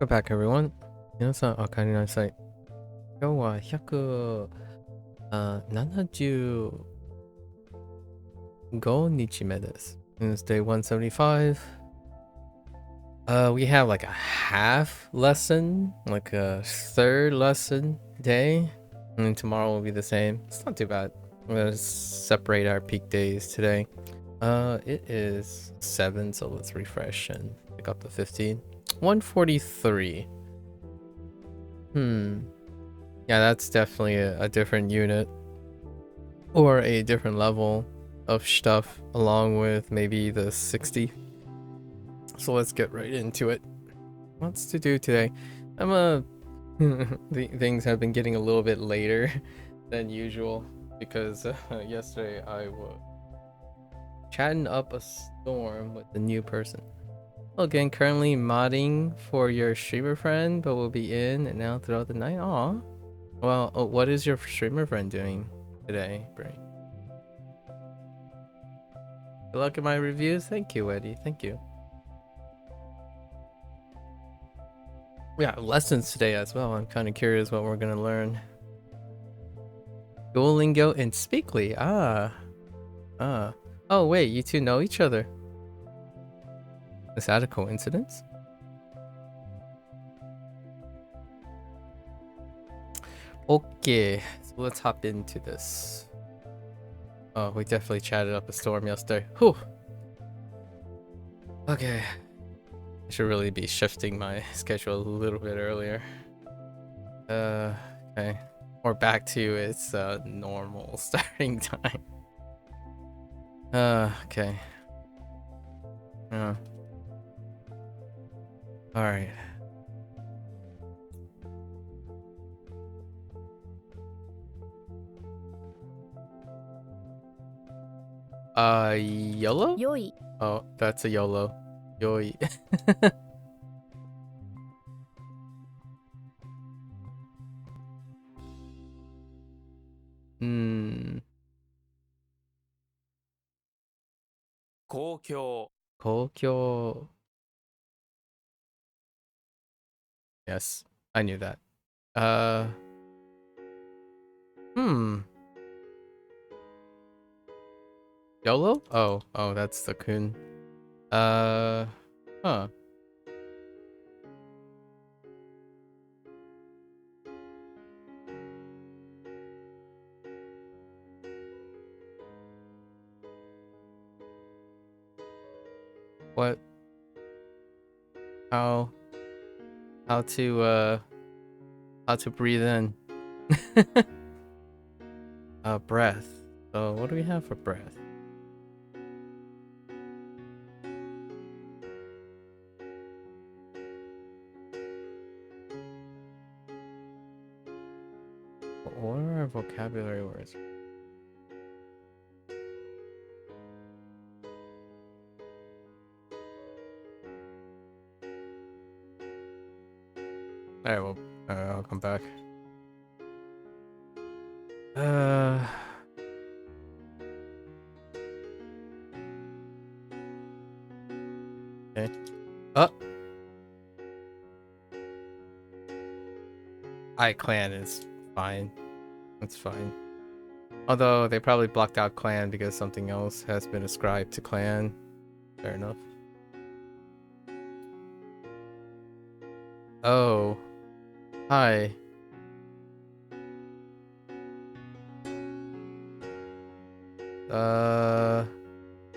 Welcome back, everyone. 皆さん、お帰りなさい。今日は175日目です。It's day 175. We have like a half lesson, like a third lesson day, and then tomorrow will be the same. It's not too bad. I'm gonna separate our peak days today. It is 7, so let's refresh and pick up the 15. 143. Yeah, that's definitely a different unit or a different level of stuff along with maybe the 60. So let's get right into it. What's to do today? Things have been getting a little bit later than usual because yesterday I was chatting up a storm with a new person. Again, currently modding for your streamer friend, but will be in and out throughout the night. Aw. Well, what is your streamer friend doing today, Brain? Good luck at my reviews. Thank you, Eddie. Thank you. We got lessons today as well. I'm kind of curious what we're gonna learn. Duolingo and Speakly. Oh wait, you two know each other. Is that a coincidence? Okay, so let's hop into this. Oh, we definitely chatted up a storm yesterday. Whew. Okay. I should really be shifting my schedule a little bit earlier. Okay. Or back to its normal starting time. Okay. Alright. YOLO? Yoi. Oh, that's a YOLO. Yoi. Hmm. 公共 Kokyo. Yes, I knew that. Uh. Hmm. YOLO? Oh, that's the kun. Huh. What? How? How to breathe in? Breath. So what do we have for breath? What are our vocabulary words? Alright, well, I'll come back. Okay. Clan is fine. That's fine. Although they probably blocked out clan because something else has been ascribed to clan. Fair enough. Oh. Hi.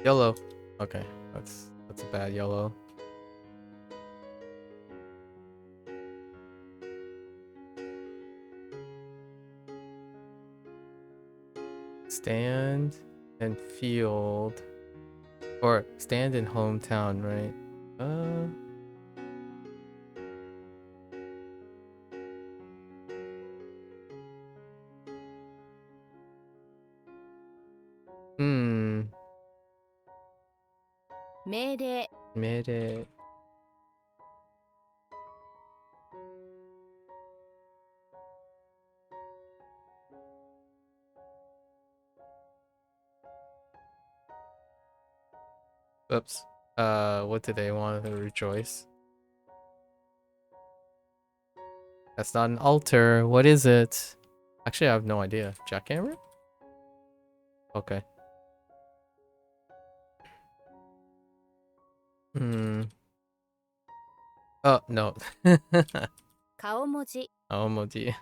Yellow. Okay, that's a bad yellow. Stand and field. Or stand in hometown, right? Made it. Made it. Oops. What do they want to rejoice? That's not an altar. What is it? Actually, I have no idea. Jackhammer? Okay. Oh, no. 顔文字 Aomoji.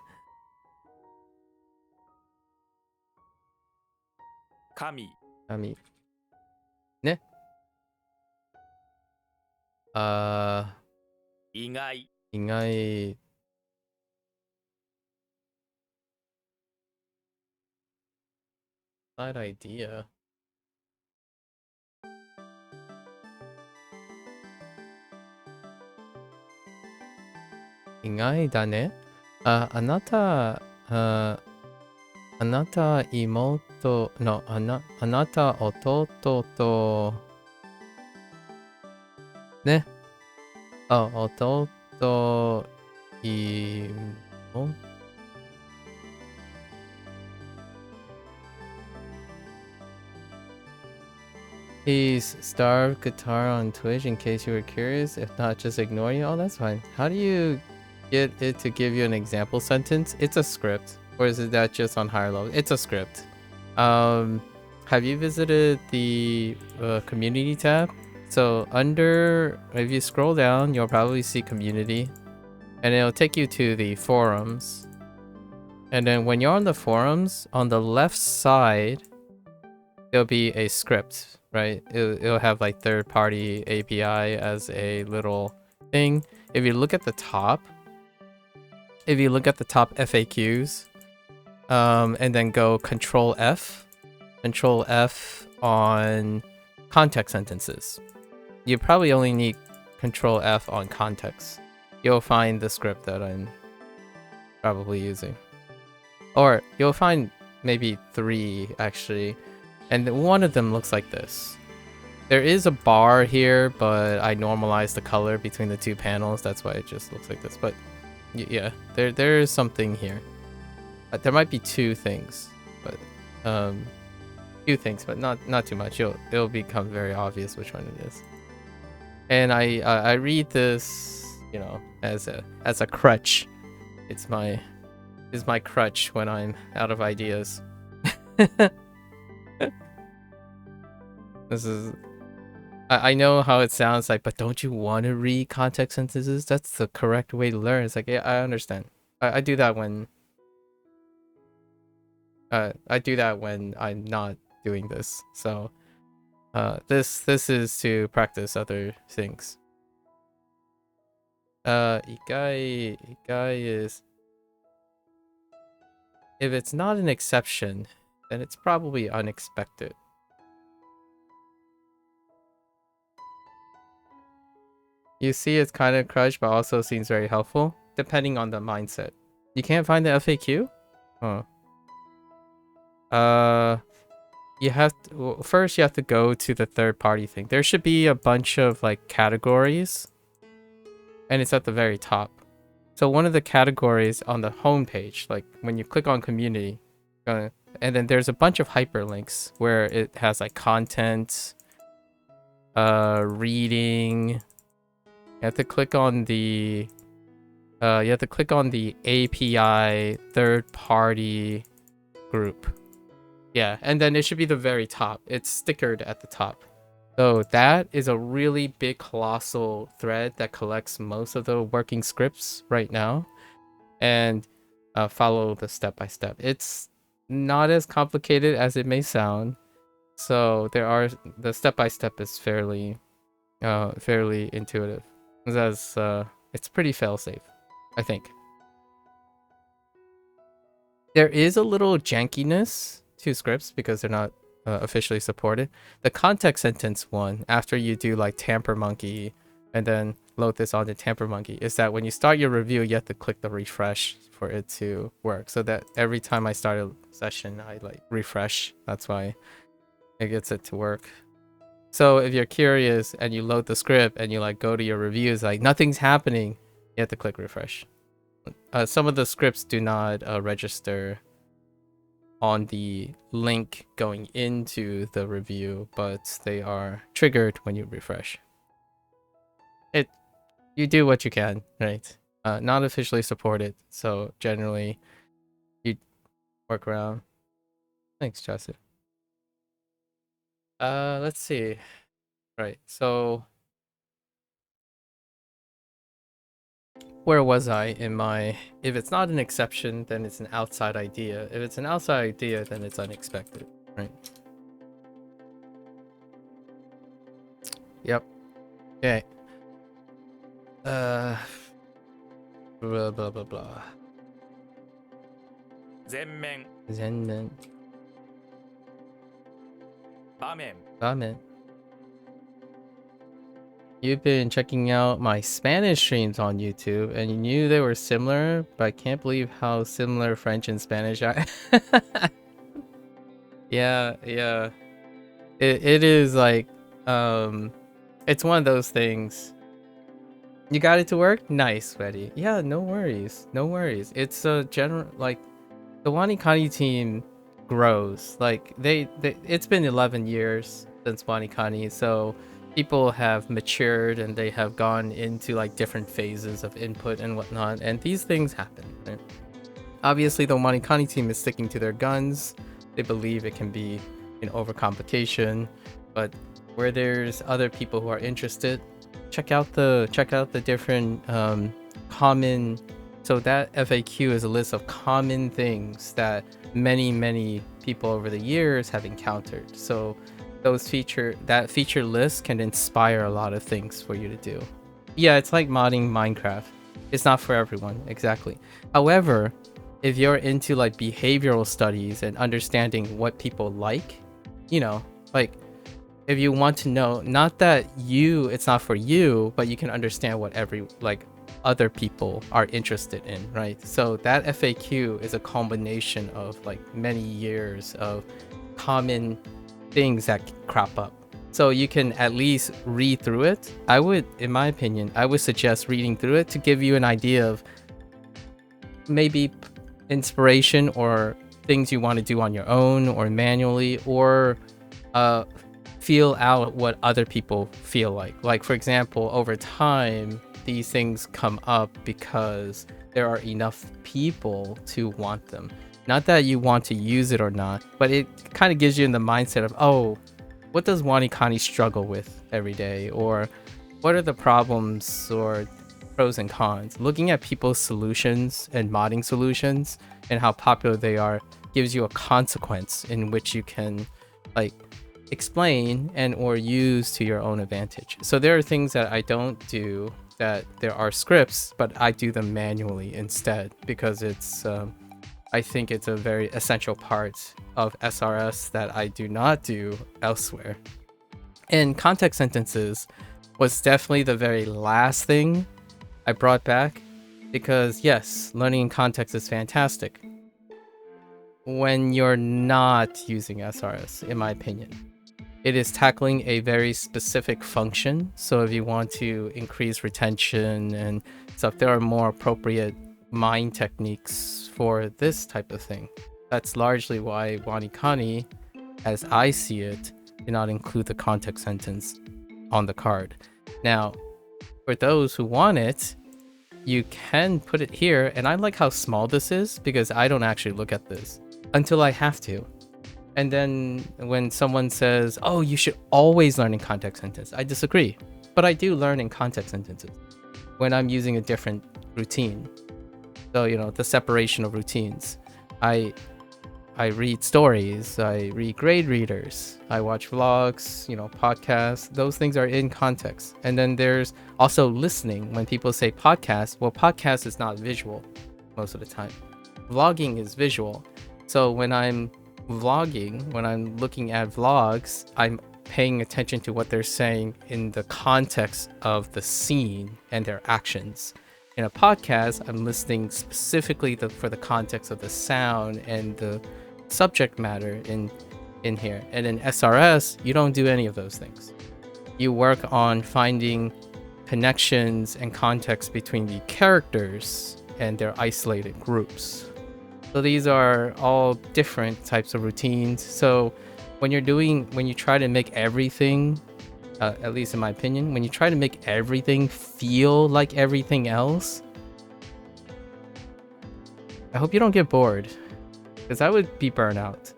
神 Ami. Ne? 意外 Ingai. Bad idea. Ingai dane. Anata. Anata imoto. No, anata ototo to. Ne? Oh, ototo imo. He's starved guitar on Twitch in case you were curious. If not, just ignore you. Oh, that's fine. How do you get it to give you an example sentence? It's a script. Or is it that just on higher level? It's a script. Have you visited the community tab? So under, if you scroll down, you'll probably see community. And it'll take you to the forums. And then when you're on the forums, on the left side, there'll be a script, right? It'll have like third-party API as a little thing. If you look at the top FAQs, and then go Control F on context sentences. You probably only need Control F on context. You'll find the script that I'm probably using. Or you'll find maybe 3 actually. And one of them looks like this. There is a bar here, but I normalized the color between the 2 panels. That's why it just looks like this. But yeah, there is something here. There might be 2 things, but few things, but not too much. It'll become very obvious which one it is. And I read this, you know, as a crutch. It's my crutch when I'm out of ideas. This is, I know how it sounds like, but don't you want to read context sentences? That's the correct way to learn. It's like, yeah, I understand. I do that when I'm not doing this. So this is to practice other things. Ikai is, if it's not an exception, then it's probably unexpected. You see it's kind of crushed, but also seems very helpful, depending on the mindset. You can't find the FAQ? Huh. You have to, well, first you have to go to the third-party thing. There should be a bunch of like categories, and it's at the very top. So one of the categories on the home page, like when you click on community, and then there's a bunch of hyperlinks where it has like content, reading. You have to click on the API third-party group. Yeah, and then it should be the very top. It's stickered at the top. So that is a really big colossal thread that collects most of the working scripts right now, and follow the step-by-step. It's not as complicated as it may sound. So the step-by-step is fairly intuitive. As it's pretty fail-safe, I think. There is a little jankiness to scripts because they're not officially supported. The context sentence one, after you do like Tamper Monkey and then load this onto Tamper Monkey, is that when you start your review, you have to click the refresh for it to work. So that every time I start a session, I like refresh. That's why it gets it to work. So if you're curious and you load the script and you like go to your reviews, like nothing's happening, you have to click refresh. Some of the scripts do not register on the link going into the review, but they are triggered when you refresh. You do what you can, right? not officially supported. So generally, you work around. Thanks, Jesse. Let's see. Right. So where was I in my? If it's not an exception, then it's an outside idea. If it's an outside idea, then it's unexpected. Right. Yep. Okay. Blah blah blah blah. 全面 Zenmen. 場面 Ramen. You've been checking out my Spanish streams on YouTube, and you knew they were similar, but I can't believe how similar French and Spanish are. Yeah, yeah. It is like, it's one of those things. You got it to work? Nice, Betty. Yeah, no worries. No worries. It's a general, like, the WaniKani team grows. Like, it's been 11 years since WaniKani, so people have matured and they have gone into like different phases of input and whatnot, and these things happen, right? Obviously, the WaniKani team is sticking to their guns. They believe it can be an over competition, but where there's other people who are interested, check out the different common. So that FAQ is a list of common things that many people over the years have encountered. So that feature list can inspire a lot of things for you to do. Yeah, it's like modding Minecraft. It's not for everyone, exactly. However, if you're into like behavioral studies and understanding what people like, you know, like if you want to know, not that it's not for you, but you can understand what other people are interested in, right? So that FAQ is a combination of like many years of common things that crop up. So you can at least read through it. In my opinion, I would suggest reading through it to give you an idea of maybe inspiration or things you want to do on your own or manually, or feel out what other people feel like. Like, for example, over time, these things come up because there are enough people to want them. Not that you want to use it or not, but it kind of gives you in the mindset of, oh, what does WaniKani struggle with every day? Or what are the problems or pros and cons? Looking at people's solutions and modding solutions and how popular they are gives you a consequence in which you can like explain and or use to your own advantage. So there are things that I don't do, that there are scripts, but I do them manually instead, because it's I think it's a very essential part of SRS that I do not do elsewhere. And context sentences was definitely the very last thing I brought back, because yes, learning in context is fantastic when you're not using SRS, in my opinion. It is tackling a very specific function. So if you want to increase retention and stuff, there are more appropriate mind techniques for this type of thing. That's largely why WaniKani, as I see it, did not include the context sentence on the card. Now, for those who want it, you can put it here, and I like how small this is because I don't actually look at this until I have to. And then when someone says, oh, you should always learn in context sentence, I disagree. But I do learn in context sentences when I'm using a different routine. So, you know, the separation of routines. I read stories, I read grade readers, I watch vlogs, you know, podcasts. Those things are in context. And then there's also listening. When people say podcast, well, podcast is not visual most of the time. Vlogging is visual. So when I'm vlogging, when I'm looking at vlogs, I'm paying attention to what they're saying in the context of the scene and their actions. In a podcast, I'm listening specifically for the context of the sound and the subject matter in here. And in SRS, you don't do any of those things. You work on finding connections and context between the characters and their isolated groups. So these are all different types of routines. So when you try to make everything, at least in my opinion, when you try to make everything feel like everything else, I hope you don't get bored, because I would be burnout.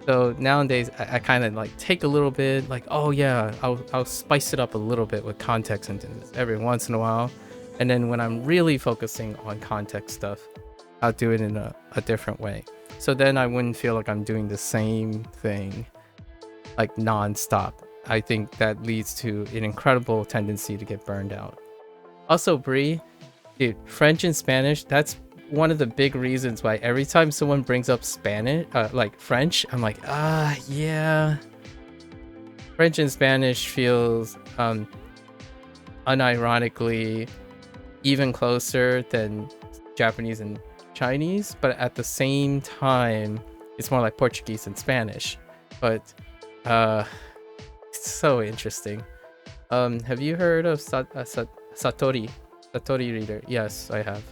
So nowadays, I kind of like take a little bit, like, oh yeah, I'll spice it up a little bit with context sentences every once in a while. And then when I'm really focusing on context stuff, I'll do it in a different way. So then I wouldn't feel like I'm doing the same thing like non-stop. I think that leads to an incredible tendency to get burned out. Also, Brie, dude, French and Spanish, that's one of the big reasons why every time someone brings up Spanish, like French, I'm like, yeah. French and Spanish feels unironically even closer than Japanese and Chinese, but at the same time, it's more like Portuguese and Spanish. But it's so interesting. Have you heard of Satori Reader? Yes, I have.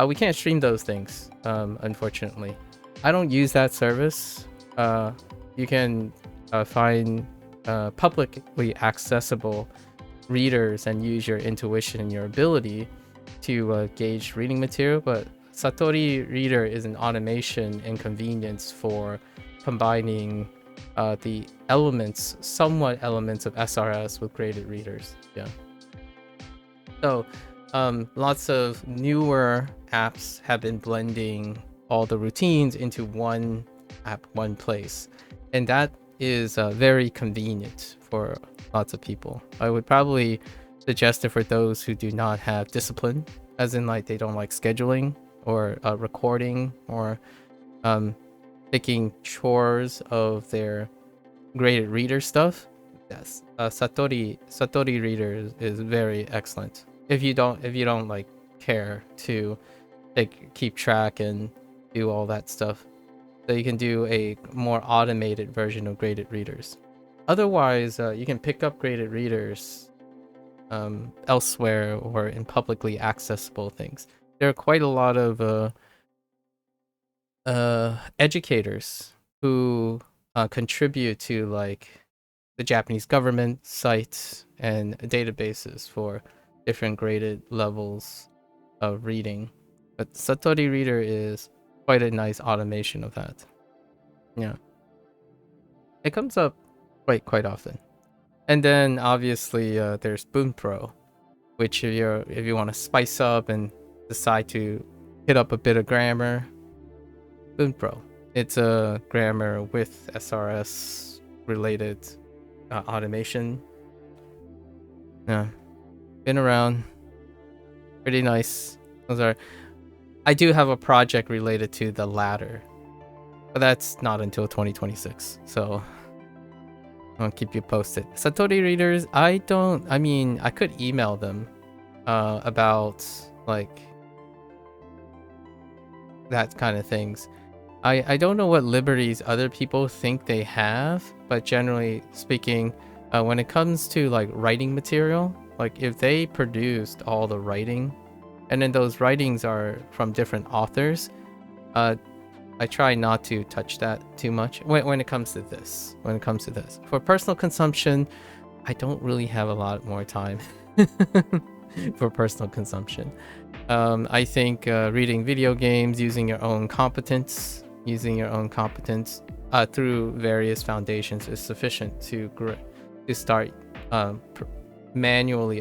We can't stream those things, unfortunately. I don't use that service. You can find publicly accessible readers and use your intuition and your ability to gauge reading material, but Satori Reader is an automation and convenience for combining the somewhat elements of SRS with graded readers. Yeah. So lots of newer apps have been blending all the routines into one app, one place, and that is very convenient for lots of people. I would probably suggest it for those who do not have discipline, as in like they don't like scheduling or recording or picking chores of their graded reader stuff. Yes, Satori Reader is very excellent. If you don't like care to keep track and do all that stuff, so you can do a more automated version of graded readers. Otherwise, you can pick up graded readers elsewhere or in publicly accessible things. There are quite a lot of educators who contribute to like the Japanese government sites and databases for different graded levels of reading. But Satori Reader is quite a nice automation of that. Yeah. It comes up quite often. And then obviously there's Boom Pro, which if you want to spice up and decide to hit up a bit of grammar, Boom Pro. It's a grammar with SRS related automation. Yeah, been around. Pretty nice. I do have a project related to the latter, but that's not until 2026. So I'll keep you posted. Satori readers, I could email them about like that kind of things. I don't know what liberties other people think they have, but generally speaking, when it comes to like writing material, like if they produced all the writing and then those writings are from different authors, I try not to touch that too much when it comes to this. For personal consumption, I don't really have a lot more time for personal consumption. I think reading video games, using your own competence through various foundations is sufficient to start manually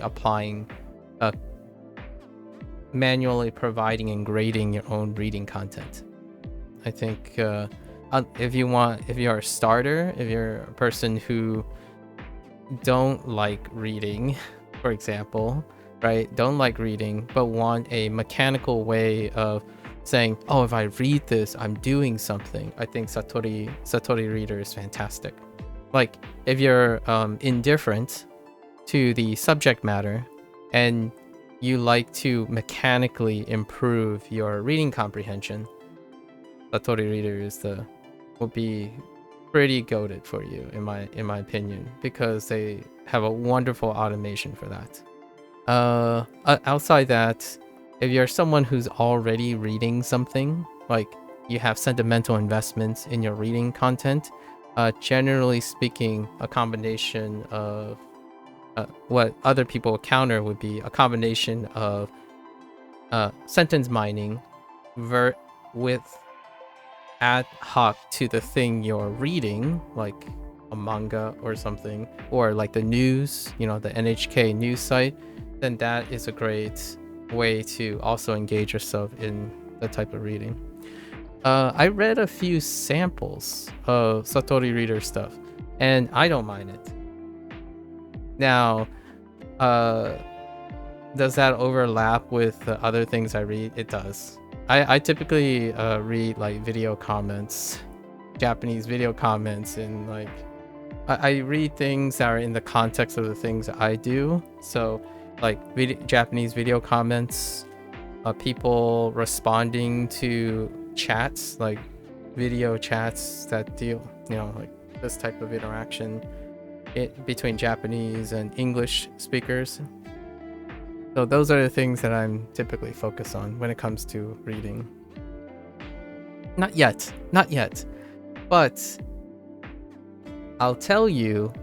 providing and grading your own reading content. I think if you're a starter, if you're a person who don't like reading, for example, right? Don't like reading, but want a mechanical way of saying, oh, if I read this, I'm doing something. I think Satori Reader is fantastic. Like if you're indifferent to the subject matter and you like to mechanically improve your reading comprehension, Satori Reader will be pretty goated for you in my opinion, because they have a wonderful automation for that. Outside that, if you're someone who's already reading something, like you have sentimental investments in your reading content, generally speaking, a combination of what other people counter would be a combination of sentence mining with ad hoc to the thing you're reading, like a manga or something, or like the news, the NHK news site, then that is a great way to also engage yourself in the type of reading. I read a few samples of Satori Reader stuff, and I don't mind it. Now, does that overlap with the other things I read? It does. I typically read like video comments, Japanese video comments, and like I read things that are in the context of the things I do. So like Japanese video comments, people responding to chats, like video chats that deal, like this type of interaction between Japanese and English speakers. So those are the things that I'm typically focused on when it comes to reading. Not yet, but I'll tell you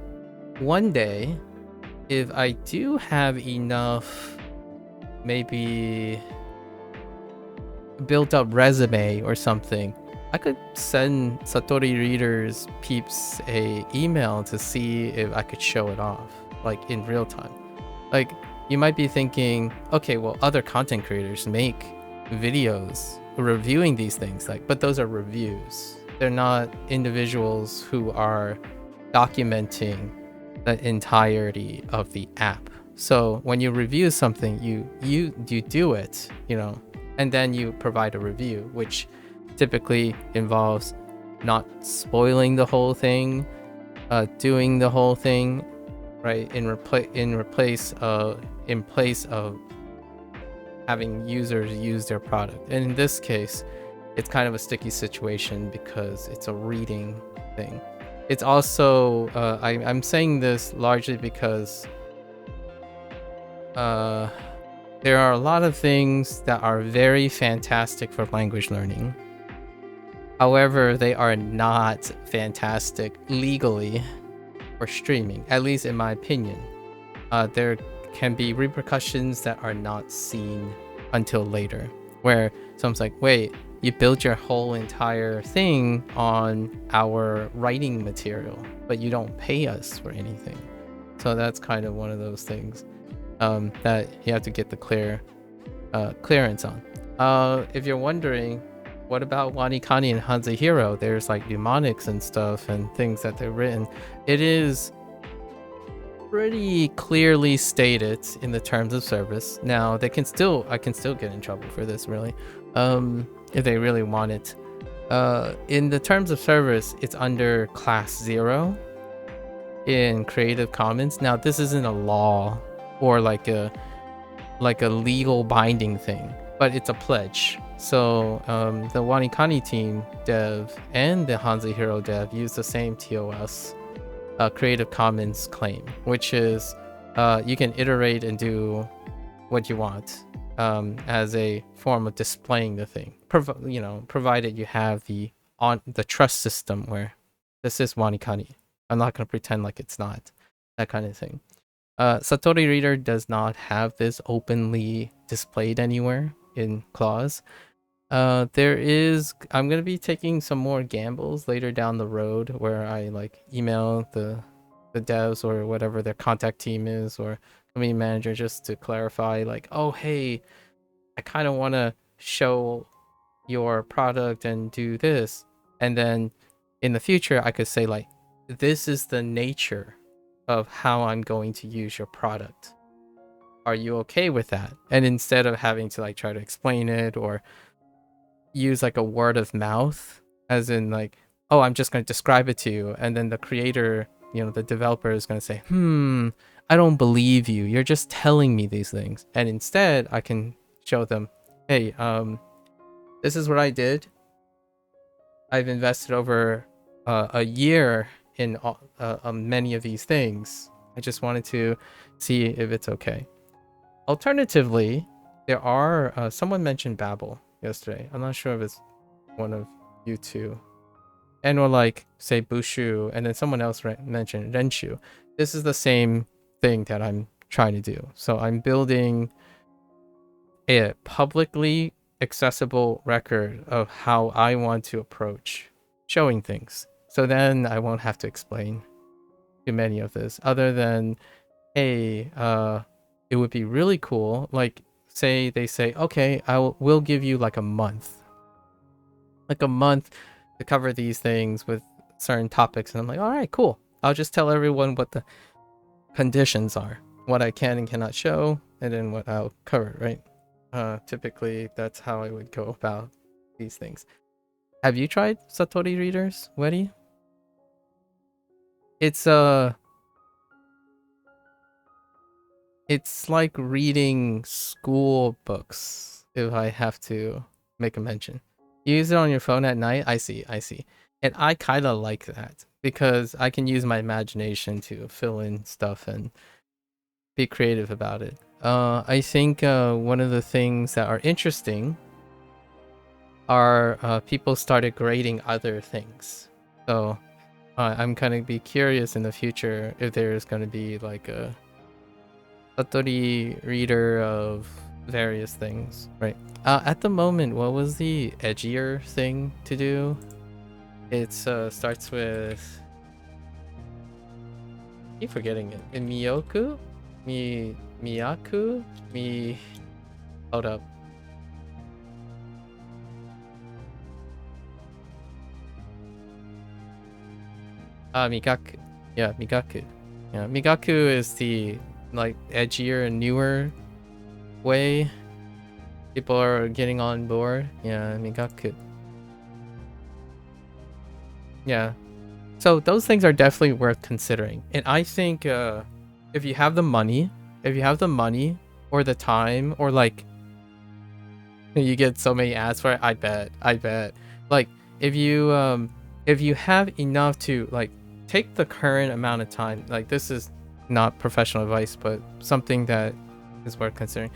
one day if I do have enough, maybe built up resume or something, I could send Satori Readers peeps a email to see if I could show it off, like in real time. Like, you might be thinking, okay, well, other content creators make videos reviewing these things, but those are reviews. They're not individuals who are documenting the entirety of the app. So when you review something, you do it, and then you provide a review, which typically involves not spoiling the whole thing, doing the whole thing, right, in place of having users use their product. And in this case, it's kind of a sticky situation because it's a reading thing. It's also I'm saying this largely because there are a lot of things that are very fantastic for language learning. However, they are not fantastic legally for streaming, at least in my opinion. There can be repercussions that are not seen until later, where someone's like, wait, you built your whole entire thing on our writing material, but you don't pay us for anything. So that's kind of one of those things that you have to get the clearance on. If you're wondering, what about WaniKani and Hanzahiro? There's like mnemonics and stuff and things that they've written. It is pretty clearly stated in the terms of service. Now I can still get in trouble for this, really, if they really want it. In the terms of service, it's under class 0 in Creative Commons. Now this isn't a law or like a legal binding thing, but it's a pledge. So the WaniKani team dev and the Hanzahiro dev use the same TOS, Creative Commons claim, which is you can iterate and do what you want as a form of displaying the thing, provided you have the trust system where this is WaniKani. I'm not going to pretend like it's not, that kind of thing. Satori Reader does not have this openly displayed anywhere in clause. I'm going to be taking some more gambles later down the road where I like email the devs or whatever their contact team is or community manager just to clarify, like, oh, hey, I kind of want to show your product and do this. And then in the future, I could say, like, this is the nature of how I'm going to use your product. Are you okay with that? And instead of having to like try to explain it or use like a word of mouth, as in like, oh, I'm just going to describe it to you, and then the creator, the developer is going to say, I don't believe you, you're just telling me these things. And instead I can show them, hey, this is what I did. I've invested over a year in many of these things. I just wanted to see if it's okay. Alternatively, there are someone mentioned Babel yesterday. I'm not sure if it's one of you two. And or like say Bushu, and then someone else mentioned Renshu. This is the same thing that I'm trying to do. So I'm building a publicly accessible record of how I want to approach showing things. So then I won't have to explain too many of this, other than, hey, it would be really cool. Like, say they say, okay, we'll give you like a month to cover these things with certain topics, and I'm like, all right, cool. I'll just tell everyone what the conditions are, what I can and cannot show, and then what I'll cover, right? Typically that's how I would go about these things. Have you tried Satori readers, Wedi? It's like reading school books, if I have to make a mention. You use it on your phone at night? I see. And I kind of like that, because I can use my imagination to fill in stuff and be creative about it. I think one of the things that are interesting are people started grading other things. So I'm kind of be curious in the future if there's going to be like a Satori reader of various things, right? At the moment, what was the edgier thing to do? It starts with, I keep forgetting it. Miyoku? Miyaku? Hold up. Migaku. Yeah, Migaku. Yeah, Migaku is the like edgier and newer way people are getting on board. Yeah, Migaku. Yeah. So those things are definitely worth considering. And I think if you have the money or the time, or like you get so many ads for it, I bet. Like if you have enough to like take the current amount of time, like this is not professional advice, but something that is worth considering.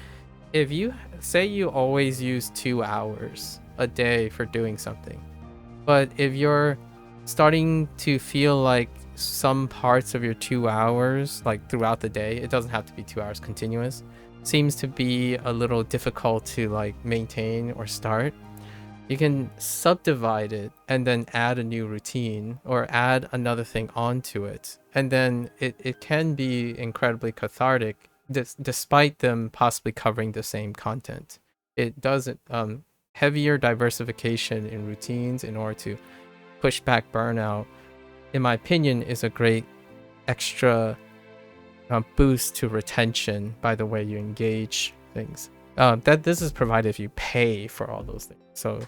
If you say you always use 2 hours a day for doing something, but if you're starting to feel like some parts of your 2 hours, like throughout the day, it doesn't have to be 2 hours continuous, seems to be a little difficult to like maintain or start, you can subdivide it and then add a new routine or add another thing onto it, and then it can be incredibly cathartic, despite them possibly covering the same content. It doesn't heavier diversification in routines in order to push back burnout, in my opinion, is a great extra boost to retention by the way you engage things. That this is provided if you pay for all those things. So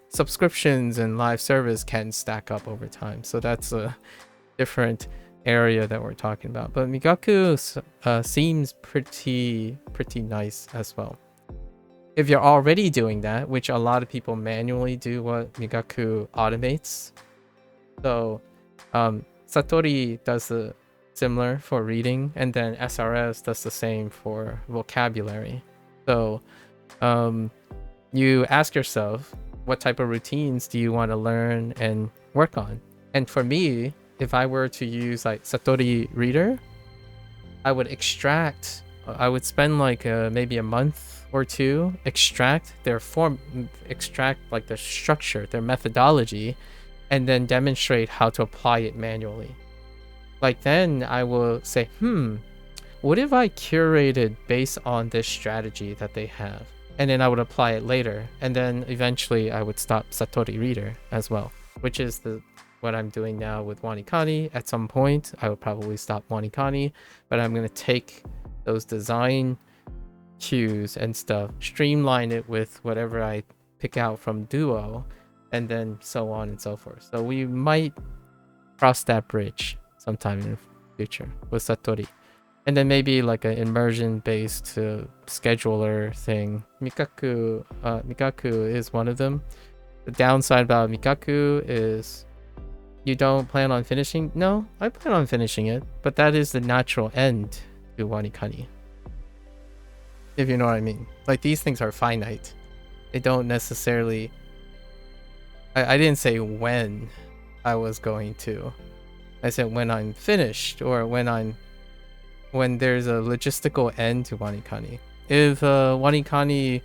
subscriptions and live service can stack up over time. So that's a different area that we're talking about. But Migaku seems pretty nice as well. If you're already doing that, which a lot of people manually do what Migaku automates. So Satori does the similar for reading, and then SRS does the same for vocabulary. So you ask yourself, what type of routines do you want to learn and work on? And for me, if I were to use like Satori Reader, I would spend like maybe a month or two, extract their like their structure, their methodology, and then demonstrate how to apply it manually. Like then I will say, what if I curated based on this strategy that they have? And then I would apply it later. And then eventually I would stop Satori Reader as well, which is what I'm doing now with WaniKani. At some point, I would probably stop WaniKani, but I'm going to take those design cues and stuff, streamline it with whatever I pick out from Duo, and then so on and so forth. So we might cross that bridge sometime in the future with Satori. And then maybe like an immersion-based scheduler thing. Mikaku is one of them. The downside about Mikaku is you don't plan on finishing. No, I plan on finishing it, but that is the natural end to WaniKani. If you know what I mean. Like these things are finite. They don't necessarily... I didn't say when I was going to. I said when I'm finished, or when there's a logistical end to WaniKani. If WaniKani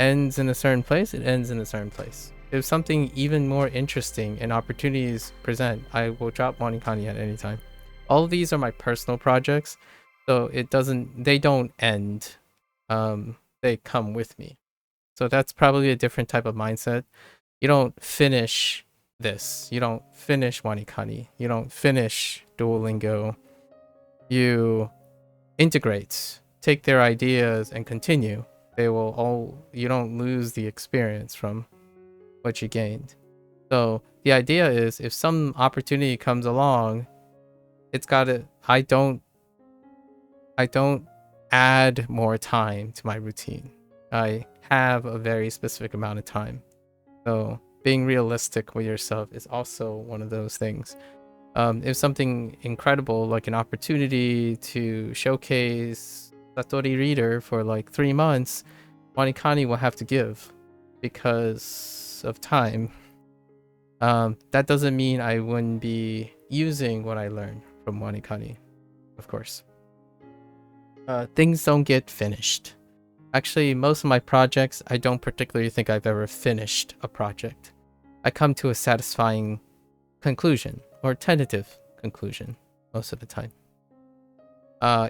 ends in a certain place, it ends in a certain place. If something even more interesting and opportunities present, I will drop WaniKani at any time. All of these are my personal projects, so they don't end. They come with me. So that's probably a different type of mindset. You don't finish this. You don't finish WaniKani. You don't finish Duolingo. You integrate, take their ideas and continue. You don't lose the experience from what you gained. So the idea is, if some opportunity comes along, I don't add more time to my routine. I have a very specific amount of time. So being realistic with yourself is also one of those things. If something incredible, like an opportunity to showcase Satori Reader for like 3 months, WaniKani will have to give because of time. That doesn't mean I wouldn't be using what I learned from WaniKani, of course. Things don't get finished. Actually, most of my projects, I don't particularly think I've ever finished a project. I come to a satisfying conclusion or tentative conclusion most of the time.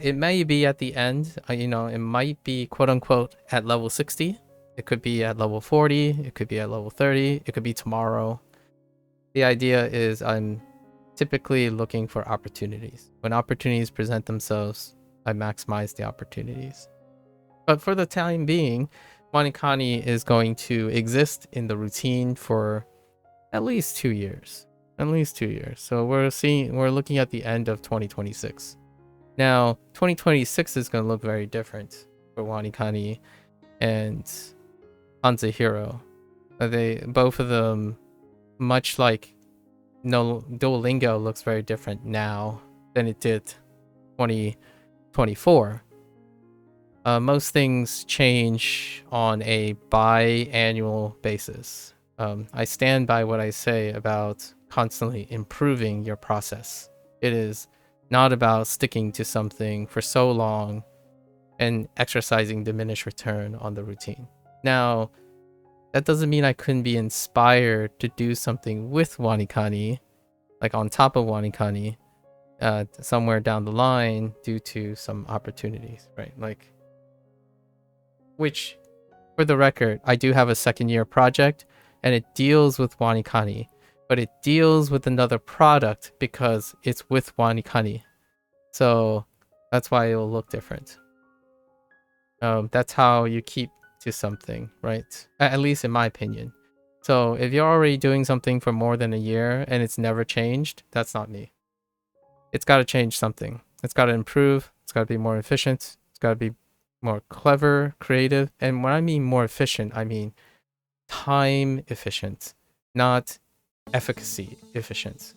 It may be at the end, it might be quote unquote at level 60. It could be at level 40. It could be at level 30. It could be tomorrow. The idea is I'm typically looking for opportunities. When opportunities present themselves, I maximize the opportunities. But for the time being, WaniKani is going to exist in the routine for at least 2 years. At least 2 years. So we're looking at the end of 2026. Now, 2026 is going to look very different for WaniKani and Hanzahiro. Both of them, much like Duolingo, looks very different now than it did 2024. Most things change on a biannual basis. I stand by what I say about constantly improving your process. It is not about sticking to something for so long and exercising diminished return on the routine. Now, that doesn't mean I couldn't be inspired to do something with WaniKani, like on top of WaniKani, somewhere down the line due to some opportunities, right? Which, for the record, I do have a second-year project, and it deals with WaniKani, but it deals with another product because it's with WaniKani. So that's why it will look different. That's how you keep to something, right? At least in my opinion. So if you're already doing something for more than a year and it's never changed, that's not me. It's got to change something. It's got to improve. It's got to be more efficient. It's got to be more clever, creative. And when I mean more efficient, I mean time efficient, not efficacy efficient.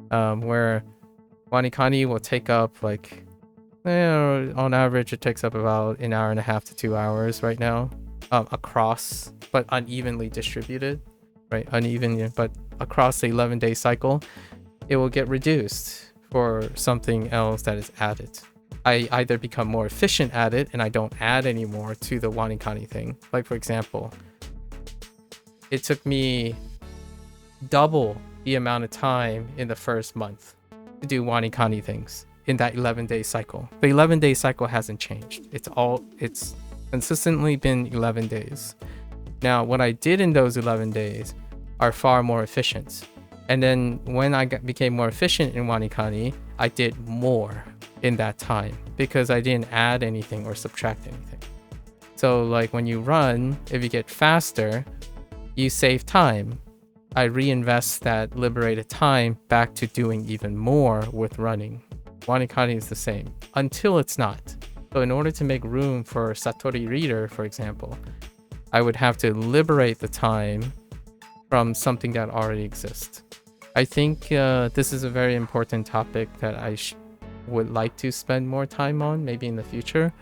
Where WaniKani will take up on average, it takes up about 1.5 hours to 2 hours right now, across, but unevenly distributed, right? Uneven, but across the 11-day cycle, it will get reduced for something else that is added. I either become more efficient at it and I don't add anymore to the WaniKani thing. Like, for example, it took me double the amount of time in the first month to do WaniKani things in that 11-day cycle. The 11-day cycle hasn't changed. It's consistently been 11 days. Now, what I did in those 11 days are far more efficient. And then when I became more efficient in WaniKani, I did more in that time because I didn't add anything or subtract anything. So like when you run, if you get faster, you save time. I reinvest that liberated time back to doing even more with running. WaniKani is the same until it's not. So in order to make room for Satori Reader, for example, I would have to liberate the time from something that already exists. I think this is a very important topic that I would like to spend more time on, maybe in the future.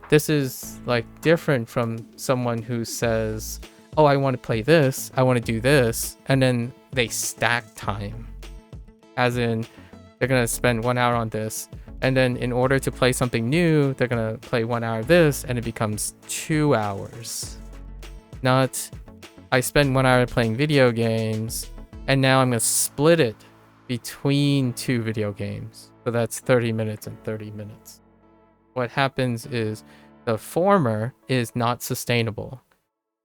This is like different from someone who says, oh, I want to play this, I want to do this, and then they stack time. As in, they're going to spend 1 hour on this, And then in order to play something new, they're gonna play 1 hour of this and it becomes 2 hours. Not, I spend 1 hour playing video games and now I'm gonna split it between 2 video games. So that's 30 minutes and 30 minutes. What happens is the former is not sustainable.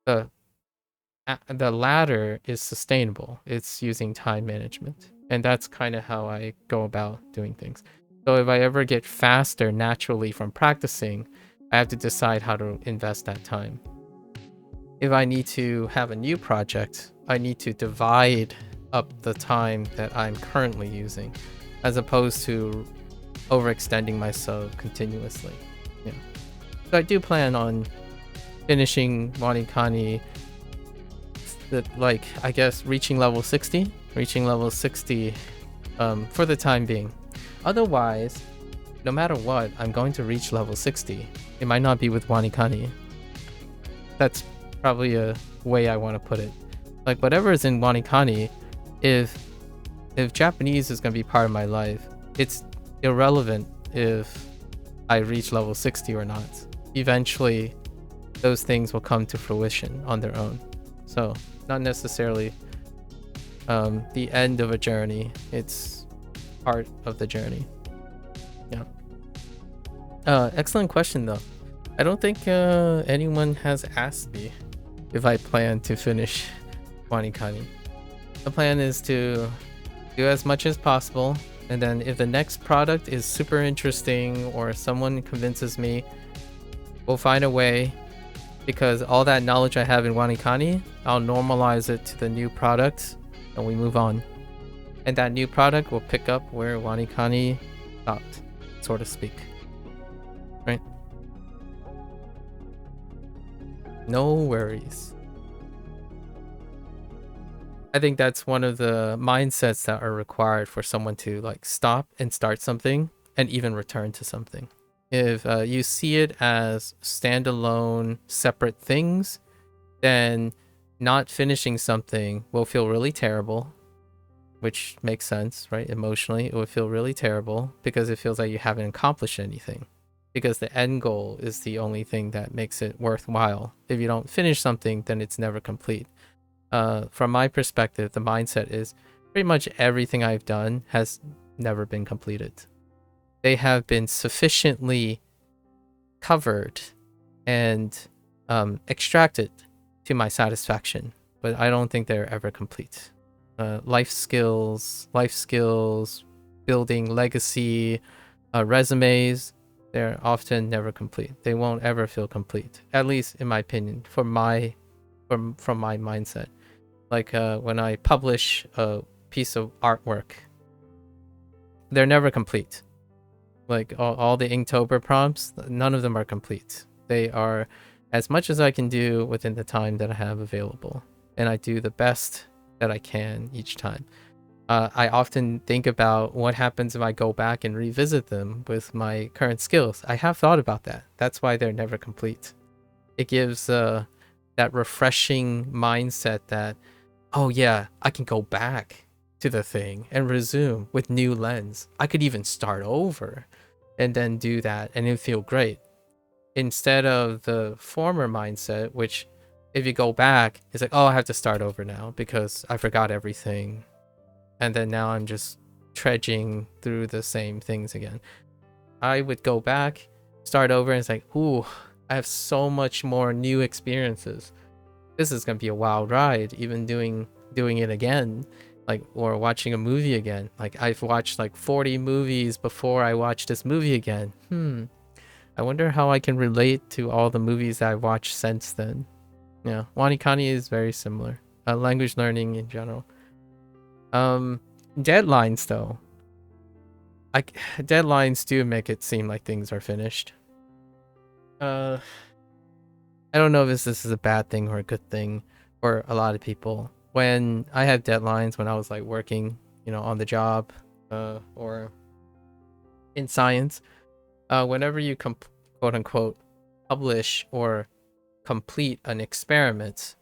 The latter is sustainable. It's using time management. And that's kind of how I go about doing things. So if I ever get faster naturally from practicing, I have to decide how to invest that time. If I need to have a new project, I need to divide up the time that I'm currently using, as opposed to overextending myself continuously. Yeah. So I do plan on finishing WaniKani, like, I guess reaching level 60 for the time being. Otherwise, no matter what, I'm going to reach level 60. It might not be with WaniKani. That's probably a way I want to put it. Like, whatever is in WaniKani, if Japanese is going to be part of my life, it's irrelevant if I reach level 60 or not. Eventually, those things will come to fruition on their own. So, not necessarily the end of a journey. It's part of the journey. Yeah. Excellent question though. I don't think anyone has asked me if I plan to finish WaniKani. The plan is to do as much as possible, and then if the next product is super interesting or someone convinces me, we'll find a way, because all that knowledge I have in WaniKani, I'll normalize it to the new product and we move on. And that new product will pick up where WaniKani stopped, so to speak. Right? No worries. I think that's one of the mindsets that are required for someone to like stop and start something and even return to something. If you see it as standalone, separate things, then not finishing something will feel really terrible. Which makes sense, right? Emotionally, it would feel really terrible because it feels like you haven't accomplished anything. Because the end goal is the only thing that makes it worthwhile. If you don't finish something, then it's never complete. From my perspective, the mindset is pretty much everything I've done has never been completed. They have been sufficiently covered and extracted to my satisfaction, but I don't think they're ever complete. Life skills, building legacy, resumes, they're often never complete. They won't ever feel complete, at least in my opinion, from my mindset. Like when I publish a piece of artwork, they're never complete. Like all the Inktober prompts, none of them are complete. They are as much as I can do within the time that I have available, and I do the best that I can each time. I often think about what happens if I go back and revisit them with my current skills. I have thought about that. That's why they're never complete. It gives that refreshing mindset that, oh yeah, I can go back to the thing and resume with new lens. I could even start over and then do that and it feel great. Instead of the former mindset, which if you go back, it's like, oh, I have to start over now because I forgot everything. And then now I'm just trudging through the same things again. I would go back, start over, and it's like, ooh, I have so much more new experiences. This is going to be a wild ride, even doing it again, like, or watching a movie again. Like, I've watched like 40 movies before I watched this movie again. I wonder how I can relate to all the movies that I've watched since then. Yeah, WaniKani is very similar. Language learning in general. Deadlines though. Deadlines do make it seem like things are finished. I don't know if this is a bad thing or a good thing for a lot of people. When I had deadlines, when I was like working, on the job, or in science, whenever you quote unquote publish or complete an experiment,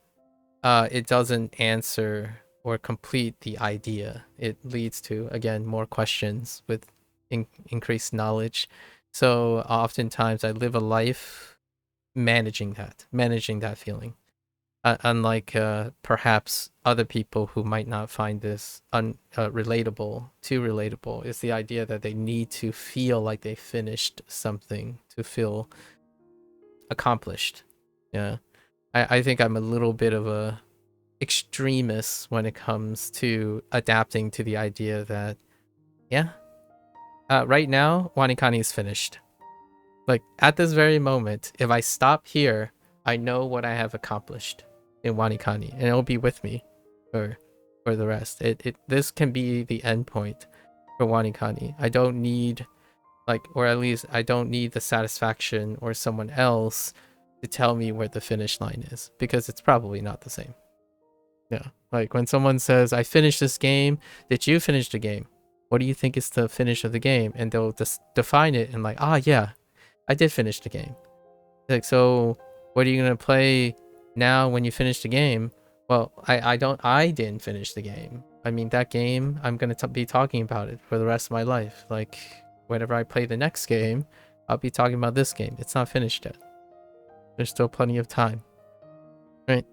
it doesn't answer or complete the idea. It leads to, again, more questions with increased knowledge. So oftentimes I live a life managing that feeling. Unlike perhaps other people who might not find this relatable, too relatable, is the idea that they need to feel like they finished something to feel accomplished. Yeah, I think I'm a little bit of a extremist when it comes to adapting to the idea that, yeah, right now WaniKani is finished. Like at this very moment, if I stop here, I know what I have accomplished in WaniKani, and it'll be with me for the rest. This can be the end point for WaniKani. I don't need, like, or at least I don't need the satisfaction or someone else to tell me where the finish line is, because it's probably not the same. Yeah, like when someone says, I finished this game, did you finish the game? What do you think is the finish of the game? And they'll just define it and like, yeah, I did finish the game. Like, so what are you gonna play now when you finish the game? Well, I didn't finish the game. I mean, that game, I'm gonna be talking about it for the rest of my life. Like, whenever I play the next game, I'll be talking about this game. It's not finished yet. There's still plenty of time. Right?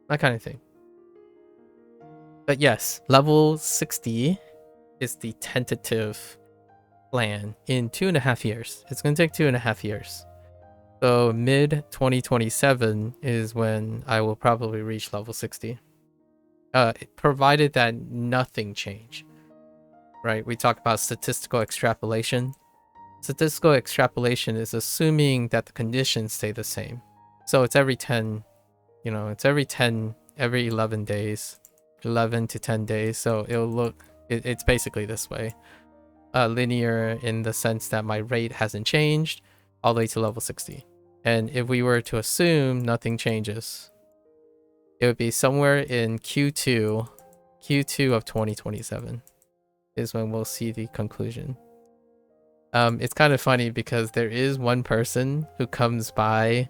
That kind of thing. But yes, level 60 is the tentative plan in 2.5 years. It's gonna take 2.5 years. So mid 2027 is when I will probably reach level 60. Provided that nothing change. Right? We talk about statistical extrapolation. Statistical extrapolation is assuming that the conditions stay the same. So it's every 10, it's every 11 days, 11 to 10 days. So it'll look, it's basically this way. Linear in the sense that my rate hasn't changed all the way to level 60. And if we were to assume nothing changes, it would be somewhere in Q2 of 2027 is when we'll see the conclusion. It's kind of funny because there is one person who comes by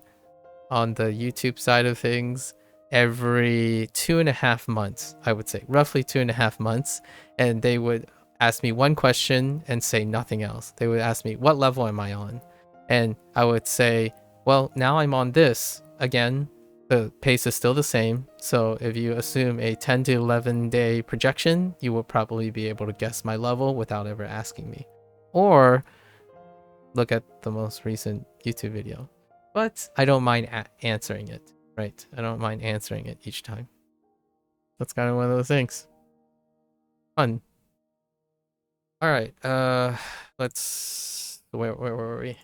on the YouTube side of things every 2.5 months, I would say, roughly 2.5 months, and they would ask me one question and say nothing else. They would ask me, what level am I on? And I would say, well, now I'm on this. Again, the pace is still the same. So if you assume a 10 to 11 day projection, you will probably be able to guess my level without ever asking me. Or look at the most recent YouTube video. But I don't mind answering it, right? I don't mind answering it each time. That's kind of one of those things. Fun. All right. Let's. Where were we?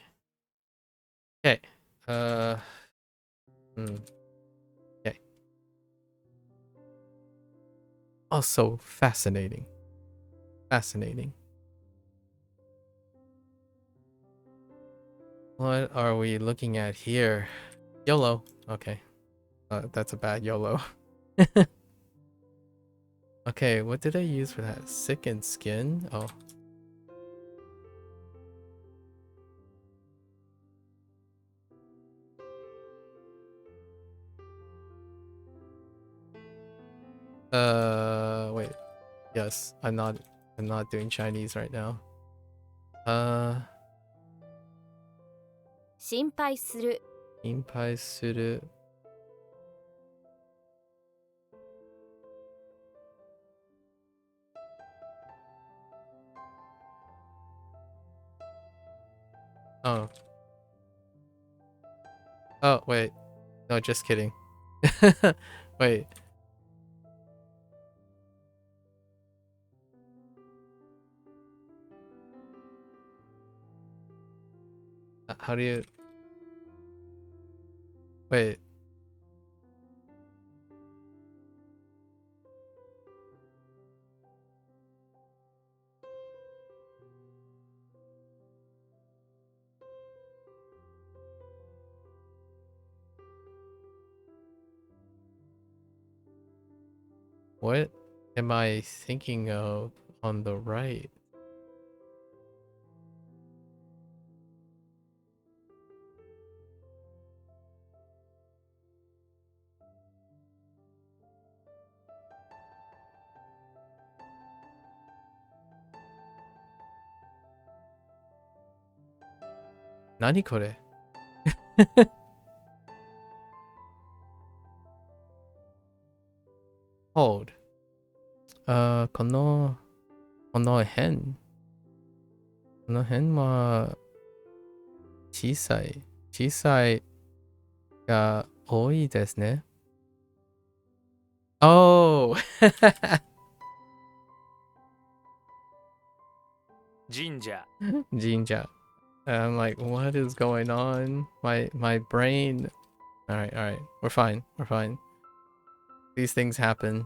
Okay. Okay. Also fascinating. Fascinating. What are we looking at here? YOLO. Okay. That's a bad YOLO. Okay, what did I use for that? Sickened skin? Oh. Wait. Yes, I'm not doing Chinese right now. 心配する 心配する. Oh. Oh, wait. No, just kidding. Wait. How do you... Wait. What am I thinking of on the right? Nani kore? Hold. この辺は小さいが多いですね。Oh! 神社 Jinja. I'm like, what is going on? My brain. Alright. We're fine. These things happen.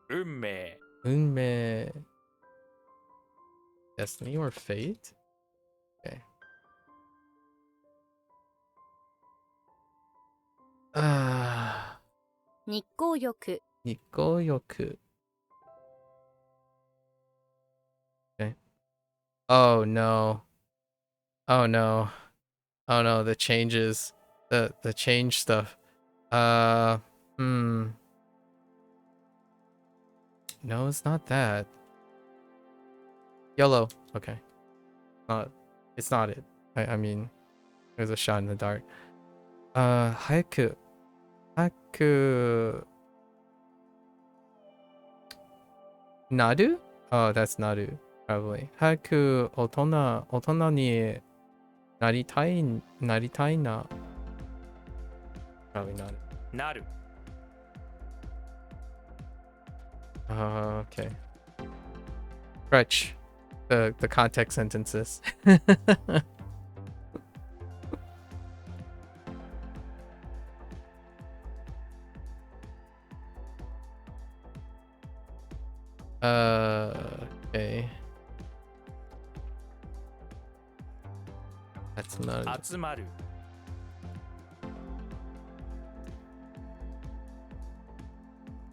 運命 Unme. Destiny or fate? Okay. Ah, 日光浴 Nikoyoku. Okay. Oh no. Oh no. The changes. The change stuff. Hmm. No, it's not that. Yellow. Okay. It's not it. I mean, there's a shot in the dark. Haiku. Nadu? Oh, that's Nadu, probably. Haiku otona ni naritai na. Probably not. なる Okay. Stretch the context sentences. Okay. That's not. 集まる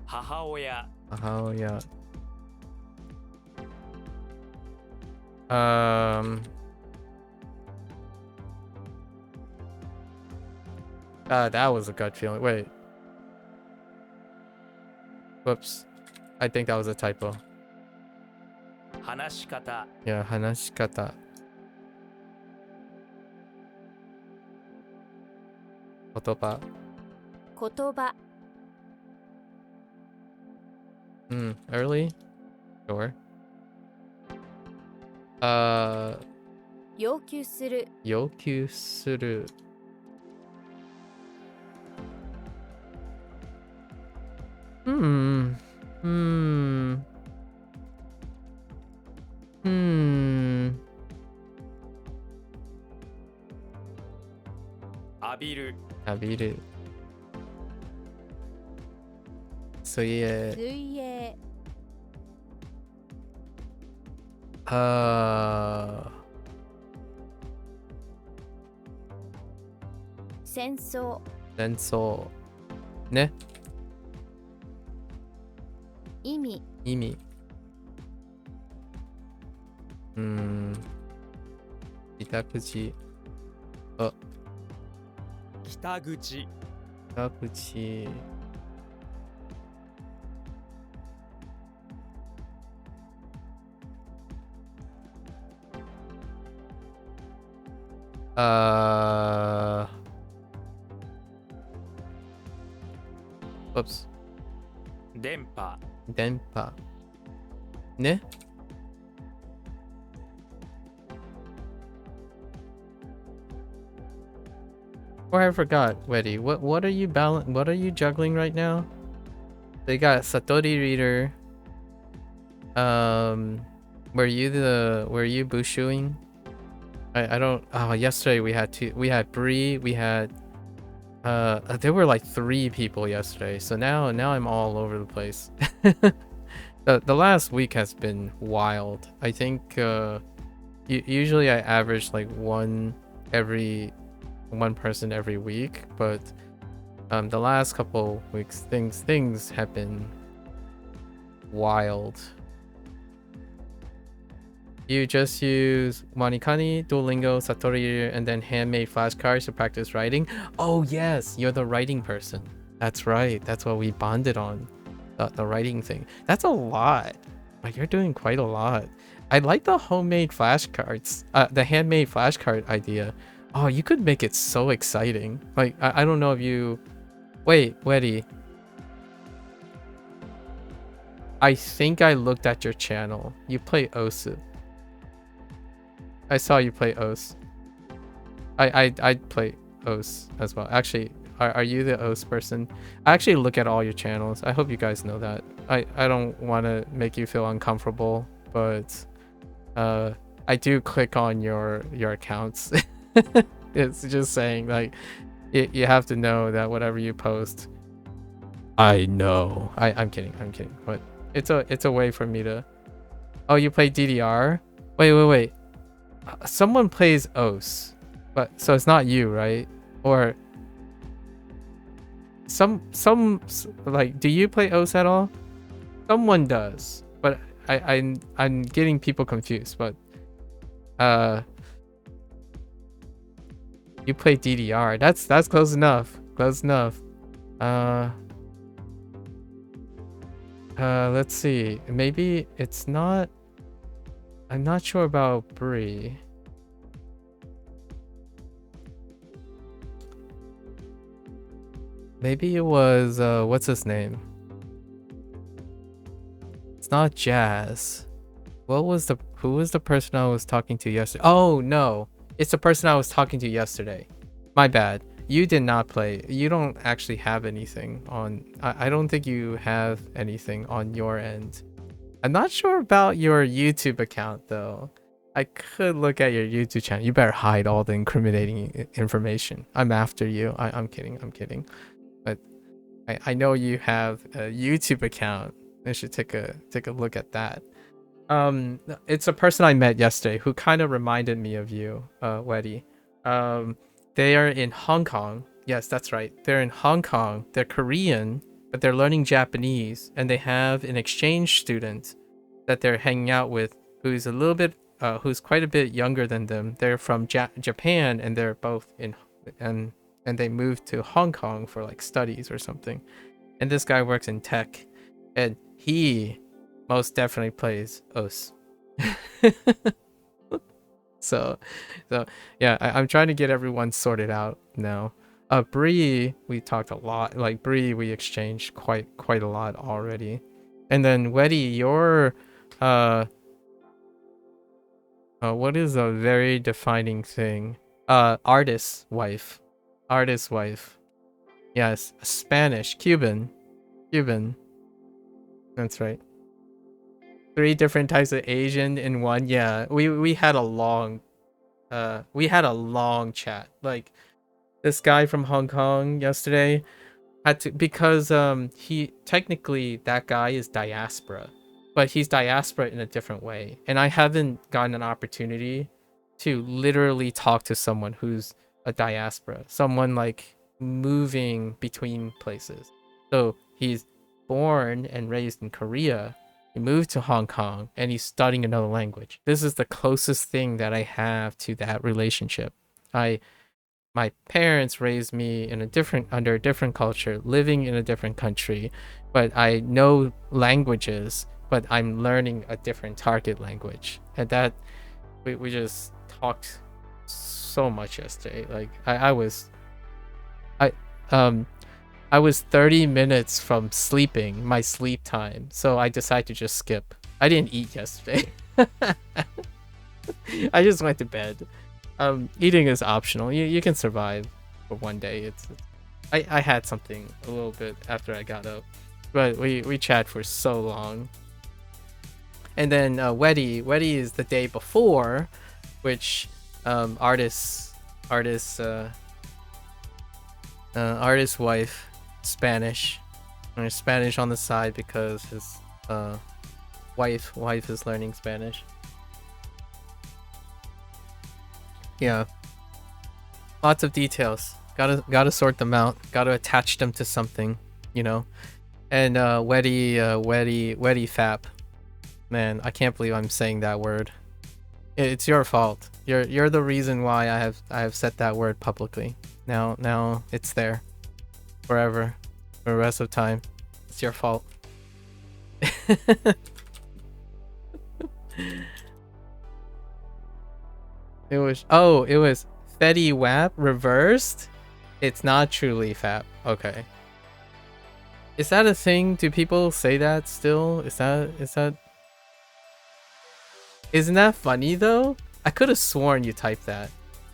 母親 Oh yeah. That was a gut feeling. Wait. Whoops. I think that was a typo. 話し方 Yeah, hanashikata. Kotoba. 言葉 Early? Sure. 要求する 要求する. Hmm. 浴びる 浴びる. 水泳. 水泳 戦争 戦争. ね. 意味 意味. 北口. 北口 北口. Whoops. 電波 電波. ね. Or I forgot, Weddy. What are you what are you juggling right now? They got Satori Reader. Were you bushuing? I don't. Oh, yesterday we had Bree, we had there were like 3 people yesterday. So now I'm all over the place. The last week has been wild. I think usually I average like one person every week, but the last couple weeks things have been wild. You just use WaniKani, Duolingo, Satori, and then handmade flashcards to practice writing. Oh yes, you're the writing person. That's right. That's what we bonded on. The writing thing. That's a lot. Like, you're doing quite a lot. I like the homemade flashcards. The handmade flashcard idea. Oh, you could make it so exciting. Like, I don't know if you... Wait, Weddy. I think I looked at your channel. You play Osu. I saw you play Os. I play Os as well. Actually, are you the Os person? I actually look at all your channels. I hope you guys know that. I don't want to make you feel uncomfortable, but I do click on your accounts. It's just saying, like, you have to know that whatever you post, I know. I'm kidding, but it's a way for me to... Oh, you play DDR? Wait. Someone plays Os, but so it's not you, right? Or some like, do you play Os at all? Someone does, but I'm getting people confused. But you play DDR. That's close enough. Close enough. Let's see. Maybe it's not. I'm not sure about Bree. Maybe it was what's his name? It's not Jazz. Who was the person I was talking to yesterday? Oh no, it's the person I was talking to yesterday. My bad. You did not play. You don't actually have anything on. I don't think you have anything on your end. I'm not sure about your YouTube account though. I could look at your YouTube channel. You better hide all the incriminating information. I'm after you. I'm kidding. But I know you have a YouTube account. I should take a look at that. It's a person I met yesterday who kind of reminded me of you, Weddy. They are in Hong Kong. Yes, that's right. They're in Hong Kong. They're Korean, but they're learning Japanese, and they have an exchange student that they're hanging out with who's a little bit who's quite a bit younger than them. They're from Japan, and they're both in and they moved to Hong Kong for like studies or something. And this guy works in tech, and he most definitely plays Os. so yeah, I'm trying to get everyone sorted out now. Bree, we talked a lot. Like Bree, we exchanged quite a lot already. And then Weddy, your what is a very defining thing? Artist's wife. Yes, Spanish, Cuban. That's right. 3 different types of Asian in one. Yeah, we had a long chat. Like, this guy from Hong Kong yesterday had to, because he technically, that guy is diaspora, but he's diaspora in a different way, and I haven't gotten an opportunity to literally talk to someone who's a diaspora, someone like moving between places. So he's born and raised in Korea. He moved to Hong Kong and he's studying another language. This is the closest thing that I have to that relationship. My parents raised me in under a different culture, living in a different country, but I know languages, but I'm learning a different target language. And that we just talked so much yesterday. Like I was 30 minutes from sleeping, my sleep time, so I decided to just skip. I didn't eat yesterday. I just went to bed. Eating is optional. You can survive for one day. I had something a little bit after I got up, but we chat for so long. And then Weddy is the day before, which artist's wife, Spanish. There's Spanish on the side because his wife is learning Spanish. Yeah, lots of details. Gotta sort them out. Gotta attach them to something, you know. And Weddy fap. Man, I can't believe I'm saying that word. It's your fault. You're the reason why I have said that word publicly. Now it's there forever, for the rest of time. It's your fault. It was Fetty Wap reversed? It's not truly fap. Okay. Is that a thing? Do people say that still? Isn't that funny though? I could have sworn you typed that.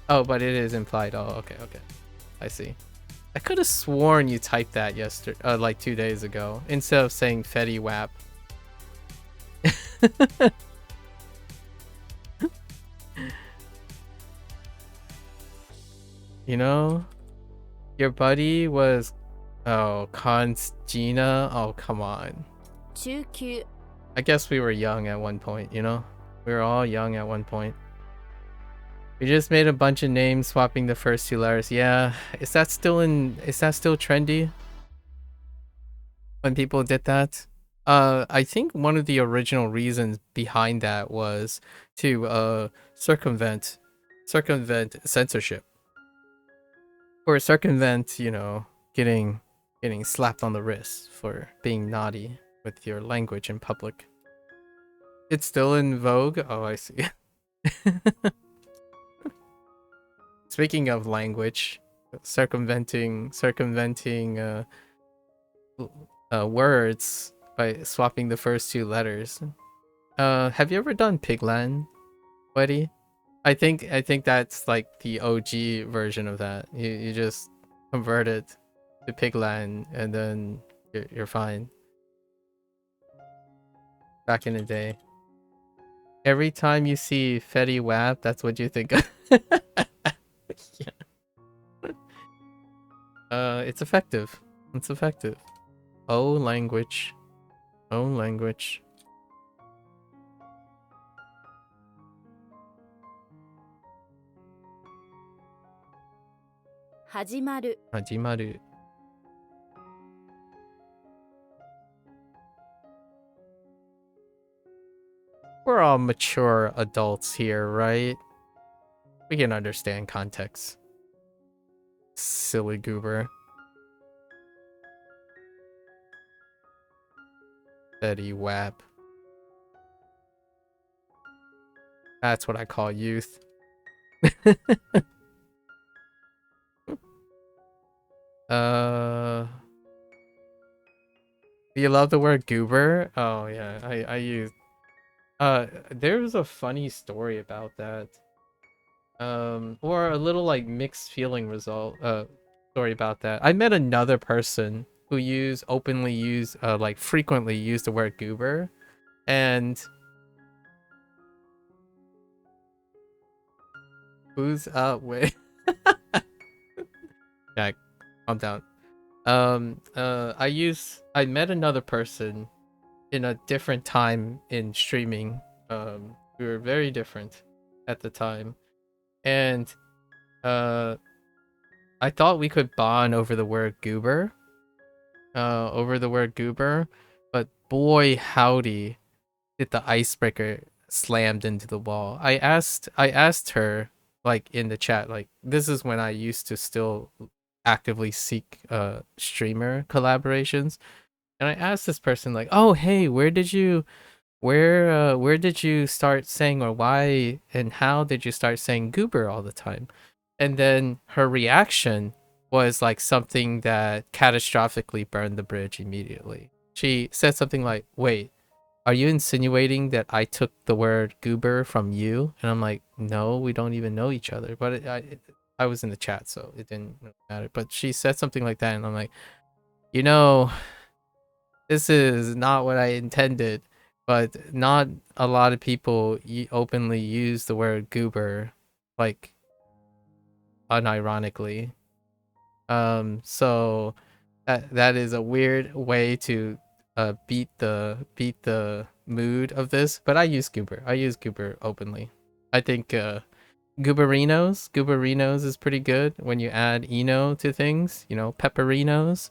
Oh, but it is implied. Oh, okay. I see. I could have sworn you typed that yesterday, like 2 days ago, instead of saying Fetty Wap. You know, your buddy was, oh, Khan's Gina. Oh, come on. 中級 I guess we were young at one point, you know? We were all young at one point. We just made a bunch of names swapping the first 2 letters. Yeah, is that still trendy? When people did that? I think one of the original reasons behind that was to circumvent censorship. Or circumvent, you know, getting slapped on the wrist for being naughty with your language in public. It's still in vogue? Oh, I see. Speaking of language, circumventing words by swapping the first 2 letters. Have you ever done Pigland, buddy? I think that's like the OG version of that. You just convert it to Pigland and then you're fine. Back in the day. Every time you see Fetty Wap, that's what you think of. Yeah. It's effective. It's effective. Oh, language. Oh, language. Hajimaru. Hajimaru. We're all mature adults here, right? We can understand context. Silly goober. Fetty Wap. That's what I call youth. You love the word goober? Oh yeah, I use. There's a funny story about that. Or a little like mixed feeling result. Story about that. I met another person who like frequently use the word goober, and who's up with? Yeah, calm down. I met another person in a different time in streaming. We were very different at the time, and I thought we could bond over the word goober. But boy howdy, did the icebreaker slammed into the wall. I asked her, like, in the chat, like, this is when I used to still actively seek streamer collaborations, and I asked this person, like, oh hey, where did you start saying, or why and how did you start saying goober all the time? And then her reaction was like something that catastrophically burned the bridge immediately. She said something like, wait, are you insinuating that I took the word goober from you? And I'm like, no, we don't even know each other. But I was in the chat, so it didn't really matter. But she said something like that, and I'm like, you know, this is not what I intended. But not a lot of people openly use the word goober, like, unironically. So that is a weird way to beat the mood of this. But I use goober openly. I think gooberinos is pretty good when you add eno to things, you know. Pepperinos.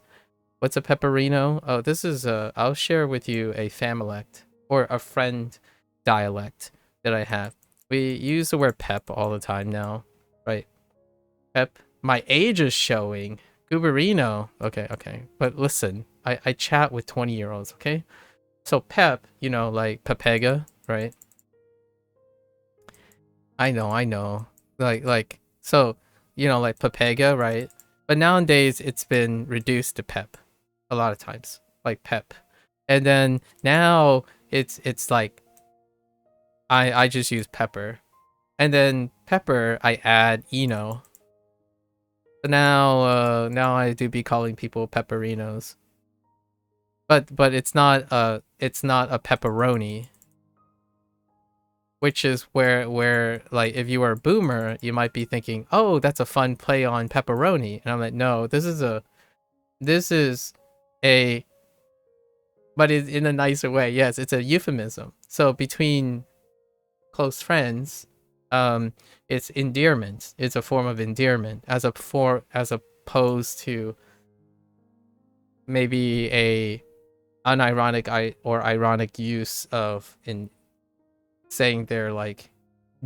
What's a pepperino? Oh, this is I'll share with you a familect, or a friend dialect that I have. We use the word pep all the time now, right? Pep. My age is showing. Gooberino. Okay. But listen, I chat with 20-year-olds, okay? So pep, you know, like Pepega, right? I know. Like So, like Papega, right? But nowadays it's been reduced to Pep a lot of times, like Pep. And then now it's like I just use Pepper. And then Pepper I add Eno. So now I do be calling people pepperinos. But it's not a pepperoni, which is where like if you were a boomer, you might be thinking, "Oh, that's a fun play on pepperoni." And I'm like, "No, this is a but in a nicer way. Yes, it's a euphemism. So between close friends, it's endearment. It's a form of endearment as opposed to maybe a unironic or ironic use of in saying they're like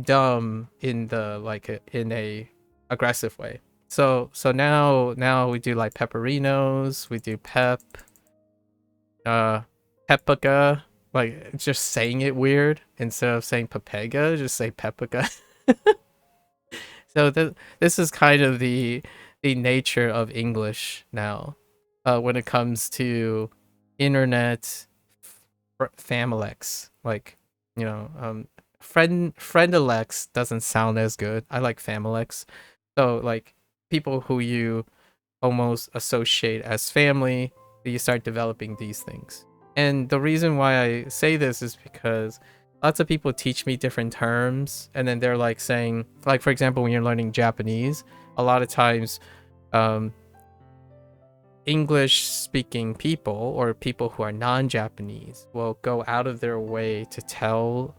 dumb in the like in a aggressive way. So now we do like pepperinos, we do pep, pepica, like just saying it weird instead of saying papega, just say pepica. So this is kind of the nature of English now, when it comes to internet familex, like friendalex doesn't sound as good. I like familex. So like people who you almost associate as family, you start developing these things. And the reason why I say this is because lots of people teach me different terms, and then they're like saying, like for example, when you're learning Japanese, a lot of times English speaking people or people who are non-Japanese will go out of their way to tell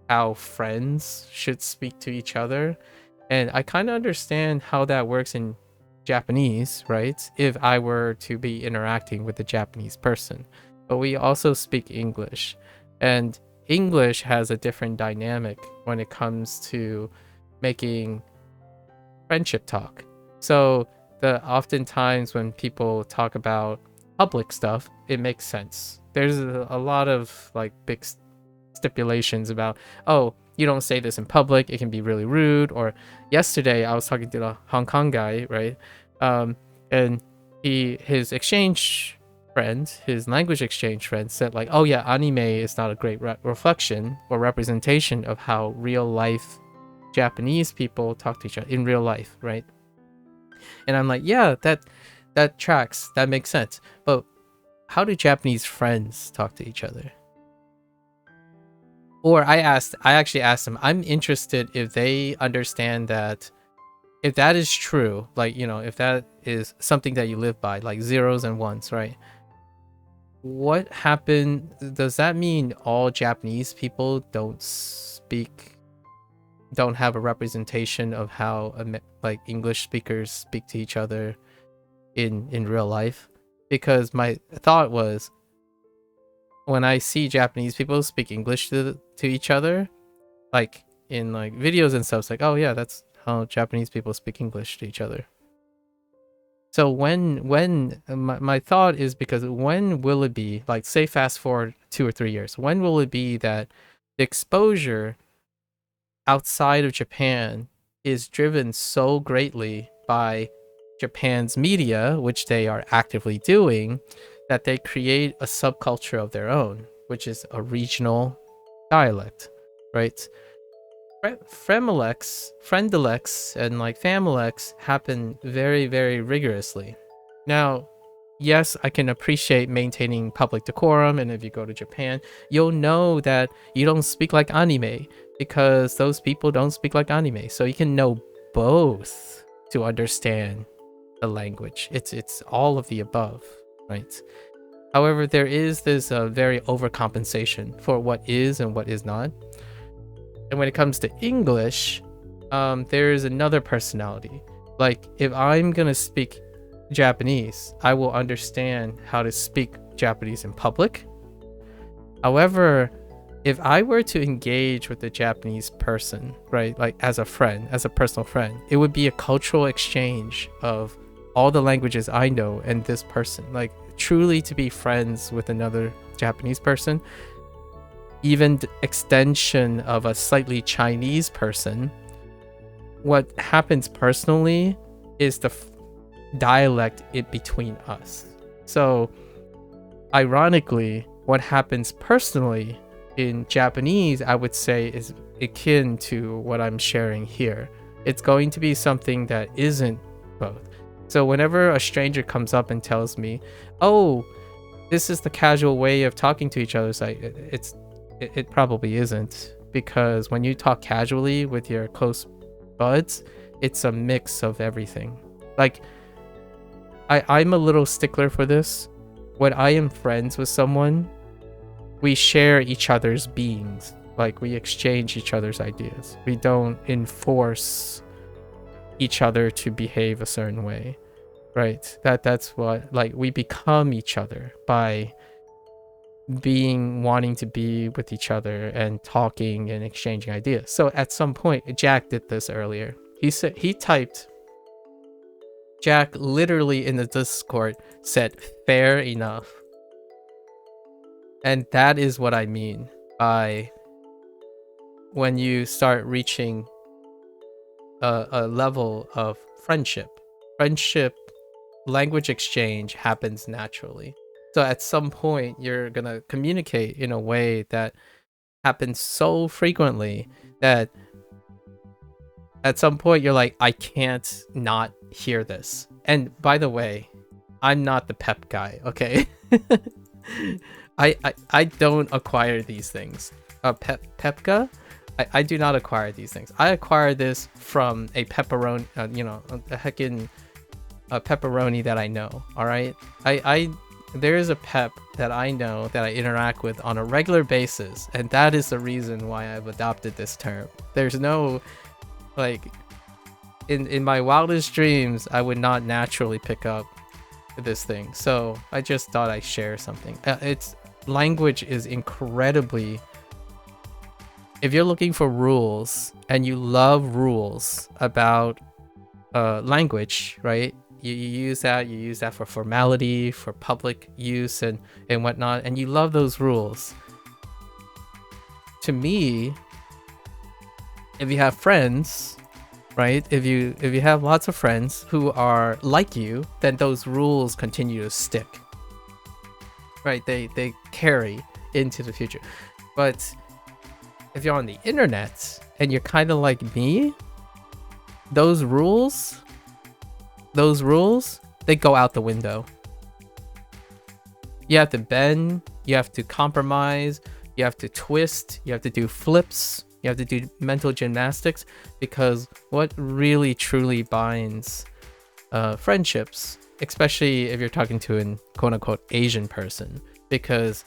how friends should speak to each other. And I kind of understand how that works in Japanese, right? If I were to be interacting with a Japanese person. But we also speak English, and English has a different dynamic when it comes to making friendship talk. So oftentimes when people talk about public stuff, it makes sense. There's a lot of like big stipulations about, oh, you don't say this in public, it can be really rude. Or yesterday I was talking to the Hong Kong guy, right? And his exchange friend, his language exchange friend, said like, oh yeah, anime is not a great reflection or representation of how real life Japanese people talk to each other in real life, right? And I'm like, yeah, that tracks, that makes sense. But how do Japanese friends talk to each other? Or I actually asked them, I'm interested if they understand that, if that is true, like, if that is something that you live by, like zeros and ones, right? What happened? Does that mean all Japanese people don't have a representation of how like English speakers speak to each other in real life? Because my thought was, when I see Japanese people speak English to each other, like in like videos and stuff, it's like, oh yeah, that's how Japanese people speak English to each other. So when my thought is, because when will it be, like say fast forward 2 or 3 years, when will it be that the exposure outside of Japan is driven so greatly by Japan's media, which they are actively doing, that they create a subculture of their own, which is a regional dialect, right? Friendalex, and like Familex happen very, very rigorously. Now, yes, I can appreciate maintaining public decorum, and if you go to Japan, you'll know that you don't speak like anime, because those people don't speak like anime. So you can know both to understand the language. It's all of the above, right? However, there is this very overcompensation for what is and what is not. And when it comes to English, there is another personality. Like if I'm gonna speak Japanese, I will understand how to speak Japanese in public. However, if I were to engage with a Japanese person, right, like as a friend, as a personal friend, it would be a cultural exchange of all the languages I know and this person. Like truly to be friends with another Japanese person, even extension of a slightly Chinese person, what happens personally is the dialect in between us. So ironically, what happens personally in Japanese, I would say, is akin to what I'm sharing here. It's going to be something that isn't both. So whenever a stranger comes up and tells me, oh, this is the casual way of talking to each other, it's like, it probably isn't, because when you talk casually with your close buds, it's a mix of everything. Like, I'm a little stickler for this. When I am friends with someone, we share each other's beings. Like, we exchange each other's ideas. We don't enforce each other to behave a certain way, right? That's what, like, we become each other by wanting to be with each other and talking and exchanging ideas. So at some point, Jack did this earlier. Jack literally in the Discord said, fair enough. And that is what I mean by when you start reaching a level of friendship. Language exchange happens naturally. So at some point, you're going to communicate in a way that happens so frequently that at some point you're like, I can't not hear this. And by the way, I'm not the pep guy, okay? I don't acquire these things. Pepka? I do not acquire these things. I acquire this from a pepperoni, a heckin' pepperoni that I know, all right? There is a pep that I know that I interact with on a regular basis, and that is the reason why I've adopted this term. There's no, like, in my wildest dreams, I would not naturally pick up this thing. So I just thought I'd share something. Language is incredibly, if you're looking for rules and you love rules about language, right? You use that for formality, for public use and whatnot, and you love those rules. To me, if you have friends, right? If you have lots of friends who are like you, then those rules continue to stick. Right? They carry into the future. But if you're on the internet and you're kind of like me, those rules, they go out the window. You have to bend, you have to compromise, you have to twist, you have to do flips, you have to do mental gymnastics, because what really truly binds friendships, especially if you're talking to an quote-unquote Asian person, because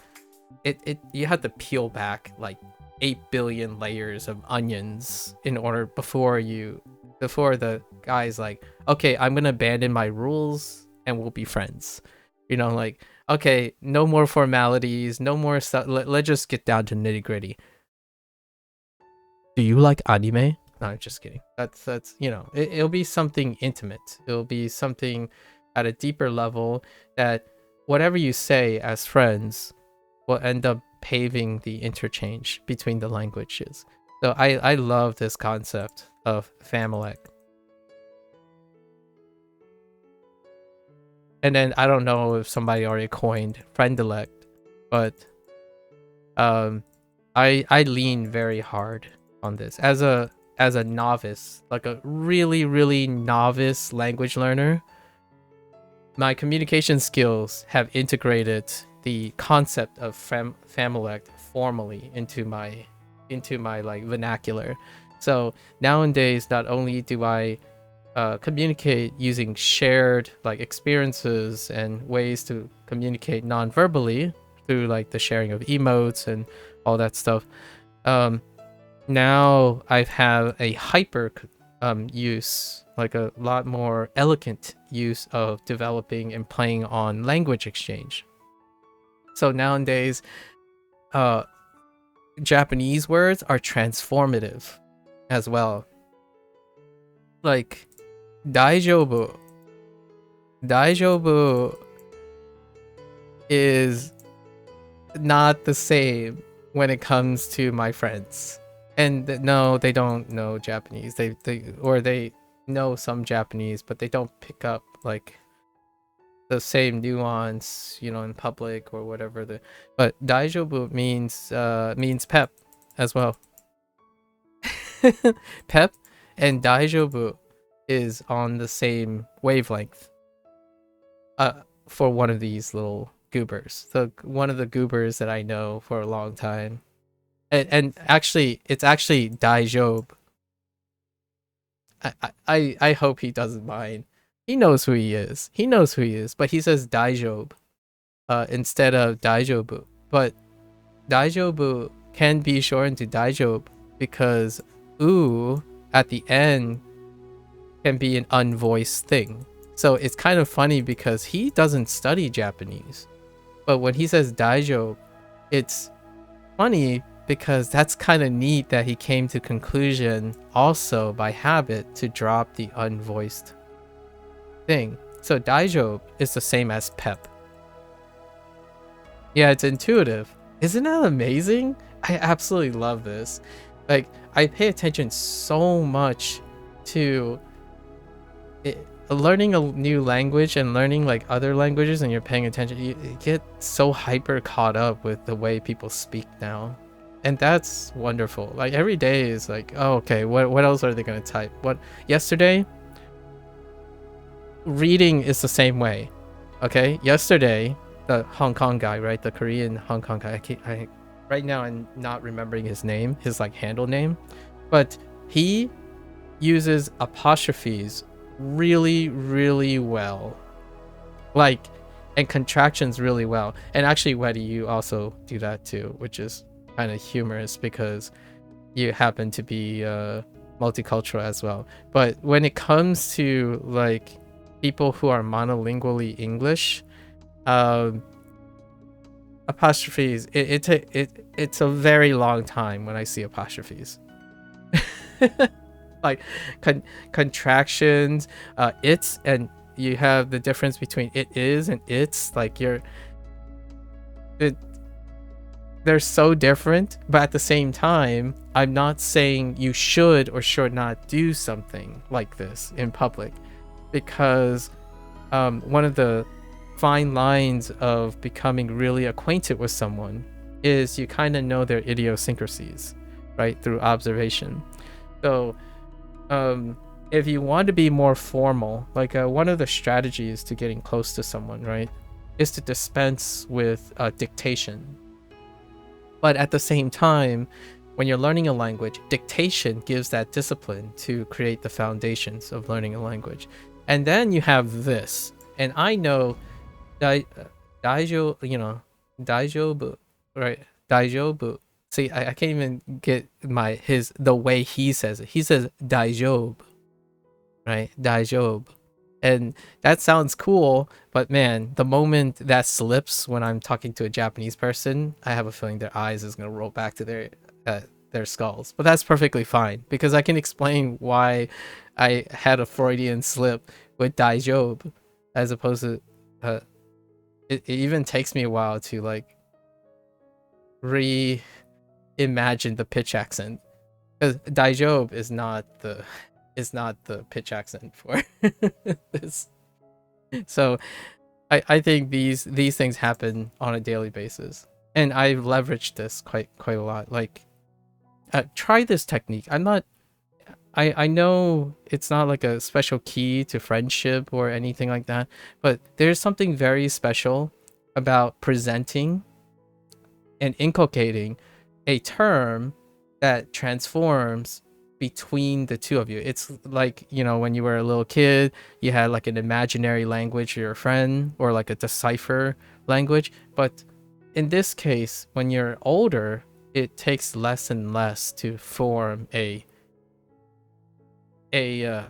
you have to peel back like 8 billion layers of onions in order before the guy's like, okay, I'm gonna abandon my rules and we'll be friends. Like, okay, no more formalities, no more stuff. Let's just get down to nitty gritty. Do you like anime? No, I'm just kidding. That's it'll be something intimate. It'll be something at a deeper level that whatever you say as friends will end up paving the interchange between the languages. So I love this concept of familec. And then I don't know if somebody already coined friendelect, but I lean very hard on this as a novice, like a really novice language learner. My communication skills have integrated the concept of familect formally into my like vernacular. So nowadays, not only do I communicate using shared like experiences and ways to communicate non-verbally through like the sharing of emotes and all that stuff, now I have a hyper use, like a lot more elegant use of developing and playing on language exchange. So nowadays, Japanese words are transformative as well. Like, daijoubu. Daijoubu is not the same when it comes to my friends. And no, they don't know Japanese. They know some Japanese, but they don't pick up like the same nuance, you know, in public or whatever. But daijoubu means pep as well. Pep and daijoubu is on the same wavelength. For one of these little goobers. So one of the goobers that I know for a long time. And actually, it's actually Daijob. I hope he doesn't mind. He knows who he is. He knows who he is, but he says Daijob instead of Daijobu. But Daijobu can be shortened to Daijob because u at the end can be an unvoiced thing. So it's kind of funny because he doesn't study Japanese. But when he says Daijob, it's funny because that's kind of neat that he came to conclusion also by habit to drop the unvoiced thing. So Daijob is the same as pep. Yeah, it's intuitive. Isn't that amazing? I absolutely love this. Like, I pay attention so much to learning a new language and learning like other languages, and you're paying attention. You get so hyper caught up with the way people speak now. And that's wonderful. Like every day is like, oh, okay, what else are they going to type? What yesterday? Reading is the same way. Okay, yesterday the Hong Kong guy, right? The Korean Hong Kong guy. Right now I'm not remembering his name, his like handle name, but he uses apostrophes really, really well. Like, and contractions really well. And actually, Weddy, you also do that too, which is kind of humorous because you happen to be multicultural as well. But when it comes to like people who are monolingually English, apostrophes, it's a very long time when I see apostrophes. Like contractions, it's, and you have the difference between it is and it's, like they're so different, but at the same time, I'm not saying you should or should not do something like this in public, because one of the fine lines of becoming really acquainted with someone is you kind of know their idiosyncrasies, right, through observation. So if you want to be more formal, like one of the strategies to getting close to someone, right, is to dispense with dictation. But at the same time, when you're learning a language, dictation gives that discipline to create the foundations of learning a language. And then you have this, and I know daijobu, right? Daijobu. See, I can't even get the way he says it. He says daijob, right? Daijob. And that sounds cool, but man, the moment that slips when I'm talking to a Japanese person, I have a feeling their eyes is going to roll back to their skulls. But that's perfectly fine, because I can explain why I had a Freudian slip with daijob, as opposed to it even takes me a while to like reimagine the pitch accent, because daijob is not the pitch accent for this. So I think these things happen on a daily basis, and I've leveraged this quite a lot. Like, try this technique. I know it's not like a special key to friendship or anything like that, but there's something very special about presenting and inculcating a term that transforms between the two of you. It's like, you know, when you were a little kid, you had like an imaginary language for your friend, or like a decipher language. But in this case, when you're older, it takes less and less to form a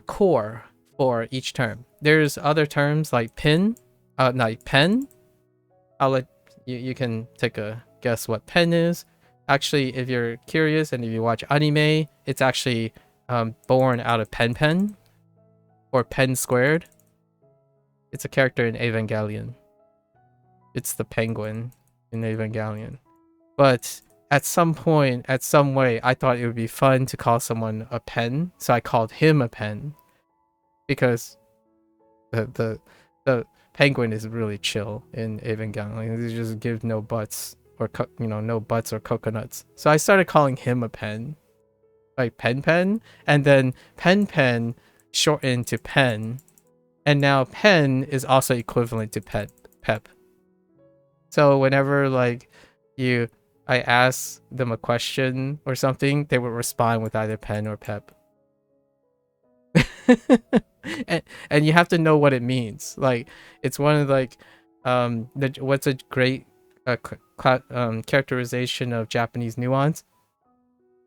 core for each term. There's other terms like pen. I'll let you can take a guess what pen is. Actually, if you're curious and if you watch anime, it's actually born out of pen, or pen squared. It's a character in Evangelion. It's the penguin in Evangelion. But at some point, at some way, I thought it would be fun to call someone a pen, so I called him a pen because the penguin is really chill in Evangelion. Like, they just give no butts or no butts or coconuts. So I started calling him a pen, like pen, and then pen shortened to pen, and now pen is also equivalent to pep. So whenever like I ask them a question or something, they would respond with either pen or pep. and you have to know what it means. Like, it's one of like what's a great characterization of Japanese nuance?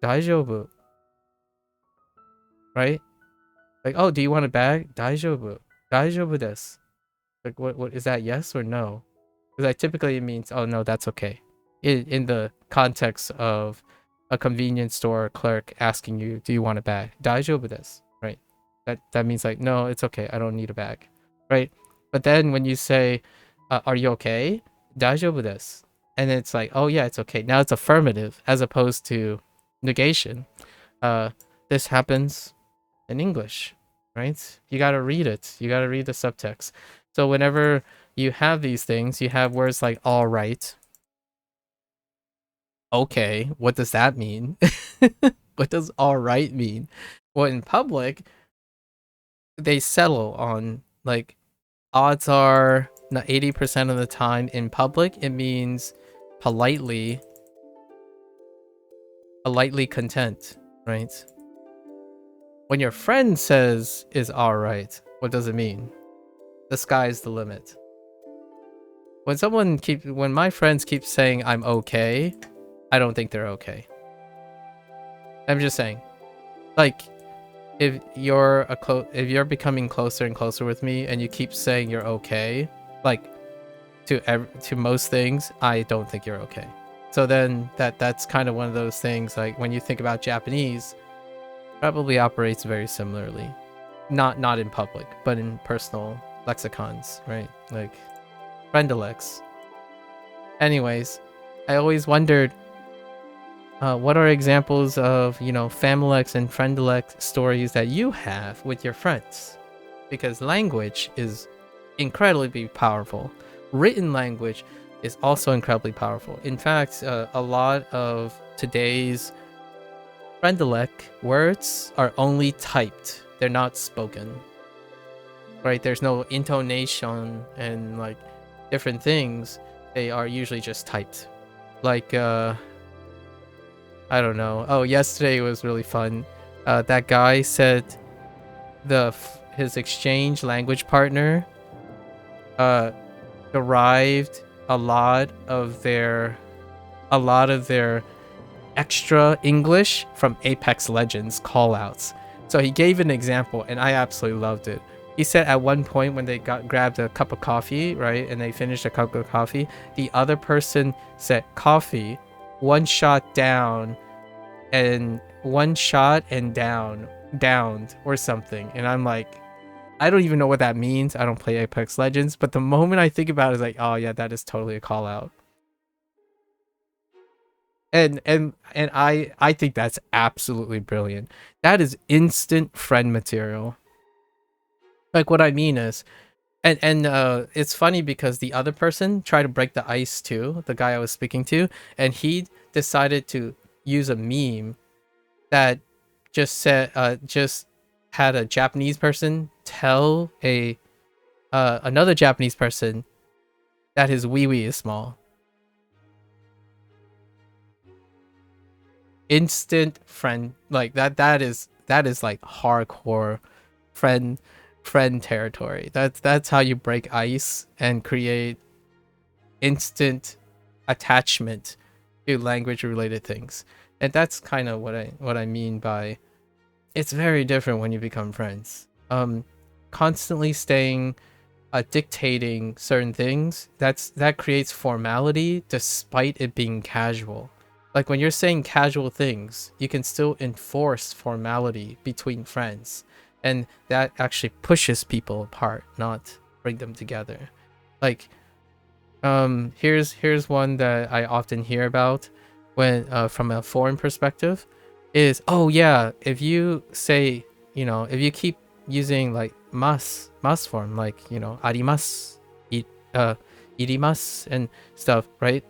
Daijoubu. Right? Like, oh, do you want a bag? Daijoubu. Daijoubu desu. Like, what is that, yes or no? Because typically it means, oh no, that's okay. In the context of a convenience store clerk asking you, do you want a bag? Daijoubu desu. Right? That means like, no, it's okay. I don't need a bag. Right? But then when you say, are you okay? Daijoubu desu. And it's like, oh yeah, it's okay. Now it's affirmative as opposed to negation. This happens in English, right? You gotta read it. You gotta read the subtext. So whenever you have these things, you have words like all right. Okay, what does that mean? What does all right mean? Well, in public, they settle on like odds are not 80% of the time in public, it means politely content, right? When your friend says is all right, what does it mean? The sky's the limit. When my friends keep saying I'm okay, I don't think they're okay. I'm just saying, like, if you're becoming closer and closer with me and you keep saying you're okay, like to most things, I don't think you're okay. So then that's kind of one of those things, like when you think about Japanese, probably operates very similarly. Not in public, but in personal lexicons, right? Like friendelex. Anyways, I always wondered what are examples of, Familex and Friendelex stories that you have with your friends? Because language is incredibly powerful. Written language is also incredibly powerful. In fact, a lot of today's Friendelec words are only typed. They're not spoken. Right? There's no intonation and like different things. They are usually just typed. Like I don't know. Oh, yesterday was really fun. That guy said his exchange language partner derived a lot of their extra English from Apex Legends callouts. So he gave an example, and I absolutely loved it. He said at one point when they grabbed a cup of coffee, right, and they finished a cup of coffee, the other person said coffee, one shot down, and one shot and downed or something. And I'm like, I don't even know what that means. I don't play Apex Legends, but the moment I think about it, is like, oh yeah, that is totally a call out. And I think that's absolutely brilliant. That is instant friend material. Like, what I mean is, and it's funny because the other person tried to break the ice too, the guy I was speaking to, and he decided to use a meme that just had a Japanese person tell another Japanese person that his wee is small. Instant friend, like that is like hardcore friend territory. That's how you break ice and create instant attachment to language related things. And that's kind of what I mean by it's very different when you become friends. Constantly staying dictating certain things, that creates formality despite it being casual. Like when you're saying casual things, you can still enforce formality between friends, and that actually pushes people apart, not bring them together. Like here's one that I often hear about. when from a foreign perspective is, oh yeah, if you say, if you keep using like mas form, like, arimasu, irimasu and stuff, right?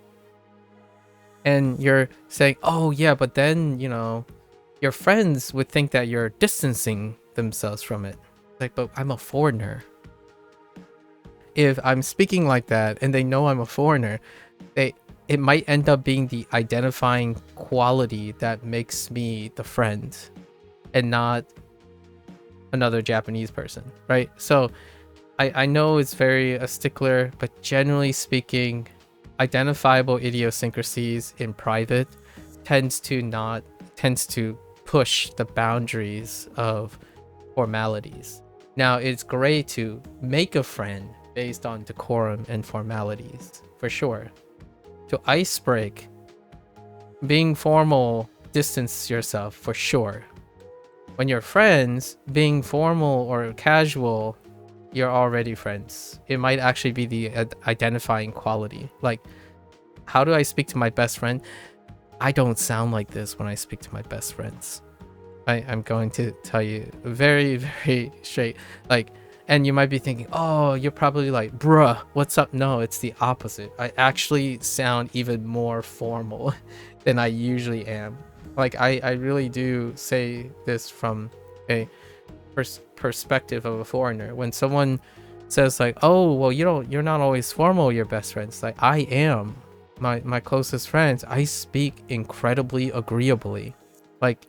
And you're saying, oh yeah, but then, your friends would think that you're distancing themselves from it. Like, but I'm a foreigner. If I'm speaking like that and they know I'm a foreigner, it might end up being the identifying quality that makes me the friend and not another Japanese person, right? So I know it's very a stickler, but generally speaking, identifiable idiosyncrasies in private tends to push the boundaries of formalities. Now, it's great to make a friend based on decorum and formalities, for sure. To ice break, being formal, distance yourself, for sure. When you're friends, being formal or casual, you're already friends. It might actually be the identifying quality. Like, how do I speak to my best friend? I don't sound like this when I speak to my best friends. I'm going to tell you very, very straight. Like, and you might be thinking, oh, you're probably like, bruh, what's up? No, it's the opposite. I actually sound even more formal than I usually am. Like, I really do say this from a perspective of a foreigner. When someone says like, oh, well, you're not always formal with your best friends. Like, I am. My closest friends, I speak incredibly agreeably. Like,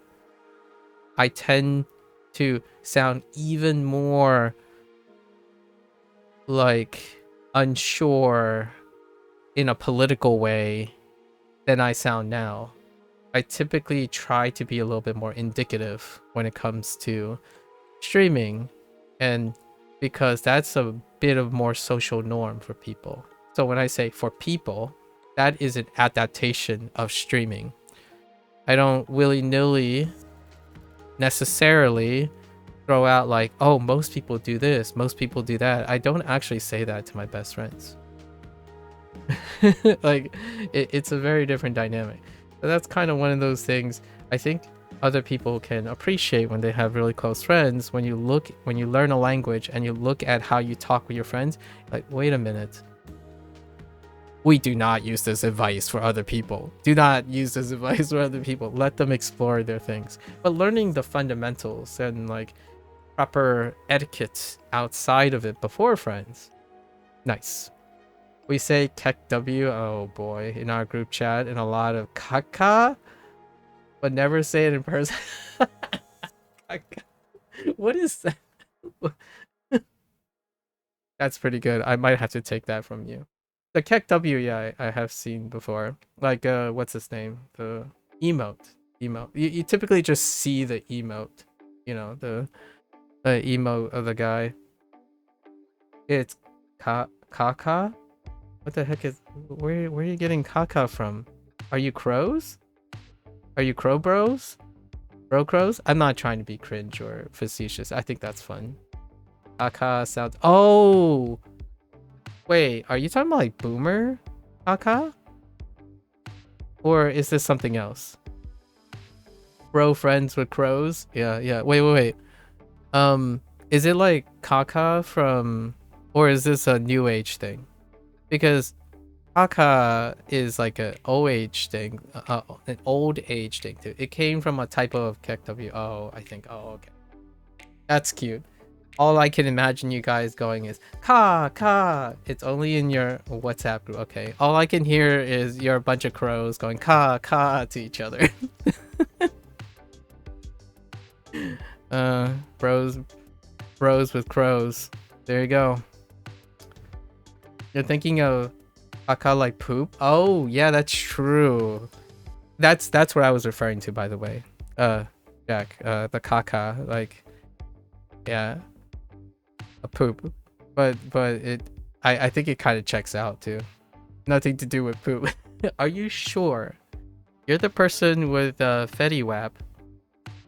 I tend to sound even more like unsure in a political way than I sound now. I typically try to be a little bit more indicative when it comes to streaming, and because that's a bit of more social norm for people. So when I say for people, that is an adaptation of streaming. I don't willy-nilly necessarily throw out like, oh, most people do this, most people do that. I don't actually say that to my best friends. Like, it's a very different dynamic. So that's kind of one of those things I think other people can appreciate when they have really close friends. When you learn a language and you look at how you talk with your friends, like, wait a minute, we do not use this advice for other people. Do not use this advice for other people. Let them explore their things. But learning the fundamentals and like proper etiquette outside of it before friends, nice. We say kek W, oh boy, in our group chat, and a lot of kaka, but never say it in person. What is that? That's pretty good. I might have to take that from you. The kek W, yeah, I have seen before. Like, what's his name? The emote. You typically just see the emote. The emote of the guy. It's kaka? What the heck is... Where are you getting kaka from? Are you crows? Are you crow bros? Bro crows? I'm not trying to be cringe or facetious. I think that's fun. Kaka sounds... Oh! Wait, are you talking about like boomer kaka? Or is this something else? Bro friends with crows? Yeah. Wait. Is it like kaka from... Or is this a new age thing? Because kaka is like an OH thing, an old age thing too. It came from a type of kekw. Oh, I think. Oh, okay. That's cute. All I can imagine you guys going is ka. It's only in your WhatsApp group. Okay. All I can hear is you're a bunch of crows going ka to each other. Bros with crows. There you go. You're thinking of kaka like poop? Oh, yeah, that's true. That's what I was referring to, by the way. Jack, the kaka, like, yeah, a poop. But I think it kind of checks out too. Nothing to do with poop. Are you sure? You're the person with Fediwap.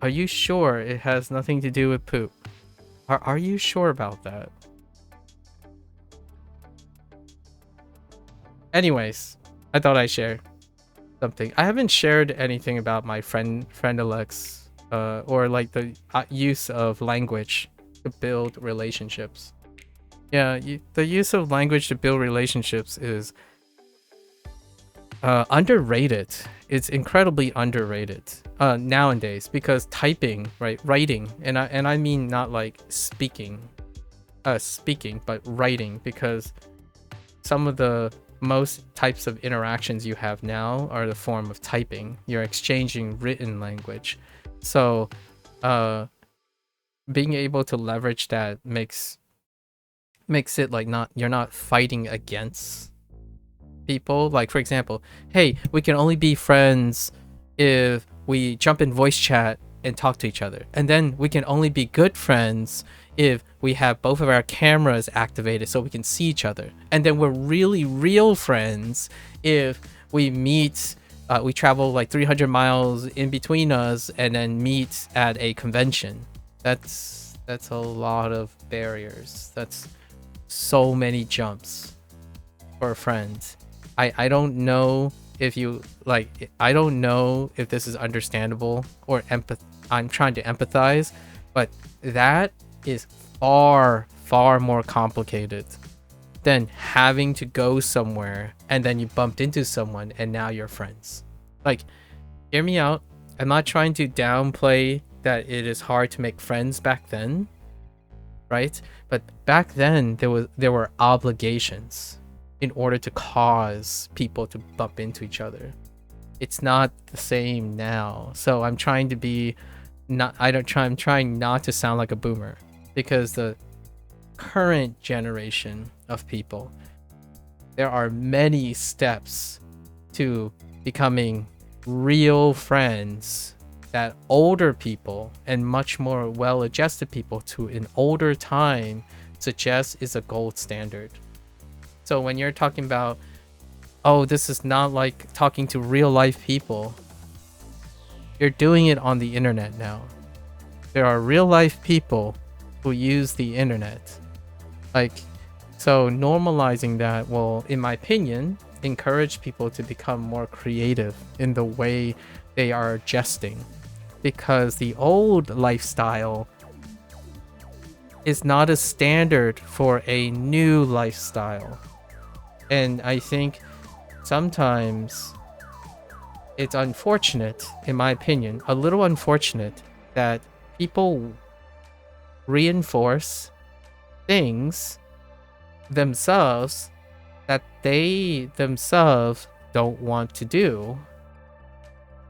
Are you sure it has nothing to do with poop? Are you sure about that? Anyways, I thought I'd share. something. I haven't shared anything about my friend Alex, or like the use of language to build relationships. Yeah, the use of language to build relationships is underrated. It's incredibly underrated nowadays, because typing, right, writing, and I mean not like speaking, but writing, because some of the most types of interactions you have now are the form of typing. You're exchanging written language, so being able to leverage that makes it like you're not fighting against people. Like, for example, hey, we can only be friends if we jump in voice chat and talk to each other, and then we can only be good friends if we have both of our cameras activated so we can see each other, and then we're really real friends if we meet, we travel like 300 miles in between us and then meet at a convention. That's a lot of barriers. That's so many jumps for friends. I don't know if you like, I don't know if this is understandable or I'm trying to empathize, but that is far more complicated than having to go somewhere and then you bumped into someone and now you're friends. Like, hear me out. I'm not trying to downplay that it is hard to make friends back then, right? But back then there were obligations in order to cause people to bump into each other. It's not the same now. So I'm trying to be I'm trying not to sound like a boomer, because the current generation of people, there are many steps to becoming real friends that older people and much more well-adjusted people to an older time suggest is a gold standard. So when you're talking about, oh, this is not like talking to real life people, you're doing it on the internet now. There are real life people who use the internet. Like, so normalizing that will, in my opinion, encourage people to become more creative in the way they are jesting. Because the old lifestyle is not a standard for a new lifestyle. And I think sometimes it's unfortunate, in my opinion, a little unfortunate, that people reinforce things themselves that they themselves don't want to do,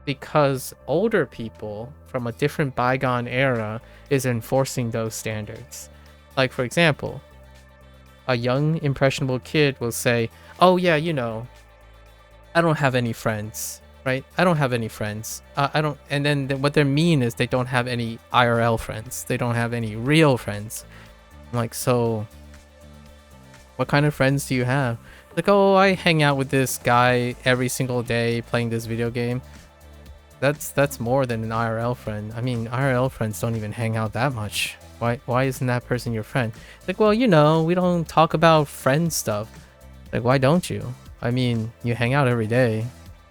because older people from a different bygone era is enforcing those standards. Like, for example, a young impressionable kid will say, oh yeah, you know, I don't have any friends, right? I don't have any friends. I don't, and then what they mean is they don't have any IRL friends. They don't have any real friends. I'm like, so what kind of friends do you have? Like, oh, I hang out with this guy every single day playing this video game. That's more than an IRL friend. I mean, IRL friends don't even hang out that much. Why isn't that person your friend? Like, well, you know, we don't talk about friend stuff. Like, why don't you? I mean, you hang out every day.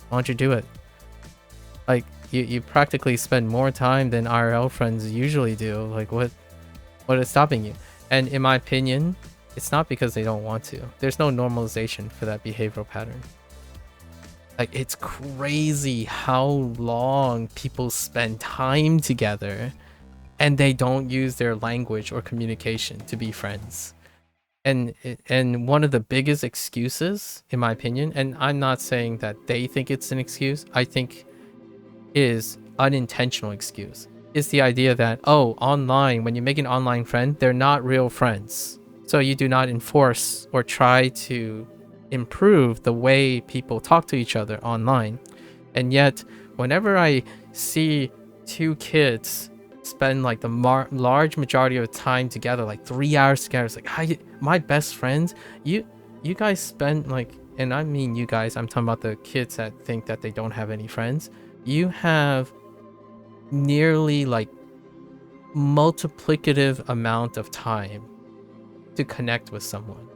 Why don't you do it? Like, you practically spend more time than IRL friends usually do. Like, what is stopping you? And in my opinion, it's not because they don't want to. There's no normalization for that behavioral pattern. Like, it's crazy how long people spend time together and they don't use their language or communication to be friends. And one of the biggest excuses, in my opinion, and I'm not saying that they think it's an excuse, I think is unintentional excuse, is the idea that, oh, online, when you make an online friend, they're not real friends. So you do not enforce or try to improve the way people talk to each other online. And yet, whenever I see two kids spend like the large majority of time together, like 3 hours together, it's like, my best friends, you guys spend like, and I mean you guys, I'm talking about the kids that think that they don't have any friends. You have nearly like multiplicative amount of time to connect with someone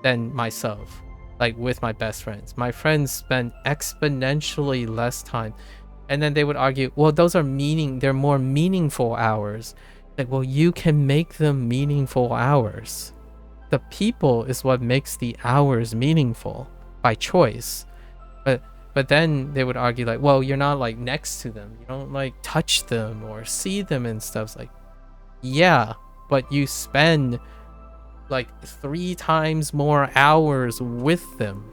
than myself. like with my best friends. My friends spend exponentially less time. And then they would argue, well, they're more meaningful hours. Like, well, you can make them meaningful hours. The people is what makes the hours meaningful by choice. But then they would argue like, well, you're not like next to them. You don't like touch them or see them and stuff. It's like, yeah, but you spend like 3 times more hours with them.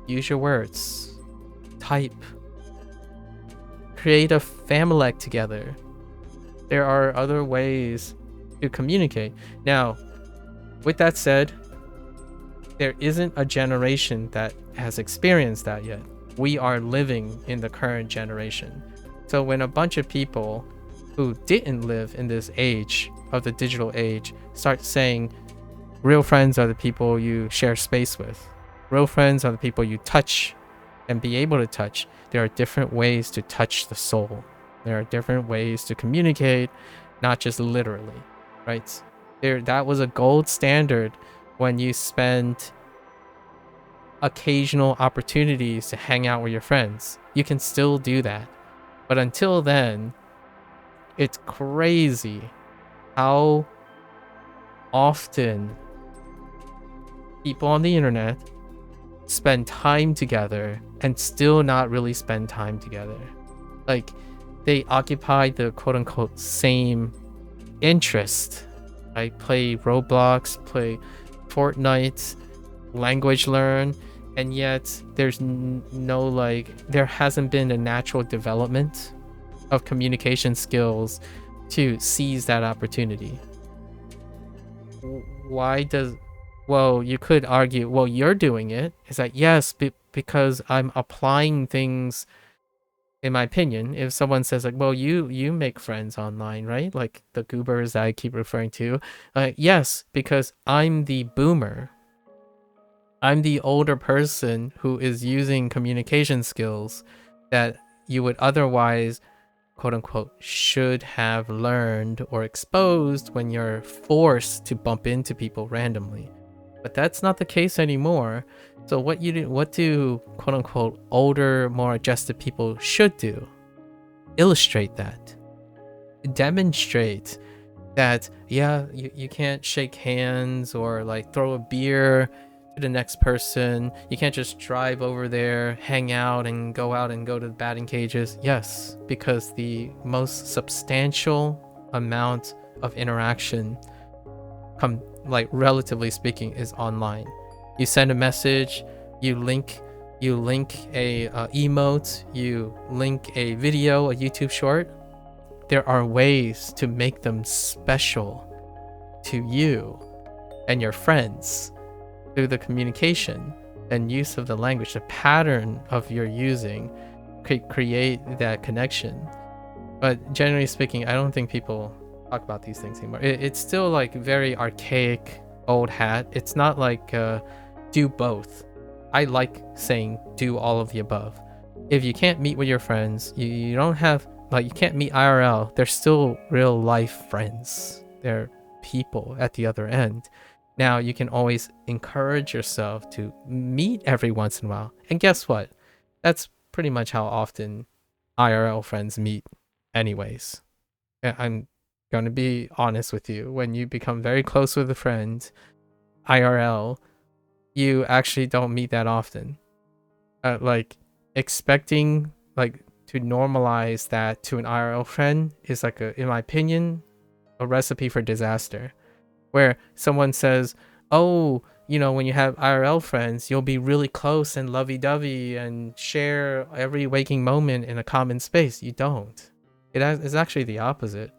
Use your words. Type. Create a family together. There are other ways to communicate. Now, with that said, there isn't a generation that has experienced that yet. We are living in the current generation. So when a bunch of people who didn't live in this age of the digital age start saying real friends are the people you share space with, real friends are the people you touch and be able to touch, there are different ways to touch the soul. There are different ways to communicate, not just literally, right? That was a gold standard when you spend occasional opportunities to hang out with your friends. You can still do that. But until then, it's crazy how often people on the internet spend time together and still not really spend time together. Like, they occupy the quote-unquote same interest. Right? Play Roblox, play Fortnite, language learn, and yet there's no there hasn't been a natural development of communication skills to seize that opportunity. Well, you could argue, well, you're doing it. It's like, yes, because I'm applying things. In my opinion, if someone says like, well, you make friends online, right? Like the goobers that I keep referring to. Yes, because I'm the boomer. I'm the older person who is using communication skills that you would otherwise, quote unquote, should have learned or exposed when you're forced to bump into people randomly. But that's not the case anymore. So what do quote unquote older, more adjusted people should do? Illustrate that. Demonstrate that, yeah, you can't shake hands or like throw a beer to the next person. You can't just drive over there, hang out and go to the batting cages. Yes, because the most substantial amount of interaction relatively speaking is online. You send a message, you link a emote, you link a video, a YouTube short. There are ways to make them special to you and your friends through the communication and use of the language, the pattern of your using, create that connection. But generally speaking, I don't think people talk about these things anymore. It's still like very archaic, old hat. It's not like do both. I like saying do all of the above. If you can't meet with your friends, you don't have you can't meet IRL, they're still real life friends. They're people at the other end. Now you can always encourage yourself to meet every once in a while. And guess what? That's pretty much how often IRL friends meet anyways. I'm going to be honest with you. When you become very close with a friend, IRL, you actually don't meet that often. Expecting to normalize that to an IRL friend is in my opinion, a recipe for disaster. Where someone says, oh, when you have IRL friends, you'll be really close and lovey-dovey and share every waking moment in a common space. You don't. It's actually the opposite.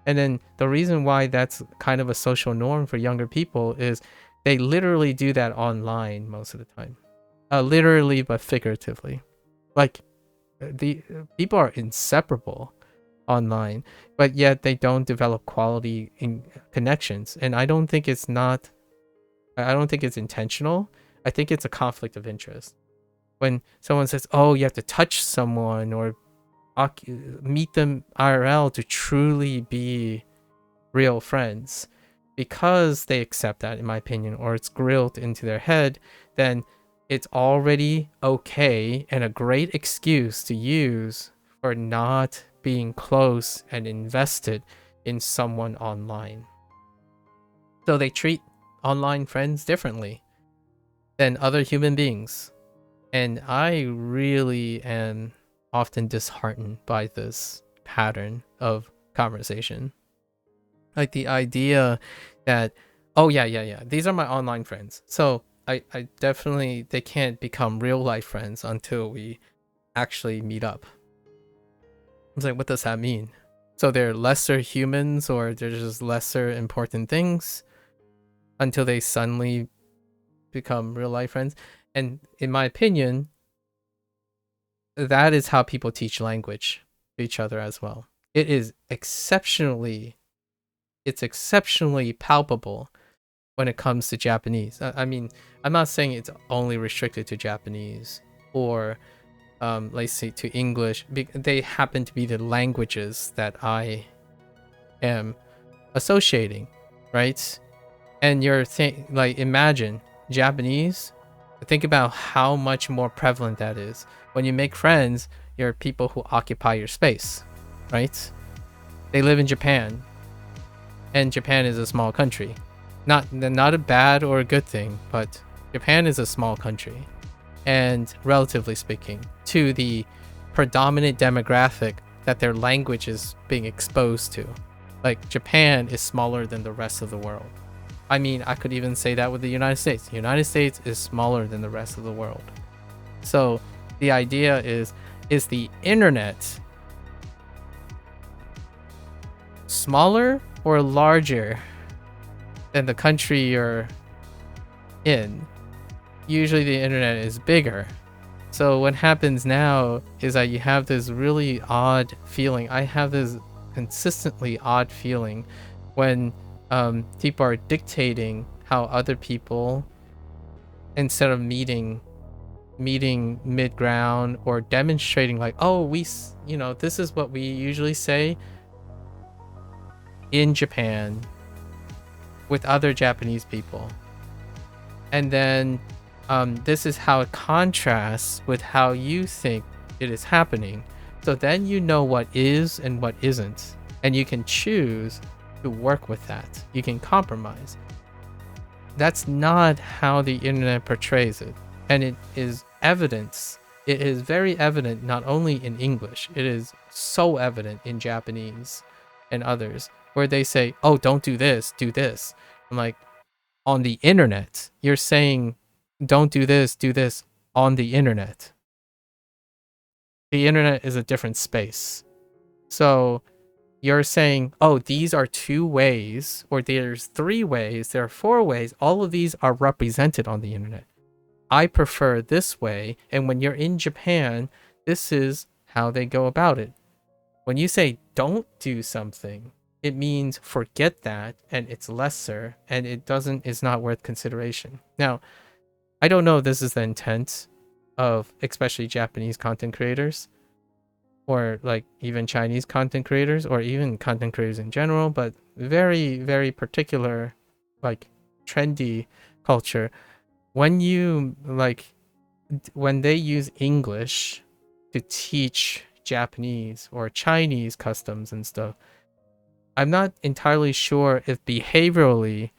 And then the reason why that's kind of a social norm for younger people is they literally do that online most of the time. Literally, but figuratively. The people are inseparable online, but yet they don't develop quality in connections. And I don't think it's intentional. I think it's a conflict of interest. When someone says, oh, you have to touch someone or meet them IRL to truly be real friends, because they accept that, in my opinion, or it's grilled into their head, then it's already okay and a great excuse to use for not being close and invested in someone online. So they treat online friends differently than other human beings. And I really am often disheartened by this pattern of conversation. Like the idea that, oh yeah, these are my online friends. So I definitely, they can't become real life friends until we actually meet up. It's like, what does that mean? So they're lesser humans, or they're just lesser important things until they suddenly become real life friends. And in my opinion, that is how people teach language to each other as well. It's exceptionally palpable when it comes to Japanese. I mean, I'm not saying it's only restricted to Japanese or let's say to English. They happen to be the languages that I am associating, right? And you're like, imagine Japanese. Think about how much more prevalent that is. When you make friends, you're people who occupy your space, right? They live in Japan, and Japan is a small country. Not a bad or a good thing, but Japan is a small country, and relatively speaking, to the predominant demographic that their language is being exposed to. Like, Japan is smaller than the rest of the world. I mean, I could even say that with the United States. The United States is smaller than the rest of the world. So the idea is the internet smaller or larger than the country you're in? Usually the internet is bigger. So what happens now is that you have this really odd feeling. I have this consistently odd feeling when people are dictating how other people, instead of meeting mid-ground or demonstrating like, oh, this is what we usually say in Japan with other Japanese people, and then this is how it contrasts with how you think it is happening. So then you know what is and what isn't, and you can choose to work with that. You can compromise. That's not how the internet portrays it, and it is evidence. It is very evident not only in English, it is so evident in Japanese and others, where they say, oh, don't do this, do this. I'm like, on the internet, you're saying don't do this on the internet. The internet is a different space. So you're saying, oh, these are 2 ways, or there's 3 ways, there are 4 ways. All of these are represented on the internet. I prefer this way, and when you're in Japan, this is how they go about it. When you say don't do something, it means forget that, and it's lesser, and it's not worth consideration. Now, I don't know if this is the intent of especially Japanese content creators, or like even Chinese content creators, or even content creators in general, but very, very particular, like trendy culture. When they use English to teach Japanese or Chinese customs and stuff, I'm not entirely sure if behaviorally,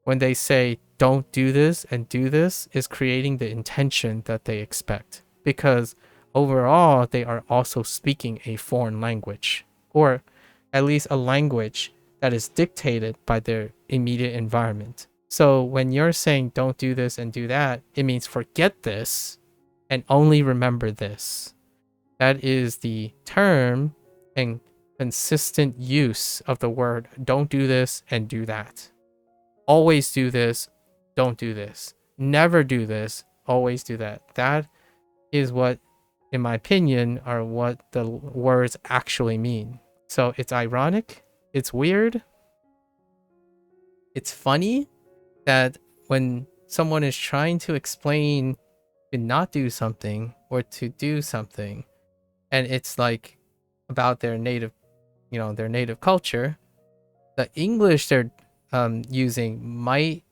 when they say don't do this and do this, is creating the intention that they expect. Because overall, they are also speaking a foreign language, or at least a language that is dictated by their immediate environment. So when you're saying don't do this and do that, it means forget this and only remember this. That is the term and consistent use of the word don't do this and do that. Always do this, don't do this. Never do this, always do that. That is what, in my opinion, are what the words actually mean. So it's ironic, it's weird, it's funny that when someone is trying to explain to not do something or to do something, and it's like about their native culture, the English using might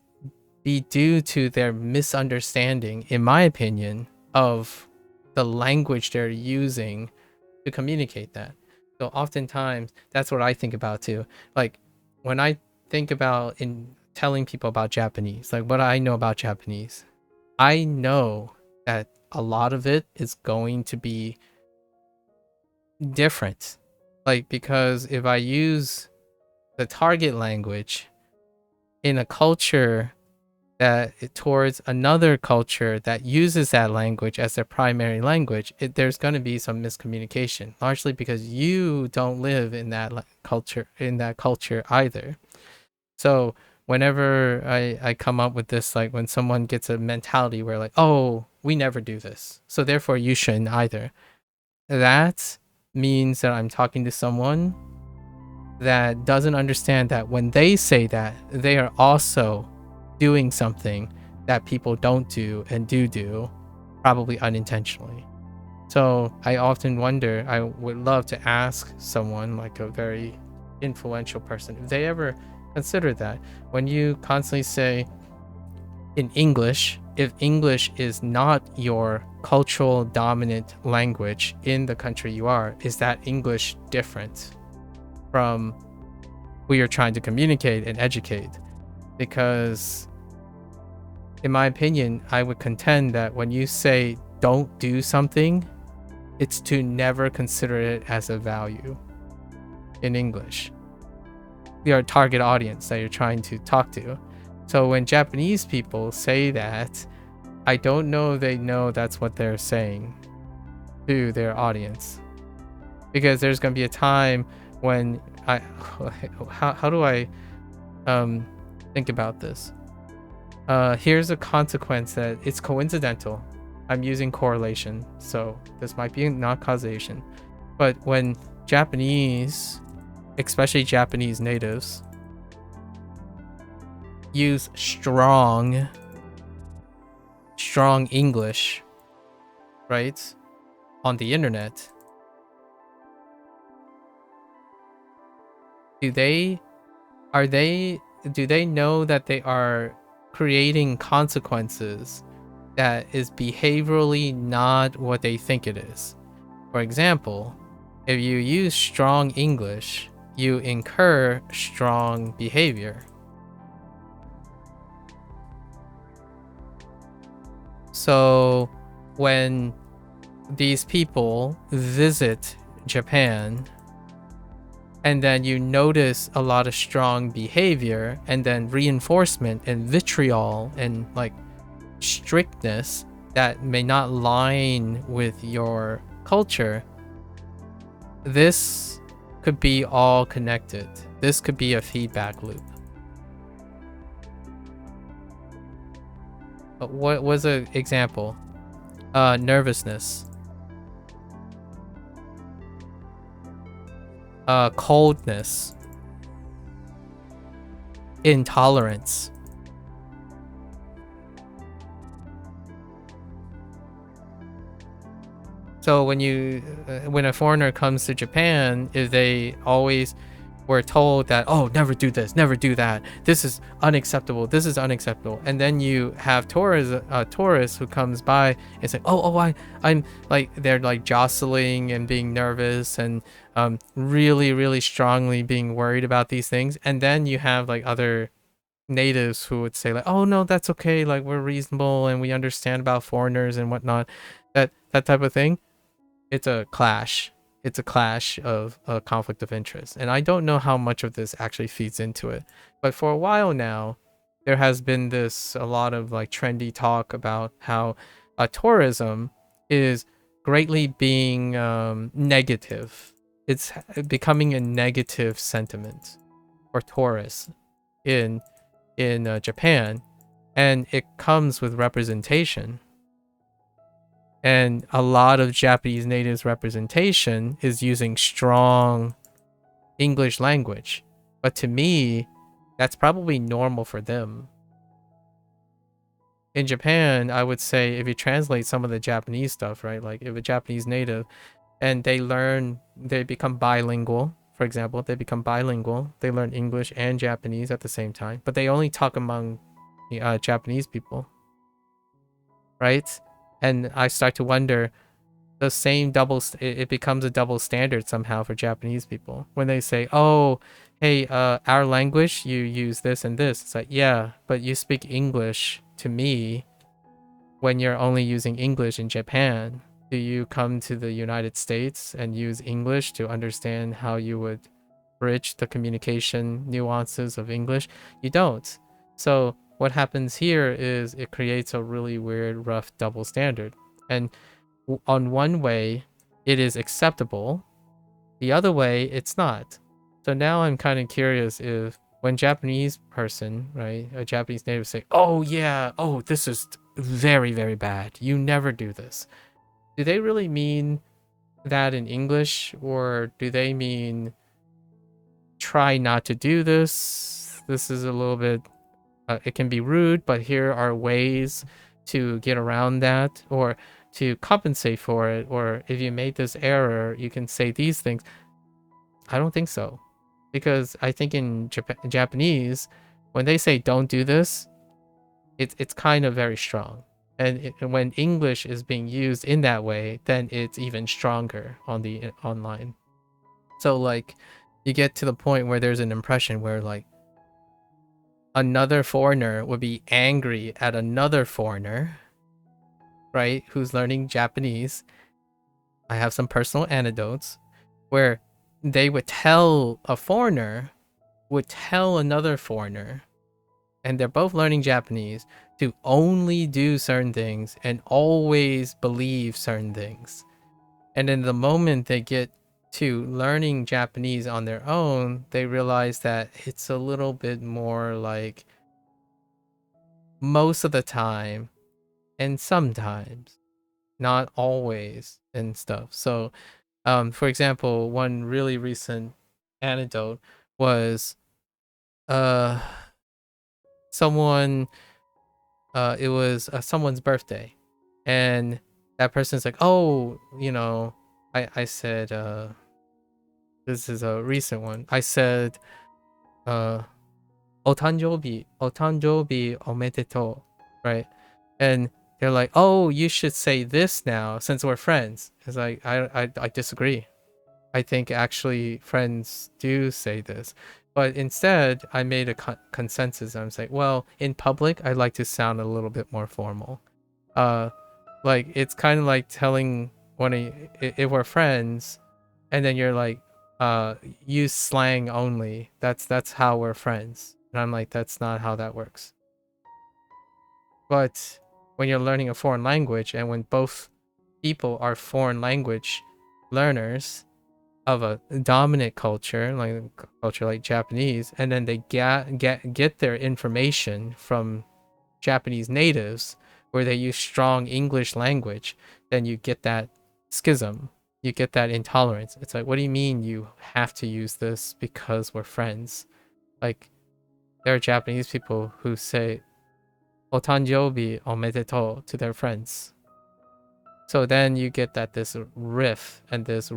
be due to their misunderstanding, in my opinion, of the language they're using to communicate that. So oftentimes that's what I think about too. Like when I think about in telling people about Japanese, like what I know about Japanese, I know that a lot of it is going to be different. Like because if I use the target language in a culture that towards another culture that uses that language as their primary language, there's going to be some miscommunication, largely because you don't live in that culture either. So whenever I come up with this, like when someone gets a mentality where like, oh, we never do this, so therefore you shouldn't either, that means that I'm talking to someone that doesn't understand that when they say that, they are also doing something that people don't do and do, probably unintentionally. So I often wonder, I would love to ask someone like a very influential person if they ever consider that when you constantly say in English, if English is not your cultural dominant language in the country you are, is that English different from who you're trying to communicate and educate? Because in my opinion, I would contend that when you say don't do something, it's to never consider it as a value in English. Your target audience that you're trying to talk to. So when Japanese people say that, I don't know if they know that's what they're saying to their audience. Because there's going to be a time when how do I think about this? Here's a consequence that it's coincidental. I'm using correlation, so this might be not causation. But when Japanese, especially Japanese natives, use strong English, right, on the internet, do they know that they are creating consequences that is behaviorally not what they think it is? For example, if you use strong English, you incur strong behavior. So when these people visit Japan and then you notice a lot of strong behavior and then reinforcement and vitriol and like strictness that may not line with your culture, this could be all connected. This could be a feedback loop. But what was an example? Nervousness, coldness, intolerance. So when a foreigner comes to Japan, if they always were told that, oh, never do this, never do that, this is unacceptable, and then you have tourists who comes by and say, I'm like, they're like jostling and being nervous and really, really strongly being worried about these things, and then you have like other natives who would say like, oh no, that's okay, like we're reasonable and we understand about foreigners and whatnot, that type of thing. It's a clash of a conflict of interest, and I don't know how much of this actually feeds into it. But for a while now, there has been a lot of like trendy talk about how tourism is greatly being negative. It's becoming a negative sentiment for tourists in Japan, and it comes with representation. And a lot of Japanese natives representation is using strong English language. But to me, that's probably normal for them. In Japan, I would say if you translate some of the Japanese stuff, right? Like if a Japanese native and they become bilingual for example, they become bilingual. They learn English and Japanese at the same time, but they only talk among Japanese people, right? And I start to wonder, the same it becomes a double standard somehow for Japanese people when they say, oh, hey, our language, you use this and this. It's like, yeah, but you speak English to me when you're only using English in Japan. Do you come to the United States and use English to understand how you would bridge the communication nuances of English? You don't. So what happens here is it creates a really weird, rough double standard. And on one way, it is acceptable. The other way, it's not. So now I'm kind of curious if when Japanese person, right, a Japanese native say, oh yeah, oh, this is very, very bad. You never do this. Do they really mean that in English, or do they mean try not to do this? This is a little bit, it can be rude, but here are ways to get around that, or to compensate for it, or if you made this error, you can say these things. I don't think so, because I think in Japanese, when they say don't do this, it's kind of very strong. And when English is being used in that way, then it's even stronger on the online. So like, you get to the point where there's an impression where like another foreigner would be angry at another foreigner, right, who's learning Japanese. I have some personal anecdotes where they would tell a foreigner, would tell another foreigner, and they're both learning Japanese, to only do certain things and always believe certain things. And in the moment they get to learning Japanese on their own, they realize that it's a little bit more like most of the time and sometimes, not always, and stuff. So for example, one really recent anecdote was someone, it was someone's birthday, and that person's like, oh, you know, I said, this is a recent one, I said, otanjobi omedetou, right? And they're like, oh, you should say this now since we're friends. It's like, I disagree. I think actually friends do say this. But instead, I made a consensus. I was like, well, in public, I'd like to sound a little bit more formal. Like, it's kind of like telling if we're friends, and then you're like, use slang only. That's how we're friends. And I'm like, that's not how that works. But when you're learning a foreign language, and when both people are foreign language learners of a dominant culture, like Japanese, and then they get their information from Japanese natives, where they use strong English language, then you get that schism, you get that intolerance. It's like, what do you mean you have to use this because we're friends? Like, there are Japanese people who say otanjobi omedetou to their friends. So then you get that this riff and this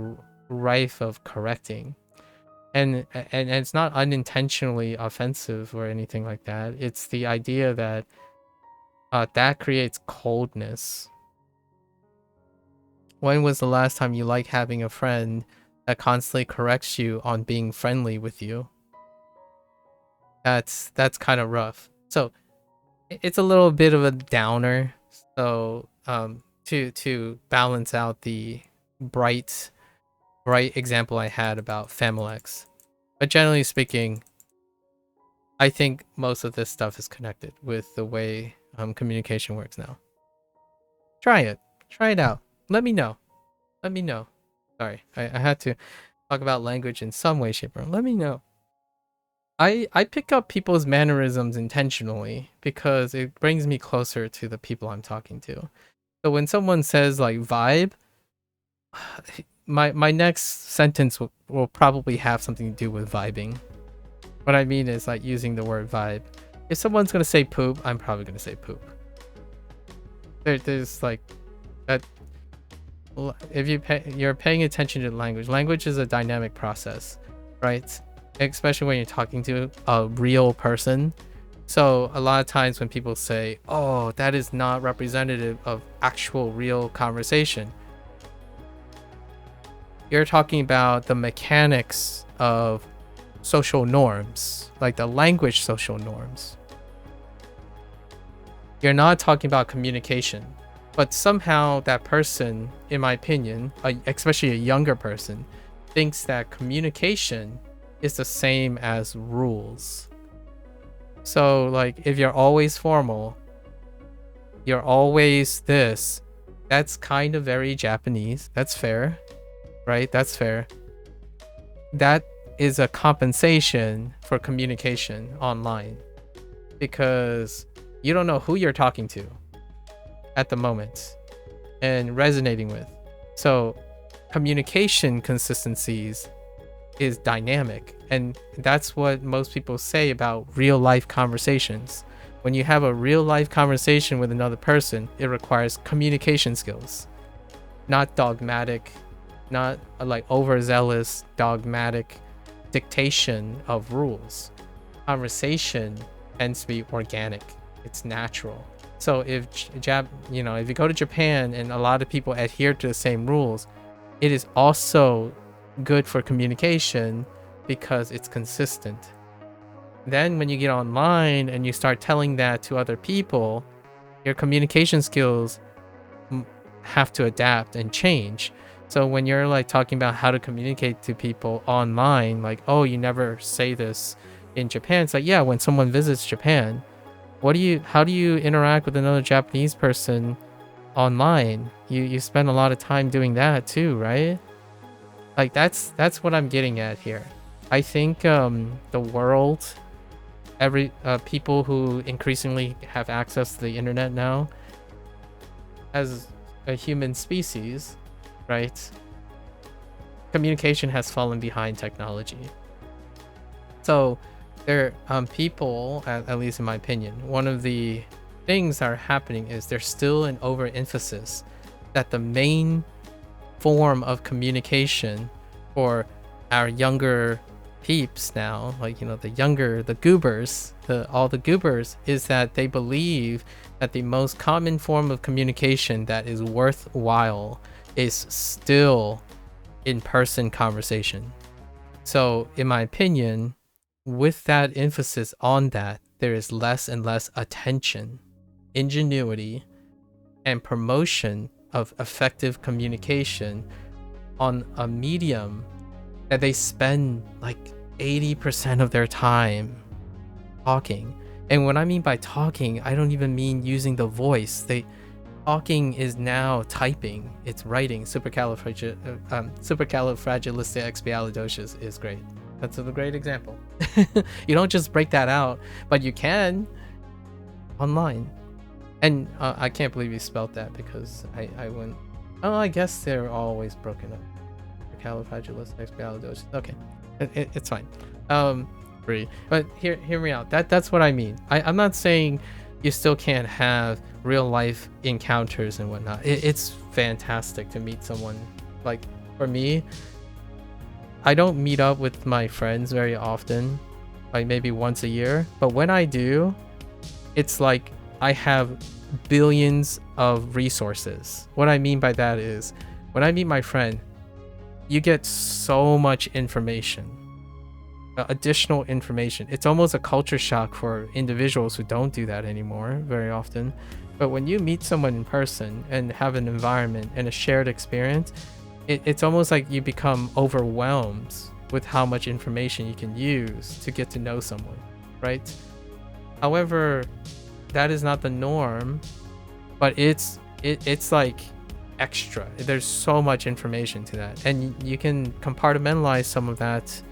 rife of correcting, and it's not unintentionally offensive or anything like that. It's the idea that that creates coldness. When was the last time you like having a friend that constantly corrects you on being friendly with you? That's kind of rough. So it's a little bit of a downer. So to balance out the bright example I had about Familex. But generally speaking, I think most of this stuff is connected with the way communication works now. Try it out. Let me know. Sorry, I had to talk about language in some way, shape, or form. Let me know. I pick up people's mannerisms intentionally because it brings me closer to the people I'm talking to. So when someone says like vibe, my next sentence will probably have something to do with vibing. What I mean is like using the word vibe. If someone's gonna say poop, I'm probably gonna say poop. There's like that. If you're paying attention to language is a dynamic process, right? Especially when you're talking to a real person. So a lot of times when people say, oh, that is not representative of actual real conversation, you're talking about the mechanics of social norms, like the language social norms. You're not talking about communication. But somehow that person, in my opinion, especially a younger person, thinks that communication is the same as rules. So like if you're always formal, you're always this, that's kind of very Japanese. That's fair, right? That's fair. That is a compensation for communication online because you don't know who you're talking to at the moment and resonating with. So communication consistencies is dynamic, and that's what most people say about real life conversations. When you have a real life conversation with another person, it requires communication skills, not dogmatic, not like overzealous dogmatic dictation of rules. Conversation tends to be organic, it's natural. So if if you go to Japan and a lot of people adhere to the same rules, it is also good for communication because it's consistent. Then when you get online and you start telling that to other people, your communication skills have to adapt and change. So when you're like talking about how to communicate to people online, like, oh, you never say this in Japan. It's like, yeah, when someone visits Japan, how do you interact with another Japanese person online? You spend a lot of time doing that too, right? Like that's what I'm getting at here. I think the world, people who increasingly have access to the internet now, as a human species, right? Communication has fallen behind technology. So there people, at least in my opinion, one of the things that are happening is there's still an overemphasis that the main form of communication for our younger peeps now, like the goobers, all the goobers, is that they believe that the most common form of communication that is worthwhile is still in-person conversation. So in my opinion, with that emphasis on that, there is less and less attention, ingenuity, and promotion of effective communication on a medium that they spend like 80% of their time talking. And what I mean by talking, I don't even mean using the voice. Talking is now typing, it's writing. Supercalifragilisticexpialidocious is great. That's a great example. You don't just break that out, but you can online. And I can't believe you spelled that because I wouldn't. Oh, I guess they're always broken up. Supercalifragilisticexpialidocious. Okay, it's fine. But hear me out. That's what I mean. I'm not saying you still can't have real life encounters and whatnot. It's fantastic to meet someone. Like for me, I don't meet up with my friends very often, like maybe once a year. But when I do, it's like I have billions of resources. What I mean by that is when I meet my friend, you get so much information, additional information. It's almost a culture shock for individuals who don't do that anymore very often. But when you meet someone in person and have an environment and a shared experience, it's almost like you become overwhelmed with how much information you can use to get to know someone, right? However, that is not the norm, but it's like extra. There's so much information to that, and you can compartmentalize some of that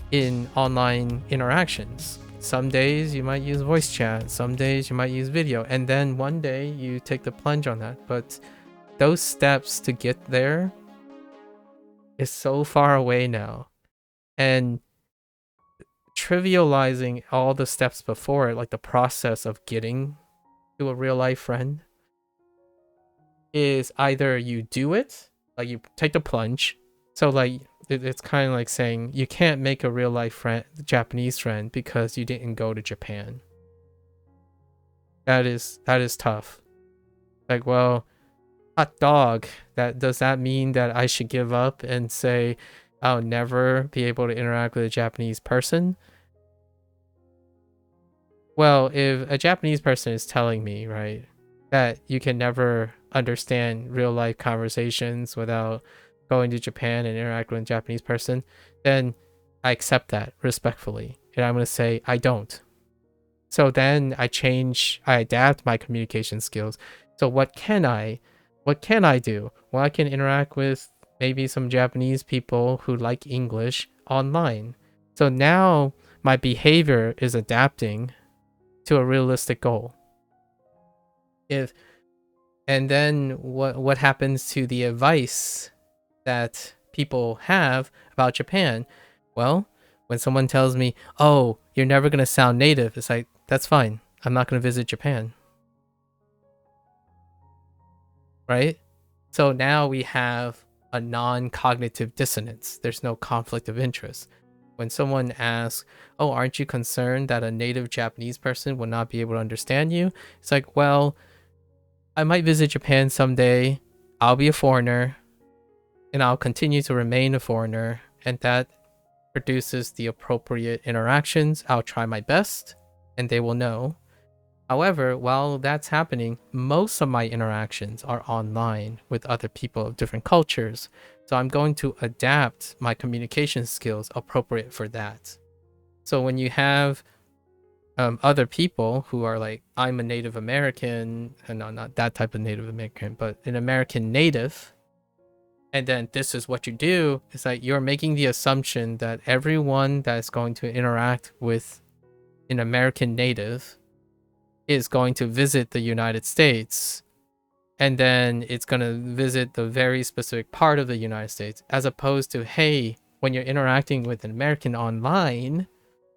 in online interactions. Some days you might use voice chat, some days you might use video, and then one day you take the plunge on that. But those steps to get there is so far away now, and trivializing all the steps before it, like the process of getting to a real life friend, is either you do it, like you take the plunge. So like it's kind of like saying you can't make a real life friend, Japanese friend, because you didn't go to Japan. That is tough. Like, well, hot dog. Does that mean that I should give up and say I'll never be able to interact with a Japanese person? Well, if a Japanese person is telling me, right, that you can never understand real life conversations without going to Japan and interacting with a Japanese person, then I accept that respectfully. And I'm going to say I don't. So then I adapt my communication skills. So what can I do? Well, I can interact with maybe some Japanese people who like English online. So now my behavior is adapting to a realistic goal. And then what happens to the advice that people have about Japan? Well, when someone tells me, "Oh, you're never going to sound native," it's like, that's fine. I'm not going to visit Japan. Right? So now we have a non-cognitive dissonance. There's no conflict of interest. When someone asks, "Oh, aren't you concerned that a native Japanese person will not be able to understand you?" It's like, well, I might visit Japan someday. I'll be a foreigner, and I'll continue to remain a foreigner, and that produces the appropriate interactions. I'll try my best, and they will know. However, while that's happening, most of my interactions are online with other people of different cultures. So I'm going to adapt my communication skills appropriate for that. So when you have other people who are like, I'm a Native American, and no, not that type of Native American, but an American native, and then this is what you do, it's like you're making the assumption that everyone that's going to interact with an American native is going to visit the United States, and then it's going to visit the very specific part of the United States, as opposed to, hey, when you're interacting with an American online,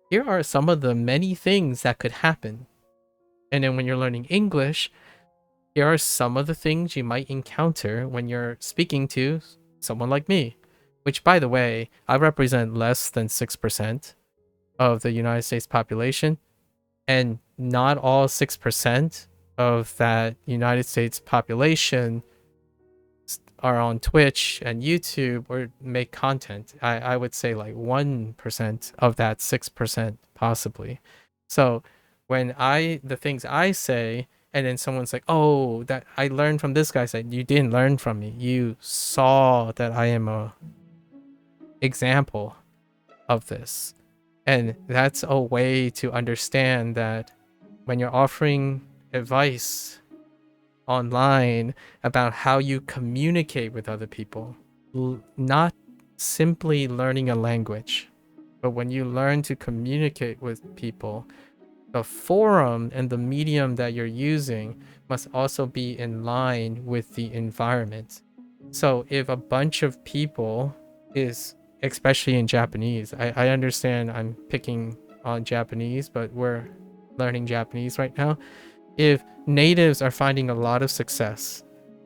here are some of the many things that could happen. And then when you're learning English, here are some of the things you might encounter when you're speaking to someone like me, which, by the way, I represent less than 6% of the United States population. And not all 6% of that United States population are on Twitch and YouTube or make content. I would say like 1% of that 6% possibly. So when the things I say, and then someone's like, "Oh, that I learned from this guy," said, "You didn't learn from me. You saw that I am a example of this." And that's a way to understand that when you're offering advice online about how you communicate with other people, not simply learning a language, but when you learn to communicate with people, the forum and the medium that you're using must also be in line with the environment. So if a bunch of people is, especially in Japanese, I understand I'm picking on Japanese, but we're learning Japanese right now. If natives are finding a lot of success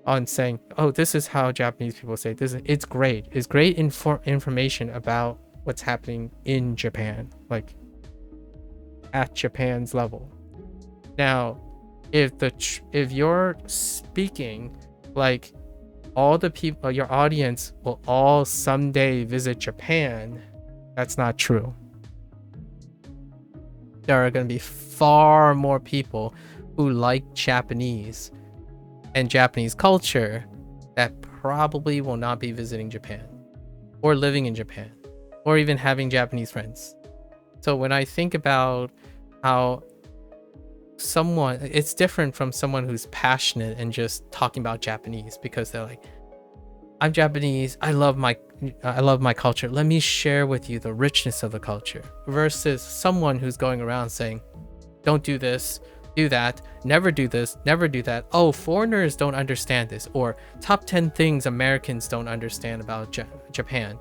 on saying, "Oh, this is how Japanese people say this," it's great. It's great information about what's happening in Japan, like at Japan's level. Now, if you're speaking like all the people, your audience will all someday visit Japan, that's not true. There are going to be far more people who like Japanese and Japanese culture that probably will not be visiting Japan or living in Japan or even having Japanese friends. So when I think about how it's different from someone who's passionate and just talking about Japanese because they're like, "I'm Japanese, I love my culture, let me share with you the richness of the culture," versus someone who's going around saying, "Don't do this, do that, never do this, never do that. Oh, foreigners don't understand this," or "Top 10 things Americans don't understand about Japan."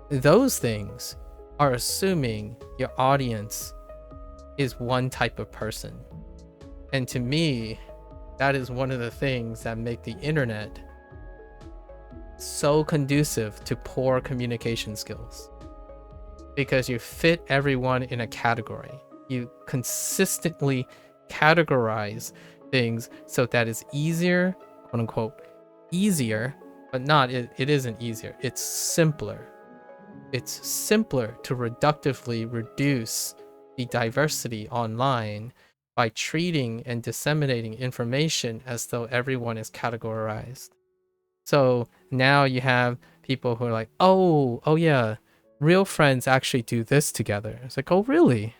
Those things are assuming your audience is one type of person. And to me, that is one of the things that make the internet so conducive to poor communication skills because you fit everyone in a category. You consistently categorize things so that it's easier, quote unquote, easier, but not, it isn't easier. It's simpler. It's simpler to reductively reduce the diversity online by treating and disseminating information as though everyone is categorized. So now you have people who are like, oh yeah, real friends actually do this together. It's like, oh really?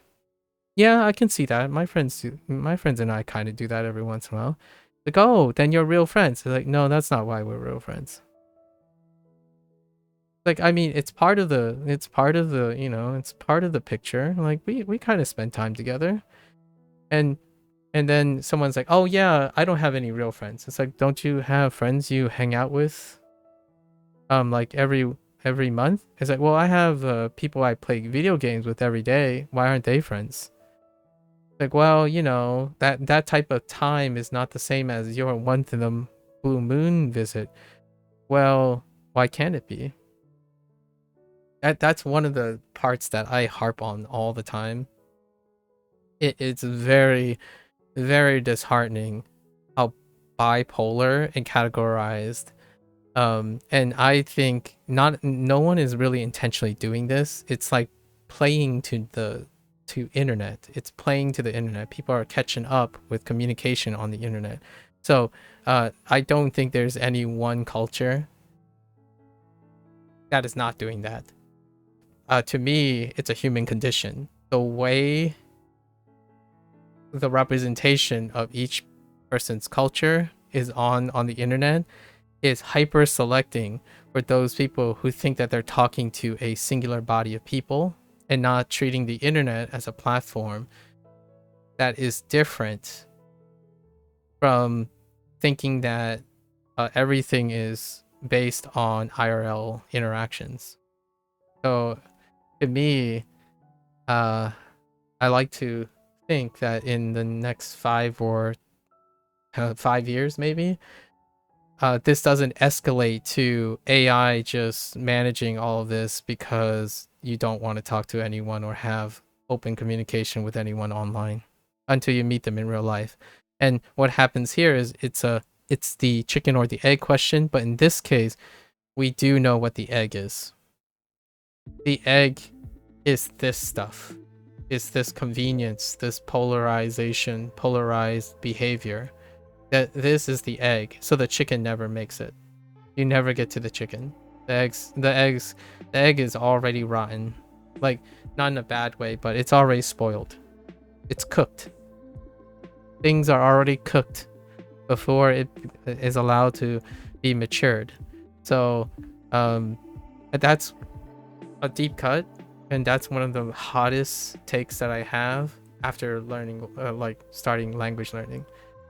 Yeah, I can see that. My friends and I kind of do that every once in a while. Like, oh, then you're real friends. It's like, no, that's not why we're real friends. Like, I mean, it's part of the it's part of the picture. Like we kind of spend time together. And then someone's like, oh yeah, I don't have any real friends. It's like, don't you have friends you hang out with like every month? It's like, well, I have people I play video games with every day. Why aren't they friends? Like, well, that type of time is not the same as your once in a blue moon visit. Well, why can't it be? That's one of the parts that I harp on all the time. It's very, very disheartening how bipolar and categorized. And I think no one is really intentionally doing this. It's like playing to internet. It's playing to the internet. People are catching up with communication on the internet. So I don't think there's any one culture that is not doing that. To me, it's a human condition. The way the representation of each person's culture is on the internet is hyper selecting for those people who think that they're talking to a singular body of people and not treating the internet as a platform that is different from thinking that everything is based on IRL interactions. So to me, I like to think that in the next 5 years maybe, this doesn't escalate to AI just managing all of this because you don't want to talk to anyone or have open communication with anyone online until you meet them in real life. And what happens here is it's the chicken or the egg question, but in this case, we do know what the egg is. The egg is this stuff. It's this convenience, this polarization, polarized behavior. That this is the egg, so the chicken never makes it. You never get to the chicken. The egg is already rotten. Like, not in a bad way, but it's already spoiled. It's cooked. Things are already cooked before it is allowed to be matured. So that's a deep cut, and that's one of the hottest takes that I have after learning starting language learning.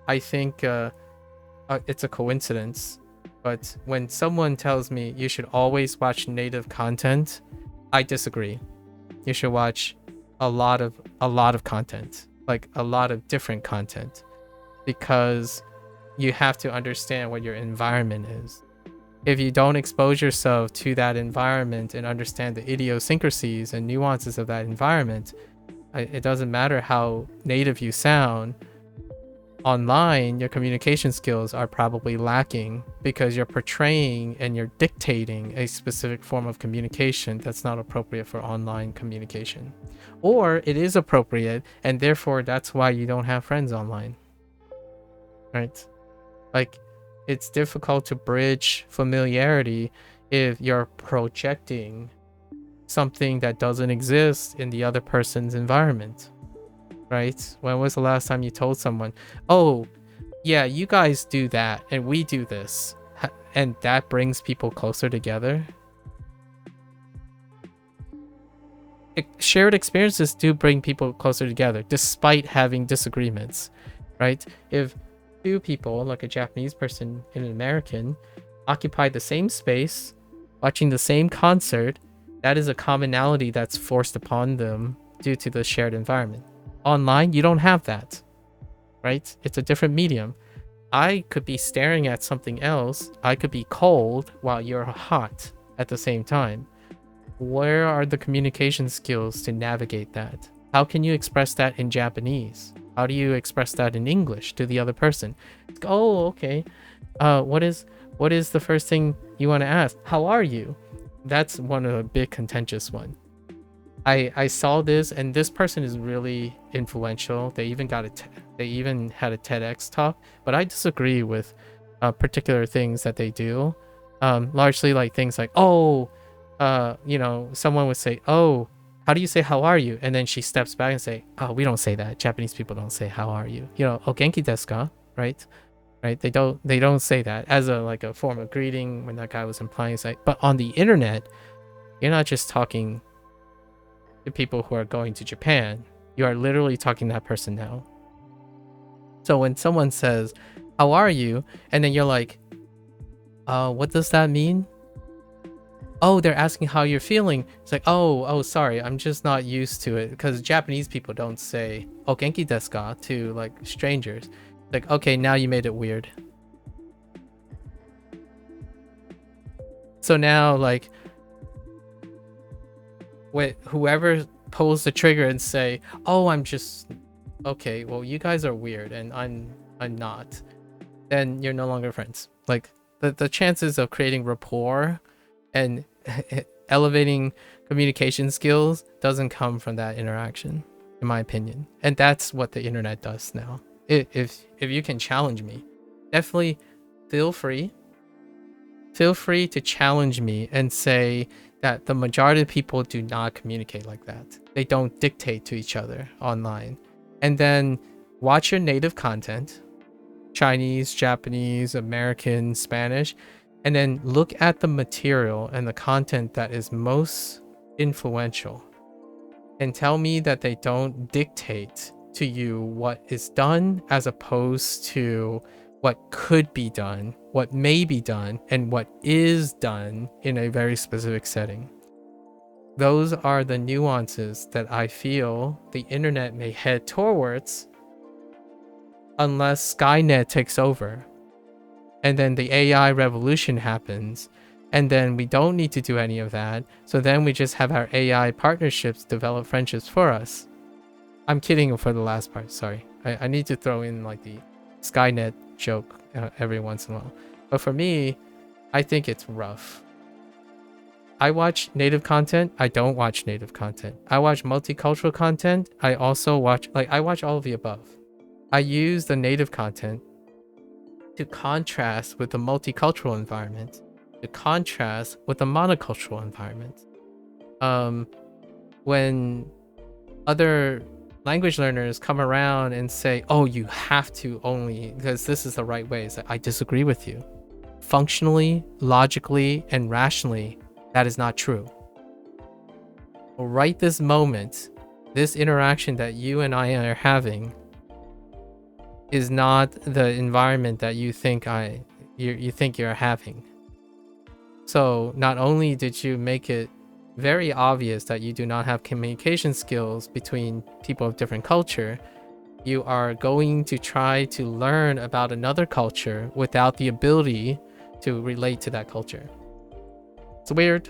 I think it's a coincidence, but when someone tells me you should always watch native content, I disagree. You should watch a lot of content, like a lot of different content, because you have to understand what your environment is. If you don't expose yourself to that environment and understand the idiosyncrasies and nuances of that environment, it doesn't matter how native you sound. Online, your communication skills are probably lacking because you're portraying and you're dictating a specific form of communication that's not appropriate for online communication. Or it is appropriate, and therefore that's why you don't have friends online. Right? Like, it's difficult to bridge familiarity if you're projecting something that doesn't exist in the other person's environment. Right? When was the last time you told someone, oh, yeah, you guys do that and we do this, and that brings people closer together? Shared experiences do bring people closer together despite having disagreements, right? If two people, like a Japanese person and an American, occupy the same space, watching the same concert, that is a commonality that's forced upon them due to the shared environment. Online, you don't have that, right? It's a different medium. I could be staring at something else. I could be cold while you're hot at the same time. Where are the communication skills to navigate that? How can you express that in Japanese? How do you express that in English to the other person? Oh, okay. What is the first thing you want to ask? How are you? That's one of the big contentious one. I saw this, and this person is really influential. They even had a TEDx talk, but I disagree with particular things that they do. Largely like things like, oh, someone would say, oh, how do you say how are you? And then she steps back and say, oh, we don't say that. Japanese people don't say how are you. O genki desu ka? Right? They don't say that as a form of greeting. When that guy was implying, it's like, but on the internet, you're not just talking to people who are going to Japan. You are literally talking to that person now. So when someone says, how are you? And then you're like, what does that mean? Oh, they're asking how you're feeling. It's like, oh, sorry, I'm just not used to it, because Japanese people don't say "O genki desu ka" to like strangers. Like, okay, now you made it weird. So now, like, whoever pulls the trigger and say, oh, I'm just okay, well, you guys are weird and I'm not, then you're no longer friends. Like, the chances of creating rapport and elevating communication skills doesn't come from that interaction, in my opinion. And that's what the internet does now. If you can challenge me, definitely feel free to challenge me and say that the majority of people do not communicate like that. They don't dictate to each other online. And then watch your native content, Chinese, Japanese, American, Spanish, and then look at the material and the content that is most influential, and tell me that they don't dictate to you what is done as opposed to what could be done, what may be done, and what is done in a very specific setting. Those are the nuances that I feel the internet may head towards unless Skynet takes over. And then the AI revolution happens, and then we don't need to do any of that. So then we just have our AI partnerships develop friendships for us. I'm kidding for the last part, sorry. I need to throw in like the Skynet joke every once in a while. But for me, I think it's rough. I watch native content. I don't watch native content. I watch multicultural content. I also watch, I watch all of the above. I use the native content to contrast with the multicultural environment, to contrast with the monocultural environment. When other language learners come around and say, oh, you have to only, because this is the right way, it's like, I disagree with you. Functionally, logically, and rationally, that is not true. Right this moment, this interaction that you and I are having is not the environment that you think you're having. So not only did you make it very obvious that you do not have communication skills between people of different culture, you are going to try to learn about another culture without the ability to relate to that culture. It's weird.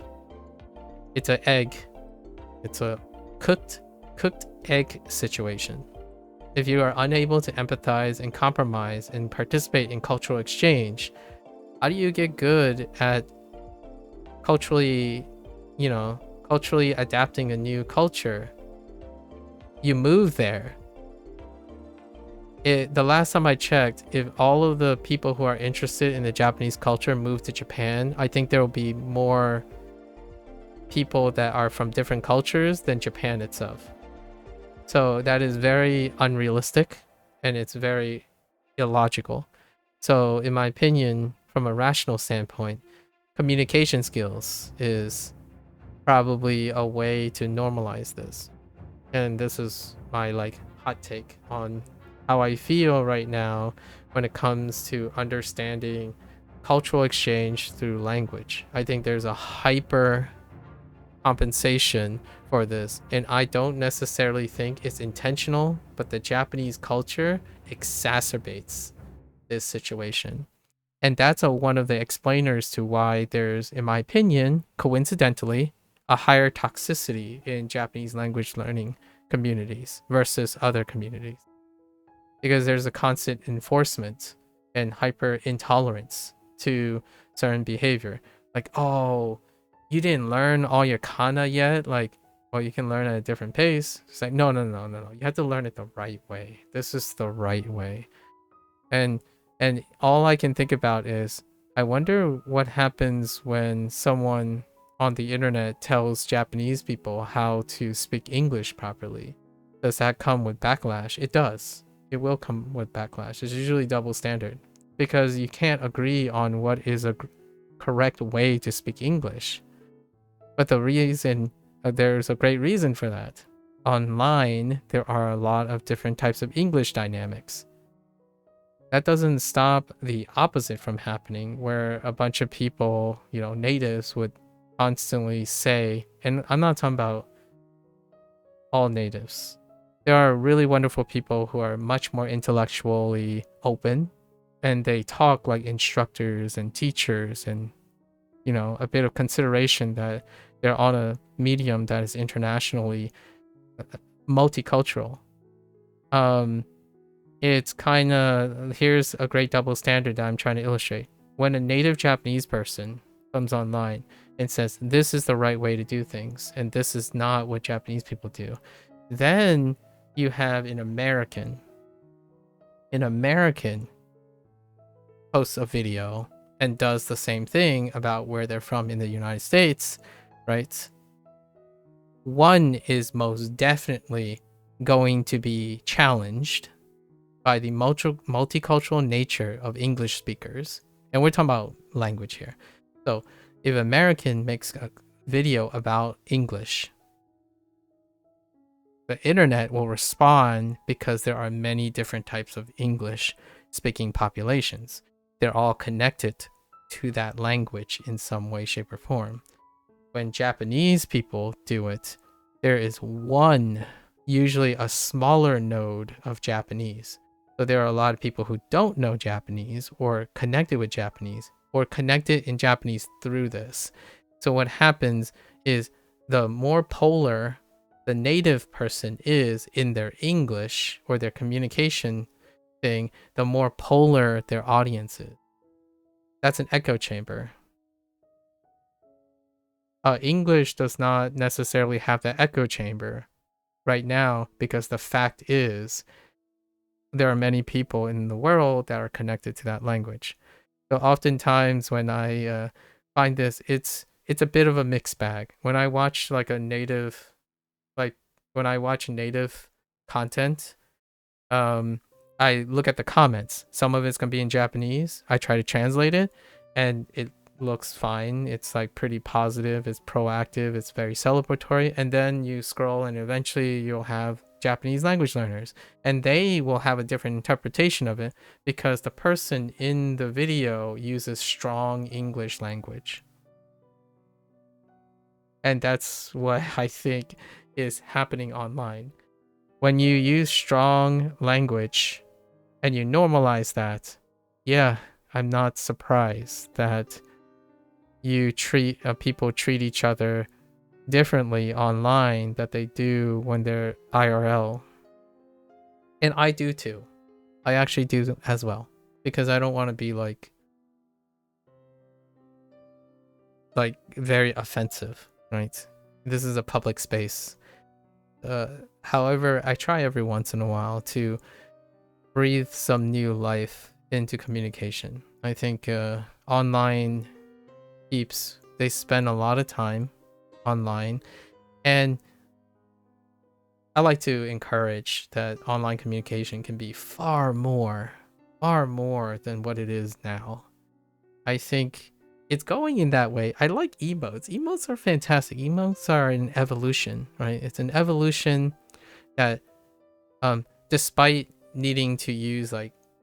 It's an egg. It's a cooked egg situation. If you are unable to empathize and compromise and participate in cultural exchange, how do you get good at culturally adapting a new culture? You move there. The last time I checked, if all of the people who are interested in the Japanese culture move to Japan, I think there will be more people that are from different cultures than Japan itself. So that is very unrealistic, and it's very illogical. So in my opinion, from a rational standpoint, communication skills is probably a way to normalize this. And this is my hot take on how I feel right now when it comes to understanding cultural exchange through language. I think there's a hyper compensation for this, and I don't necessarily think it's intentional, but the Japanese culture exacerbates this situation. And that's one of the explainers to why there's, in my opinion, coincidentally, a higher toxicity in Japanese language learning communities versus other communities. Because there's a constant enforcement and hyper intolerance to certain behavior. Like, oh, you didn't learn all your kana yet? Like, well, you can learn at a different pace. It's like, no. You have to learn it the right way. This is the right way. And all I can think about is, I wonder what happens when someone on the internet tells Japanese people how to speak English properly. Does that come with backlash? It does. It will come with backlash. It's usually double standard because you can't agree on what is a correct way to speak English. But the reason, there's a great reason for that. Online, there are a lot of different types of English dynamics. That doesn't stop the opposite from happening, where a bunch of people, natives would constantly say, and I'm not talking about all natives. There are really wonderful people who are much more intellectually open, and they talk like instructors and teachers, and a bit of consideration that they're on a medium that is internationally multicultural. It's kind of, here's a great double standard that I'm trying to illustrate. When a native Japanese person comes online and says, this is the right way to do things, and this is not what Japanese people do, then you have an American posts a video and does the same thing about where they're from in the United States, right? One is most definitely going to be challenged by the multicultural nature of English speakers. And we're talking about language here. So if an American makes a video about English, the internet will respond because there are many different types of English speaking populations. They're all connected to that language in some way, shape, or form. When Japanese people do it, there is one, usually a smaller node of Japanese. So there are a lot of people who don't know Japanese or connected with Japanese or connected in Japanese through this. So what happens is the more polar the native person is in their English or their communication thing, the more polar their audience is. That's an echo chamber. English does not necessarily have the echo chamber right now because the fact is there are many people in the world that are connected to that language. So oftentimes when I find this, it's a bit of a mixed bag. When I watch native content, I look at the comments. Some of it's gonna be in Japanese. I try to translate it, and it looks fine. It's pretty positive. It's proactive. It's very celebratory. And then you scroll, and eventually you'll have Japanese language learners, and they will have a different interpretation of it because the person in the video uses strong English language. And that's what I think is happening online. When you use strong language and you normalize that, yeah, I'm not surprised that you treat people treat each other differently online that they do when they're IRL. And I do too. I actually do as well, because I don't want to be very offensive, right? This is a public space. However, I try every once in a while to breathe some new life into communication. I think online peeps, they spend a lot of time online, and I like to encourage that online communication can be far more than what it is now. I think it's going in that way. I like emotes. Emotes are fantastic. Emotes are an evolution, right? It's an evolution that despite needing to use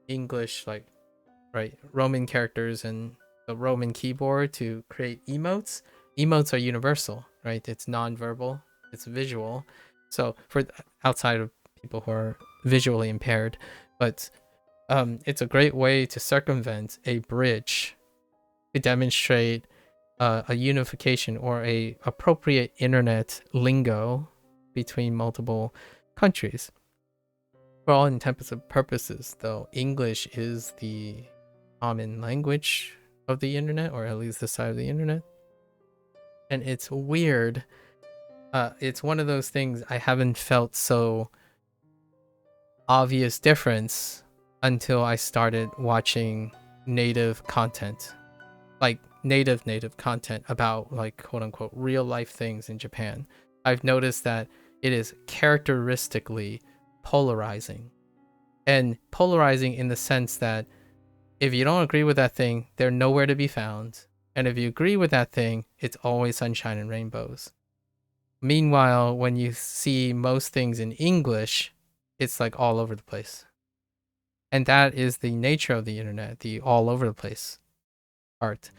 English, Roman characters and the Roman keyboard to create emotes are universal, right? It's non-verbal, it's visual. So for outside of people who are visually impaired, but It's a great way to circumvent a bridge to demonstrate a unification or a appropriate internet lingo between multiple countries. For all intents and purposes, though, English is the common language of the internet, or at least the side of the internet. And it's weird. It's one of those things I haven't felt so obvious difference until I started watching native content. Like native content about like quote unquote real life things in Japan. I've noticed that it is characteristically polarizing. And polarizing in the sense that if you don't agree with that thing, they're nowhere to be found. And if you agree with that thing, it's always sunshine and rainbows. Meanwhile, when you see most things in English, it's like all over the place. And that is the nature of the internet, the all over the place part.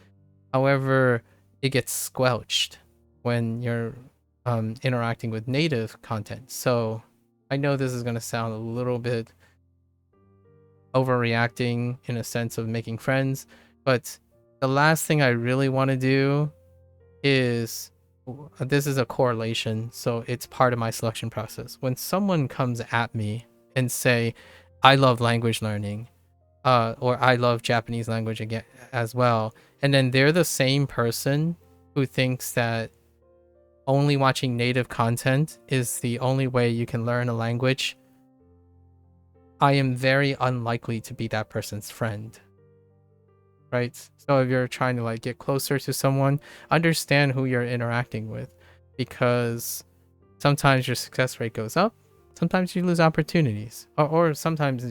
However, it gets squelched when you're interacting with native content. So I know this is going to sound a little bit overreacting in a sense of making friends, but the last thing I really want to do is, this is a correlation, so it's part of my selection process. When someone comes at me and say, I love language learning, or I love Japanese language again as well, and then they're the same person who thinks that only watching native content is the only way you can learn a language, I am very unlikely to be that person's friend. Right? So if you're trying to like get closer to someone, understand who you're interacting with, because sometimes your success rate goes up, sometimes you lose opportunities, or sometimes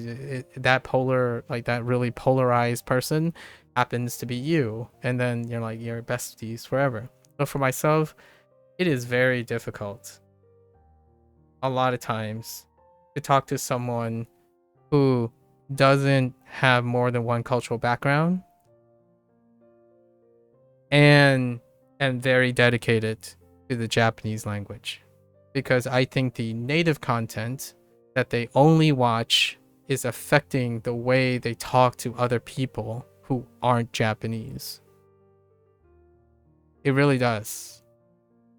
that polar, like that really polarized person happens to be you, and then you're like you're besties forever. But for myself, it is very difficult a lot of times to talk to someone who doesn't have more than one cultural background and very dedicated to the Japanese language, because I think the native content that they only watch is affecting the way they talk to other people who aren't Japanese. It really does.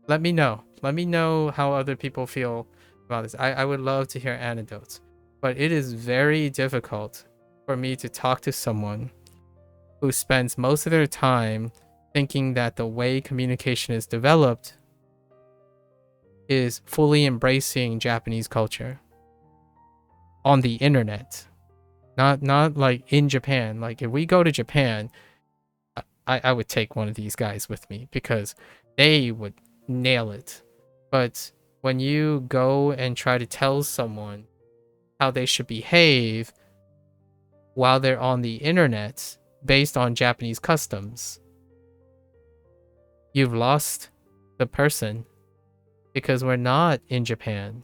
Let me know how other people feel about this. I would love to hear anecdotes, but it is very difficult for me to talk to someone who spends most of their time thinking that the way communication is developed is fully embracing Japanese culture on the internet, not like in Japan. Like if we go to Japan, I would take one of these guys with me because they would nail it. But when you go and try to tell someone how they should behave while they're on the internet based on Japanese customs, you've lost the person, because we're not in Japan.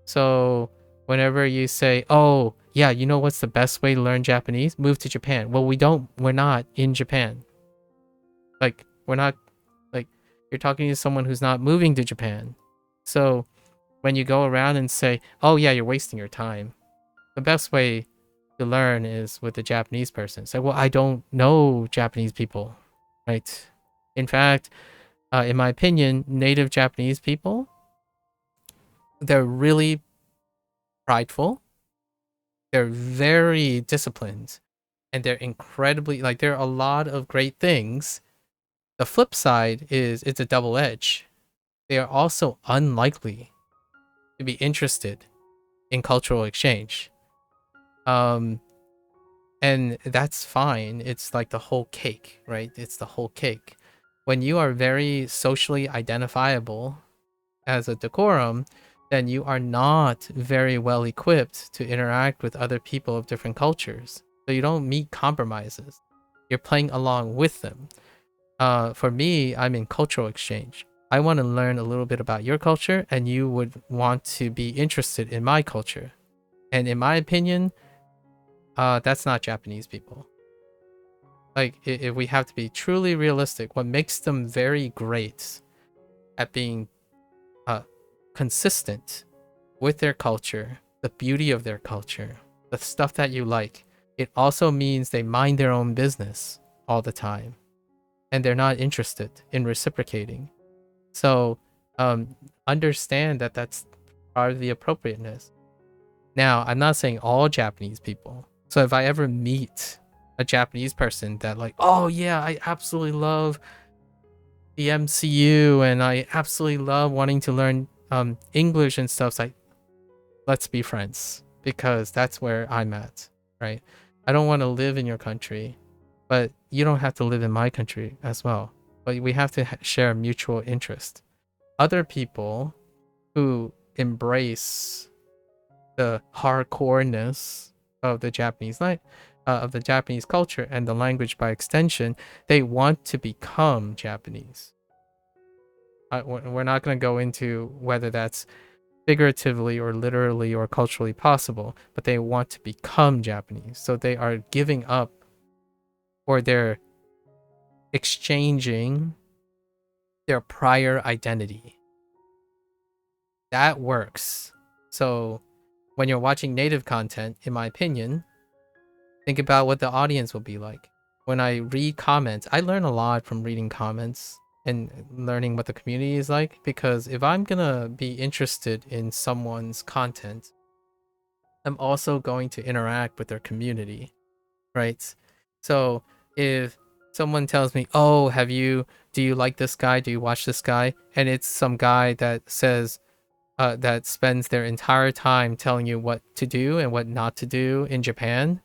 So whenever you say, oh yeah, you know what's the best way to learn Japanese? Move to Japan. Well, we're not in Japan. Like we're not, like you're talking to someone who's not moving to Japan. So when you go around and say, oh yeah, you're wasting your time, the best way to learn is with a Japanese person. Say, well, I don't know Japanese people, right? In fact, in my opinion, native Japanese people, they're really prideful, they're very disciplined, and they're incredibly, like, there are a lot of great things. The flip side is it's a double edge. They are also unlikely to be interested in cultural exchange. And that's fine. It's like the whole cake, right? It's the whole cake. When you are very socially identifiable as a decorum, then you are not very well equipped to interact with other people of different cultures. So you don't meet compromises. You're playing along with them. For me, I'm in cultural exchange. I want to learn a little bit about your culture, and you would want to be interested in my culture. And in my opinion, that's not Japanese people. Like, if we have to be truly realistic, what makes them very great at being consistent with their culture, the beauty of their culture, the stuff that you like. It also means they mind their own business all the time, and they're not interested in reciprocating. So understand that that's part of the appropriateness. Now, I'm not saying all Japanese people. So if I ever meet a Japanese person that like, oh yeah, I absolutely love the MCU and I absolutely love wanting to learn English and stuff, it's like, let's be friends, because that's where I'm at, right? I don't want to live in your country, but you don't have to live in my country as well. But we have to share a mutual interest. Other people who embrace the hardcoreness of the Japanese of the Japanese culture and the language by extension, they want to become Japanese. We're not going to go into whether that's figuratively or literally or culturally possible, but they want to become Japanese. So they are giving up, or they're exchanging their prior identity. That works. So when you're watching native content, in my opinion, think about what the audience will be like. When I read comments, I learn a lot from reading comments and learning what the community is like, because if I'm gonna be interested in someone's content, I'm also going to interact with their community, right? So if someone tells me, oh, do you like this guy? Do you watch this guy? And it's some guy that says, that spends their entire time telling you what to do and what not to do in Japan,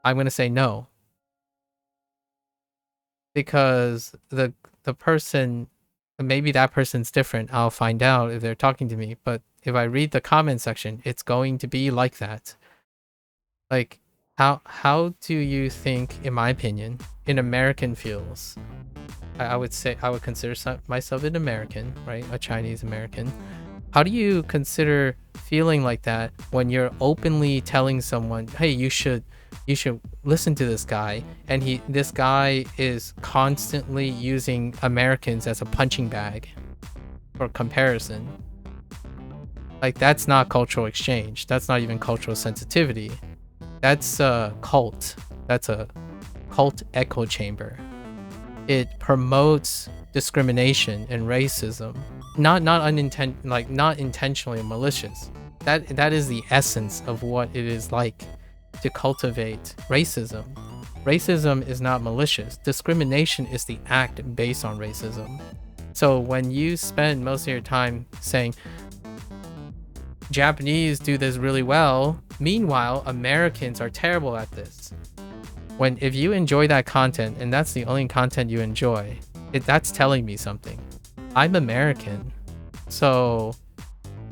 I'm going to say no. Because the person, maybe that person's different. I'll find out if they're talking to me. But if I read the comment section, it's going to be like that. Like, how do you think, in my opinion, an American feels? I would say, I would consider myself an American, right? A Chinese American. How do you consider feeling like that when you're openly telling someone, hey, you should listen to this guy, and this guy is constantly using Americans as a punching bag for comparison? Like, that's not cultural exchange. That's not even cultural sensitivity. That's a cult. That's a cult echo chamber. It promotes discrimination and racism. Not intentionally malicious. That is the essence of what it is like to cultivate racism. Racism is not malicious. Discrimination is the act based on racism. So when you spend most of your time saying Japanese do this really well, meanwhile Americans are terrible at this, if you enjoy that content and that's the only content you enjoy, that's telling me something. I'm American. So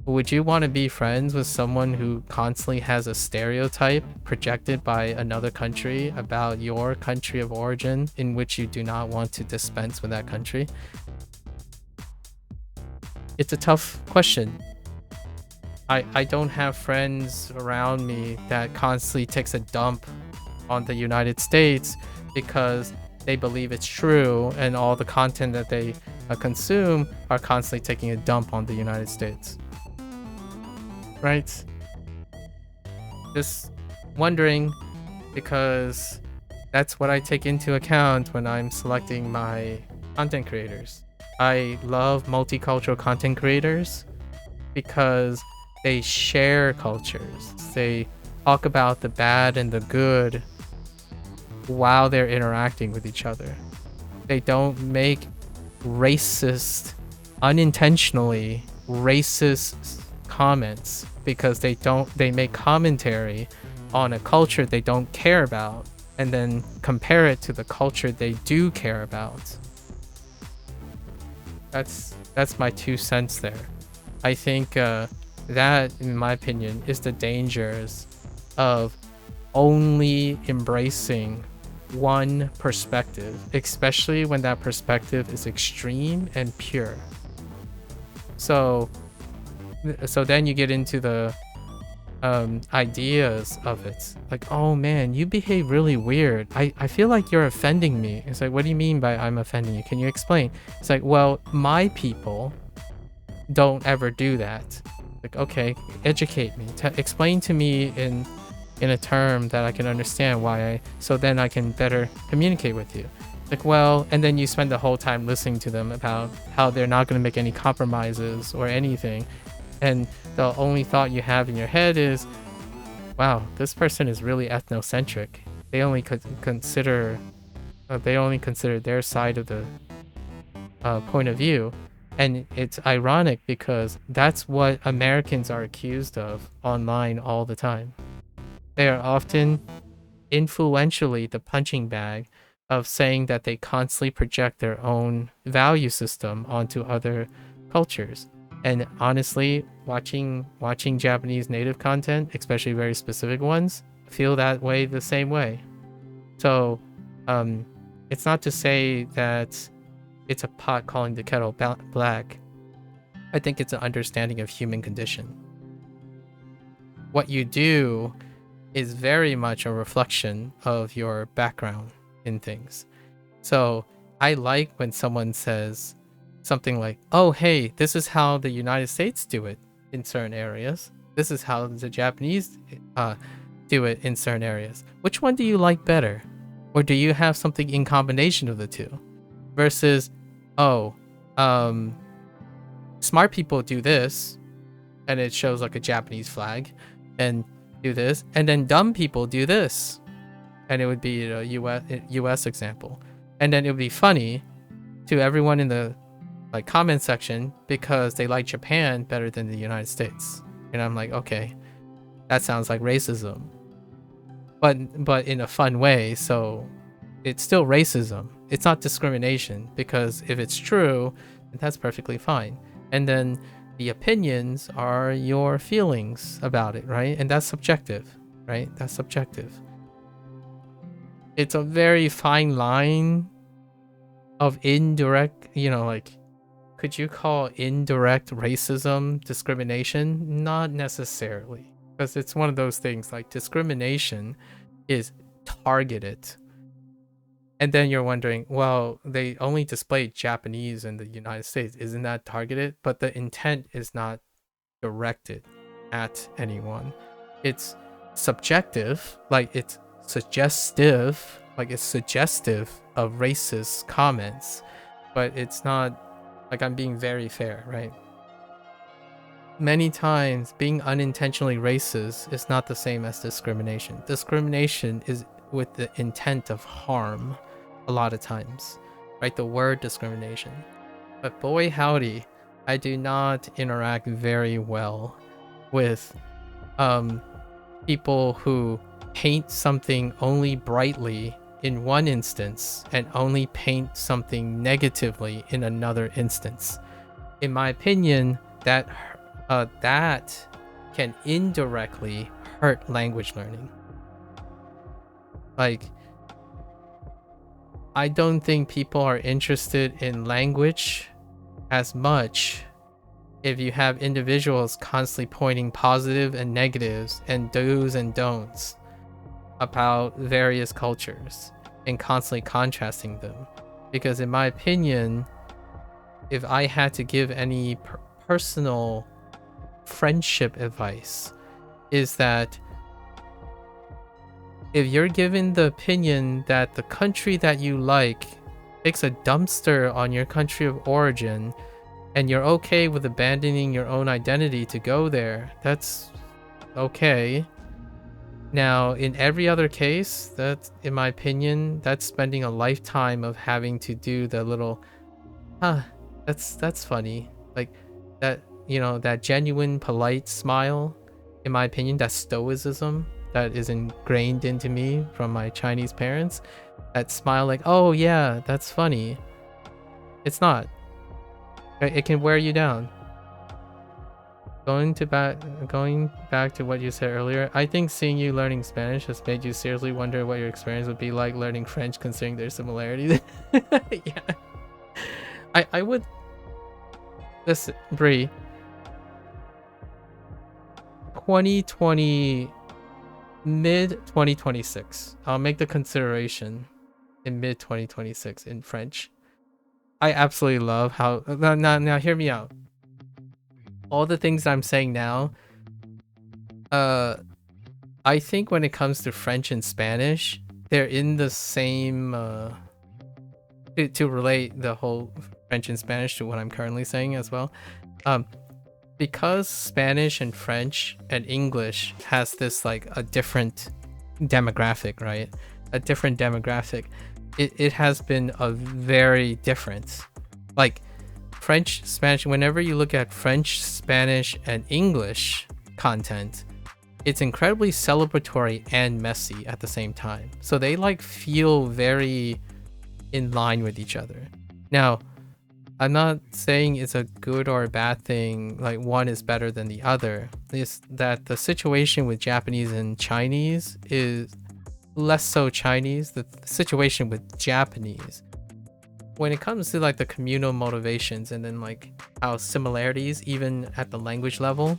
would you want to be friends with someone who constantly has a stereotype projected by another country about your country of origin, in which you do not want to dispense with that country? It's a tough question. I don't have friends around me that constantly takes a dump on the United States because they believe it's true, and all the content that they consume are constantly taking a dump on the United States. Right? Just wondering, because that's what I take into account when I'm selecting my content creators. I love multicultural content creators because they share cultures. They talk about the bad and the good while they're interacting with each other. They don't make unintentionally racist comments, because they make commentary on a culture they don't care about and then compare it to the culture they do care about. That's my 2 cents there. I think that, in my opinion, is the dangers of only embracing one perspective, especially when that perspective is extreme and pure. So then you get into the ideas of it, like, oh man, you behave really weird. I feel like you're offending me. It's like, what do you mean by I'm offending you? Can you explain? It's like, well, my people don't ever do that. Like, okay, educate me. Explain to me in a term that I can understand so then I can better communicate with you. Like, well, and then you spend the whole time listening to them about how they're not going to make any compromises or anything. And the only thought you have in your head is, wow, this person is really ethnocentric. They only consider their side of the point of view. And it's ironic because that's what Americans are accused of online all the time. They are often influentially the punching bag of saying that they constantly project their own value system onto other cultures. And honestly, watching Japanese native content, especially very specific ones, feel that way the same way. So it's not to say that it's a pot calling the kettle black. I think it's an understanding of human condition. What you do is very much a reflection of your background in things. So I like when someone says something like, oh, hey, this is how the United States do it in certain areas. This is how the Japanese do it in certain areas. Which one do you like better? Or do you have something in combination of the two? Versus, oh, smart people do this, and it shows like a Japanese flag, and do this, and then dumb people do this, and it would be a US example, and then it would be funny to everyone in the like comment section because they like Japan better than the United States, and I'm like, okay, that sounds like racism, but in a fun way. So it's still racism. It's not discrimination, because if it's true, that's perfectly fine. And then the opinions are your feelings about it, right? And that's subjective, right? That's subjective. It's a very fine line of indirect, like, could you call indirect racism discrimination? Not necessarily, because it's one of those things like discrimination is targeted. And then you're wondering, well, they only displayed Japanese in the United States. Isn't that targeted? But the intent is not directed at anyone. It's subjective, like it's suggestive, of racist comments. But it's not like I'm being very fair, right? Many times, being unintentionally racist is not the same as discrimination. Discrimination is with the intent of harm. A lot of times, right? The word discrimination. But boy howdy, I do not interact very well with people who paint something only brightly in one instance and only paint something negatively in another instance. In my opinion, that can indirectly hurt language learning. Like, I don't think people are interested in language as much if you have individuals constantly pointing positive and negatives and do's and don'ts about various cultures and constantly contrasting them. Because in my opinion, if I had to give any personal friendship advice, is that if you're given the opinion that the country that you like takes a dumpster on your country of origin, and you're okay with abandoning your own identity to go there, that's okay. Now, in every other case, that, in my opinion, that's spending a lifetime of having to do the little, that's funny. Like that, that genuine, polite smile, in my opinion, that stoicism that is ingrained into me from my Chinese parents, that smile like, oh yeah, that's funny. It's not. It can wear you down. Going back to what you said earlier, I think seeing you learning Spanish has made you seriously wonder what your experience would be like learning French, considering their similarities. Yeah. I would... Listen, Bree. 2020... mid-2026. I'll make the consideration in mid-2026 in French. I absolutely love how... Now hear me out. all the things I'm saying now, I think when it comes to French and Spanish, they're in the same to relate the whole French and Spanish to what I'm currently saying as well. Because Spanish and French and English has this like a different demographic, right? A different demographic. It has been a very different. Like French, Spanish, whenever you look at French, Spanish, and English content, it's incredibly celebratory and messy at the same time. So they like feel very in line with each other. Now, I'm not saying it's a good or a bad thing, like one is better than the other. It's that the situation with Japanese and Chinese is less so Chinese. The situation with Japanese, when it comes to like the communal motivations and then like how similarities, even at the language level,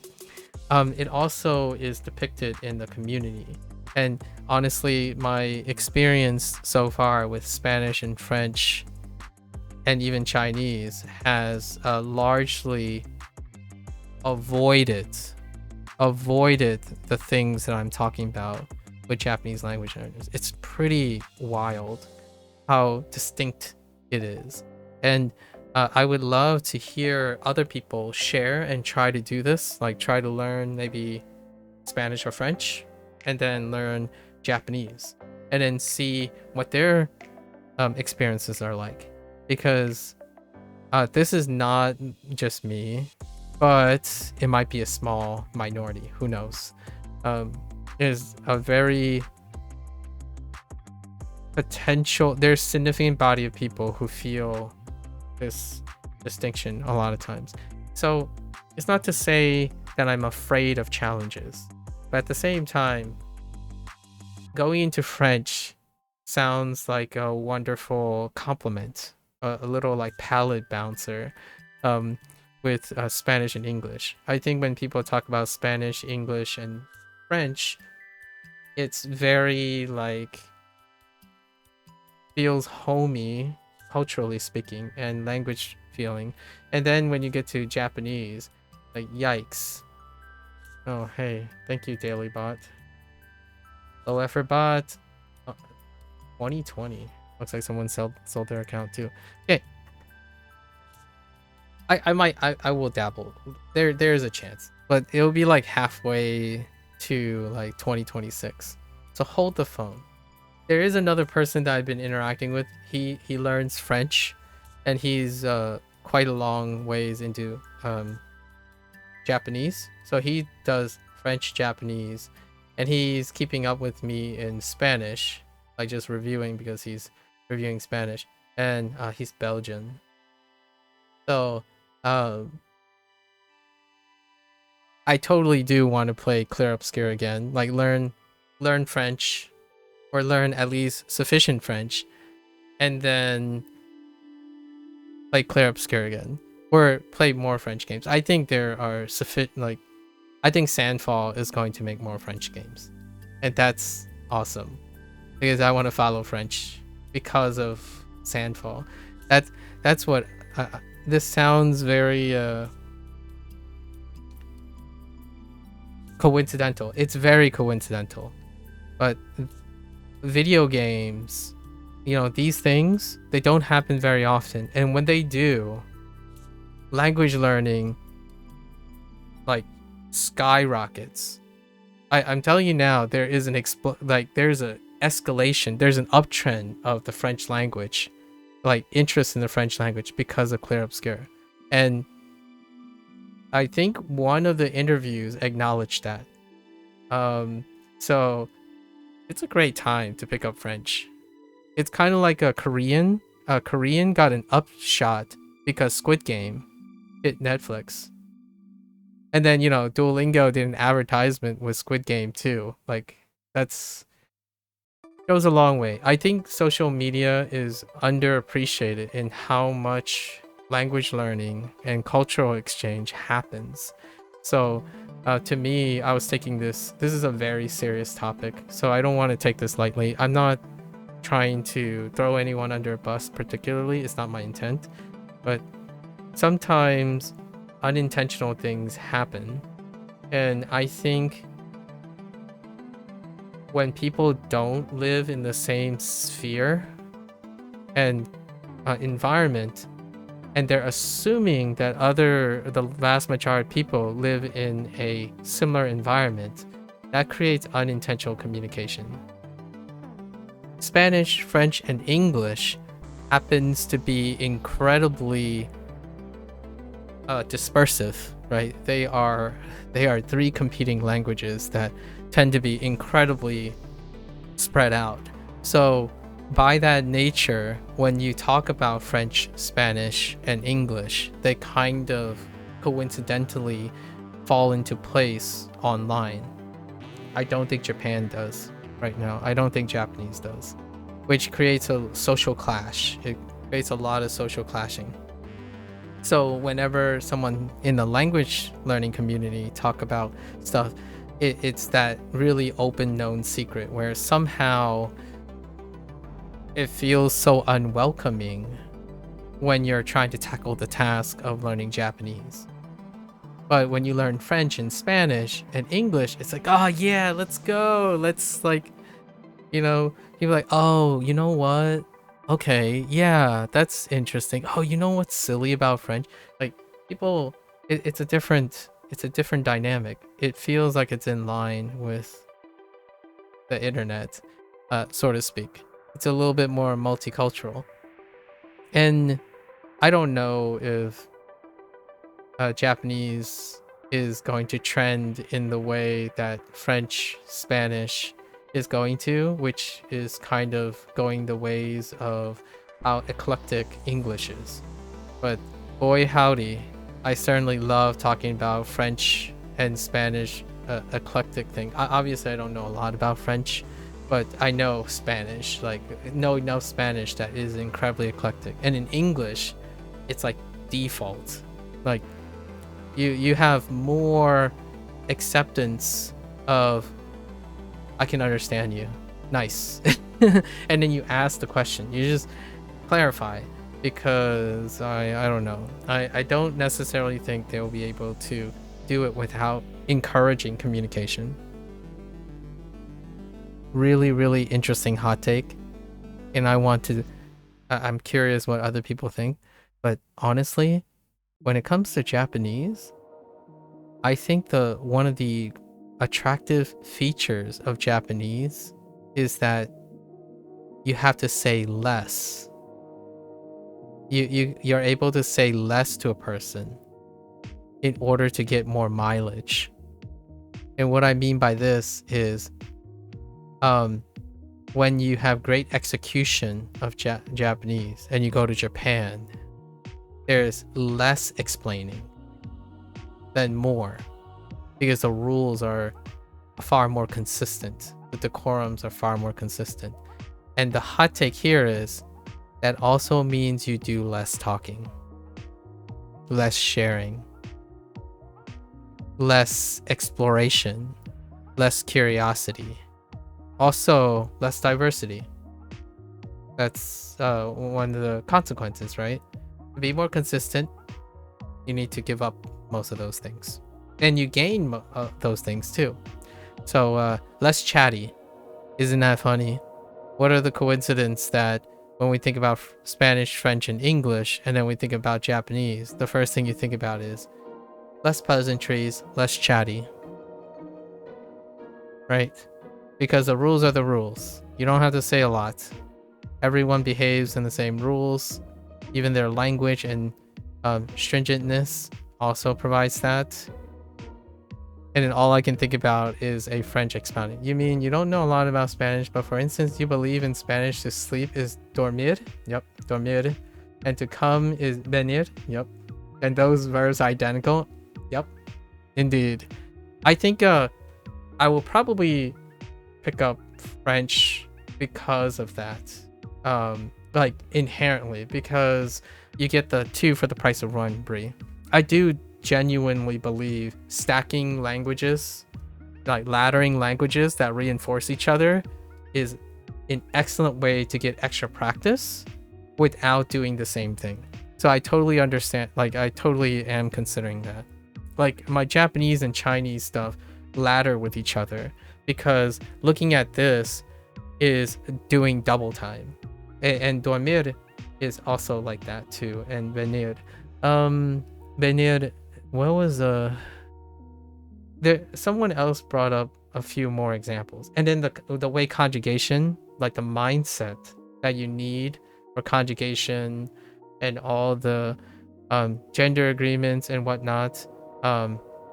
it also is depicted in the community. And honestly, my experience so far with Spanish and French and even Chinese has largely avoided the things that I'm talking about with Japanese language learners. It's pretty wild how distinct it is. And I would love to hear other people share and try to do this, like try to learn maybe Spanish or French and then learn Japanese and then see what their experiences are like. Because this is not just me, but it might be a small minority. Who knows? There's a very potential, there's significant body of people who feel this distinction a lot of times. So it's not to say that I'm afraid of challenges, but at the same time, going into French sounds like a wonderful compliment, a little like palate bouncer with Spanish and English. I think when people talk about Spanish, English, and French, it's very like feels homey, culturally speaking, and language feeling. And then when you get to Japanese, like yikes. Oh hey, thank you Daily Bot. Low effort bot. 2020. Looks like someone sold their account too. Okay. I will dabble. There's a chance. But it'll be like halfway to like 2026. So hold the phone. There is another person that I've been interacting with. He learns French and he's quite a long ways into Japanese. So he does French, Japanese, and he's keeping up with me in Spanish, like just reviewing because he's reviewing Spanish, and he's Belgian. So I totally do want to play Clear Obscure again, like learn French, or learn at least sufficient French, and then play Clear Obscure again, or play more French games. I think there are sufficient, like I think Sandfall is going to make more French games, and that's awesome because I want to follow French because of Sandfall. That's what this sounds very coincidental. It's very coincidental, but video games, you know, these things, they don't happen very often, and when they do, language learning like skyrockets. I'm telling you now, there is an there's a escalation, there's an uptrend of the French language, like interest in the French language because of Clair Obscur. And I think one of the interviews acknowledged that. So it's a great time to pick up French. It's kind of like a Korean. Korean got an upshot because Squid Game hit Netflix. And then, you know, Duolingo did an advertisement with Squid Game too. Like, that's goes a long way. I think social media is underappreciated in how much language learning and cultural exchange happens. So to me, I was taking this is a very serious topic, so I don't want to take this lightly. I'm not trying to throw anyone under a bus particularly, it's not my intent, but sometimes unintentional things happen. And I think when people don't live in the same sphere and environment, and they're assuming that the vast majority of people live in a similar environment, that creates unintentional communication. Spanish, French, and English happens to be incredibly dispersive, right? They are 3 competing languages that tend to be incredibly spread out. So by that nature, when you talk about French, Spanish, and English, they kind of coincidentally fall into place online. I don't think Japan does right now. I don't think Japanese does, which creates a social clash. It creates a lot of social clashing. So whenever someone in the language learning community talk about stuff, it's that really open known secret where somehow it feels so unwelcoming when you're trying to tackle the task of learning Japanese. But when you learn French and Spanish and English, it's like, oh yeah, let's go. Let's like, people like, oh, you know what? Okay, yeah, that's interesting. Oh, you know what's silly about French? Like people, it's a different dynamic. It feels like it's in line with the internet, so to speak. It's a little bit more multicultural. And I don't know if Japanese is going to trend in the way that French, Spanish is going to, which is kind of going the ways of how eclectic English is. But boy howdy, I certainly love talking about French and Spanish eclectic thing. Obviously, I don't know a lot about French, but I know Spanish, like know enough Spanish that is incredibly eclectic. And in English, it's like default. Like you have more acceptance of, I can understand you. Nice. And then you ask the question. You just clarify, because I don't know. I don't necessarily think they'll be able to do it without encouraging communication. Really, really interesting hot take. And I'm curious what other people think. But honestly, when it comes to Japanese, I think one of the attractive features of Japanese is that you have to say less. You're able to say less to a person in order to get more mileage. And what I mean by this is when you have great execution of Japanese and you go to Japan, there's less explaining than more, because the rules are far more consistent. The decorums are far more consistent. And the hot take here is that also means you do less talking, less sharing, less exploration, less curiosity, also less diversity. That's one of the consequences, right? To be more consistent, you need to give up most of those things, and you gain those things too. So less chatty. Isn't that funny? What are the coincidences that when we think about Spanish, French, and English, and then we think about Japanese, the first thing you think about is less pleasantries, less chatty, right? Because the rules are the rules. You don't have to say a lot. Everyone behaves in the same rules. Even their language and stringentness also provides that. And then all I can think about is a French expounding. You mean you don't know a lot about Spanish, but for instance, you believe in Spanish to sleep is dormir? Yep, dormir. And to come is venir? Yep. And those verbs are identical? Yep, indeed. I think I will probably pick up French because of that. Like inherently, because you get the 2 for the price of 1, Brie. I do genuinely believe stacking languages, like laddering languages that reinforce each other, is an excellent way to get extra practice without doing the same thing. So I totally understand. Like, I totally am considering that. Like, my Japanese and Chinese stuff ladder with each other because looking at this is doing double time. And dormir is also like that too. And venir. Venir, what was there? Someone else brought up a few more examples. And then the way conjugation, like the mindset that you need for conjugation and all the gender agreements and whatnot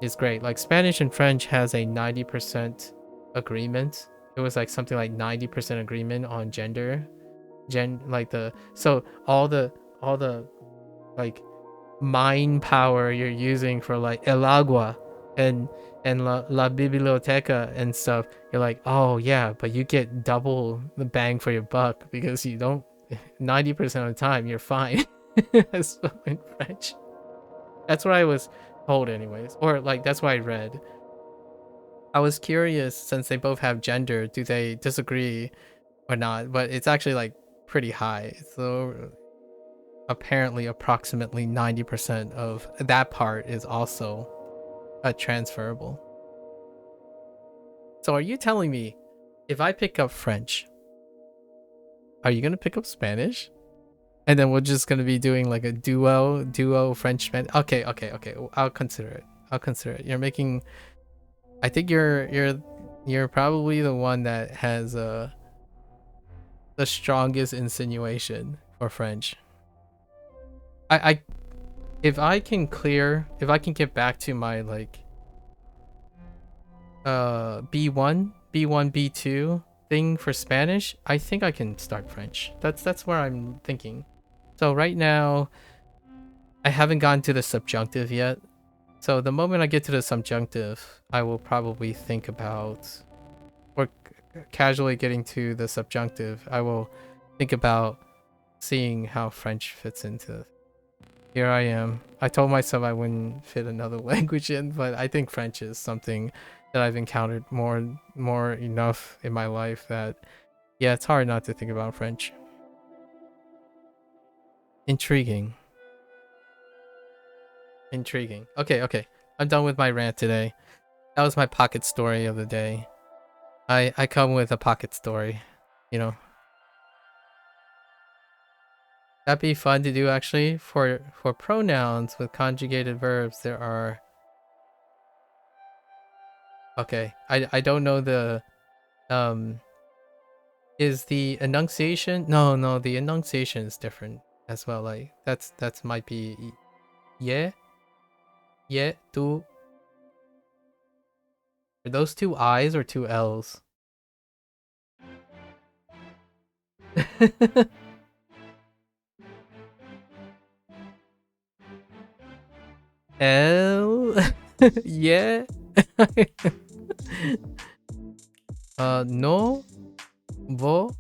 is great. Like Spanish and French has a 90% agreement. It was like something like 90% agreement on gender. So all the like mind power you're using for like el agua and la biblioteca and stuff, you're like, oh yeah, but you get double the bang for your buck because you don't 90% of the time you're fine. That's in French. That's what I was told anyways, or like that's what I read. I was curious, since they both have gender, do they disagree or not? But it's actually like pretty high. So apparently approximately 90% of that part is also transferable. So are you telling me if I pick up French, are you gonna pick up Spanish? And then we're just gonna be doing like a duo French Spanish. Okay. I'll consider it. You're making. I think you're probably the one that has the strongest insinuation for French. If I can get back to my like B1 B2 thing for Spanish, I think I can start French. That's where I'm thinking. So right now I haven't gotten to the subjunctive yet. So the moment I get to the subjunctive, I will probably think about, or casually getting to the subjunctive, I will think about seeing how French fits into. Here I am. I told myself I wouldn't fit another language in, but I think French is something that I've encountered more enough in my life that, yeah, it's hard not to think about French. Intriguing. Okay. I'm done with my rant today. That was my pocket story of the day. I come with a pocket story, you know. That'd be fun to do actually. For pronouns with conjugated verbs, there are. Okay, I don't know the is the enunciation? No, the enunciation is different as well. Like that's might be yeah. Two. Are those two I's or two L's? L. Yeah. No. Vo.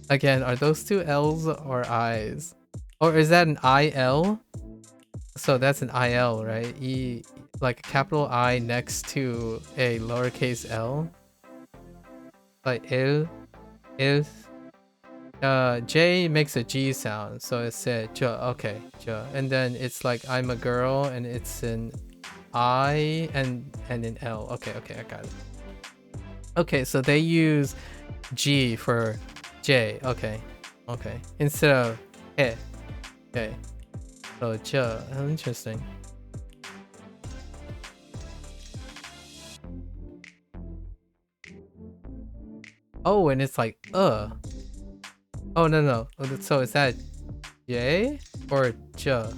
Again, are those two L's or I's? Or is that an IL? So that's an IL, right? Like a capital I next to a lowercase l. Like el. J makes a G sound, so it said J. Okay, J. And then it's like I'm a girl, and it's an I and an L. Okay, I got it. Okay, so they use G for J. Okay. Instead of E. Okay. So J. Interesting. Oh, and it's like Oh no. So is that J or J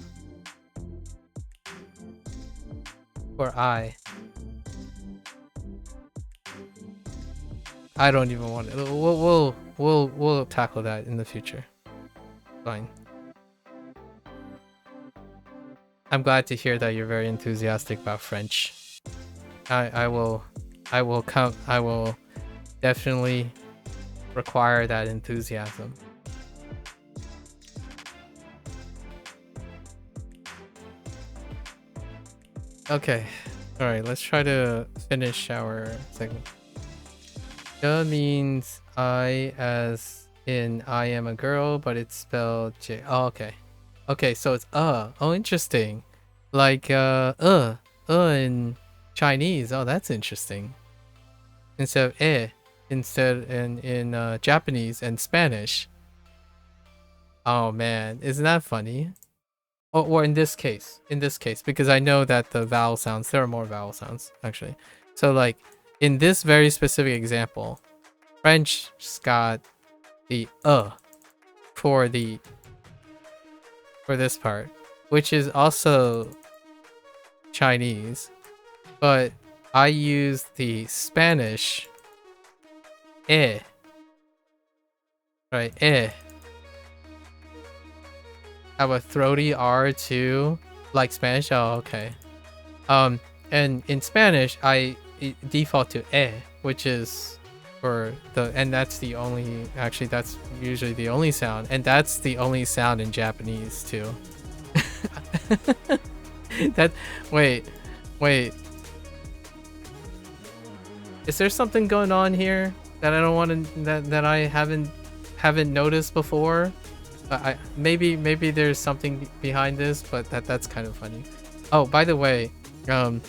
or I? I don't even want it. We'll tackle that in the future. Fine. I'm glad to hear that you're very enthusiastic about French. I will definitely require that enthusiasm. Okay. Alright, let's try to finish our segment. Means I as in I am a girl, but it's spelled J. Oh, okay. Okay, so it's Oh, interesting. Like in Chinese. Oh, that's interesting. Instead of instead in Japanese and Spanish. Oh man, isn't that funny? Or in this case, because I know that the vowel sounds, there are more vowel sounds actually. So like in this very specific example, French's got the for the for this part, which is also Chinese, but I use the Spanish right? Have a throaty R too, like Spanish. Oh, okay. And in Spanish, I default to which is for the, and that's the only, actually that's usually the only sound, and that's the only sound in Japanese too. That, wait, is there something going on here that I don't want to, that I haven't noticed before? Maybe there's something behind this, but that's kind of funny. Oh, by the way, the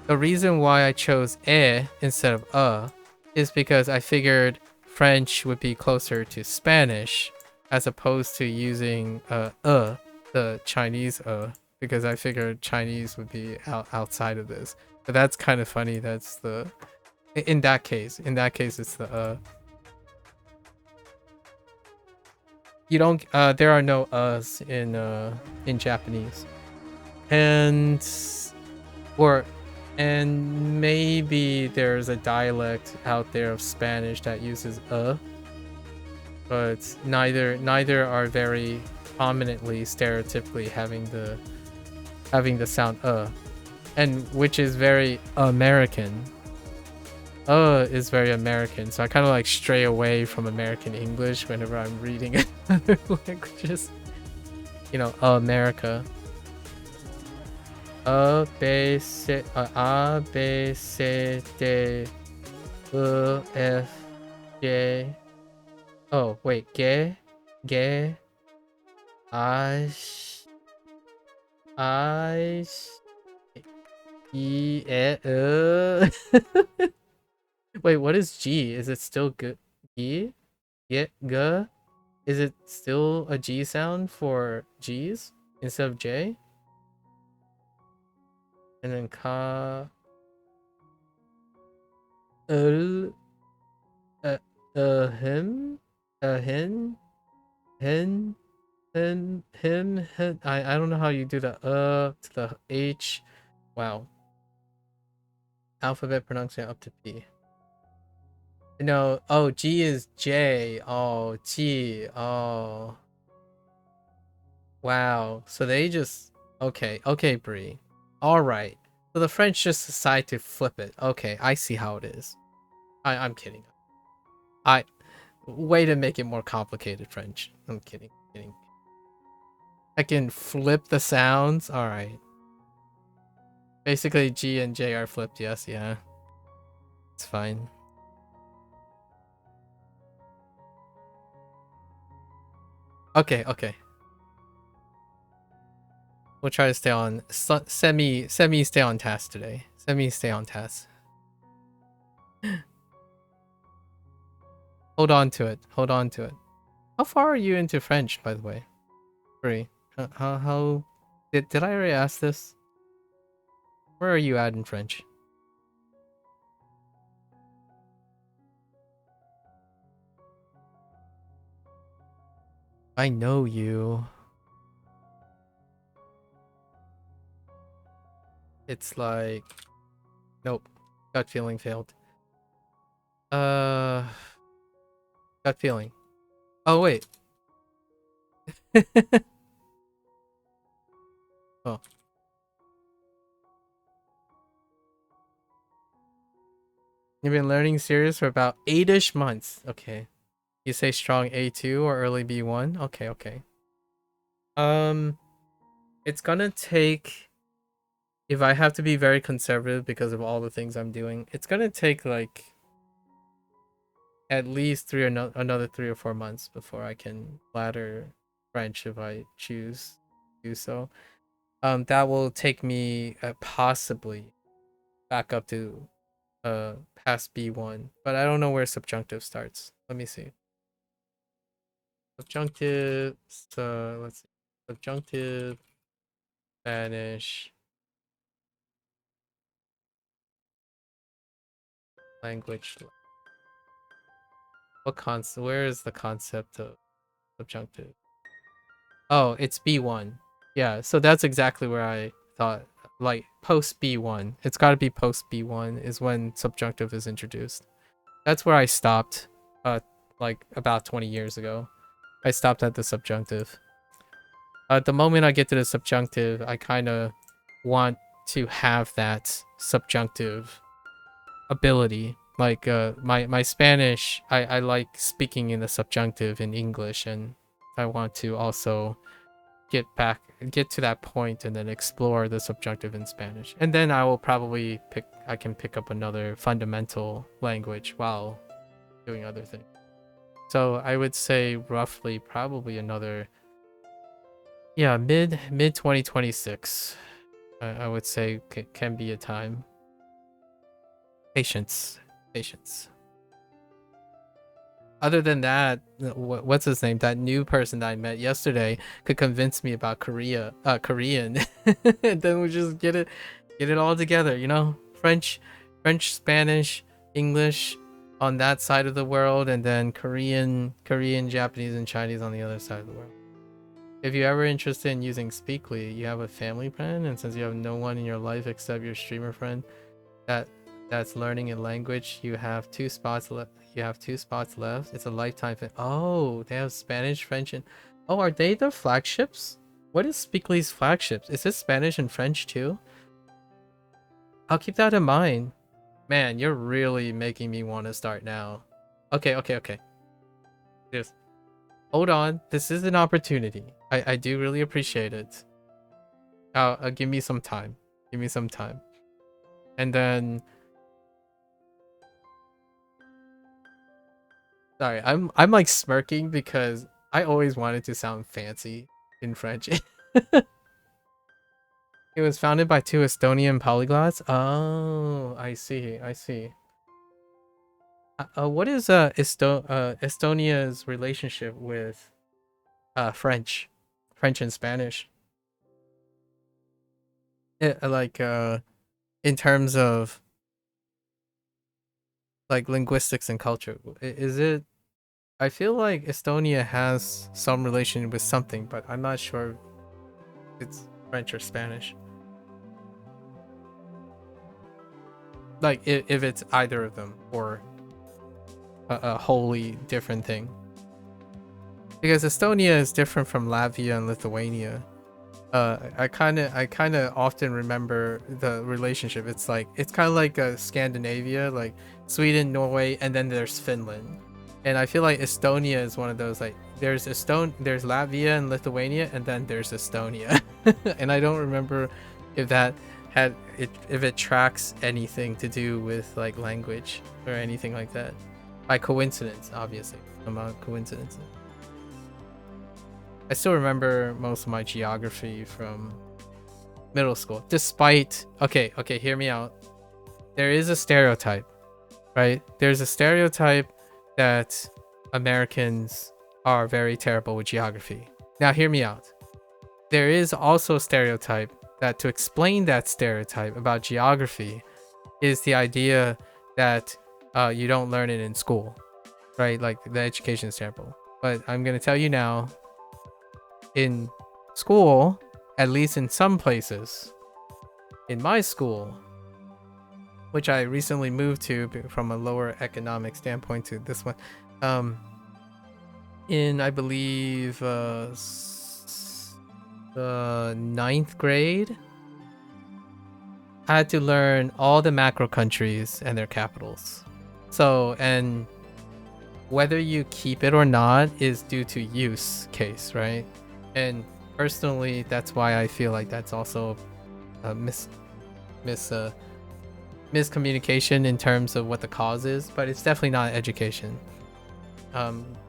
reason why I chose instead of is because I figured French would be closer to Spanish as opposed to using the Chinese because I figured Chinese would be outside of this. But that's kind of funny. That's the, in that case it's the you don't there are no us in Japanese. And maybe there's a dialect out there of Spanish that uses but neither are very prominently stereotypically having the sound and which is very American. Is very American, so I kind of like stray away from American English whenever I'm reading other languages. You know, America. A, B, C, D, E, F, G. Oh, wait. G, I, E, Wait, what is G? Is it still good? G? Yeah, G? Is it still a G sound for G's instead of J? And then ka, him, him, hen, him. I don't know how you do the to the H. Wow. Alphabet pronunciation up to P. No, oh, G is J. Oh, G. Oh. Wow. So they just, okay, Bree. All right. So the French just decide to flip it. Okay, I see how it is. I'm kidding. Way to make it more complicated, French. I'm kidding. I can flip the sounds. All right. Basically, G and J are flipped. Yes, yeah. It's fine. Okay. We'll try to stay on semi stay on task today. Stay on task. Hold on to it. How far are you into French, by the way? Free. How did I already ask this? Where are you at in French? I know you. It's like, nope. Gut feeling failed. Gut feeling. Oh wait. Oh. You've been learning serious for about 8-ish months. Okay. You say strong A2 or early B1? Okay. It's gonna take, if I have to be very conservative because of all the things I'm doing, it's gonna take like at least another 3 or 4 months before I can ladder French if I choose to do so. That will take me possibly back up to past B1, but I don't know where subjunctive starts. Let me see. Subjunctive, so let's see. Subjunctive, Spanish, language. Where is the concept of subjunctive? Oh, it's B1. Yeah, so that's exactly where I thought, like, post B1. It's got to be post B1 is when subjunctive is introduced. That's where I stopped, like, about 20 years ago. I stopped at the subjunctive. The moment I get to the subjunctive, I kind of want to have that subjunctive ability. Like, my Spanish, I like speaking in the subjunctive in English, and I want to also get to that point and then explore the subjunctive in Spanish. And then I will probably I can pick up another fundamental language while doing other things. So I would say roughly probably another, yeah, mid 2026. I would say can be a time. Patience. Other than that, what's his name? That new person that I met yesterday could convince me about Korean, and then we just get it all together. You know, French, Spanish, English on that side of the world, and then Korean, Japanese, and Chinese on the other side of the world. If you're ever interested in using Speakly, you have a family plan, and since you have no one in your life except your streamer friend that's learning a language, you have 2 spots left. It's a lifetime thing. Oh, they have Spanish, French, and oh, are they the flagships? What is Speakly's flagships? Is it Spanish and French too? I'll keep that in mind. Man, you're really making me want to start now. Okay. Just hold on. This is an opportunity. I do really appreciate it. Give me some time. And then sorry, I'm like smirking because I always wanted to sound fancy in French. It was founded by 2 Estonian polyglots. Oh, I see. What is Estonia's relationship with French and Spanish? Like in terms of like linguistics and culture, is it? I feel like Estonia has some relation with something, but I'm not sure if it's French or Spanish. Like if it's either of them or a wholly different thing. Because Estonia is different from Latvia and Lithuania. I kind of often remember the relationship. It's kind of like Scandinavia, like Sweden, Norway, and then there's Finland. And I feel like Estonia is one of those, like there's Latvia and Lithuania, and then there's Estonia. And I don't remember if it tracks anything to do with like language or anything like that. By coincidence, obviously. Among coincidences. I still remember most of my geography from middle school. Despite, okay, hear me out. There is a stereotype, right? There's a stereotype that Americans are very terrible with geography. Now, hear me out. There is also a stereotype that to explain that stereotype about geography is the idea that you don't learn it in school, right? Like the education is terrible. But I'm going to tell you now, in school, at least in some places, in my school, which I recently moved to from a lower economic standpoint to this one, in I believe 9th grade, I had to learn all the macro countries and their capitals. So, and whether you keep it or not is due to use case, right? And miscommunication in terms of what the cause is, but it's definitely not education.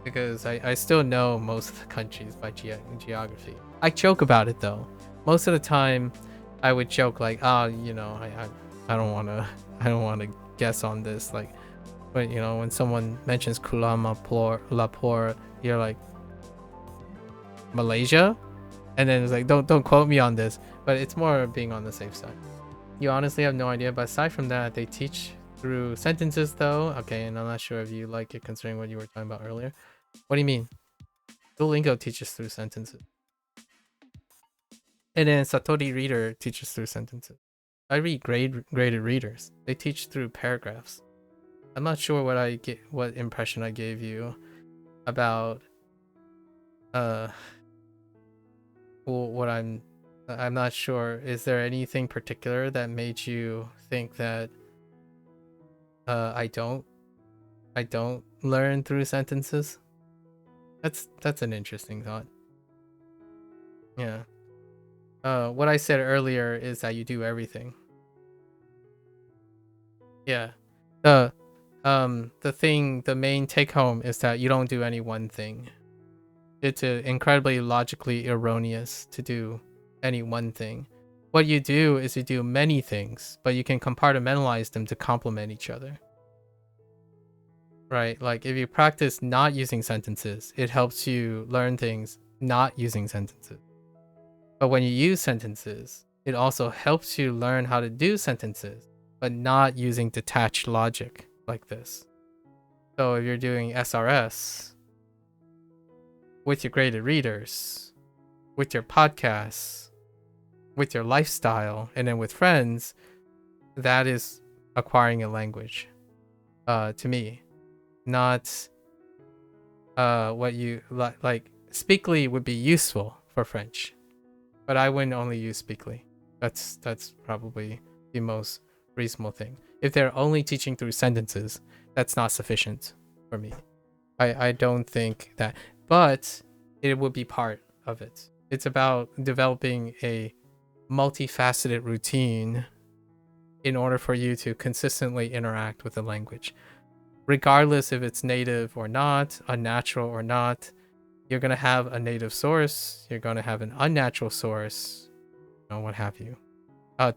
Because I still know most of the countries by geography. I joke about it though. Most of the time, I would joke like, I don't wanna guess on this. Like, but when someone mentions Kuala Lumpur, you're like, Malaysia, and then it's like, don't quote me on this. But it's more being on the safe side. You honestly have no idea, but aside from that, they teach through sentences though. Okay, and I'm not sure if you like it considering what you were talking about earlier. What do you mean? Duolingo teaches through sentences. And then Satori Reader teaches through sentences. I read graded readers. They teach through paragraphs. I'm not sure what impression I gave you about what I'm not sure. Is there anything particular that made you think that I don't learn through sentences? That's an interesting thought. Yeah. What I said earlier is that you do everything. Yeah. The main take home is that you don't do any one thing. It's incredibly logically erroneous to do any one thing. What you do is you do many things, but you can compartmentalize them to complement each other. Right? Like if you practice not using sentences, it helps you learn things not using sentences. But when you use sentences, it also helps you learn how to do sentences, but not using detached logic like this. So if you're doing SRS with your graded readers, with your podcasts, with your lifestyle, and then with friends, that is acquiring a language, to me. Not what you like. Speakly would be useful for French, but I wouldn't only use Speakly. That's probably the most reasonable thing. If they're only teaching through sentences, that's not sufficient for me. I don't think that, but it would be part of it. It's about developing a multifaceted routine in order for you to consistently interact with the language. Regardless if it's native or not, unnatural or not, you're going to have a native source, you're going to have an unnatural source, what have you.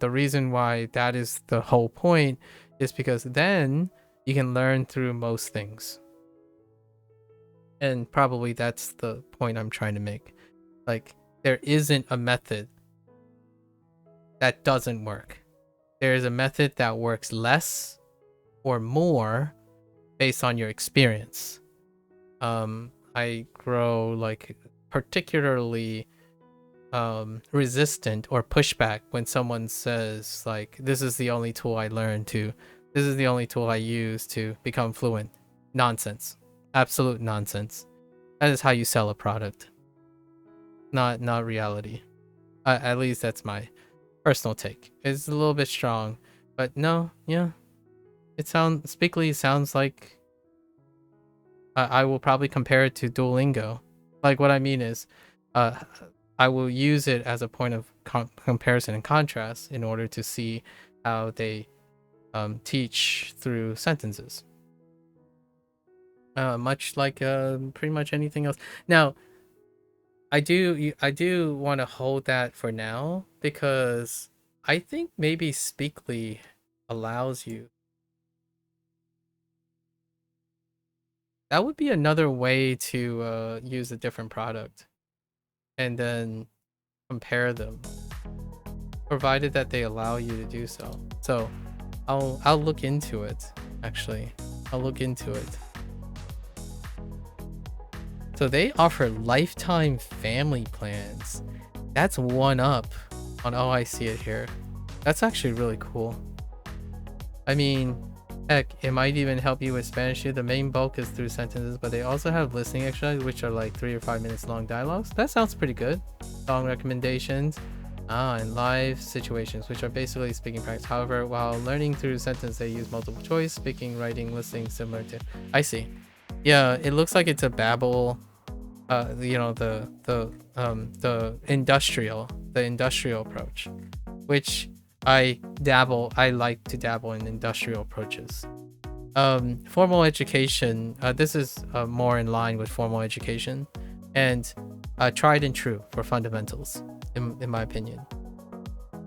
The reason why that is the whole point is because then you can learn through most things. And probably that's the point I'm trying to make. Like, there isn't a method that doesn't work. There is a method that works less or more based on your experience. I grow like particularly resistant or pushback when someone says like, this is the only tool I use to become fluent. Nonsense. Absolute nonsense. That is how you sell a product, not reality. At least that's my personal take. It's a little bit strong, but no, yeah. Speakly sounds like I will probably compare it to Duolingo. Like what I mean is, I will use it as a point of comparison and contrast in order to see how they teach through sentences. Much like pretty much anything else. Now, I do want to hold that for now because I think maybe Speakly allows you. That would be another way to use a different product and then compare them, provided that they allow you to do so. So I'll look into it. Actually, I'll look into it. So they offer lifetime family plans. That's one up on I see it here. That's actually really cool. I mean, heck, it might even help you with Spanish too. The main bulk is through sentences, but they also have listening exercises, which are like 3 or 5 minutes long dialogues. That sounds pretty good. Song recommendations, and live situations, which are basically speaking practice. However, while learning through sentence, they use multiple choice, speaking, writing, listening, similar to. I see. Yeah, it looks like it's a Babel. The industrial approach, which I like to dabble in industrial approaches. Formal education, this is more in line with formal education, and tried and true for fundamentals, in my opinion.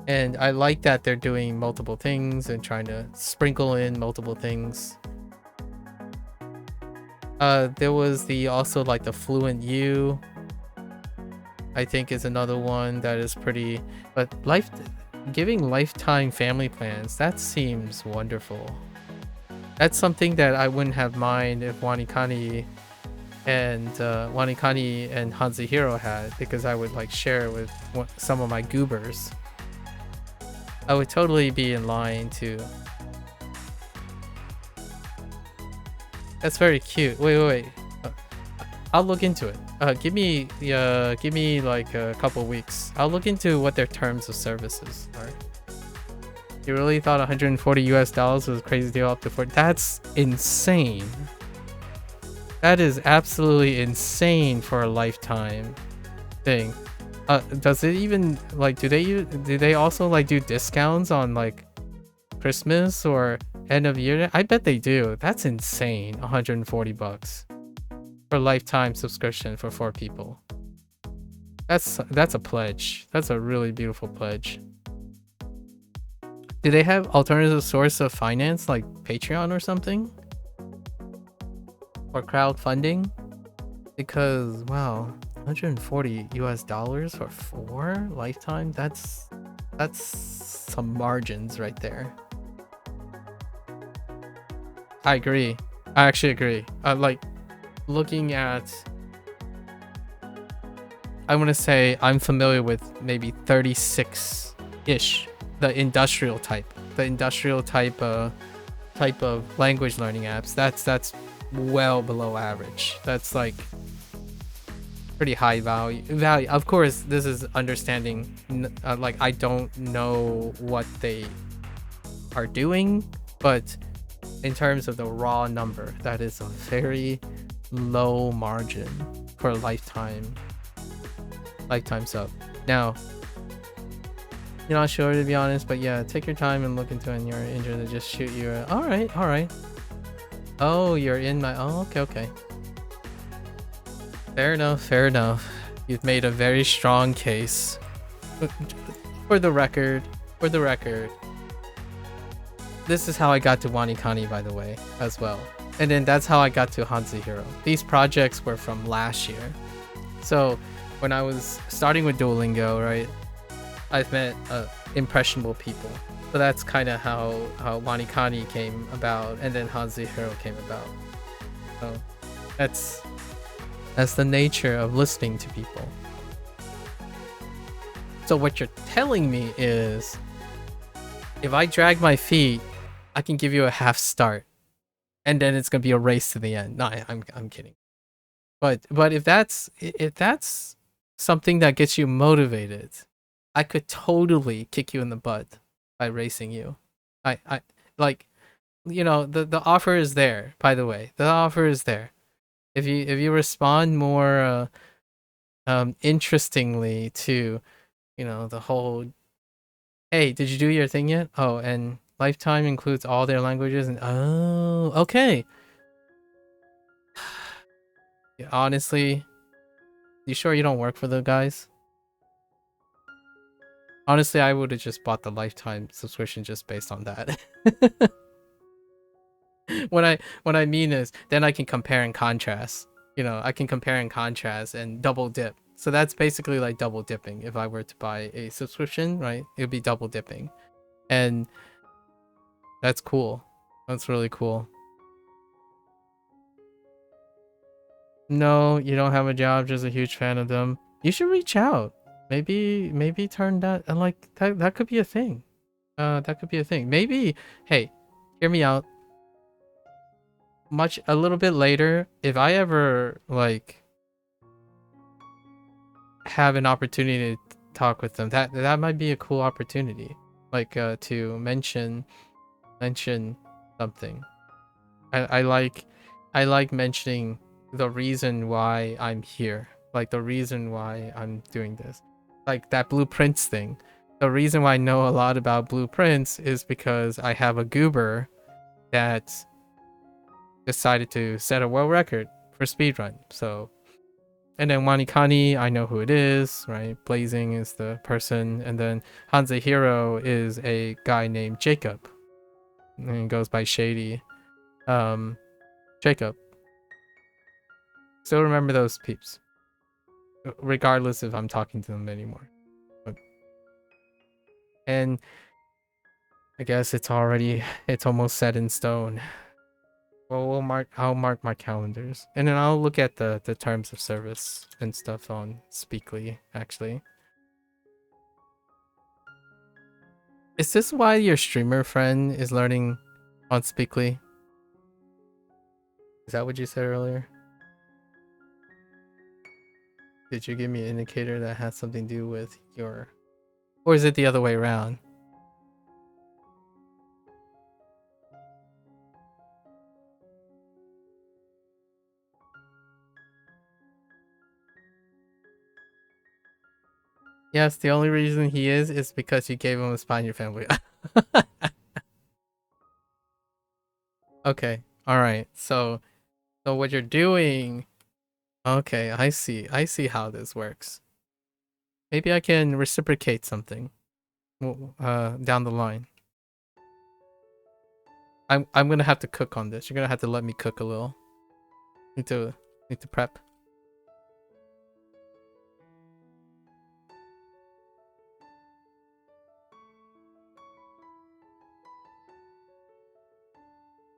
And I like that they're doing multiple things and trying to sprinkle in multiple things. There was also like the Fluent U, I think, is another one that is pretty, but giving lifetime family plans, that seems wonderful. That's something that I wouldn't have mind if WaniKani and Hanzuhiro had, because I would like share with some of my goobers. I would totally be in line to. That's very cute. Wait. I'll look into it. Give me like a couple weeks. I'll look into what their terms of services are. You really thought $140 was a crazy deal up to 40? That's insane. That is absolutely insane for a lifetime thing. Does it even like do they also like do discounts on like Christmas or end of year? I bet they do. That's insane. $140 for a lifetime subscription for 4 people. That's a pledge. That's a really beautiful pledge. Do they have alternative source of finance like Patreon or something? Or crowdfunding? Because wow, $140 for 4 lifetime? That's some margins right there. I agree. I actually agree. Like looking at, I want to say I'm familiar with maybe 36-ish, the industrial type of language learning apps. That's well below average. That's like pretty high value. Of course, this is understanding. Like I don't know what they are doing, but in terms of the raw number, that is a very low margin for a lifetime sub. Now, you're not sure, to be honest, but yeah, take your time and look into it, and you're interested to just shoot you. All right. Oh, you're in my. Oh, okay. Fair enough. You've made a very strong case. For the record, this is how I got to WaniKani, by the way, as well. And then that's how I got to Hanzuhiro. These projects were from last year. So when I was starting with Duolingo, right, I've met impressionable people. So that's kind of how WaniKani came about, and then Hanzuhiro came about. So that's the nature of listening to people. So what you're telling me is, if I drag my feet, I can give you a half start, and then it's gonna be a race to the end. No, I'm kidding. But if that's something that gets you motivated, I could totally kick you in the butt by racing you. I like, you know, the offer is there. By the way, the offer is there. If you respond more interestingly to, you know, the whole, hey, did you do your thing yet? Oh, and lifetime includes all their languages, and oh, okay. Yeah, honestly, you sure you don't work for the guys? Honestly, I would have just bought the lifetime subscription just based on that. What I mean is, then I can compare and contrast. You know, I can compare and contrast and double dip. So that's basically like double dipping. If I were to buy a subscription, right, it would be double dipping. And that's cool. That's really cool. No, you don't have a job, just a huge fan of them. You should reach out. Maybe turn that, and like that could be a thing. That could be a thing. Maybe, hey, hear me out. A little bit later, if I ever like have an opportunity to talk with them, that might be a cool opportunity. Like to mention something. I like mentioning the reason why I'm here, like the reason why I'm doing this, like that blueprints thing. the reason why I know a lot about blueprints is because I have a goober that decided to set a world record for speedrun. So, and then WaniKani, I know who it is, right? Blazing is the person, and then Hanze Hero is a guy named Jacob, and he goes by Shady. Jacob. Still remember those peeps, regardless if I'm talking to them anymore. And I guess it's almost set in stone. Well, I'll mark my calendars, and then I'll look at the terms of service and stuff on Speakly. Actually, is this why your streamer friend is learning on Speakly? Is that what you said earlier? Did you give me an indicator that has something to do with your, or is it the other way around? Yes, the only reason he is because you gave him a spot in your family. Okay, all right. So what you're doing? Okay, I see. I see how this works. Maybe I can reciprocate something down the line. I'm gonna have to cook on this. You're gonna have to let me cook a little. Need to prep.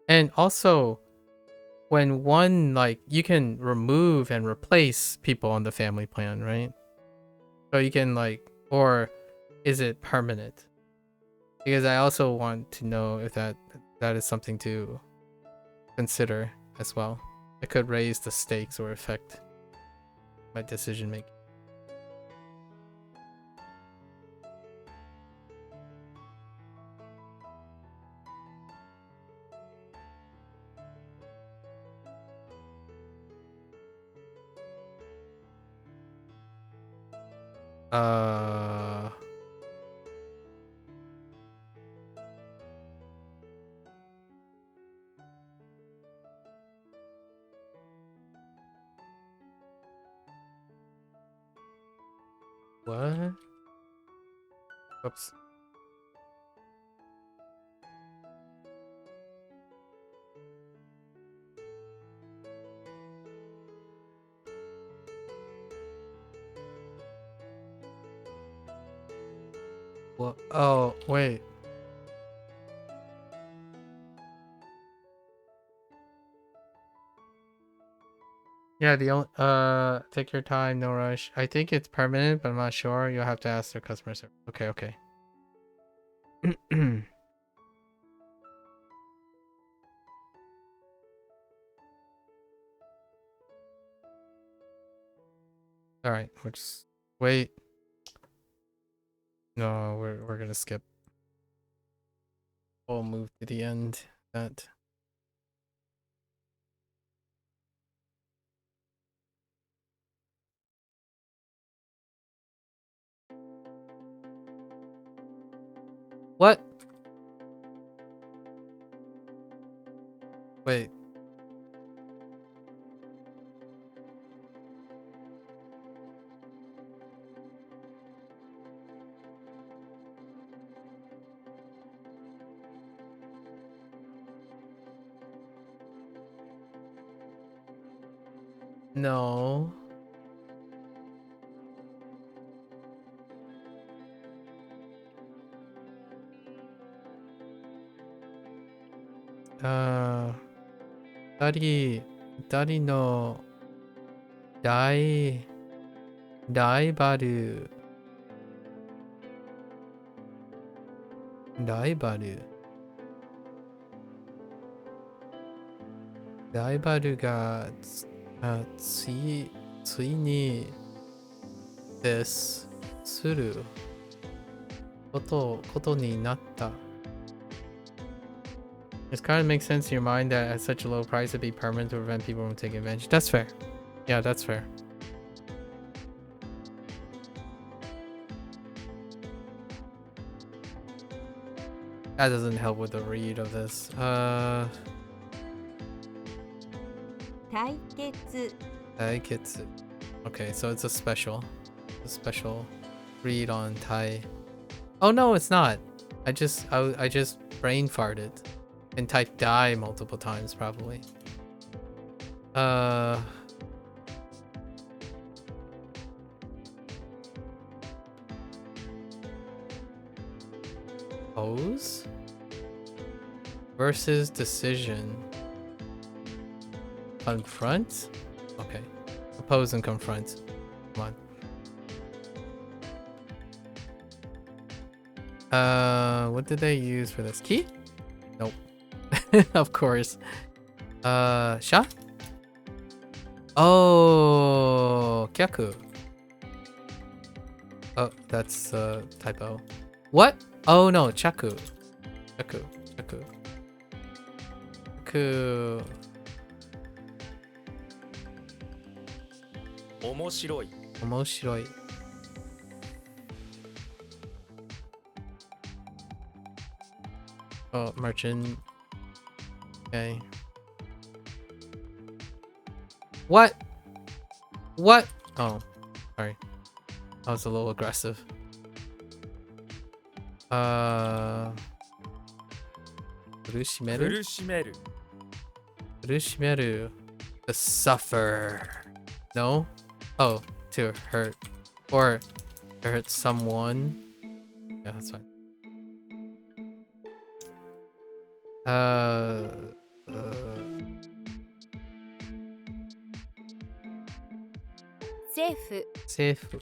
And also, when one, like, you can remove and replace people on the family plan, right? So you can, like, or is it permanent? Because I also want to know if that is something to consider as well. It could raise the stakes or affect my decision making. What? Whoops. What? Oh, wait. Yeah, the only take your time, no rush. I think it's permanent, but I'm not sure. You'll have to ask their customer service. Okay, okay. All right, we're just wait. No, we're gonna skip. We'll move to the end. That. What? Wait. No. Uh, 二人のライバル、ライバル、ライバルがついにですすることになった。It kind of makes sense in your mind that at such a low price it'd be permanent to prevent people from taking advantage. That's fair. Yeah, that's fair. That doesn't help with the read of this. 対決 Taiketsu. Okay, so it's a special read on Tai. Oh no, it's not. I just brain farted and typed die multiple times probably. Pose versus decision. Confront? Okay. Oppose and confront. Come on. What did they use for this? Key? Nope. Of course. Sha? Oh, Kyaku. Oh, that's a typo. What? Oh no, Chaku. Chaku. 面白い Omoshiroi. Oh, merchant. Okay. What? What? Oh, sorry. I was a little aggressive. Urushimeru? 苦しめる Urushimeru. To suffer. No? Oh, to hurt. Or to hurt someone. Yeah, that's fine. Safe Safe.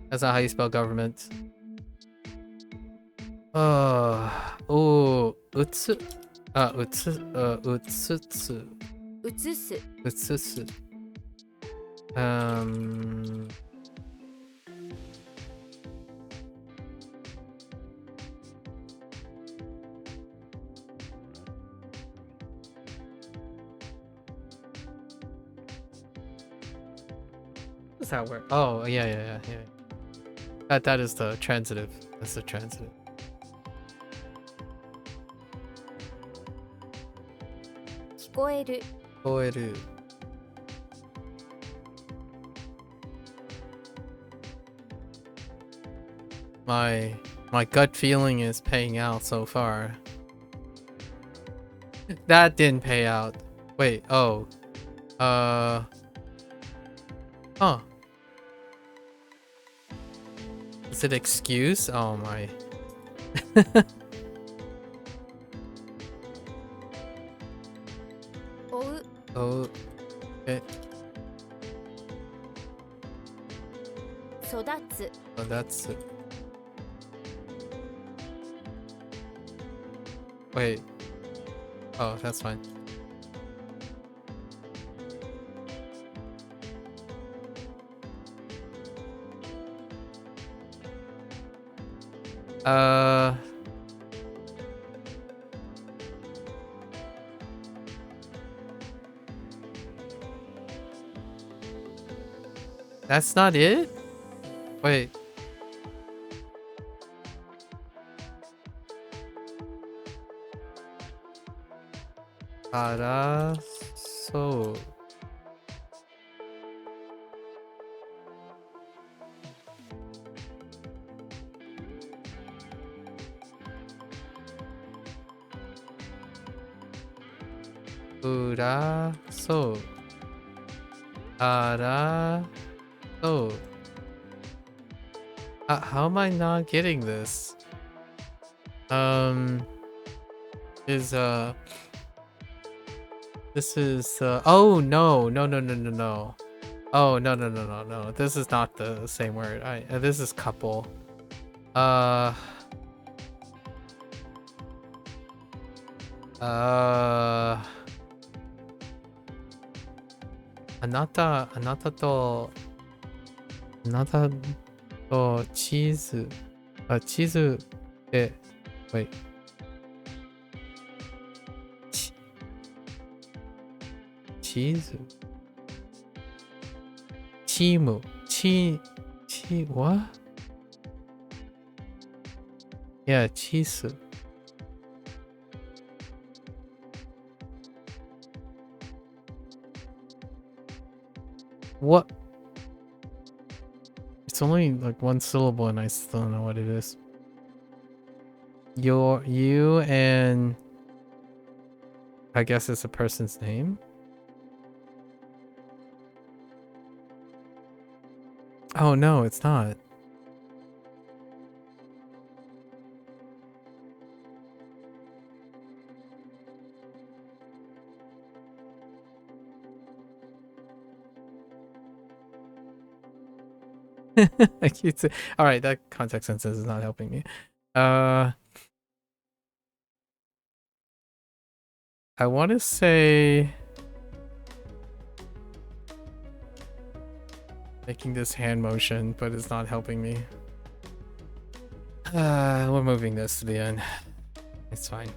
That's not how you spell government. Oh, utsu. Utsutsu. 移す Utsutsu. Does that work? Oh, yeah. That is the transitive. That's the transitive. 聞こえる Koeru. My gut feeling is paying out so far. That didn't pay out. Wait, oh. Huh. Is it excuse? Oh my. 追う Oh. Okay. 育つ Oh, that's it. Wait. Oh, that's fine. That's not it? Wait. Araso. Uraso. Araso. How am I not getting this? This is oh no. Oh no. This is not the same word. This is couple. Anata to cheese. Cheese. Wait. Cheese. Chimu. What? Yeah, chisu. What? It's only like one syllable and I still don't know what it is. You and I guess it's a person's name. Oh no, it's not. All right, that context sentence is not helping me. I want to say making this hand motion, but it's not helping me. We're moving this to the end. It's fine.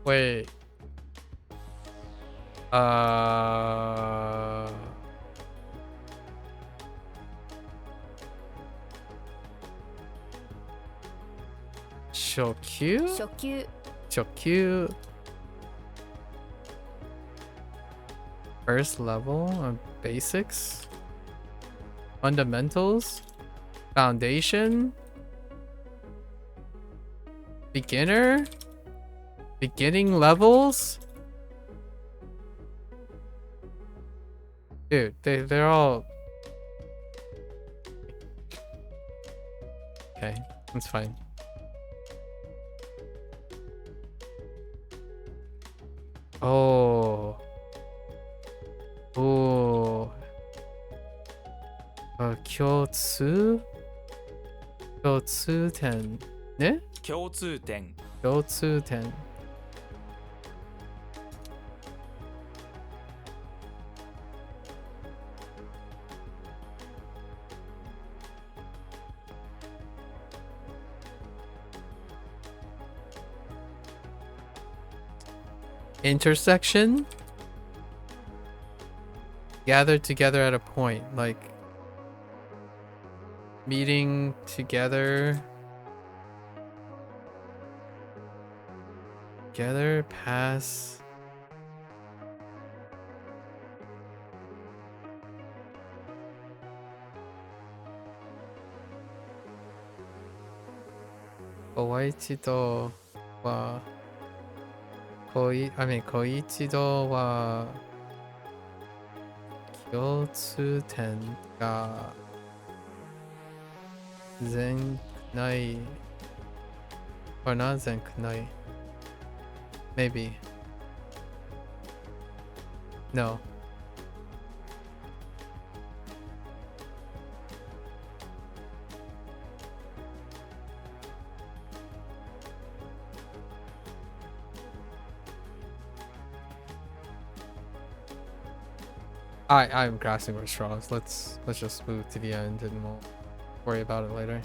Wait. Shokyu? 初級 Shokyu. First level on basics. Fundamentals. Foundation. Beginner. Beginning levels. Dude, they're all okay. That's fine. Oh. Oh. 共通点ね共通点共通点 intersection gathered together at a point, like meeting together pass Koichi とは Koichi とは共通点が全ない or not 全ない maybe no I'm grasping for straws. Let's just move to the end and we'll worry about it later.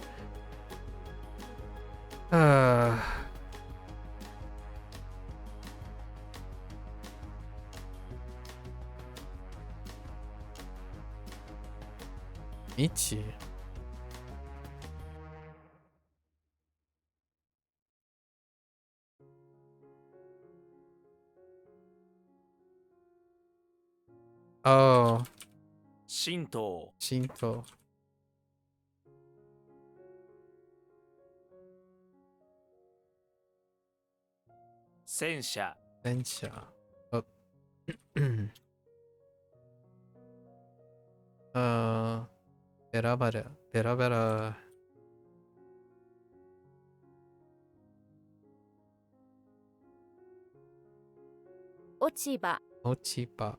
Ichi. Oh, 神道 Shinto. 戦車 Densha. Oh. Berabara. Berabara. 落ち葉 Ochiba.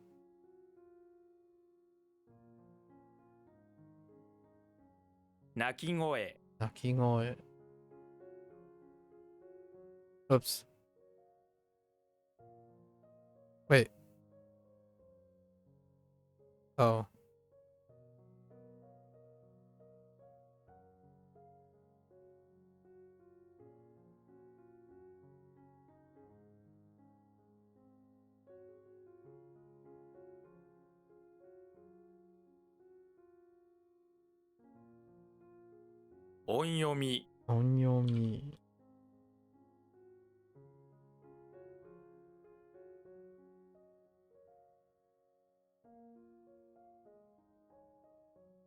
鳴き声 Nakigoe. Oops. Wait. Oh. 音読み Onyomi.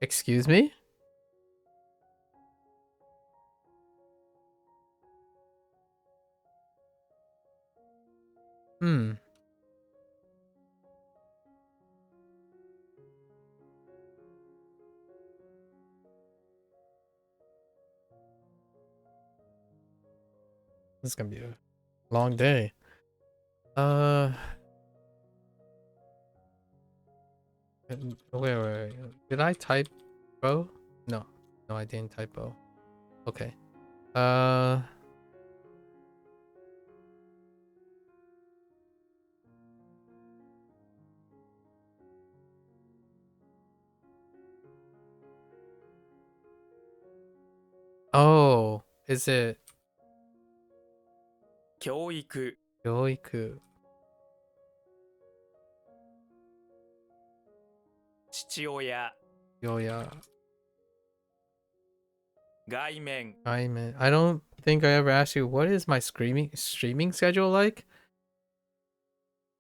Excuse me? Hmm. This is gonna be a long day. Wait. Did I typo? No. No, I didn't typo. Okay. Oh, is it 教育 Yoiku? 父親 Yoya. 外面 I don't think I ever asked you what is my streaming schedule like?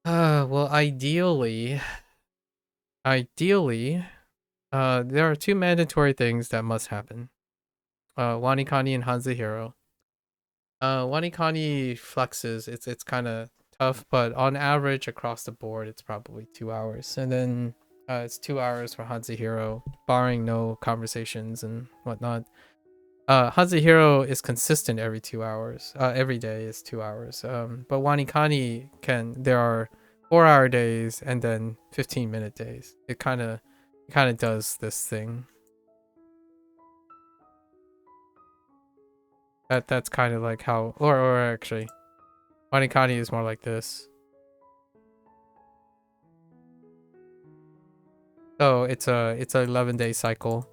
Well, ideally, there are two mandatory things that must happen. WaniKani and Hanzahiro. WaniKani flexes. It's kind of tough, but on average across the board, it's probably 2 hours, and then it's 2 hours for Hanzahiro, barring no conversations and whatnot. Hanzahiro is consistent every 2 hours. Every day is 2 hours. But WaniKani there are 4 hour days and then 15-minute days. It kind of does this thing. That's kind of like how, or actually, WaniKani is more like this. So it's a 11-day cycle,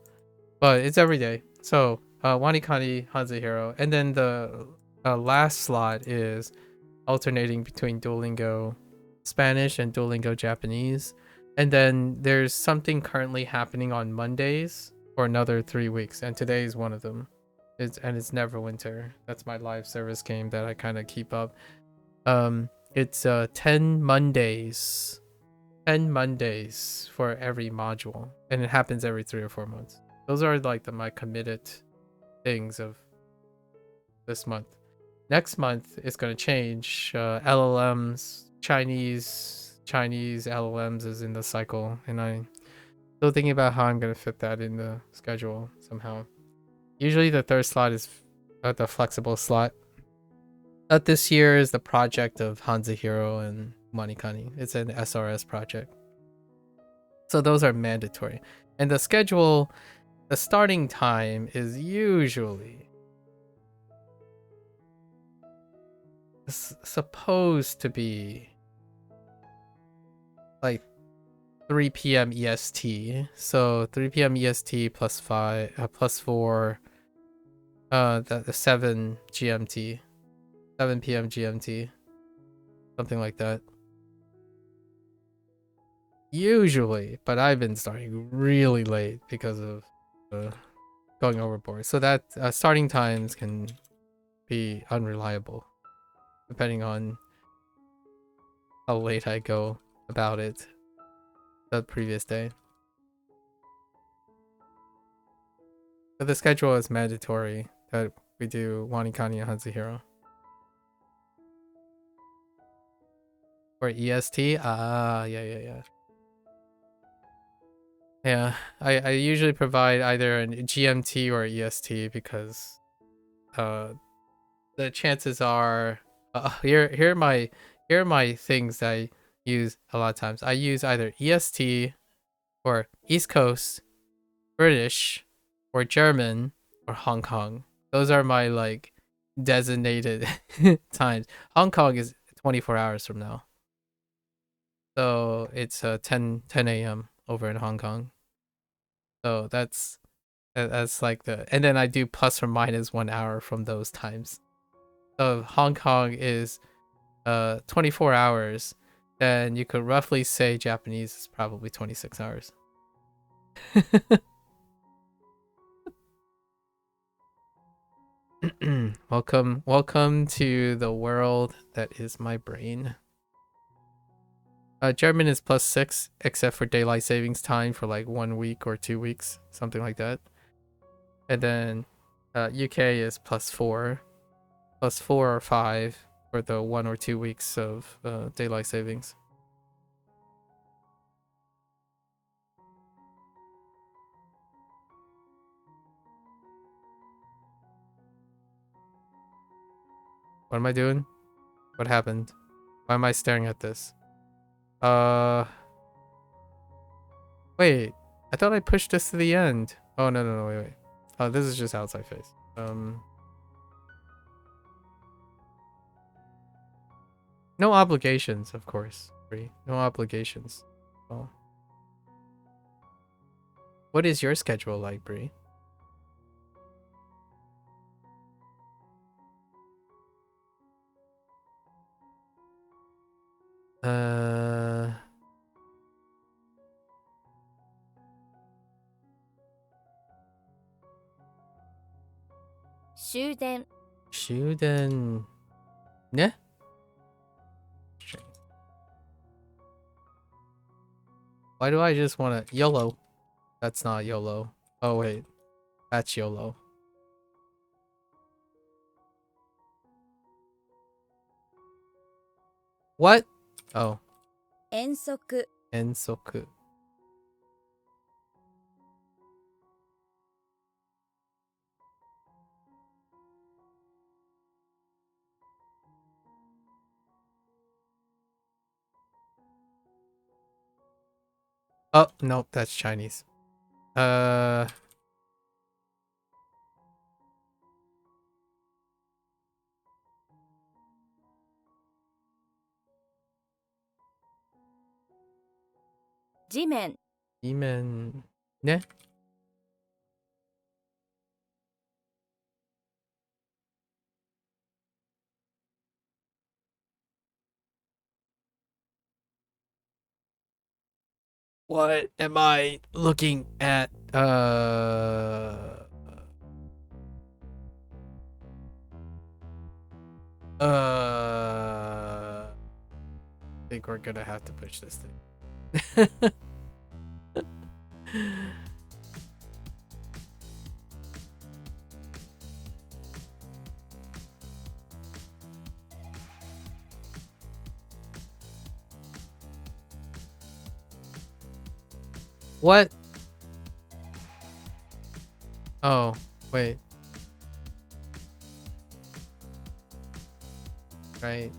but it's every day. So WaniKani, Hanzahiro, and then the last slot is alternating between Duolingo Spanish and Duolingo Japanese. And then there's something currently happening on Mondays for another 3 weeks, and today is one of them. It's Neverwinter. That's my live service game that I kind of keep up. It's 10 Mondays. 10 Mondays for every module, and it happens every 3 or 4 months. Those are like my committed things of this month. Next month is going to change. LLMs, Chinese LLMs is in the cycle, and I'm still thinking about how I'm going to fit that in the schedule somehow. Usually the third slot is the flexible slot. But this year is the project of Hanzahiro and WaniKani. It's an SRS project. So those are mandatory. And the schedule, the starting time is usually supposed to be like 3 p.m. EST. So 3 p.m. EST plus 4 the 7 GMT. 7 p.m. GMT. Something like that. Usually, but I've been starting really late because of going overboard. So that starting times can be unreliable depending on how late I go about it the previous day. But the schedule is mandatory that we do WaniKani and Hanzahiro. For EST? Yeah. Yeah, I usually provide either a GMT or EST because the chances are here are my things that I use a lot of times. I use either EST or East Coast, British, or German, or Hong Kong. Those are my like designated times. Hong Kong is 24 hours from now. So it's 10 a.m. over in Hong Kong. So that's like and then I do plus or minus 1 hour from those times. So if Hong Kong is 24 hours, then you could roughly say Japanese is probably 26 hours. welcome to the world that is my brain. German is +6, except for daylight savings time for like 1 week or 2 weeks, something like that. And then UK is +4, +4 or 5 for the 1 or 2 weeks of daylight savings. What am I doing? What happened? Why am I staring at this? Wait. I thought I pushed this to the end. Oh, no, wait. Oh, this is just outside face. No obligations, of course. Bree. No obligations. Oh. What is your schedule like, Bree?終電 Shuden. Yeah. Why do I just want to YOLO? That's not YOLO. Oh wait, that's YOLO. What? Oh, 遠足 ensoku. Oh, nope, that's Chinese. Jimen Demon. Ne? What am I looking at? I think we're gonna have to push this thing. What? Oh, wait. Right.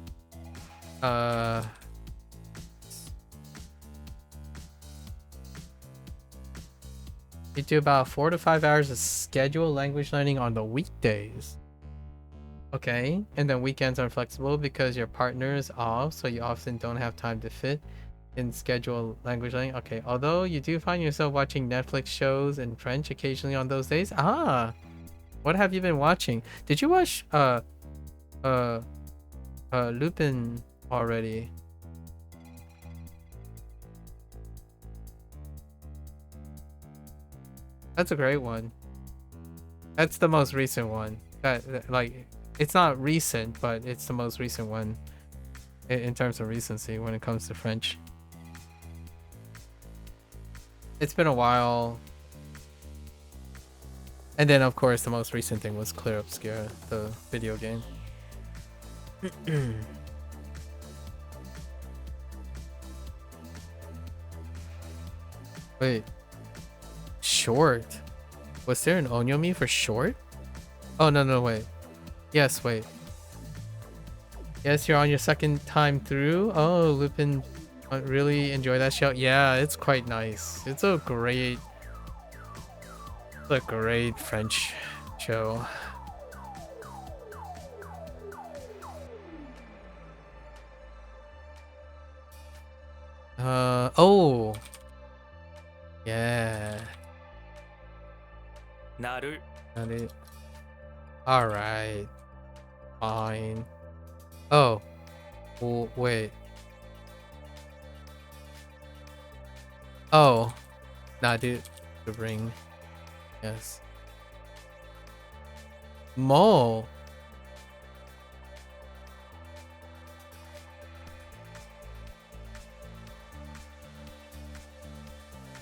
You do about 4 to 5 hours of scheduled language learning on the weekdays. Okay, and then weekends are flexible because your partner is off, so you often don't have time to fit in scheduled language learning. Okay, although you do find yourself watching Netflix shows in French occasionally on those days. Ah, what have you been watching? Did you watch Lupin already? That's a great one. That's the most recent one. Like, it's not recent, but it's the most recent one in terms of recency when it comes to French. It's been a while. And then, of course, the most recent thing was Clear Obscura, the video game. Wait. Short? Was there an Onyomi for short? Oh, no, wait. Yes, wait. Yes, you're on your second time through. Oh, Lupin, really enjoy that show. Yeah, it's quite nice. It's a great French show. Oh. Yeah. Naru. Got it. All right. Fine. Oh. Wait. Oh. Nah, dude. The ring. Yes. Mole.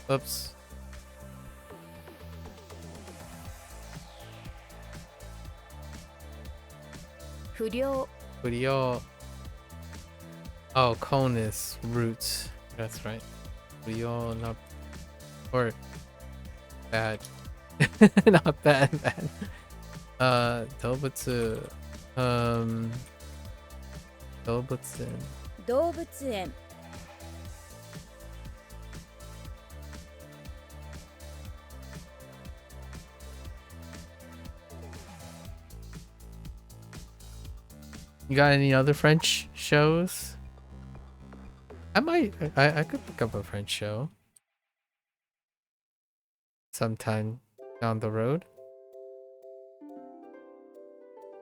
Oops. Furyou. Furyo. Oh, cone is roots. That's right. Furyo, not or bad. Not bad, bad. Dobutsu. Dobutsu. 動物園 You got any other French shows? I could pick up a French show sometime down the road.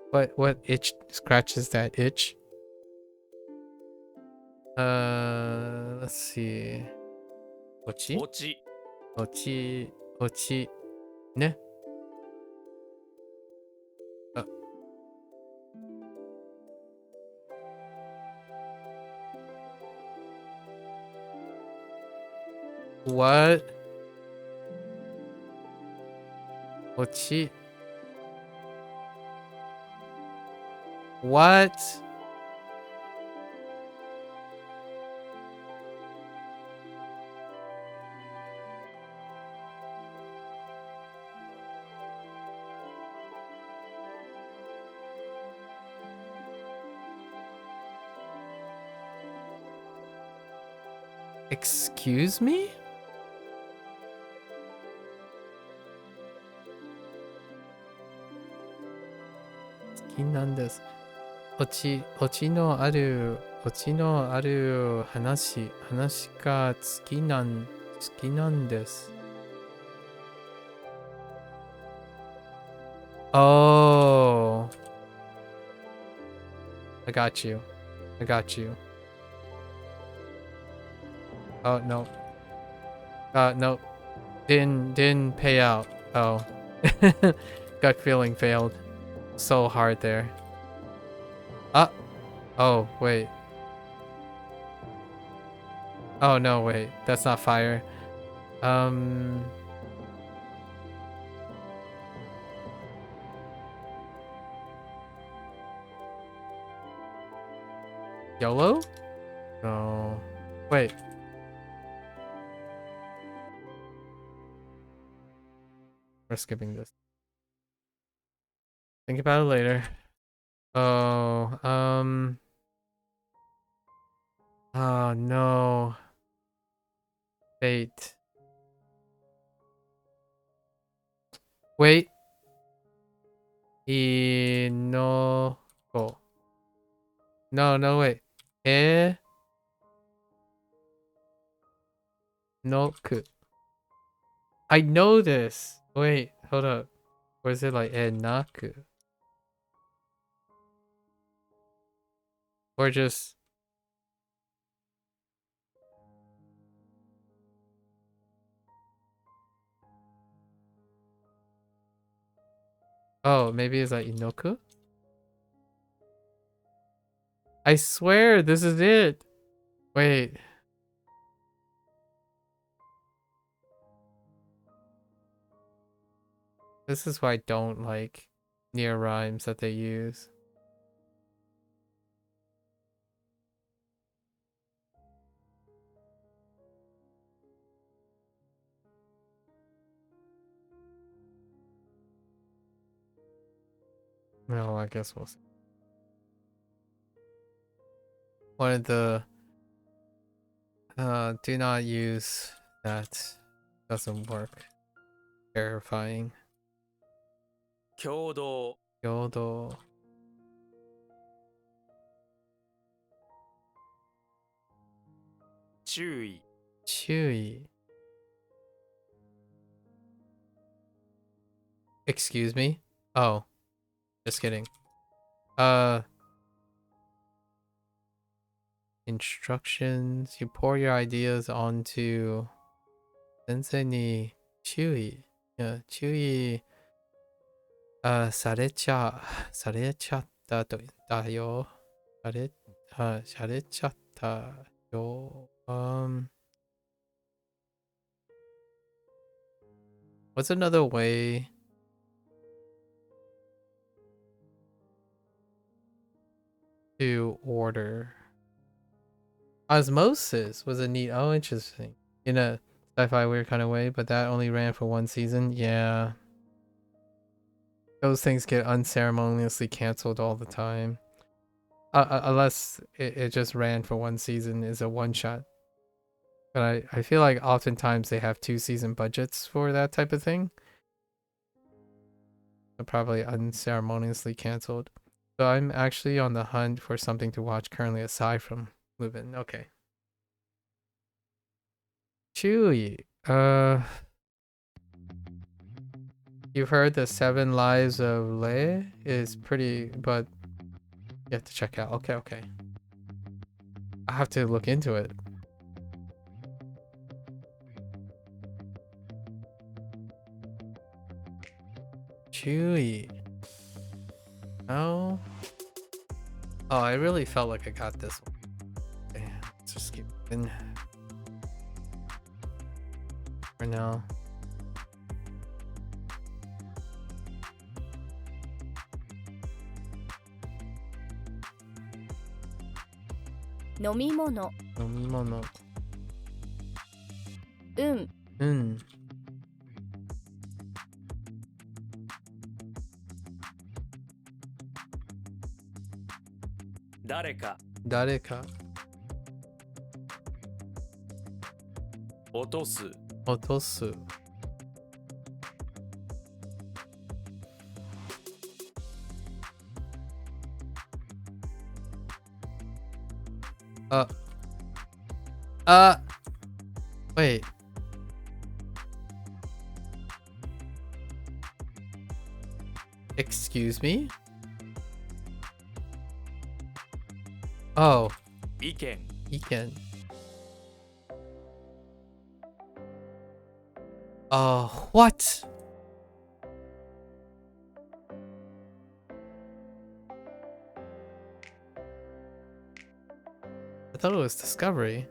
What itch scratches that itch? Let's see. Ochi? 落ち Ochi. Ne? What? Ochi? What? Excuse me? Ochi no aru hanashi ga tsuki nan desu. Oh. I got you. Oh no. No. Didn't pay out. Oh. Gut feeling failed. So hard there. Oh, wait. Oh no, wait. That's not fire. YOLO? No. Wait. We're skipping this. Think about it later. Oh, oh no. Fate. Wait. Inoko. No, wait. Noku. I know this. Wait, hold up. Or is it like naku? Or just... Oh, maybe it's like Inoku? I swear this is it. Wait. This is why I don't like near rhymes that they use. Well, I guess we'll see. One of the do not use that. Doesn't work. Terrifying. 共同 Yodo. 注意 Chewy. Excuse me? Oh. Just kidding. Instructions. You pour your ideas onto Sensei ni Chewy. Yeah, Chewy. されちゃったとだよ。されちゃったよ。What's another way to order? Osmosis was a neat. Oh, interesting. In a sci-fi weird kind of way, but that only ran for one season. Yeah. Those things get unceremoniously canceled all the time. Unless it just ran for one season, is a one shot. But I feel like oftentimes they have 2-season budgets for that type of thing. So probably unceremoniously canceled. So I'm actually on the hunt for something to watch currently aside from Lupin. Okay. Chewy. You've heard the 7 Lives of Lei is pretty, but you have to check out. Okay. I have to look into it. Chewy. Oh. Oh, I really felt like I got this one. Okay, let's just keep moving. For now. Nomimono. Nomimono. Un. 誰か誰か落とす落とすwait. Excuse me? Oh. 意見 Iken. What? I thought it was Discovery.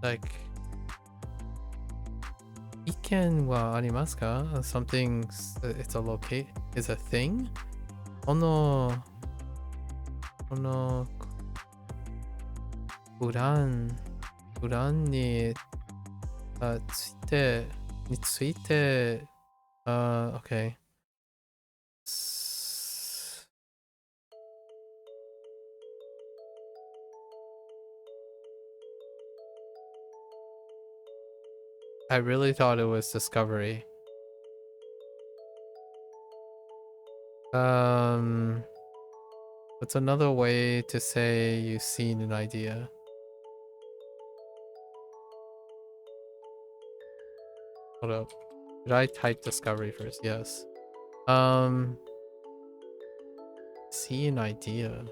Like, Iken wa arimasu ka? Something, it's a locate, is a thing? Ono, Uran ni tsuite, okay. I really thought it was Discovery. What's another way to say you've seen an idea? Hold up. Did I type Discovery first? Yes. See an idea.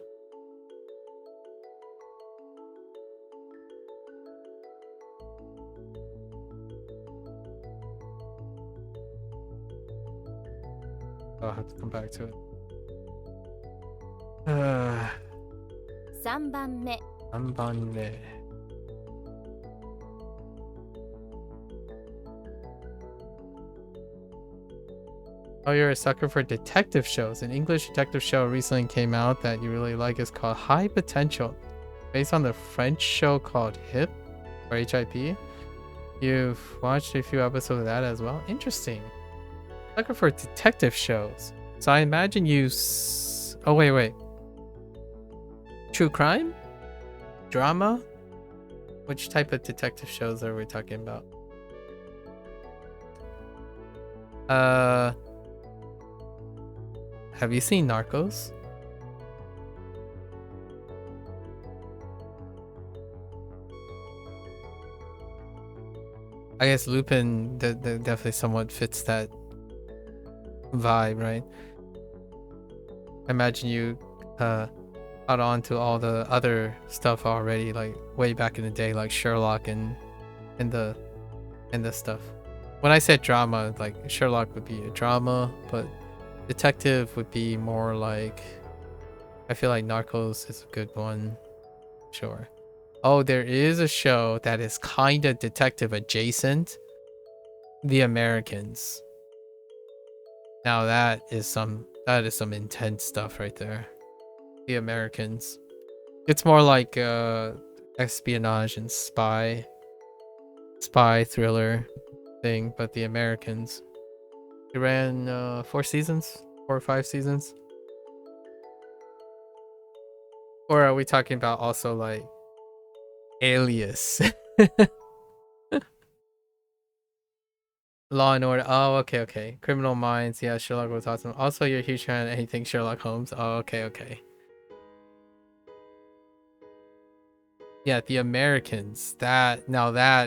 I'll have to come back to it. 3番目。 3番目. Oh, you're a sucker for detective shows. An English detective show recently came out that you really like is called High Potential, based on the French show called HIP or HIP. You've watched a few episodes of that as well. Interesting. Sucker for detective shows. So I imagine you. Oh wait. True crime? Drama? Which type of detective shows are we talking about? Have you seen Narcos? I guess Lupin definitely somewhat fits that vibe, right? I imagine you caught on to all the other stuff already, like way back in the day, like Sherlock and the stuff. When I said drama, like Sherlock would be a drama, but detective would be more like, I feel like Narcos is a good one. Sure. Oh, there is a show that is kind of detective adjacent. The Americans. Now that is some intense stuff right there. The Americans. It's more like espionage and spy thriller thing, but The Americans. It ran 4 seasons, 4 or 5 seasons. Or are we talking about also like Alias? Law and Order. Oh, okay. Criminal Minds. Yeah, Sherlock was awesome. Also, you're a huge fan of anything Sherlock Holmes. Oh, okay. Yeah, The Americans. That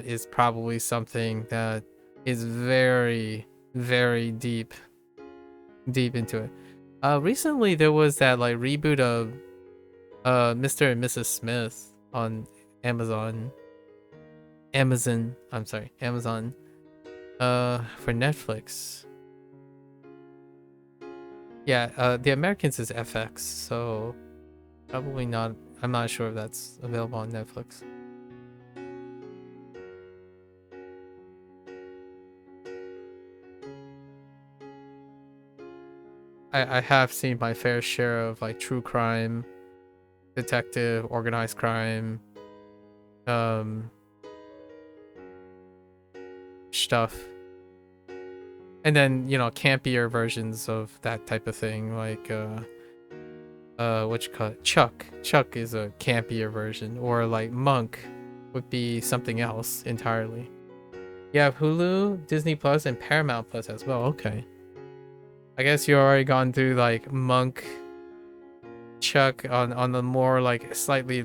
is probably something that is very, very deep into it. Recently there was that like reboot of Mr. and Mrs. Smith on Amazon. I'm sorry, Amazon. For Netflix. Yeah, The Americans is FX, so probably not. I'm not sure if that's available on Netflix. I have seen my fair share of like true crime, detective, organized crime, stuff. And then, you know, campier versions of that type of thing, like what you call it? Chuck. Chuck is a campier version, or like Monk would be something else entirely. You have Hulu, Disney Plus, and Paramount Plus as well. Okay. I guess you already gone through like Monk, Chuck on the more like slightly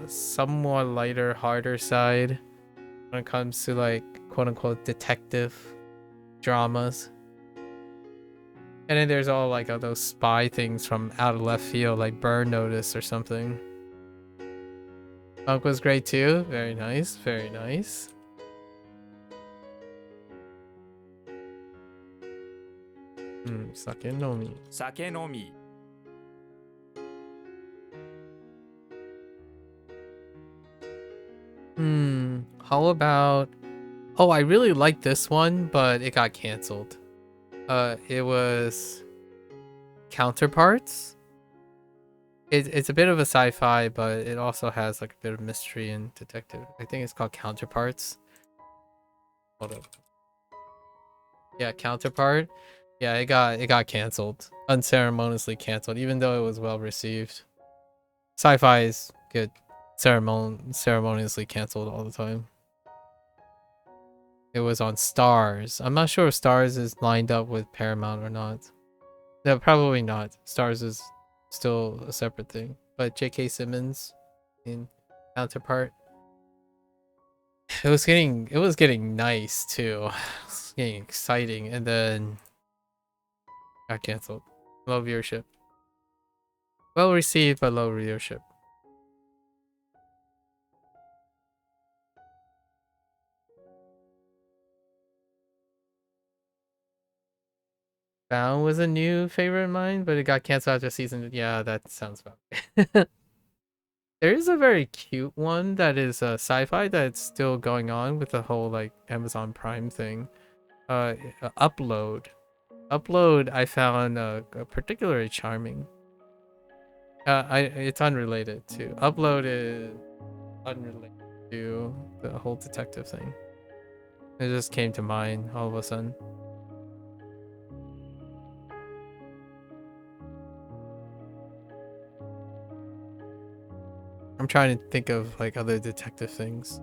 somewhat lighter, harder side when it comes to like quote unquote detective dramas. And then there's all like all those spy things from out of left field, like Burn Notice or something. Monk was great too. Very nice. Very nice. Sake no mi. 酒飲み How about... Oh, I really liked this one, but it got canceled. It was Counterparts. It's a bit of a sci-fi, but it also has like a bit of mystery and detective. I think it's called Counterparts. Hold up. Yeah, Counterpart. Yeah, it got canceled. Unceremoniously canceled, even though it was well received. Sci-fi is good. Ceremoniously canceled all the time. It was on Stars. I'm not sure if Stars is lined up with Paramount or not. No, probably not. Stars is still a separate thing. But J.K. Simmons in Counterpart. It was getting nice too. It was getting exciting, and then got canceled. Low viewership. Well received, but low viewership. Bound was a new favorite of mine, but it got canceled after season. Yeah, that sounds about right. There is a very cute one that is sci-fi that's still going on with the whole like Amazon Prime thing. Upload. Upload I found particularly charming. It's unrelated to Upload is unrelated to the whole detective thing. It just came to mind all of a sudden. I'm trying to think of like other detective things,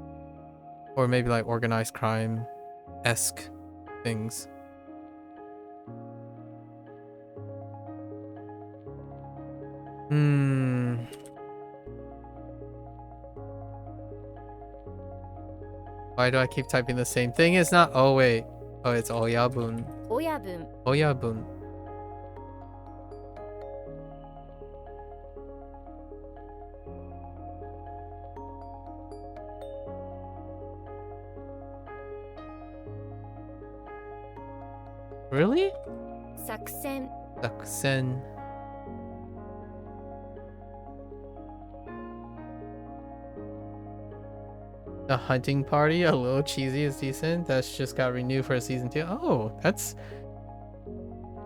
or maybe like organized crime-esque things. Why do I keep typing the same thing? It's not. Oh wait. Oh, it's Oyabun. 親分 Oyabun. Really? 作戦 Daksen. The Hunting Party, a little cheesy is decent. That's just got renewed for season 2. Oh, that's...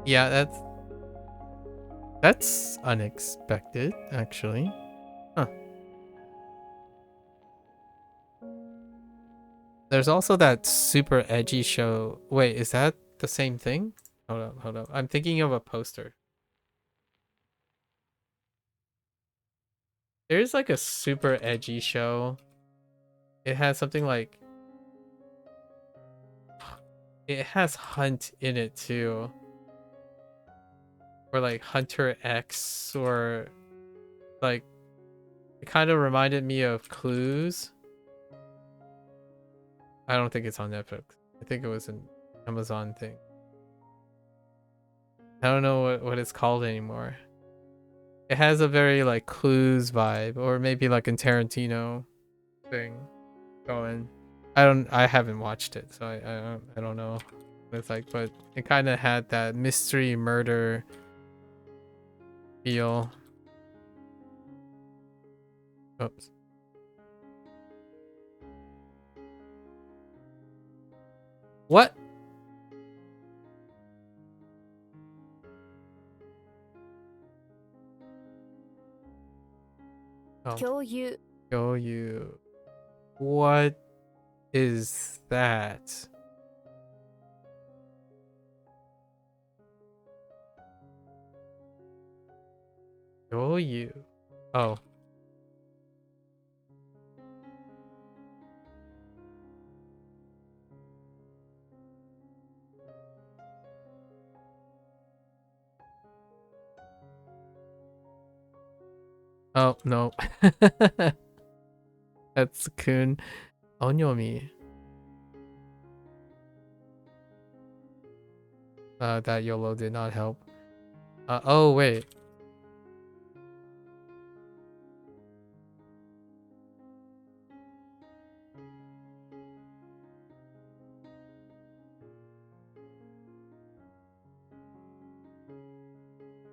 Yeah, that's unexpected, actually. Huh. There's also that super edgy show. Wait, is that the same thing? Hold up. I'm thinking of a poster. There's like a super edgy show. It has something like... It has Hunt in it too. Or like Hunter X, or like... It kind of reminded me of Clues. I don't think it's on Netflix. I think it was an Amazon thing. I don't know what it's called anymore. It has a very like Clues vibe, or maybe like a Tarantino thing going. I haven't watched it, so I don't know what it's like, but it kind of had that mystery murder feel. Oops. What? Oh. 共有 Show you. What is that? Show you. Oh. Oh, no. That's Kun. Onyomi. That YOLO did not help. Oh, wait.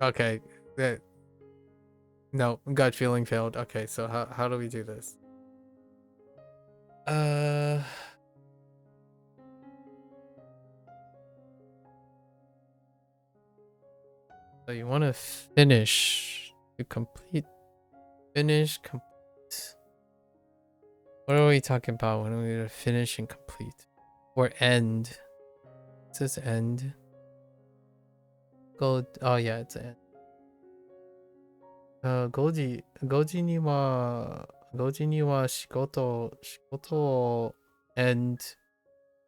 Okay. No, gut feeling failed. Okay, so how do we do this? So you want to finish to complete. Finish, complete. What are we talking about when we finish and complete? Or end? It says end. Go. Oh yeah, it's end. 5時には仕事を end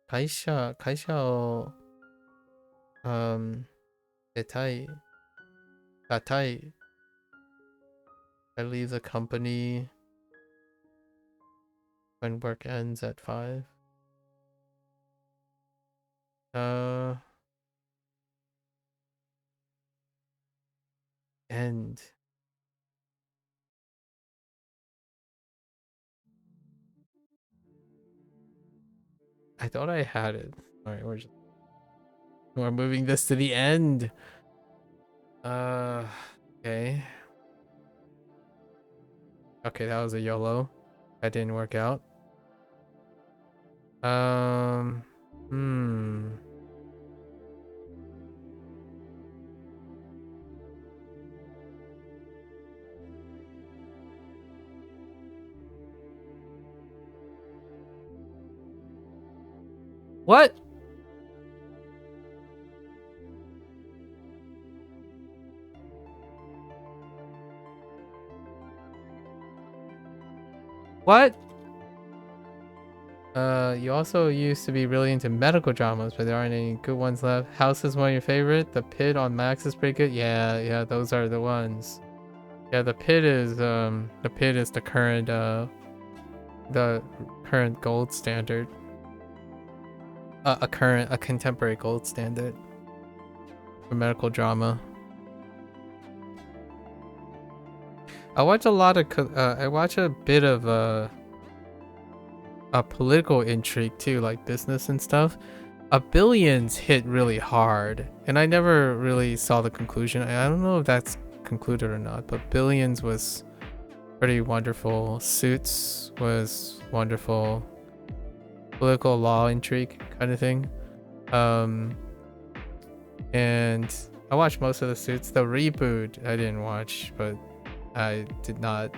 会社を 出たい I leave the company when work ends at 5. End. I thought I had it. Alright, we're moving this to the end. Okay. Okay, that was a YOLO. That didn't work out. What? What? You also used to be really into medical dramas, but there aren't any good ones left. House is one of your favorite. The Pit on Max is pretty good. Yeah, those are the ones. Yeah, the Pit is the current gold standard. A contemporary gold standard for medical drama. I watch a bit of a political intrigue too, like business and stuff. A Billions hit really hard, and I never really saw the conclusion. I don't know if that's concluded or not, but Billions was pretty wonderful. Suits was wonderful. Political law intrigue kind of thing. And I watched most of the Suits. The reboot I didn't watch, but I did not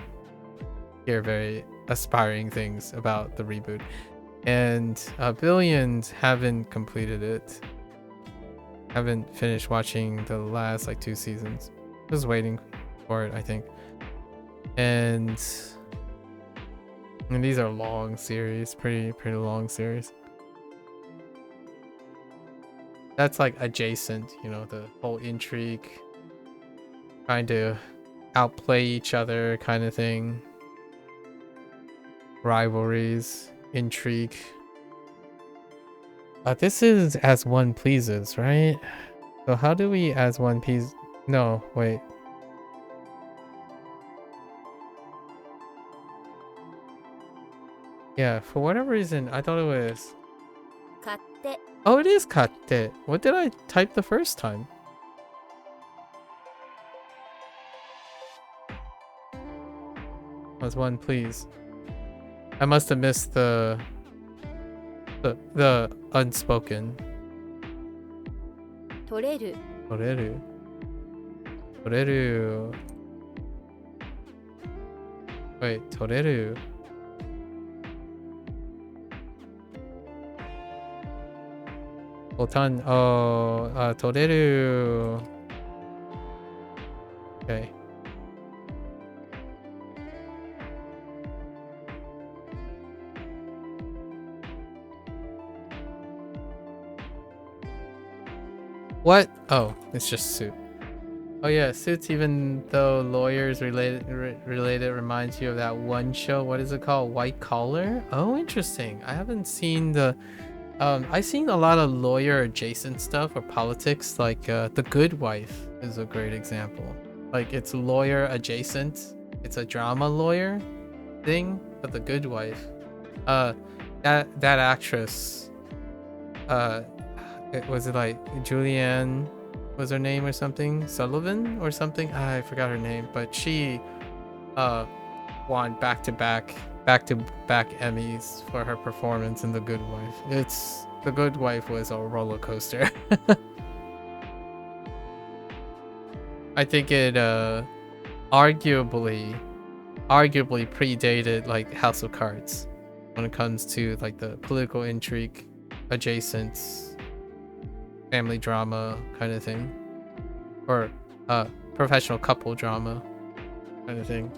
hear very aspiring things about the reboot. And Billions, haven't completed it. Haven't finished watching the last like 2 seasons. Just waiting for it, I think. And these are long series, pretty long series. That's like adjacent, you know, the whole intrigue, trying to outplay each other kind of thing. Rivalries, intrigue. This is As One Pleases, right? So how do we As One Please? No, wait. Yeah, for whatever reason, I thought it was... 買って Oh, it is katte. What did I type the first time? As One Please. I must have missed the unspoken. 取れる Toreru. Toreru. Wait, toreru. Botan. Oh, toreru. Okay. What? Oh, it's just Suit. Oh yeah, Suits, even though lawyers related reminds you of that one show. What is it called? White Collar? Oh, interesting. I haven't seen the... I've seen a lot of lawyer adjacent stuff or politics, like The Good Wife is a great example. Like it's lawyer adjacent. It's a drama lawyer thing, but The Good Wife. That actress, was it like Julianne was her name or something? Sullivan or something? I forgot her name, but she won back-to-back Emmys for her performance in The Good Wife. The Good Wife was a roller coaster. I think it arguably predated like House of Cards when it comes to like the political intrigue adjacent family drama kind of thing, or professional couple drama kind of thing.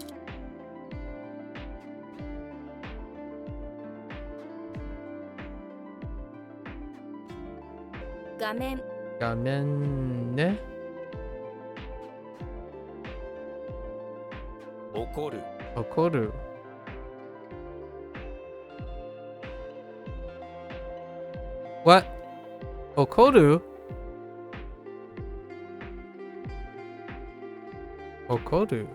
Gamen Gamen ne? 怒る Okoru. What? Okoru? Okoru.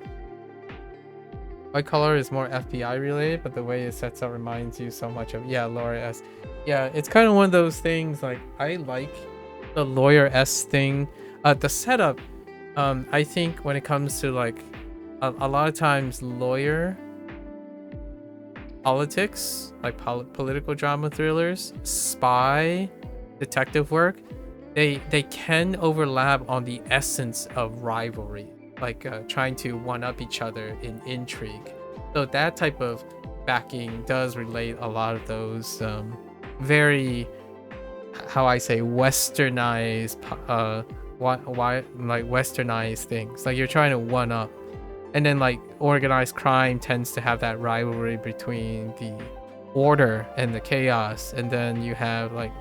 White Collar is more FBI related, but the way it sets up reminds you so much of... Yeah, Laura S. Yeah, it's kind of one of those things, like, I like the lawyer S thing. The setup, I think when it comes to, like, a lot of times lawyer politics, like political drama thrillers, spy, detective work, they can overlap on the essence of rivalry, like trying to one up each other in intrigue. So that type of backing does relate a lot of those very, how I say, westernized like westernized things. Like you're trying to one up. And then like organized crime tends to have that rivalry between the order and the chaos. And then you have like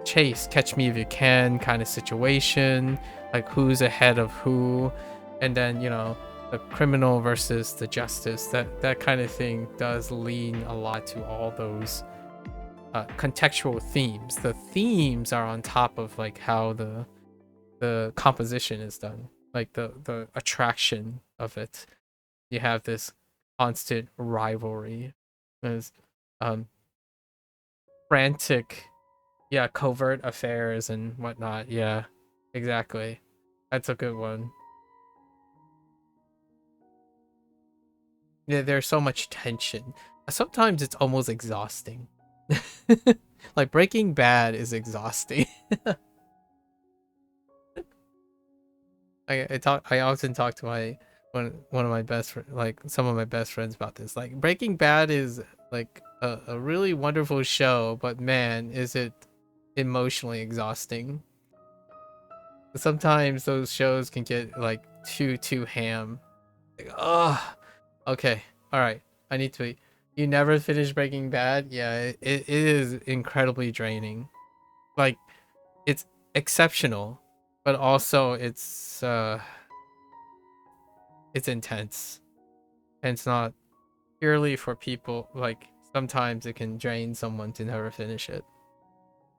chase, catch me if you can kind of situation, like who's ahead of who. And then, you know, the criminal versus the justice, that kind of thing does lean a lot to all those contextual themes. The themes are on top of like how the composition is done, like the attraction of it. You have this constant rivalry, this frantic Yeah, covert affairs and whatnot. Yeah, exactly. That's a good one. Yeah, there's so much tension. Sometimes it's almost exhausting. Like Breaking Bad is exhausting. I often talk to my one of my like some of my best friends about this. Like Breaking Bad is like a really wonderful show, but man, is it emotionally exhausting. Sometimes those shows can get like too ham. Like, oh, okay, all right. I need to. You never finished Breaking Bad? Yeah, it is incredibly draining. Like it's exceptional, but also it's intense, and it's not purely for people. Like sometimes it can drain someone to never finish it.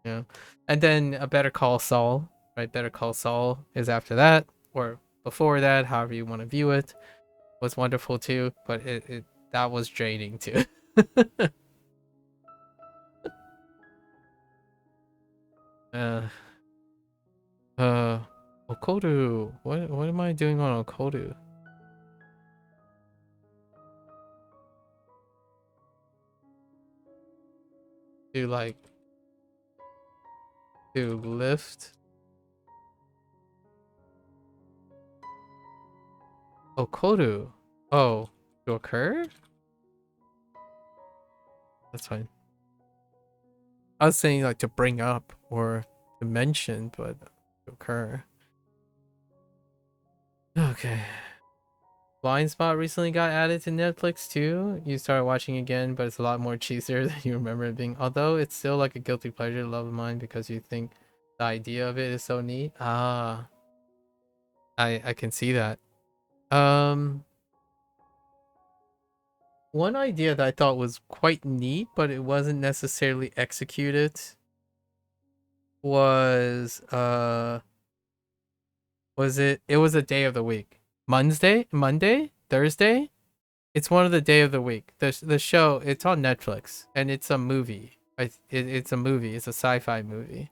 Yeah, and then a Better Call Saul, right? Better Call Saul is after that or before that, however you want to view it, was wonderful too, but it that was draining too. uh, uh, Okoru. What am I doing on Okoru? To like to lift Okoru. Oh, to occur? That's fine. I was saying like to bring up or to mention, but to occur. Okay. Blind Spot recently got added to Netflix too. You started watching again, but it's a lot more cheesier than you remember it being. Although it's still like a guilty pleasure love of mine because you think the idea of it is so neat. Ah, I can see that. Um, one idea that I thought was quite neat, but it wasn't necessarily executed was it was a day of the week. Monday, Thursday? It's one of the day of the week. The show, it's on Netflix and it's a movie. It's a movie. It's a sci-fi movie.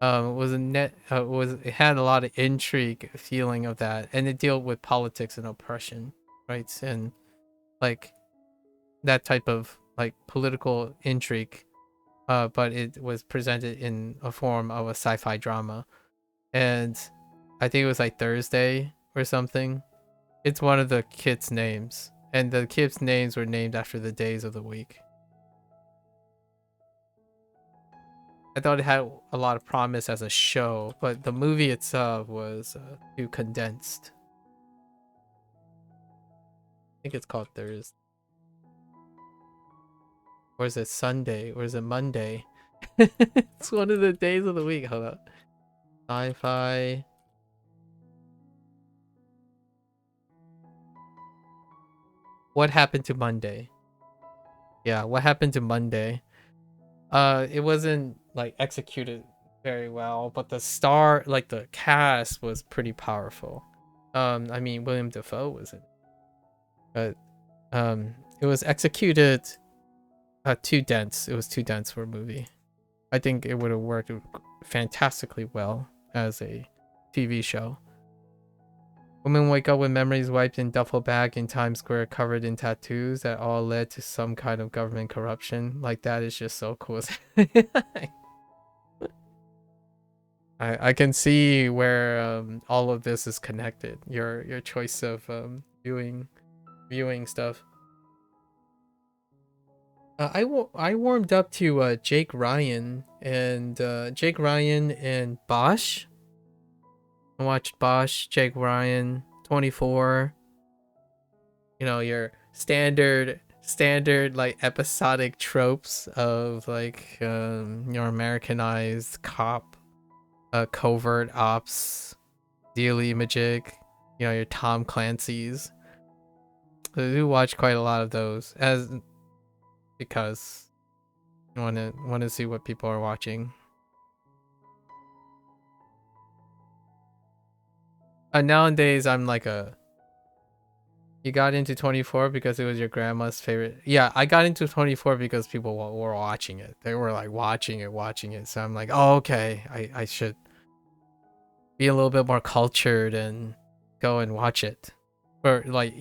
It was a net was it had a lot of intrigue feeling of that, and it dealt with politics and oppression, right? And like that type of like political intrigue, but it was presented in a form of a sci-fi drama. And I think it was like Thursday or something. It's one of the kids' names, and the kids' names were named after the days of the week. I thought it had a lot of promise as a show, but the movie itself was too condensed. I think it's called Thursday. Or is it Sunday? Or is it Monday? It's one of the days of the week. Hold up. Sci-fi. What happened to Monday? Yeah, what happened to Monday? It wasn't like executed very well, but the star, like the cast, was pretty powerful. I mean, William Dafoe was in it, but it was executed too dense. It was too dense for a movie. I think it would have worked fantastically well as a TV show. Women wake up with memories wiped in duffel bag in Times Square covered in tattoos that all led to some kind of government corruption. Like that is just so cool. I can see where all of this is connected. Your choice of viewing stuff. I warmed up to Jake Ryan and Bosch. I watched Bosch, Jake Ryan, 24. You know, your standard like episodic tropes of like your Americanized cop, covert ops, daily Majig, you know, your Tom Clancy's. I do watch quite a lot of those as because I want to see what people are watching. Nowadays I'm like a You got into 24 because it was your grandma's favorite. Yeah, I got into 24 because people were watching it. They were like watching it. So I'm like, oh, okay, I should be a little bit more cultured and go and watch it. Or like,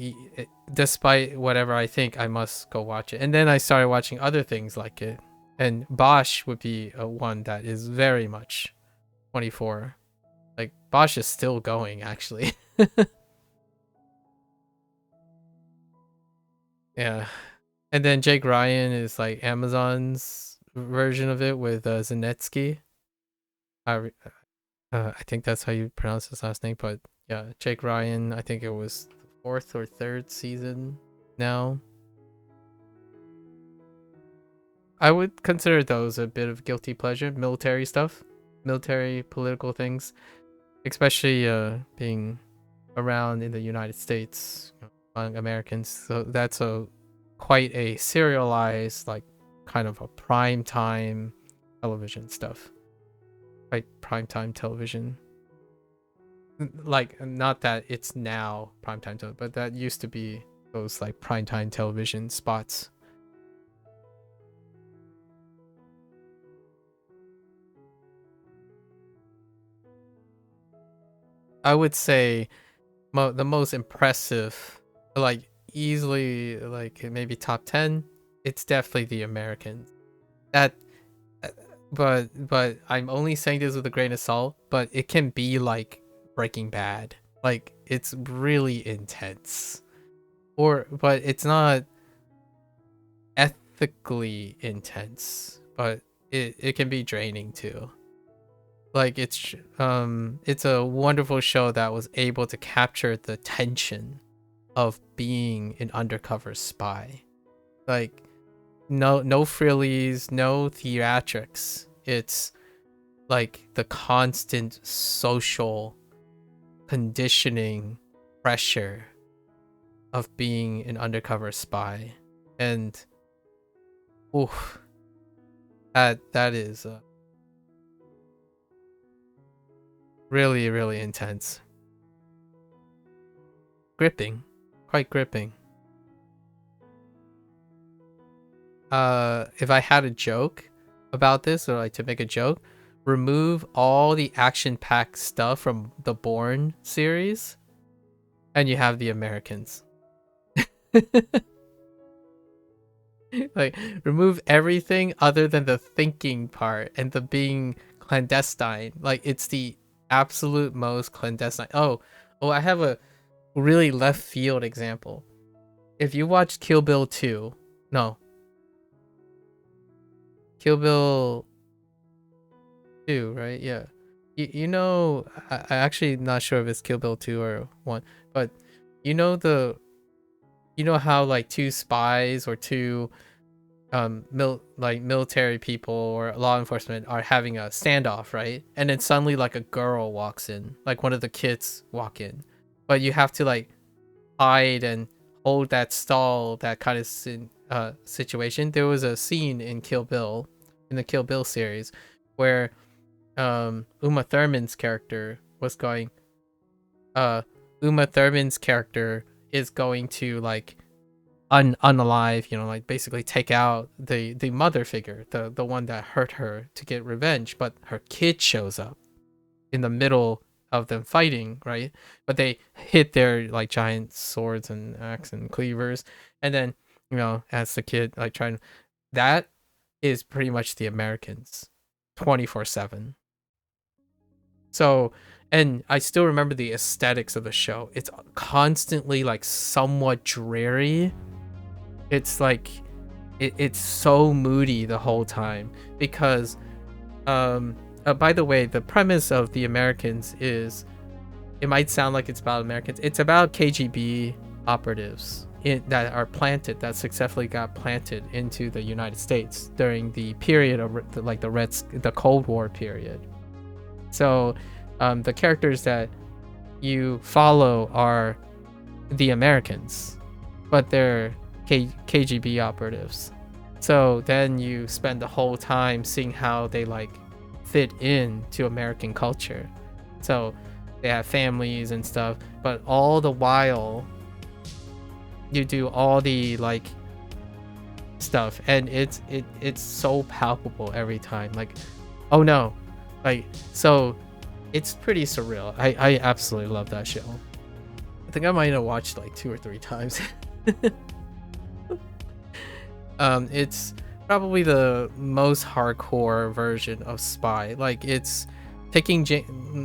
despite whatever I think, I must go watch it. And then I started watching other things like it. And Bosch would be one that is very much 24. Like Bosch is still going actually. Yeah. And then Jake Ryan is like Amazon's version of it with Zanetsky. I think that's how you pronounce his last name, but yeah, Jake Ryan, I think it was the 4th or 3rd season now. I would consider those a bit of guilty pleasure, military stuff, military political things, especially being around in the United States, among Americans. So that's quite a serialized, like kind of a prime time television stuff. Like prime time television. Like not that it's now prime time television, but that used to be those like prime time television spots. I would say the most impressive, like easily like maybe top 10, it's definitely the Americans. That but I'm only saying this with a grain of salt, but it can be like Breaking Bad. Like it's really intense. But it's not ethically intense, but it can be draining too. Like it's a wonderful show that was able to capture the tension of being an undercover spy. Like no frillies, no theatrics. It's like the constant social conditioning pressure of being an undercover spy. And oof, that is really, really intense. Gripping. Quite gripping. If I had a joke about this, or like to make a joke, remove all the action-packed stuff from the Bourne series, and you have the Americans. Like, remove everything other than the thinking part and the being clandestine. Like, it's the absolute most clandestine. Oh, I have a really left field example. If you watch Kill Bill 2, no, Kill Bill 2, right? Yeah. You know, I actually not sure if it's Kill Bill 2 or 1, but you know how like two spies or two military people or law enforcement are having a standoff, right? And then suddenly like a girl walks in, like one of the kids walk in, but you have to like hide and hold that stall, that kind of situation. There was a scene in the Kill Bill series where Uma Thurman's character was going Uma Thurman's character is going to like unalive, you know, like basically take out the mother figure, the one that hurt her, to get revenge, but her kid shows up in the middle of them fighting, right? But they hit their like giant swords and axe and cleavers, and then, you know, as the kid like trying, that is pretty much the Americans 24/7. So, and I still remember the aesthetics of the show. It's constantly like somewhat dreary. It's like it's so moody the whole time because by the way, the premise of the Americans is, it might sound like it's about Americans. It's about KGB operatives that successfully got planted into the United States during the period of the Cold War period. So the characters that you follow are the Americans, but they're KGB operatives. So then you spend the whole time seeing how they like fit in to American culture. So they have families and stuff, but all the while you do all the like stuff, and it's so palpable every time. Like, oh no, like, so it's pretty surreal. I absolutely love that show. I think I might have watched like 2 or 3 times. It's probably the most hardcore version of spy. Like, it's taking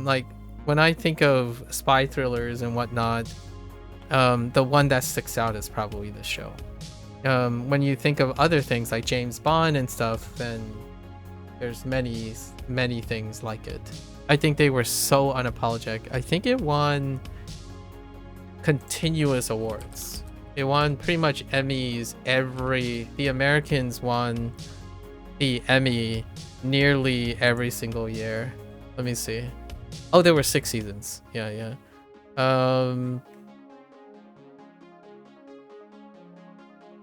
like, when I think of spy thrillers and whatnot, the one that sticks out is probably the show. When you think of other things like James Bond and stuff, then there's many things like it. I think they were so unapologetic. I think it won continuous awards. It won pretty much Emmys the Americans won the Emmy nearly every single year. Let me see. Oh, there were 6 seasons. Yeah.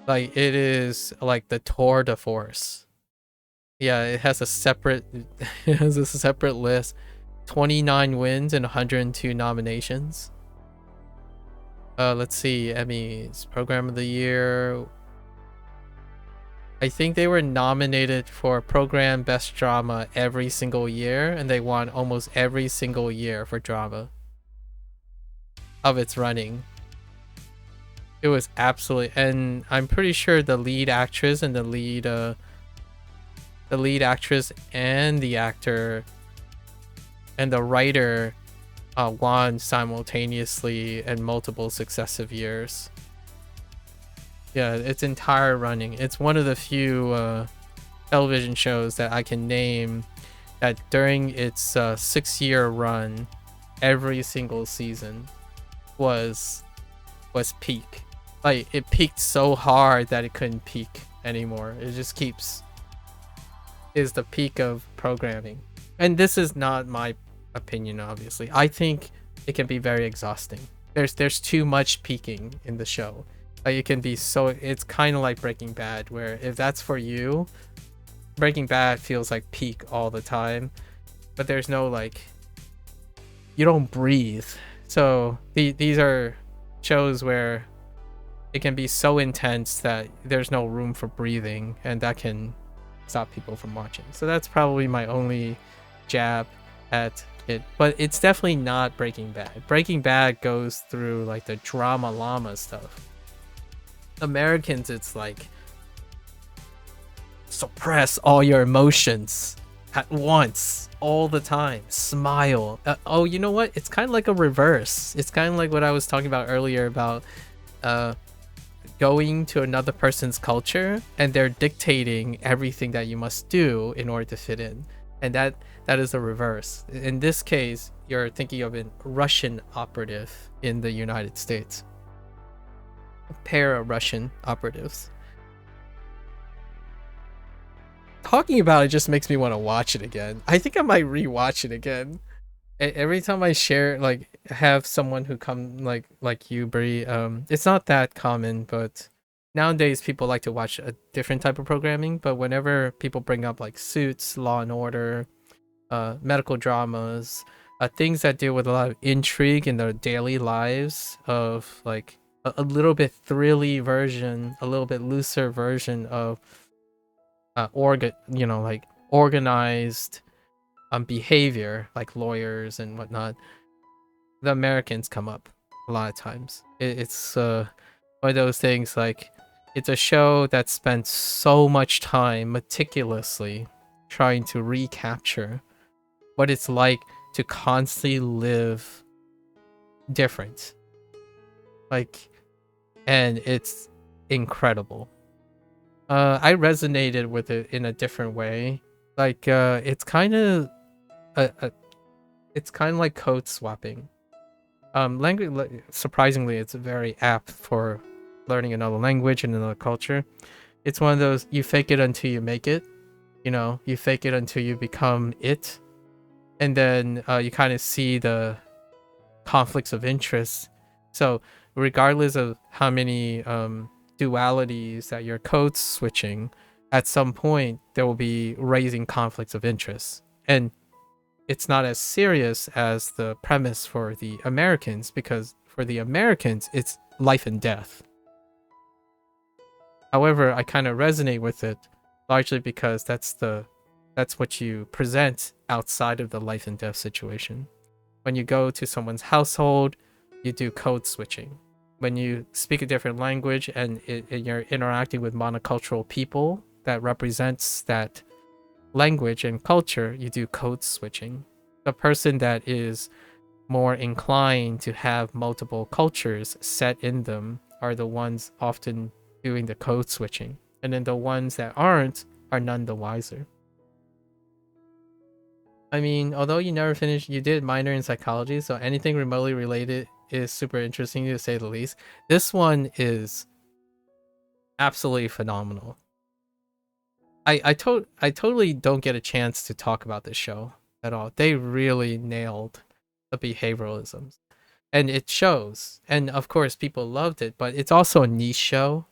Like, it is like the tour de force. Yeah, it has a separate list. 29 wins and 102 nominations. Let's see, Emmys, Program of the Year. I think they were nominated for Program Best Drama every single year, and they won almost every single year for drama of its running. It was absolutely, and I'm pretty sure the lead actress and the lead actress and the actor and the writer won simultaneously in multiple successive years. Yeah, its entire running. It's one of the few television shows that I can name that during its 6-year run, every single season was peak. Like, it peaked so hard that it couldn't peak anymore. It just is the peak of programming. And this is not my opinion, obviously. I think it can be very exhausting. There's too much peaking in the show. Like, it can be so, it's kind of like Breaking Bad, where if that's for you, Breaking Bad feels like peak all the time, but there's no, like, you don't breathe. So these are shows where it can be so intense that there's no room for breathing, and that can stop people from watching. So that's probably my only jab at it, but it's definitely not Breaking Bad. Breaking Bad goes through like the drama llama stuff. Americans, it's like suppress all your emotions at once, all the time, smile. Oh, you know what? It's kind of like a reverse. It's kind of like what I was talking about earlier about going to another person's culture and they're dictating everything that you must do in order to fit in, and that is a reverse. In this case, you're thinking of a Russian operative in the United States, a pair of Russian operatives. Talking about it just makes me want to watch it again. I think I might rewatch it again. Every time I share, like, have someone who come like you, Brie, it's not that common, but nowadays people like to watch a different type of programming. But whenever people bring up like Suits, Law and Order, medical dramas, things that deal with a lot of intrigue in their daily lives of like a little bit thrilly version, a little bit looser version of organized behavior, like lawyers and whatnot, the Americans come up a lot of times. It's one of those things, like, it's a show that spent so much time meticulously trying to recapture what it's like to constantly live different. Like, and it's incredible. I resonated with it in a different way. Like, it's kind of like code swapping. Language, surprisingly, it's very apt for learning another language and another culture. It's one of those, you fake it until you make it. You know, you fake it until you become it, and then you kind of see the conflicts of interest. So regardless of how many dualities that you're code switching, at some point there will be raising conflicts of interest. And it's not as serious as the premise for the Americans, because for the Americans it's life and death. However, I kind of resonate with it largely because that's what you present outside of the life and death situation. When you go to someone's household, you do code switching. When you speak a different language and you're interacting with monocultural people that represents that language and culture, you do code switching. The person that is more inclined to have multiple cultures set in them are the ones often doing the code switching. And then the ones that aren't are none the wiser. I mean, although you never finished, you did minor in psychology, so anything remotely related is super interesting to say the least. This one is absolutely phenomenal. I totally don't get a chance to talk about this show at all. They really nailed the behavioralisms, and it shows. And of course, people loved it, but it's also a niche show,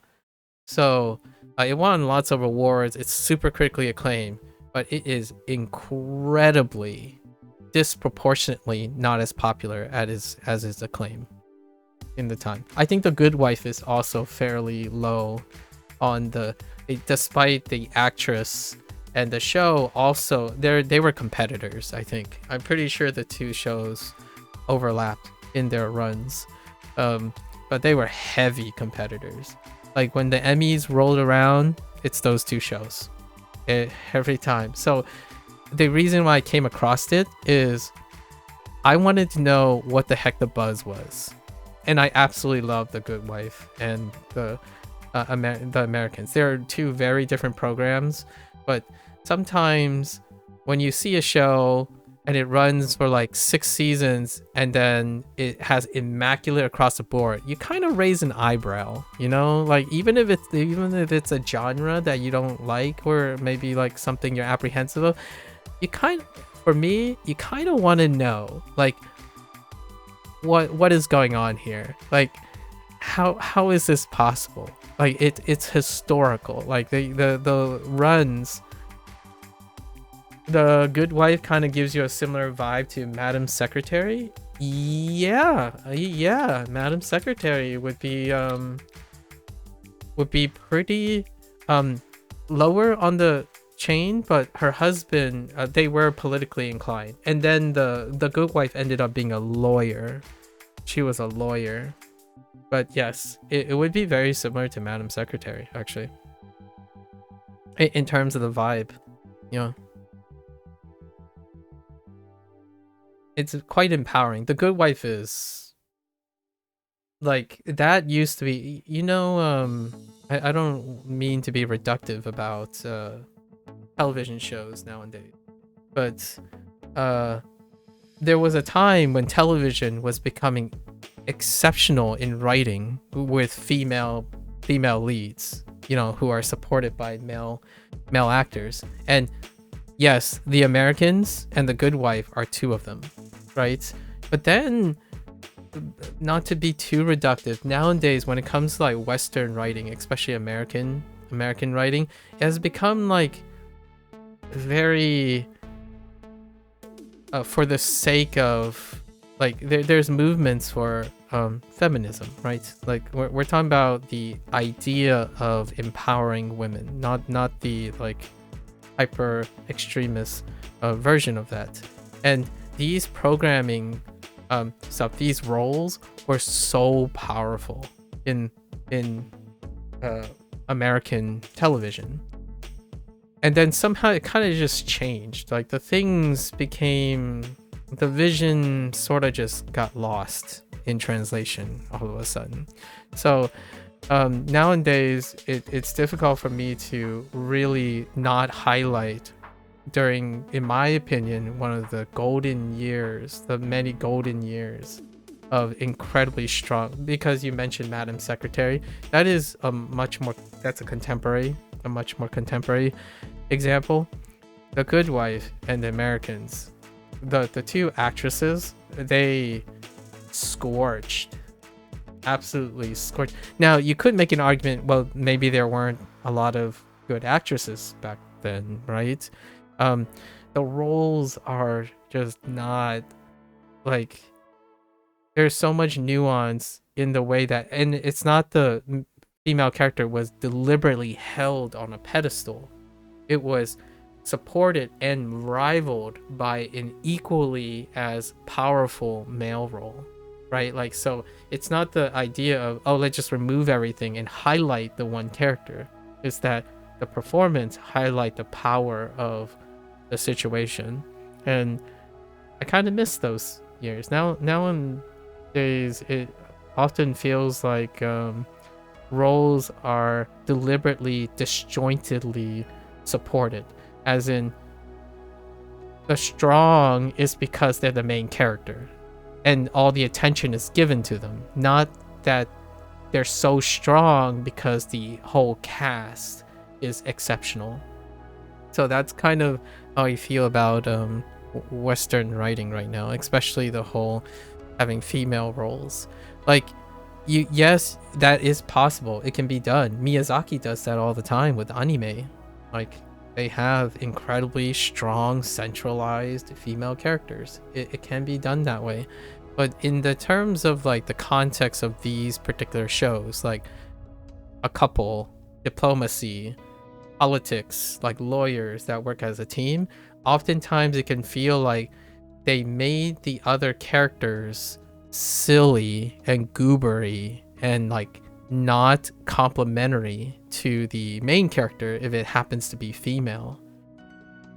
so it won lots of awards. It's super critically acclaimed, but it is incredibly, disproportionately not as popular as its acclaim in the time. I think The Good Wife is also fairly low on the, despite the actress and the show also, they were competitors. I think I'm pretty sure the two shows overlapped in their runs, but they were heavy competitors. Like when the Emmys rolled around, it's those two shows every time. So the reason why I came across it is I wanted to know what the heck the buzz was, and I absolutely love The Good Wife and the Americans. There are two very different programs, but sometimes when you see a show and it runs for like 6 seasons and then it has immaculate across the board, you kind of raise an eyebrow, you know? Like even if it's a genre that you don't like, or maybe like something you're apprehensive of, you kind of want to know like what is going on here? Like how is this possible? Like it's historical. Like the runs. The Good Wife kind of gives you a similar vibe to Madam Secretary. Yeah, Madam Secretary would be pretty lower on the chain, but her husband, they were politically inclined. And then the Good Wife ended up being a lawyer. She was a lawyer. But yes, it would be very similar to Madam Secretary, actually. In terms of the vibe. Yeah. It's quite empowering. The Good Wife is like, that used to be, you know, I don't mean to be reductive about television shows nowadays, but there was a time when television was becoming exceptional in writing with female leads, you know, who are supported by male actors. And yes, The Americans and The Good Wife are two of them, right? But then, not to be too reductive, nowadays when it comes to like Western writing, especially American writing, it has become like very for the sake of like there's movements for feminism, right? Like we're talking about the idea of empowering women, not the like hyper extremist version of that. And these programming stuff, these roles were so powerful in American television. And then somehow it kind of just changed. Like the vision sort of just got lost in translation all of a sudden. So nowadays it's difficult for me to really not highlight during, in my opinion, one of the many golden years of incredibly strong, because you mentioned Madam Secretary. That is a much more contemporary example. The Good Wife and The Americans, the two actresses, they scorched, absolutely scorched. Now you could make an argument, well, maybe there weren't a lot of good actresses back then, right? The roles are just not like, there's so much nuance in the way that, and it's not the female character was deliberately held on a pedestal. It was supported and rivaled by an equally as powerful male role, right? Like, so it's not the idea of, oh, let's just remove everything and highlight the one character. It's that the performance highlight the power of the situation. And I kind of miss those years. Nowadays, it often feels like roles are deliberately disjointedly supported, as in the strong is because they're the main character and all the attention is given to them, not that they're so strong because the whole cast is exceptional. So that's kind of how I feel about Western writing right now, especially the whole having female roles. Like, yes, that is possible. It can be done. Miyazaki does that all the time with anime. Like, they have incredibly strong, centralized female characters. It can be done that way. But in the terms of like the context of these particular shows, like a couple, diplomacy, politics, like lawyers that work as a team, oftentimes it can feel like they made the other characters silly and goobery and like not complimentary to the main character if it happens to be female.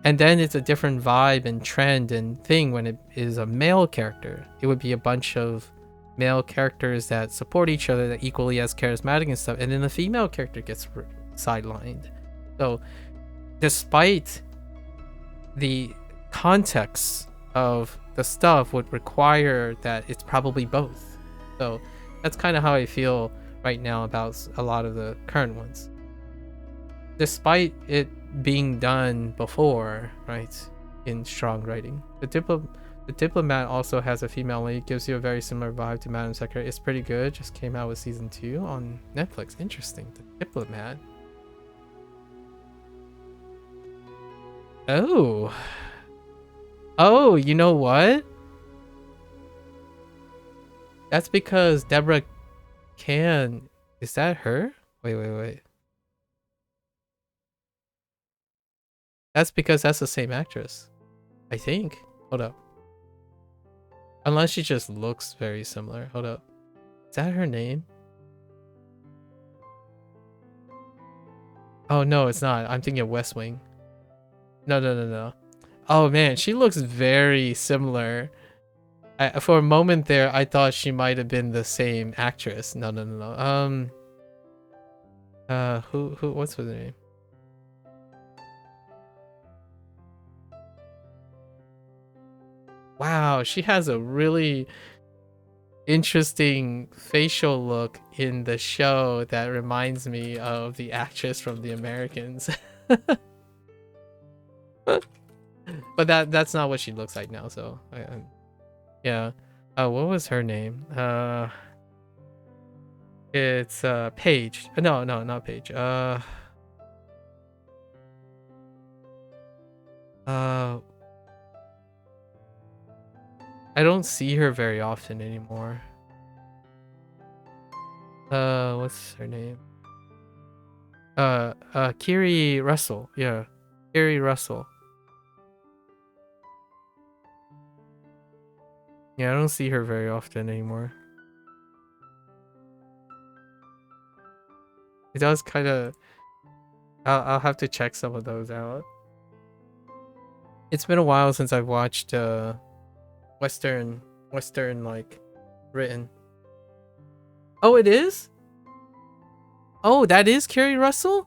And then it's a different vibe and trend and thing when it is a male character. It would be a bunch of male characters that support each other, that equally as charismatic and stuff, and then the female character gets sidelined. So despite the context of the stuff would require that it's probably both. So that's kind of how I feel right now about a lot of the current ones. Despite it being done before, right, in strong writing. The Diplomat also has a female lead, gives you a very similar vibe to Madam Secretary. It's pretty good, just came out with season 2 on Netflix. Interesting. The Diplomat. Oh, you know what? That's because Deborah Can. Is that her? Wait. That's because that's the same actress, I think. Hold up. Unless she just looks very similar. Hold up. Is that her name? Oh, no, it's not. I'm thinking of West Wing. No. Oh, man, she looks very similar. For a moment there, I thought she might have been the same actress. No. What's her name? Wow, she has a really interesting facial look in the show that reminds me of the actress from The Americans. But that's not what she looks like now, so yeah. What was her name? It's Paige. No, not Paige. I don't see her very often anymore. What's her name? Kiri Russell. Yeah, Kiri Russell. Yeah, I don't see her very often anymore. It does kind of. I'll have to check some of those out. It's been a while since I've watched Western like written. Oh, it is? Oh, that is Kiri Russell?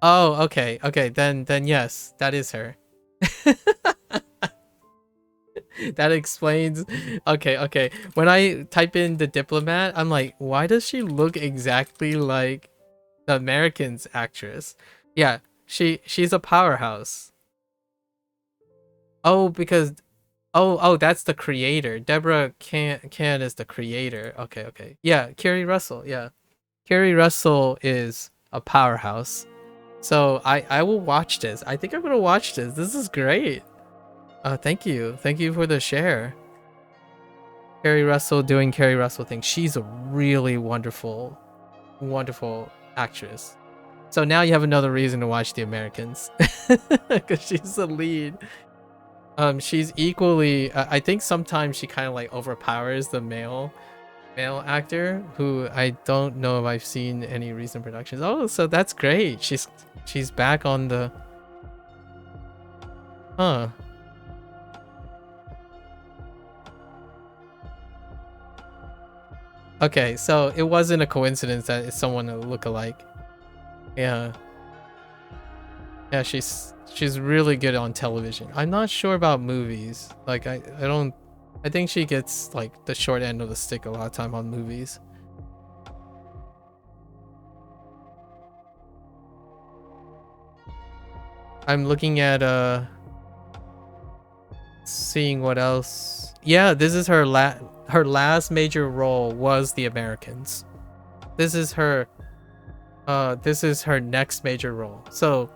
Oh, okay. Then yes, that is her. That explains. Okay. When I type in The Diplomat, I'm like, why does she look exactly like the Americans actress? Yeah, she's a powerhouse. Oh, because that's the creator. Deborah Can is the creator. Okay. Yeah, Kiri Russell. Yeah, Kiri Russell is a powerhouse. So I will watch this. I think I'm gonna watch this. This is great. Thank you for the share. Kiri Russell doing Kiri Russell things. She's a really wonderful actress. So now you have another reason to watch The Americans, because she's the lead. She's equally. I think sometimes she kind of like overpowers the male actor, who I don't know if I've seen any recent productions. Oh, so that's great. She's back on the. Huh. Okay, so it wasn't a coincidence that it's someone a look-alike. Yeah. Yeah, she's really good on television. I'm not sure about movies. Like I don't I think she gets like the short end of the stick a lot of time on movies. I'm looking at seeing what else. Yeah, this is her last major role was The Americans. This is her next major role. So,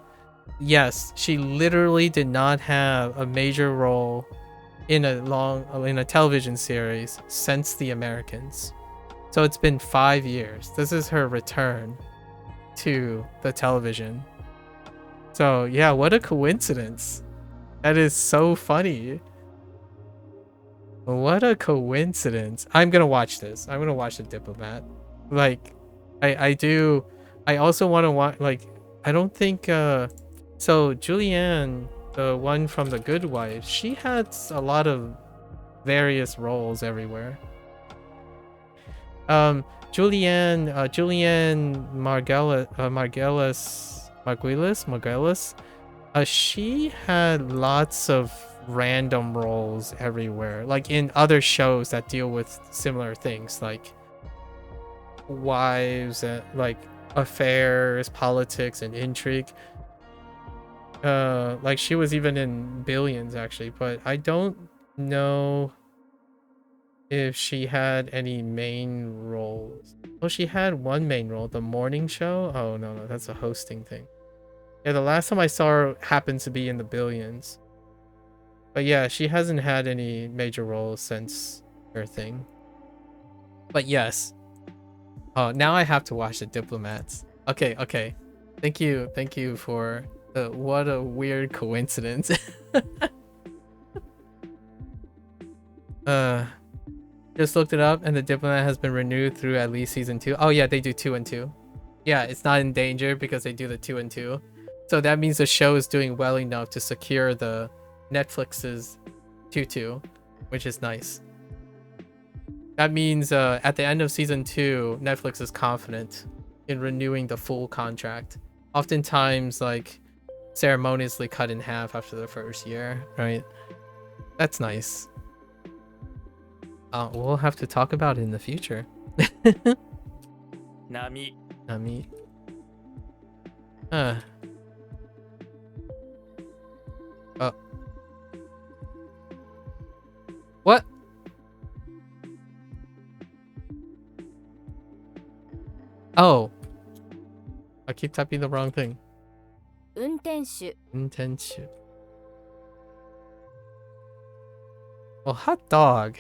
yes, she literally did not have a major role in a television series since The Americans. So it's been 5 years. This is her return to the television. So, yeah, what a coincidence. That is so funny. What a coincidence. I'm gonna watch this. I'm gonna watch The Diplomat. Like, I also want to watch, like, I don't think, so Julianne, the one from The Good Wife, she had a lot of various roles everywhere. Julianne Margulis, she had lots of random roles everywhere, like in other shows that deal with similar things, like wives and like affairs, politics, and intrigue. Like she was even in Billions actually, but I don't know if she had any main roles. Oh, she had one main role, the morning show. Oh no, that's a hosting thing. Yeah, the last time I saw her happened to be in the Billions. But yeah, she hasn't had any major roles since her thing. But yes. Oh, now I have to watch The Diplomats. Okay. Thank you for what a weird coincidence. Just looked it up, and The Diplomat has been renewed through at least season 2. Oh yeah, they do 2 and 2. Yeah, it's not in danger because they do the 2 and 2. So that means the show is doing well enough to secure the Netflix's 2-2, which is nice. That means at the end of season 2, Netflix is confident in renewing the full contract. Oftentimes, like, ceremoniously cut in half after the first year, right? That's nice. We'll have to talk about it in the future. Nami. What? Oh. I keep typing the wrong thing. 運転手 Intention. Well, hot dog.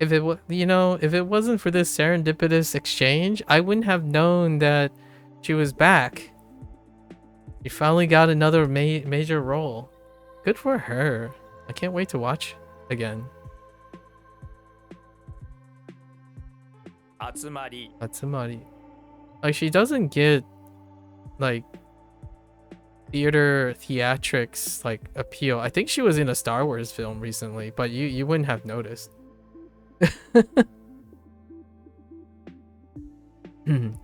If it wasn't for this serendipitous exchange, I wouldn't have known that she was back. She finally got another major role. Good for her. I can't wait to watch again. Atsumari. Like, she doesn't get like theatrics like appeal. I think she was in a Star Wars film recently, but you wouldn't have noticed.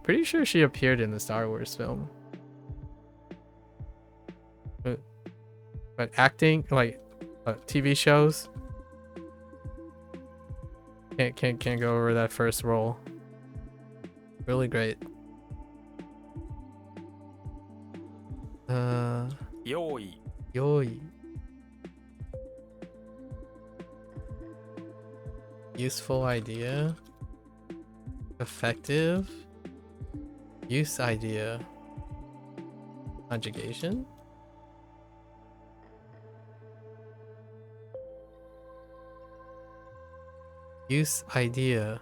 Pretty sure she appeared in the Star Wars film. But acting, like TV shows, can't go over that first role. Really great. Yoi. Useful idea. Effective. Use idea. Conjugation. Use idea.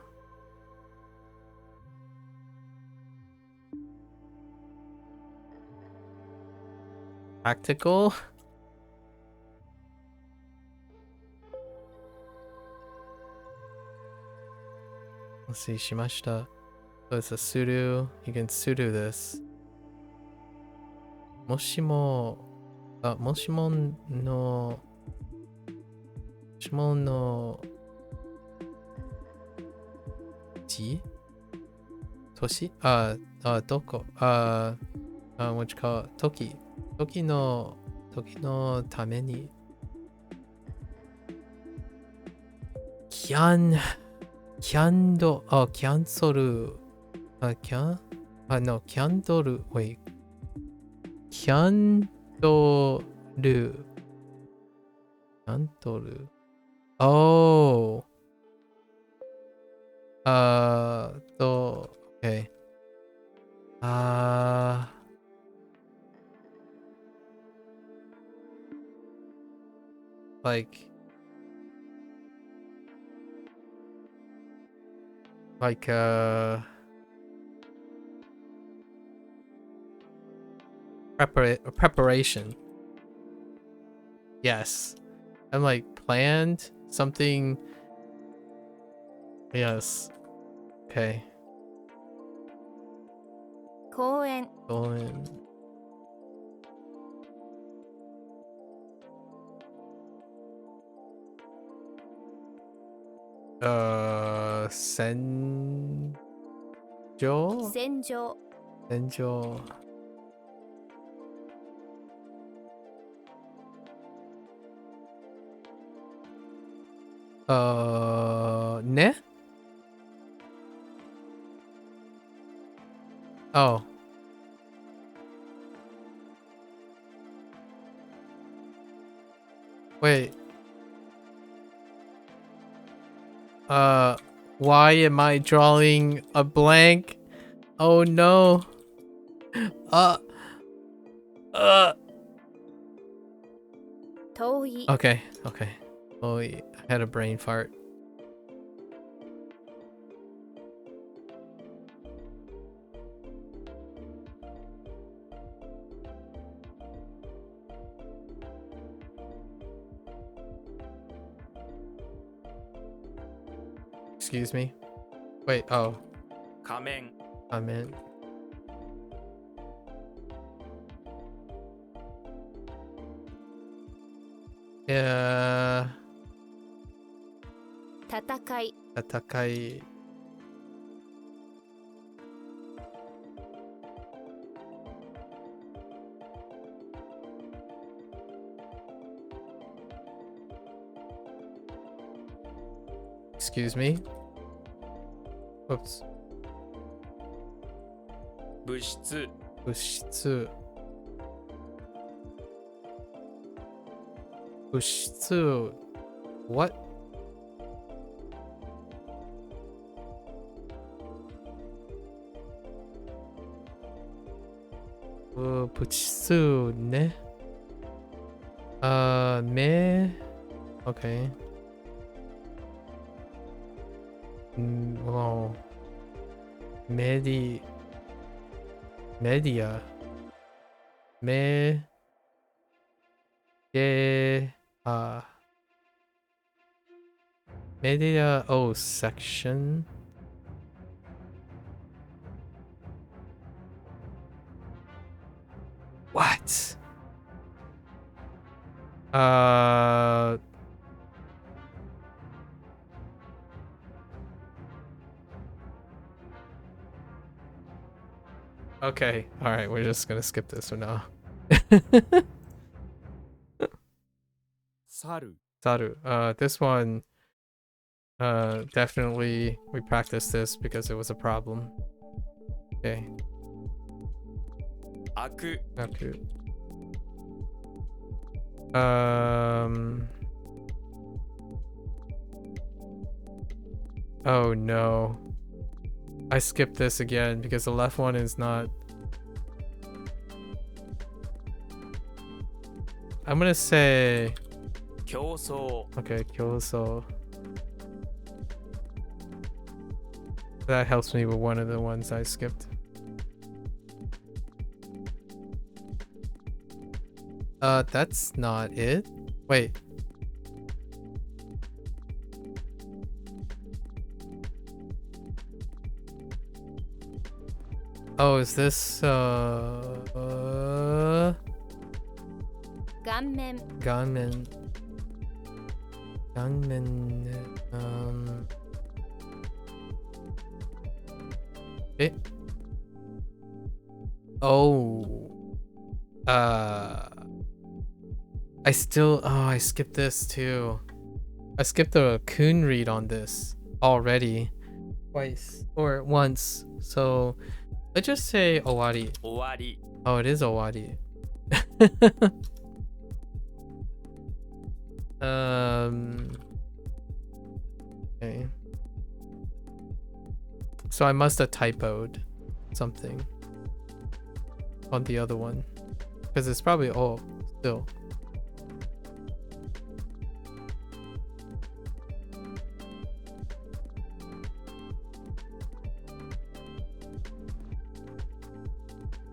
Practical? Let's see, shimashita. So it's a sudo. You can sudo this. Moshimo no ji? Toshi? Doko. What you call it? Toki. Toki no tame ni. Cancel. Candle. Wait. Candle. Oh. Okay. Preparation. Yes. I'm like planned something. Yes. Okay. 公園 Going. Senjo? 戦場 Senjo. Ne? Oh. Wait. Why am I drawing a blank? Oh no.遠い Okay. Oh, I had a brain fart. Excuse me. Wait, oh, 仮面 I'm in. Yeah. 戦い Atakai. Excuse me. Oops. 物質 Bushitsu. Bushitsu. What? Bushitsu ne? Me? Okay. Wow. Media. Me. Media. Oh, section. What? Okay. All right. We're just gonna skip this for now. 猿 Saru. This one. Definitely we practiced this because it was a problem. Okay. 悪 Maku. Oh no. I skipped this again because the left one is not. I'm gonna say. 競争 Okay, Kyoso. That helps me with one of the ones I skipped. That's not it. Wait. Oh, is this Ganmen. gunman? Eh. Oh. I skipped this too. I skipped the Kun read on this already. Twice. Or once. So let's just say Owari. 終わり Oh, it is Owari. Okay. So I must have typoed something on the other one. Because it's probably all still.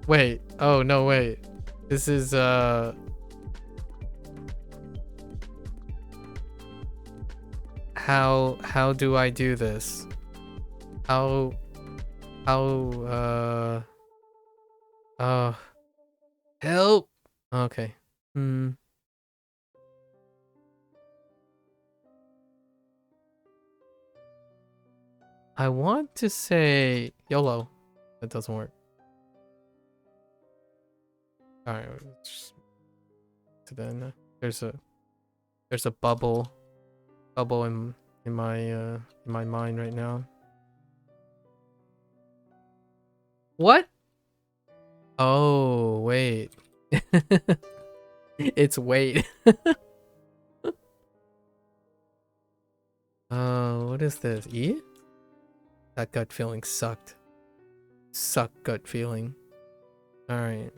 Wait. Oh, no, wait. This is, How do I do this? How, help! Okay. I want to say YOLO. That doesn't work. Alright, then there's a bubble in my mind right now. What? Oh, wait. It's wait. What is this? E? That gut feeling sucked. Sucked gut feeling. Alright.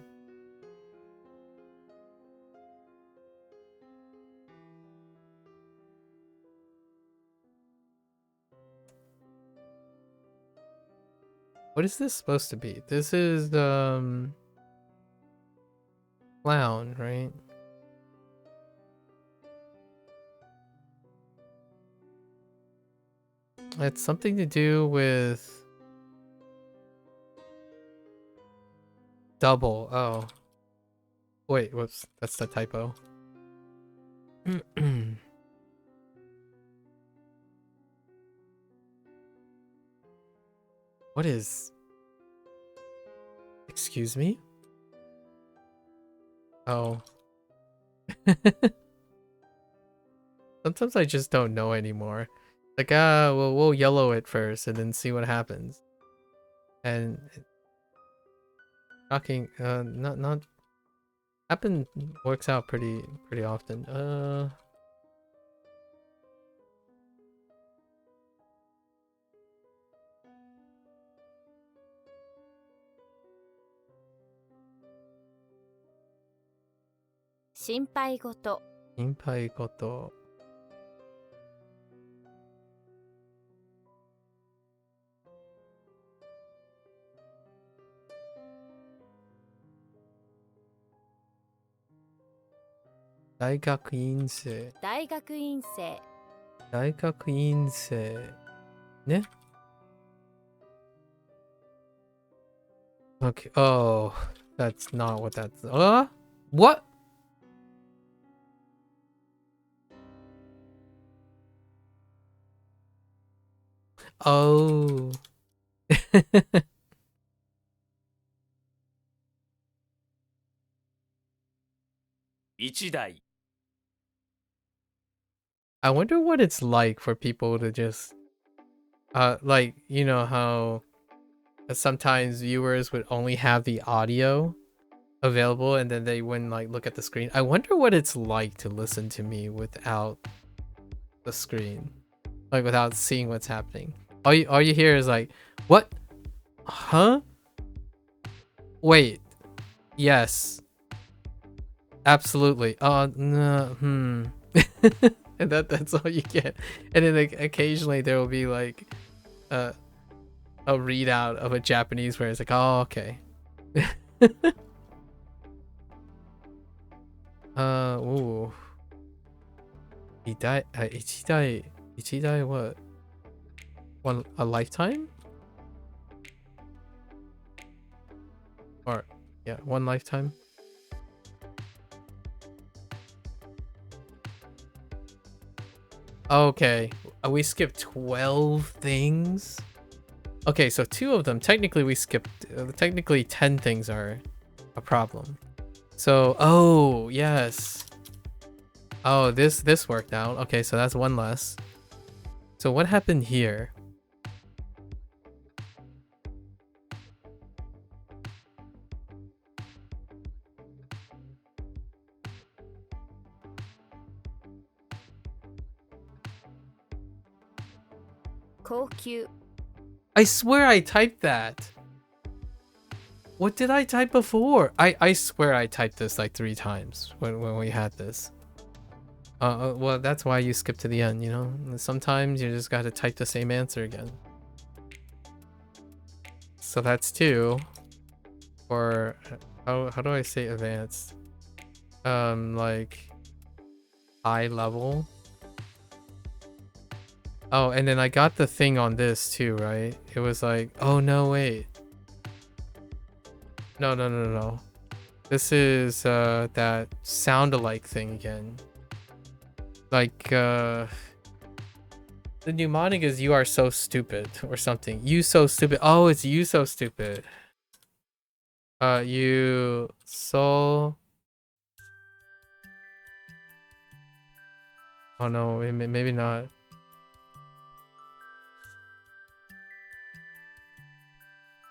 What is this supposed to be? This is clown, right? It's something to do with double. Oh. Wait, whoops. That's the typo. What is... Excuse me? Oh. Sometimes I just don't know anymore. Like, well, we'll yellow it first and then see what happens. And... Shocking, not... works out pretty often. 心配事。心配事。大学院生。大学院生。大学院生。ね。Okay. Oh, that's not what that's. What? Oh.1台 I wonder what it's like for people to just, like, you know how sometimes viewers would only have the audio available and then they wouldn't like look at the screen. I wonder what it's like to listen to me without the screen, like without seeing what's happening. All you hear is like, what? Huh? Wait. Yes. Absolutely. No. And that's all you get. And then like, occasionally there will be like a readout of a Japanese where it's like, oh, okay. Ooh. Ichidai what? A lifetime? Or, yeah, one lifetime? Okay, we skipped 12 things? Okay, so 2 of them, technically we skipped, technically 10 things are a problem. So, oh, yes. Oh, this worked out. Okay, so that's 1 less. So what happened here? Koku. I swear I typed that. What did I type before? I swear I typed this like 3 times when we had this. Well, that's why you skip to the end, you know? Sometimes you just gotta type the same answer again. So that's 2. Or how do I say advanced? Like high level. Oh, and then I got the thing on this too, right? It was like, oh no, wait. No. This is that sound-alike thing again. Like the mnemonic is "You are so stupid" or something. You so stupid. Oh, it's you so stupid. You so. Oh no, maybe not.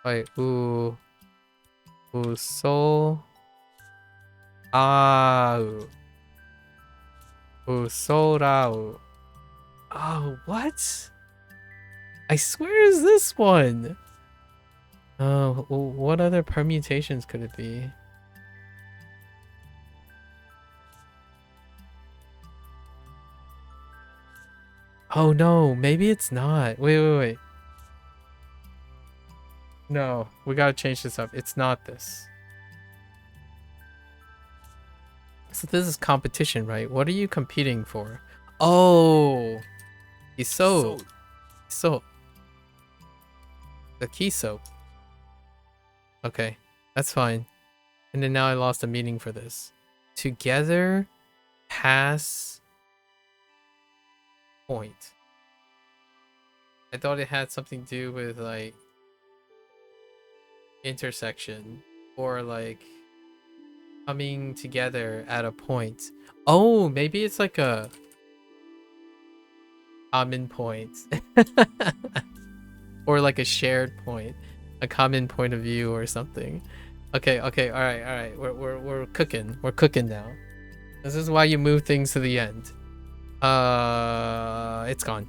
Wait, ooh, so. Ah, so rao. Oh, what? I swear is this one. Oh, what other permutations could it be? Oh no, maybe it's not. Wait. No, we gotta change this up. It's not this. So this is competition, right? What are you competing for? Oh, Iso. So, the Kiso. Okay, that's fine. And then now I lost a meaning for this. Together, pass, point. I thought it had something to do with like intersection or like coming together at a point. Oh, maybe it's like a common point. Or like a shared point, a common point of view or something. Okay, all right. We're cooking. We're cooking now. This is why you move things to the end. It's gone.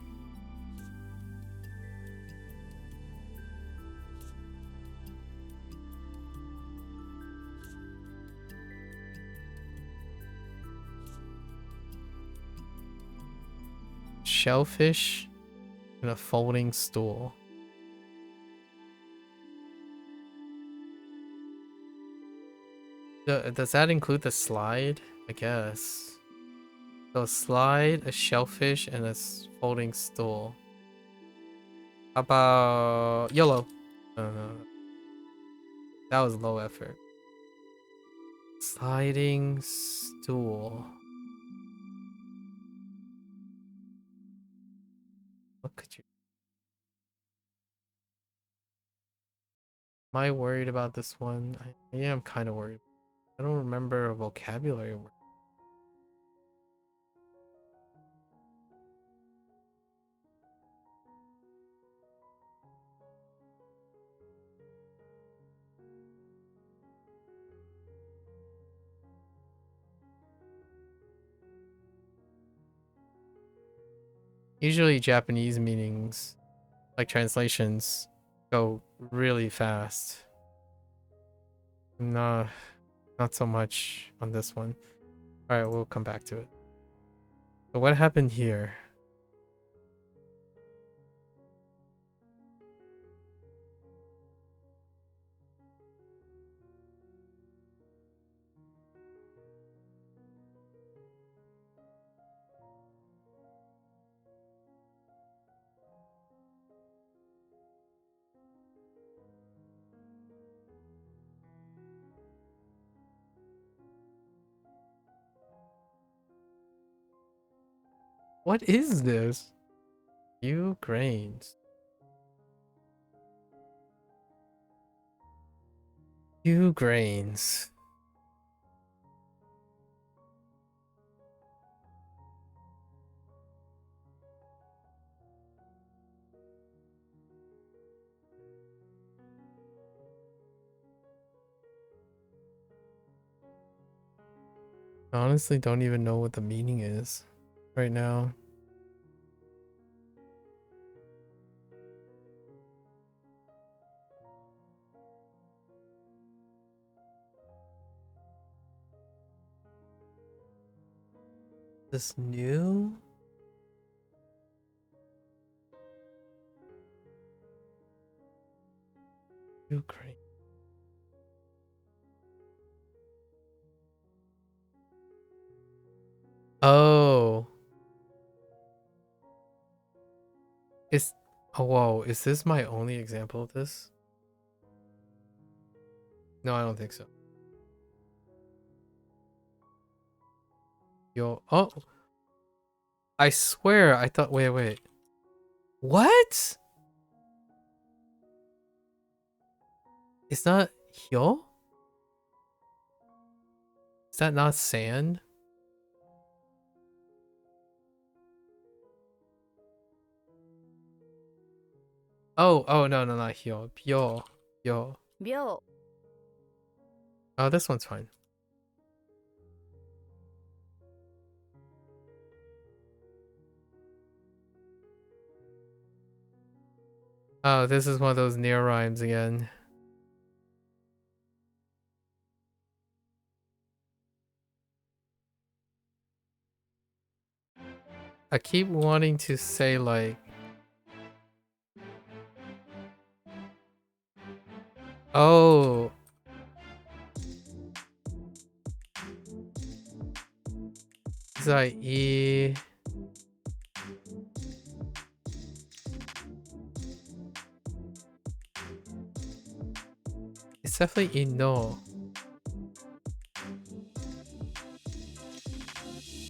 Shellfish and a folding stool. Does that include the slide? I guess. So a slide, a shellfish, and a folding stool. How about YOLO? That was low effort. Sliding stool. What could you... Am I worried about this one? Yeah, I'm kind of worried. I don't remember a vocabulary word. Usually Japanese meanings, like translations, go really fast. Not so much on this one. All right, we'll come back to it. So what happened here? What is this? Few grains. Few grains. I honestly don't even know what the meaning is right now. This new? Ukraine. Oh. Is oh whoa, is this my only example of this? No, I don't think so. Yo, oh. I swear I thought wait. What? It's not hyo? Is that not sand? Oh no, not hyo. Pyo. Yo. 秒 Oh, this one's fine. Oh, this is one of those near rhymes again. I keep wanting to say like oh. It's like it's definitely ino.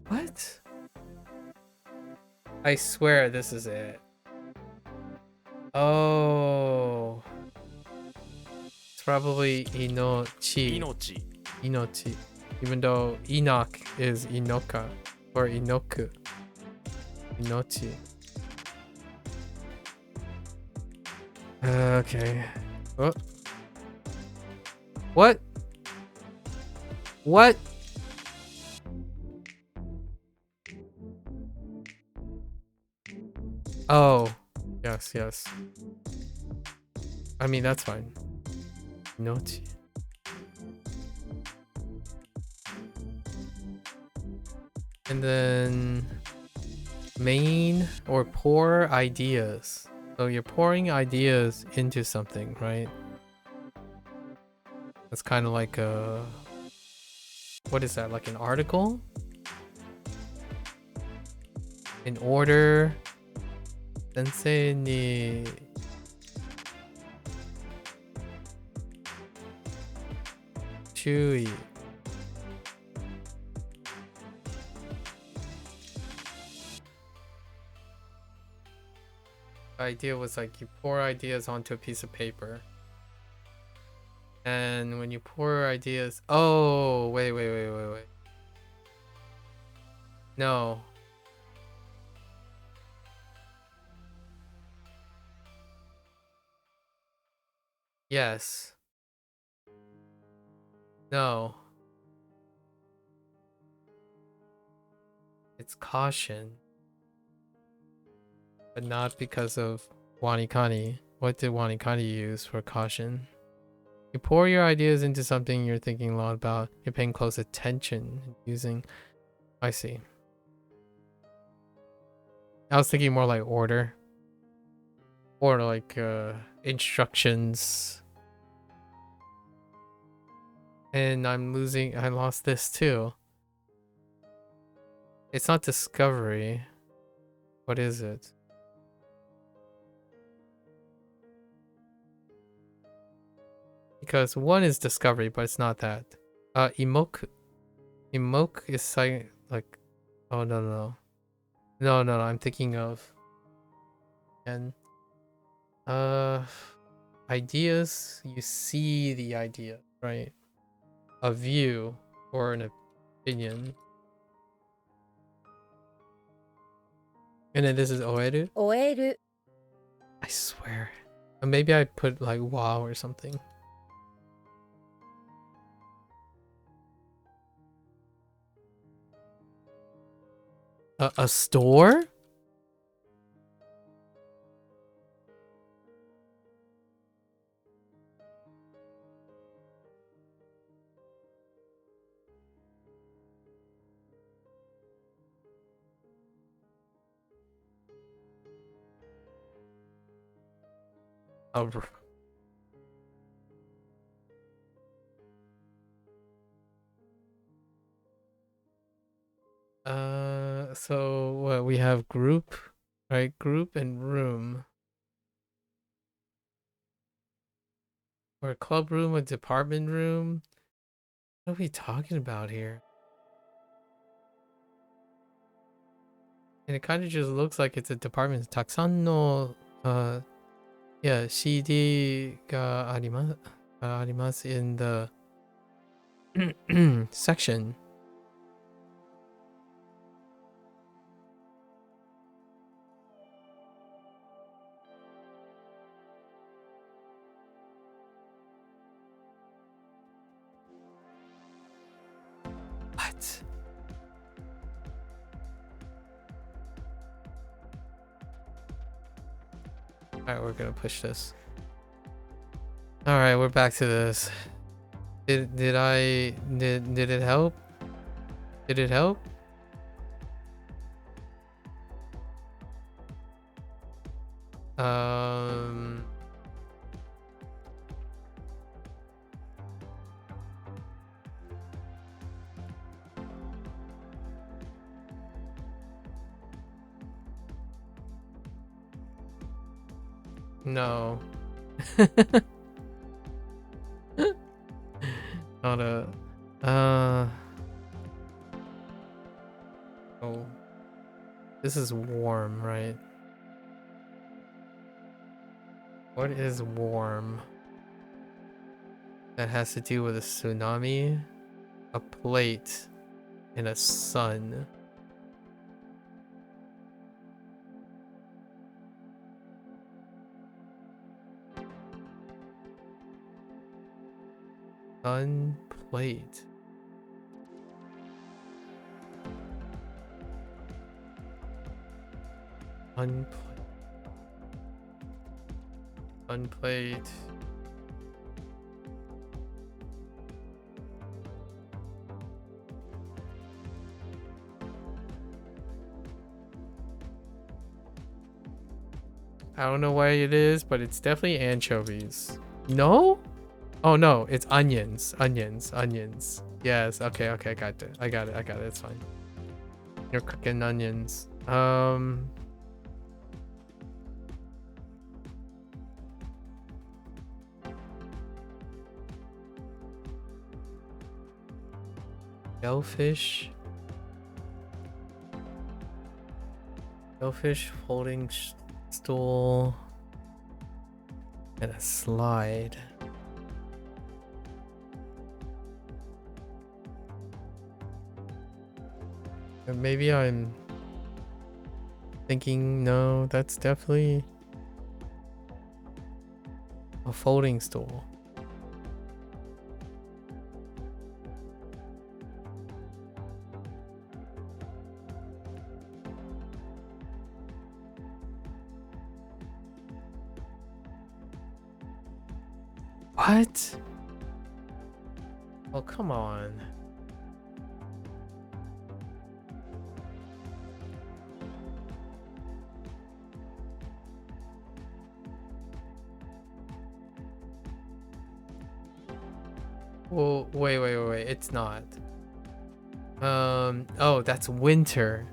What? I swear this is it. Oh. It's probably inochi. 命 Inochi. Even though Enoch is Inoka or Inoku. Inochi. Okay. Oh. What? What? Oh. Yes. I mean, that's fine. Inochi. And then main or pour ideas. So you're pouring ideas into something, right? That's kind of like a what is that? Like an article? In order. Sensei ni Chewy. The idea was like you pour ideas onto a piece of paper. And when you pour ideas... Oh, wait. No. Yes. No. It's caution. But not because of WaniKani. What did WaniKani use for caution? You pour your ideas into something you're thinking a lot about. You're paying close attention. Using... I see. I was thinking more like order. Or like instructions. And I lost this too. It's not discovery. What is it? Because one is discovery, but it's not that. Emoke is like, oh no. No, no, no, I'm thinking of. And ideas, you see the idea, right? A view or an opinion. And then this is oeru? 終える I swear. Maybe I put like wow or something. A store? A so what we have group, right? Group and room. Or a club room, a department room. What are we talking about here? And it kind of just looks like it's a department. たくさんの yeah, CD があります in the section. What? Alright, we're gonna push this. Alright, we're back to this. Did it help? Did it help? No. Not a oh. This is warm, right? What is warm? That has to do with a tsunami, a plate, and a sun. Sun plate. Unplate. I don't know why it is, but it's definitely anchovies. No? Oh no, it's onions. Onions. Yes, okay, I got it. I got it. It's fine. You're cooking onions. Shellfish folding stool and a slide. Maybe I'm thinking, no, that's definitely a folding stool. What? Oh, come on. Well, wait. It's not. Oh, that's winter.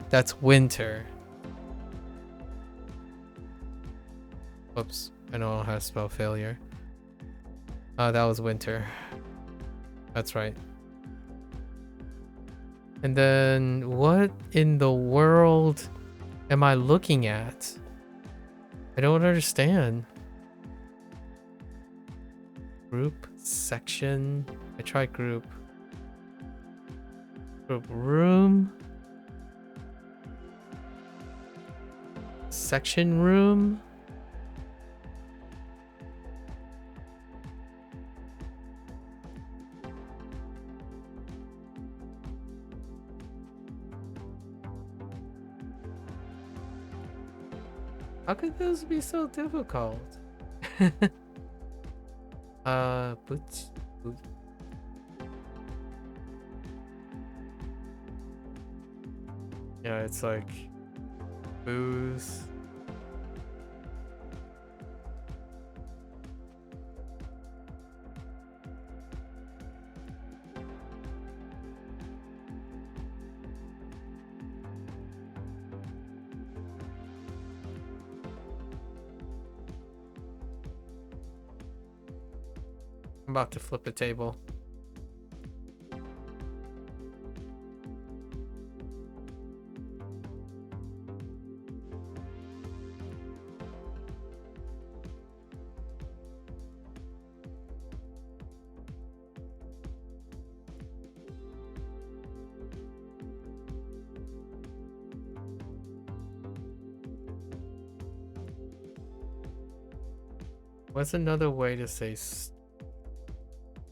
Whoops. I don't know how to spell failure. That was winter. That's right. And then what in the world am I looking at? I don't understand. Group, section. I tried group. Group room. Section room. How could those be so difficult? Boots. Yeah, it's like booze. I'm about to flip the table. What's another way to say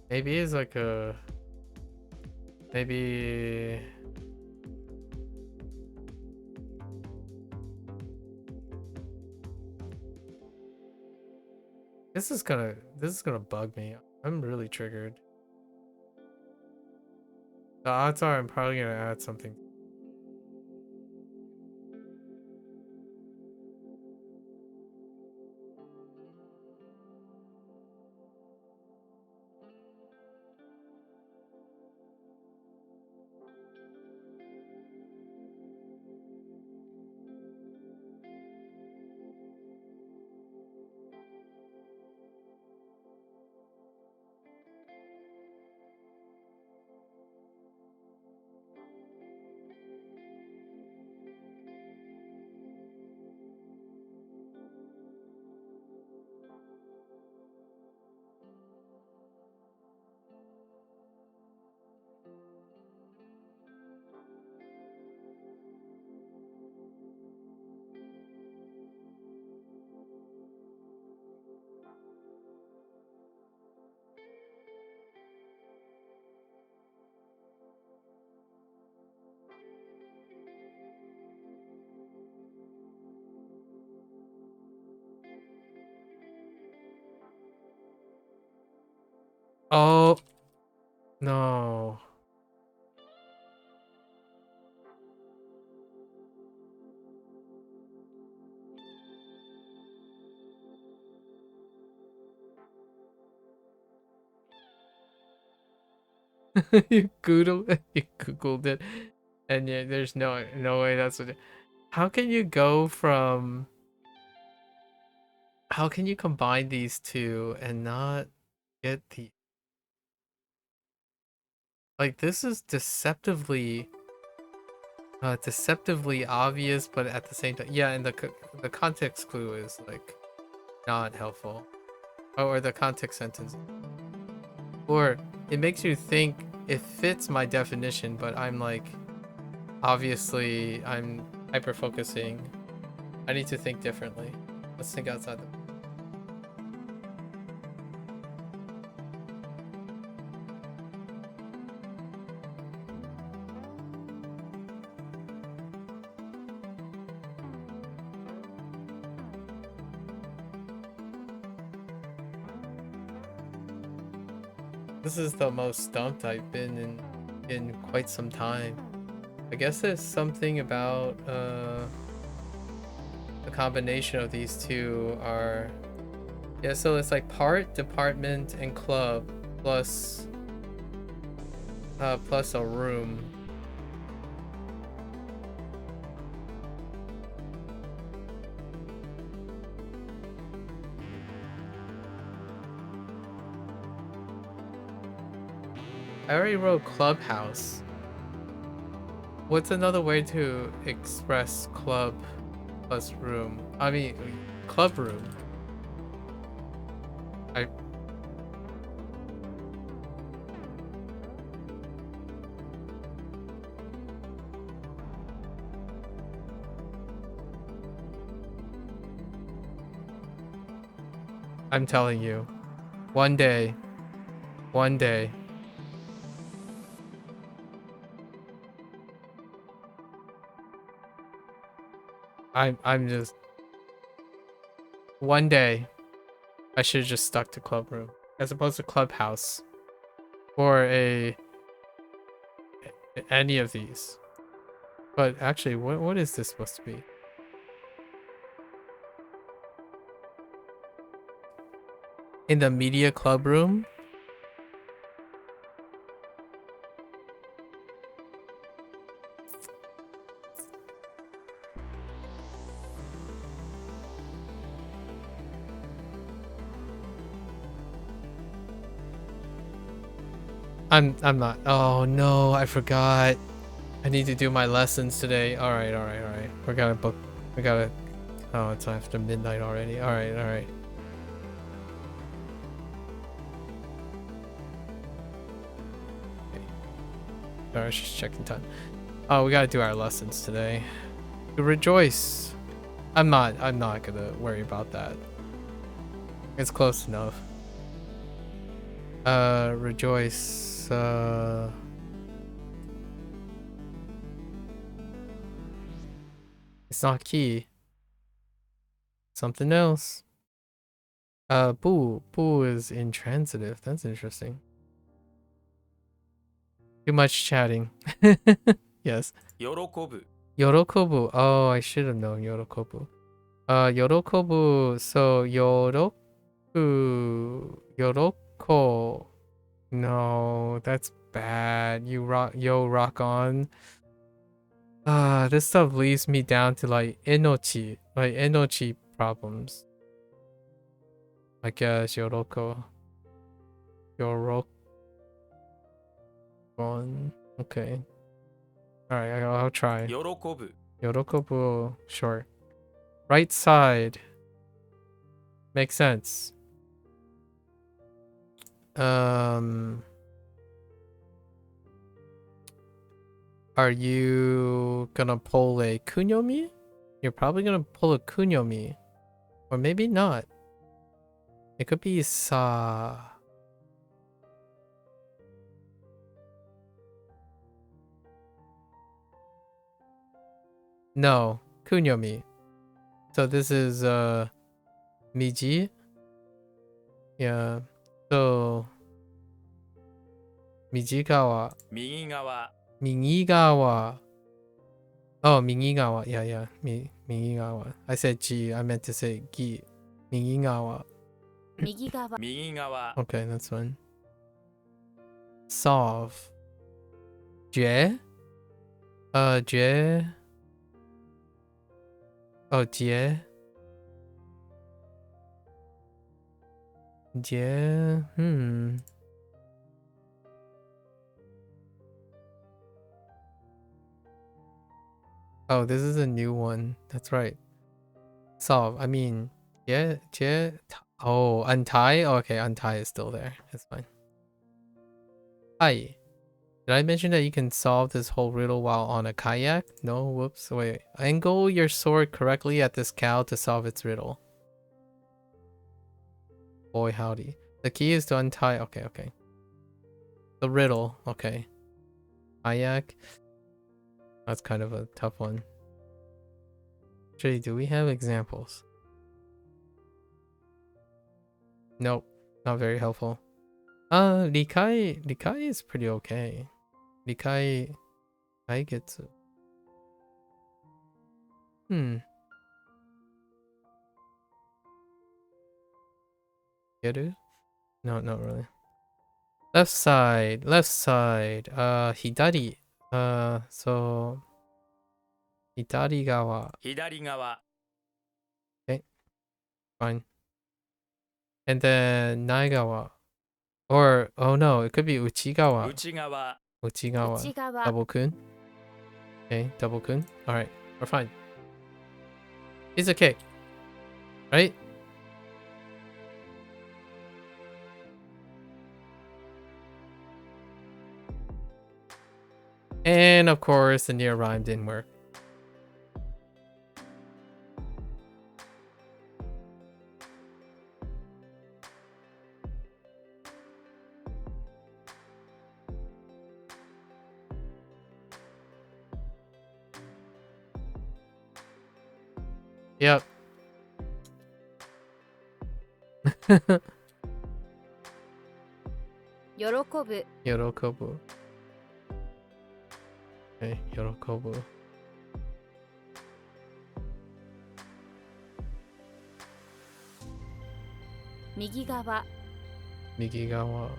maybe it's like a maybe this is gonna bug me. I'm really triggered. The odds are I'm probably gonna add something. Oh no. You googled it, and yeah, there's no way that's what. How can you go from? How can you combine these two and not get the? Like this is deceptively obvious, but at the same time, yeah. And the context clue is like not helpful, or the context sentence, or it makes you think it fits my definition, but I'm like. Obviously, I'm hyper focusing. I need to think differently. Let's think outside the. This is the most stumped I've been in quite some time. I guess there's something about the combination of these two are yeah, so it's like part, department, and club plus plus a room. I already wrote clubhouse. What's another way to express club? plus room. I mean, club room. I'm telling you, one day, I'm just one day I should have just stuck to club room as opposed to clubhouse or any of these. But actually, what is this supposed to be? In the media club room? I'm not. Oh no, I forgot. I need to do my lessons today. All right. We gotta book. We gotta. Oh, it's after midnight already. All right. Sorry, just checking time. Oh, we gotta do our lessons today. To rejoice. I'm not gonna worry about that. It's close enough. Rejoice. It's not key. Something else. Boo is intransitive. That's interesting. Too much chatting. Yes. 喜ぶ Yorokobu. Oh, I should have known Yorokobu. Yorokobu. So Yoroko. No, that's bad. Rock on. This stuff leads me down to like enochi problems. I guess Yoroko. Okay. Alright, I'll try. 喜ぶ Yorokobu, sure. Right side. Makes sense. Are you gonna pull a kunyomi? You're probably gonna pull a kunyomi. Or maybe not. It could be sa. No, kunyomi. So this is miji. Yeah. So mijigawa. 右側 Mingigawa. Oh, Mingigawa. Yeah. Mingigawa. I said G. I meant to say Gi. Mingigawa. 右側 右側 Okay, that's fine. Solve. Jie? Jie? Oh, Jie? Jie? Oh, this is a new one. That's right. Solve. I mean, yeah. Oh, untie? Oh, okay, untie is still there. That's fine. Hi. Did I mention that you can solve this whole riddle while on a kayak? No, whoops. Wait. Angle your sword correctly at this cow to solve its riddle. Boy, howdy. The key is to untie. Okay. The riddle. Okay. Kayak. That's kind of a tough one. Actually, do we have examples? Nope. Not very helpful. Rikai is pretty okay. Rikai gets it. Get it? No, not really. Left side. Hidari. So Hidari gawa. 左側 Okay, fine. And then Naigawa. Or oh no, it could be Uchigawa. 内側 Uchigawa. 内側 Double kun. Okay, double kun. Alright, we're fine. It's okay. Right? And of course, the near rhyme didn't work. Yep. 喜ぶ Yorokobu. Okay, Yorokobu. 右側 Migigawa.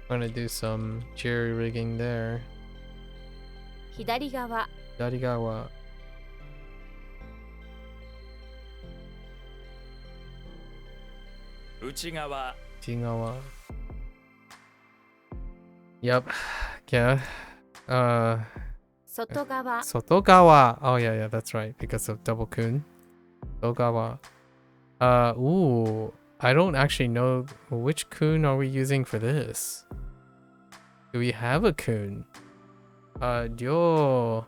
I'm gonna do some jerry rigging there. 左側 Darigawa. 内側 Jingawa. Yep. Yeah. 外側 Sotogawa. Oh yeah, that's right. Because of double kun. Sotogawa. Ooh. I don't actually know which kun are we using for this. Do we have a kun? Ryo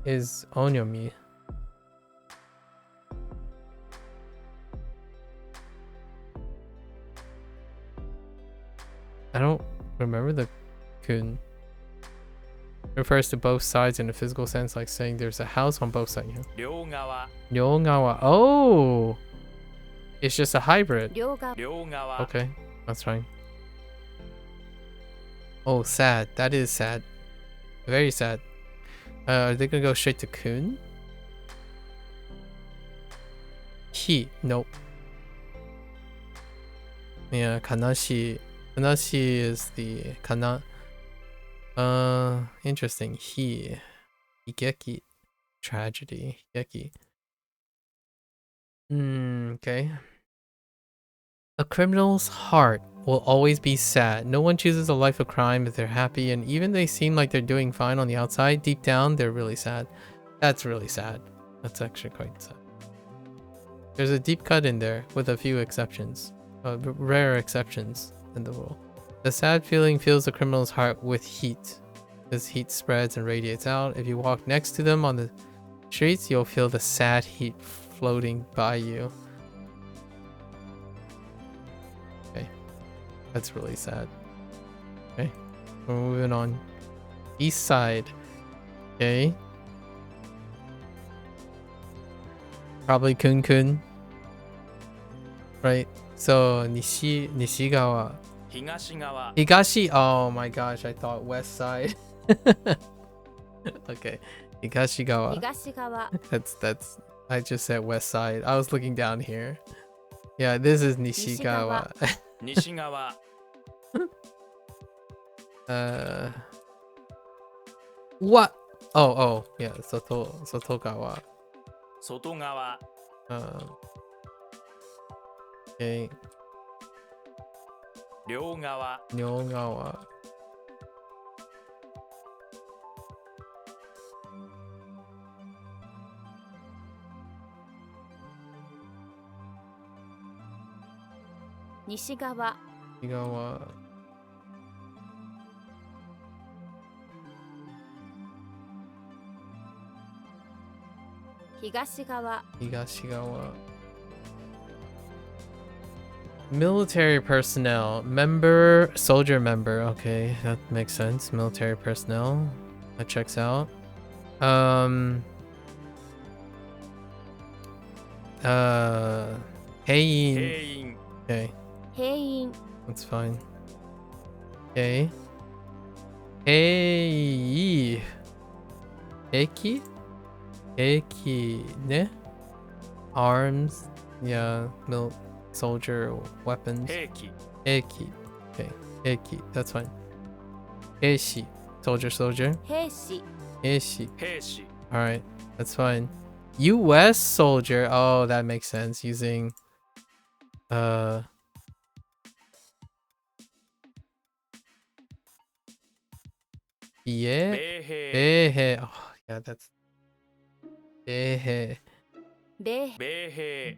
is onyomi. I don't remember the kun. Refers to both sides in a physical sense, like saying there's a house on both sides. 両側 Ryongawa. Oh! It's just a hybrid. 両側 両側 Okay, that's fine. Oh, sad. That is sad. Very sad. Are they gonna go straight to kun? He. Nope. Yeah, kanashi. Kanashi is the kana. Interesting. He. Higeki. Tragedy. Higeki. Okay. A criminal's heart will always be sad. No one chooses a life of crime if they're happy, and even they seem like they're doing fine on the outside, deep down, they're really sad. That's really sad. That's actually quite sad. There's a deep cut in there, with a few exceptions. Rare exceptions in the rule. The sad feeling fills the criminal's heart with heat. This heat spreads and radiates out. If you walk next to them on the streets, you'll feel the sad heat floating by you. Okay. That's really sad. Okay. We're moving on. East side. Okay. Probably Kun. Right. So Nishigawa. 東側 Higashi. Oh my gosh, I thought west side. Okay. Higashigawa. 東側 That's I just said west side. I was looking down here. Yeah, this is Nishigawa. 西側 What? Oh, yeah, Sotogawa. 外側 Okay. 両側 Nyogawa. 西側 Higawa. 東側 Higashigawa. Military personnel. Soldier member. Okay, that makes sense. Military personnel. That checks out. Heiin. 兵員 Okay, 兵員 that's fine. Okay. Hey. Eki? Eki, ne? Arms. Yeah, soldier weapons. 兵器 Eki. Okay. Eki. That's fine. Eishi. Soldier. 兵士 Eishi. 兵士 Alright. That's fine. US soldier. Oh, that makes sense. Using Viet. 米兵 Behe. Oh, yeah, that's Behe. 米米兵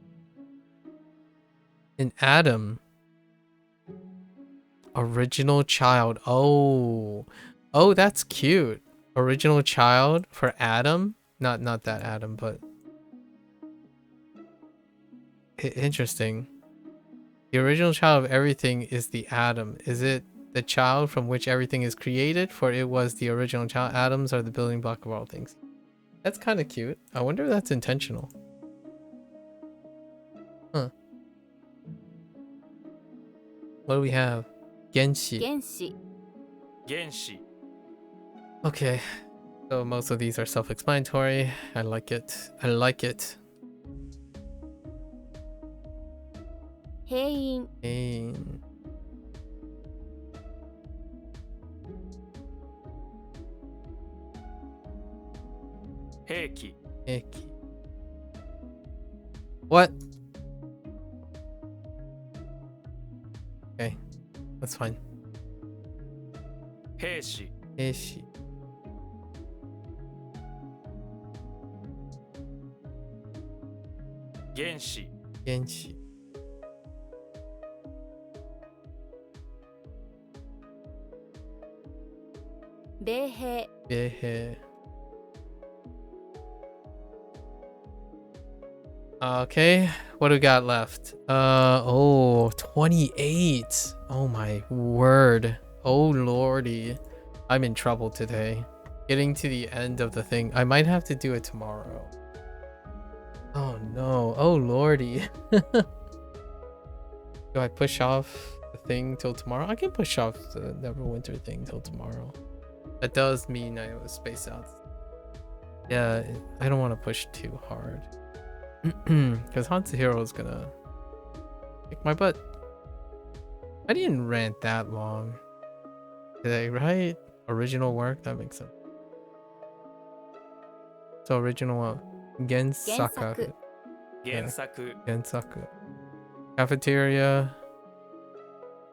An Adam. Original child. Oh. Oh, that's cute. Original child for Adam. Not that Adam, but interesting. The original child of everything is the atom. Is it the child from which everything is created? For it was the original child. Atoms are the building block of all things. That's kind of cute. I wonder if that's intentional. Huh. What do we have? Genshi. 原子 原子 Okay. So most of these are self-explanatory. I like it. I like it. 兵員 Pain. 兵器 Icky. What? Okay. That's fine. 兵士 Ishi. 原子 Genshi. Behe. Behe. Okay, what do we got left? Oh, 28. Oh my word. Oh lordy. I'm in trouble today. Getting to the end of the thing. I might have to do it tomorrow. Oh no. Oh lordy. Do I push off the thing till tomorrow? I can push off the Neverwinter thing till tomorrow. That does mean I will space out. Yeah, I don't want to push too hard. Because Hansuhiro is gonna kick my butt. I didn't rant that long today, right? Original work? That makes sense. So original Gensaka. 原作 Gensaku. Cafeteria.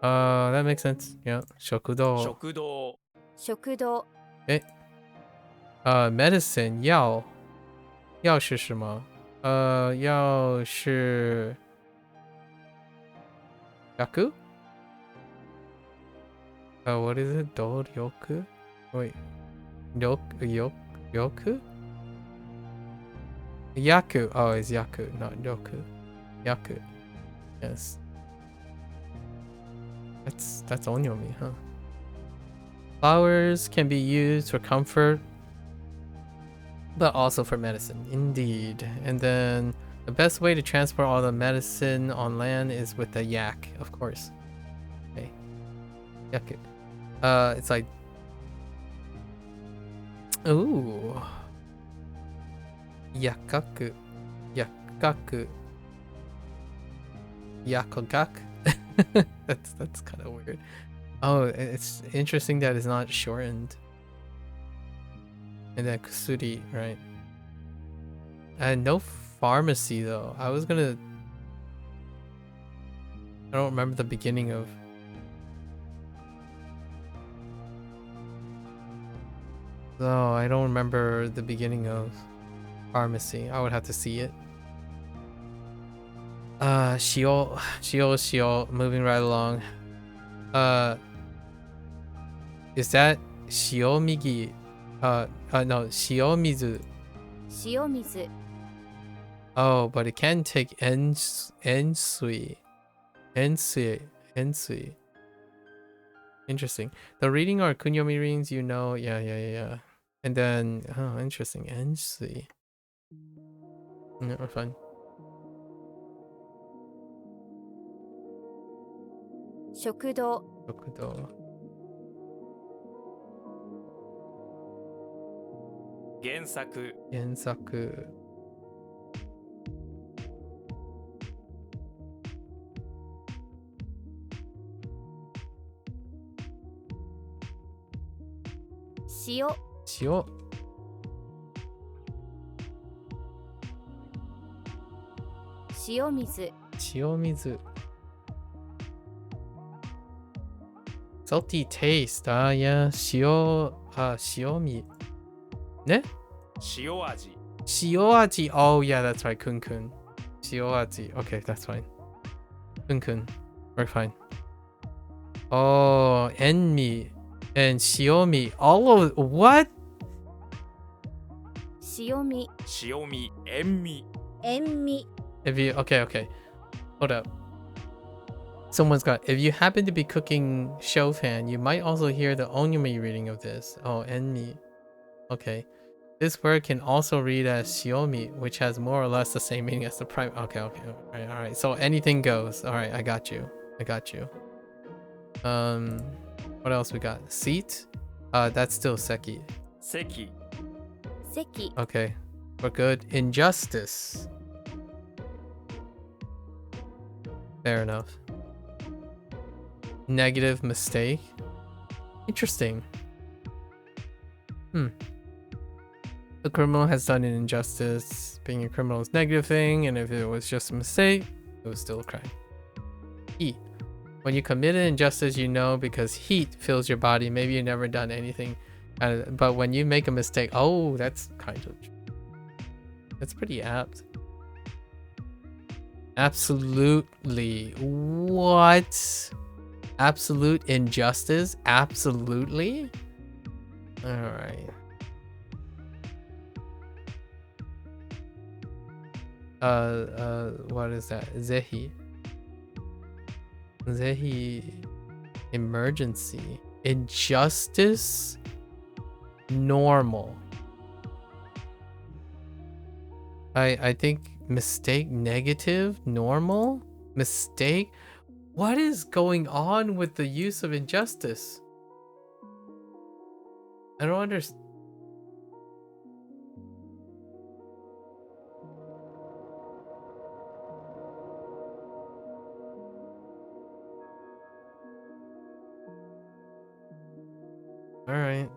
That makes sense. Yeah. Shokudo. 食堂食堂 Medicine. 药。药是什么？药是 Yaku? What is it? Doryoku? Wait. Yoku? Yaku. Oh, it's Yaku, not Yoku. Yaku. Yes. That's onyomi, huh? Flowers can be used for comfort, but also for medicine. Indeed. And then the best way to transport all the medicine on land is with the yak, of course. Okay. Yaku. It's like, ooh. Yakaku. Yakaku. Yakogak. That's kind of weird. Oh, it's interesting that it's not shortened. And then kusuri, right? And no pharmacy though. I don't remember the beginning of. No, I don't remember the beginning of pharmacy. I would have to see it. Shio, moving right along. Is that Shiomigi? No, Shiomizu. 塩水 Oh, but it can take ensui. Interesting. The reading are kunyomi readings, you know. Yeah. And then, oh, interesting. Ensui. Yeah, we're fine. 食堂 Rokudo. 原作 Gensaku. 塩 Shio. 塩水 Shiomizu. Salty taste. Yeah. Shio. Shiomi. Ne? 塩味 Shioaji. Oh, yeah, that's right. Kun kun. Shioaji. Okay, that's fine. Kun kun. We're fine. Oh, Enmi and Shiomi. All of what? 塩味塩味塩味塩味 If you okay. Hold up. Someone's got if you happen to be cooking shofan, you might also hear the onyomi reading of this. Oh, Enmi. Okay. This word can also read as shiomi, which has more or less the same meaning as the prime. Okay. All right. So anything goes. All right, I got you. What else we got? Seat. That's still seki. 席 席 Okay, we're good. Injustice. Fair enough. Negative mistake. Interesting. The criminal has done an injustice. Being a criminal is a negative thing, and if it was just a mistake, it was still a crime. Heat. When you commit an injustice, you know because heat fills your body. Maybe you've never done anything, but when you make a mistake, oh, that's kind of true. That's pretty apt. Absolutely. What? Absolute injustice? Absolutely? Alright. What is that? Zehi. Emergency. Injustice? Normal. I think mistake, negative, normal, mistake. What is going on with the use of injustice? I don't understand. All right.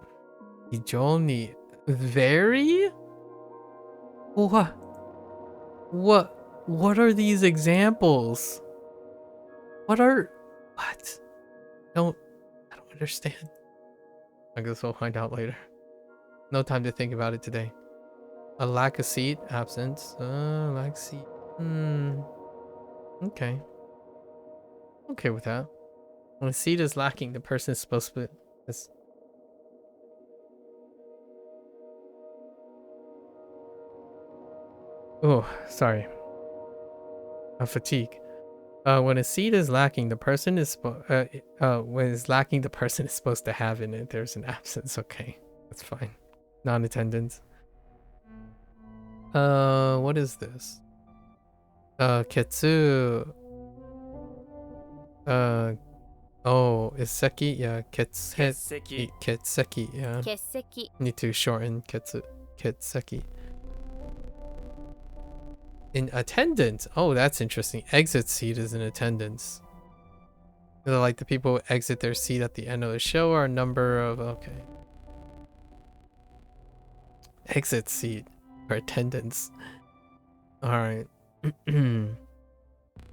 Ijoni. Very? What are these examples? What? I don't understand. I guess we'll find out later. No time to think about it today. A lack of seat, absence. Lack of seat. Okay. Okay with that. When a seat is lacking, the person is supposed to. Oh, sorry. A fatigue. When a seat is lacking, the person is when it's lacking, the person is supposed to have in it. There's an absence. Okay, that's fine. Non-attendance. What is this? Ketsu. Oh, is seki? Yeah, Ketseki. Ketseki. Yeah. 欠席 Need to shorten ketsu. Ketseki. In attendance. Oh, that's interesting. Exit seat is in attendance. Like the people who exit their seat at the end of the show are a number of okay. Exit seat for attendance. Alright. What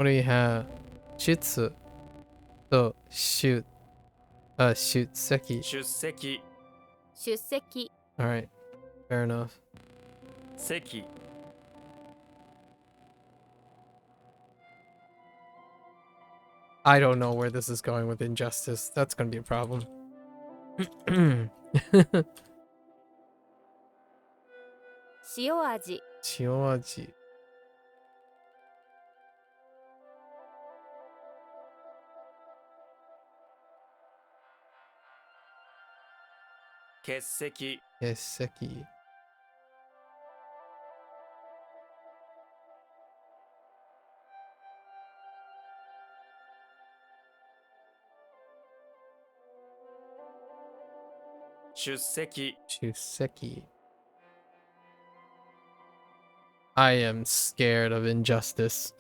do you have? Shitsu. So shoot. Shoot seki. 出席出席 Alright. Fair enough. 席 I don't know where this is going with injustice. That's gonna be a problem. 塩味塩味。欠席欠席。出席出席。I am scared of injustice.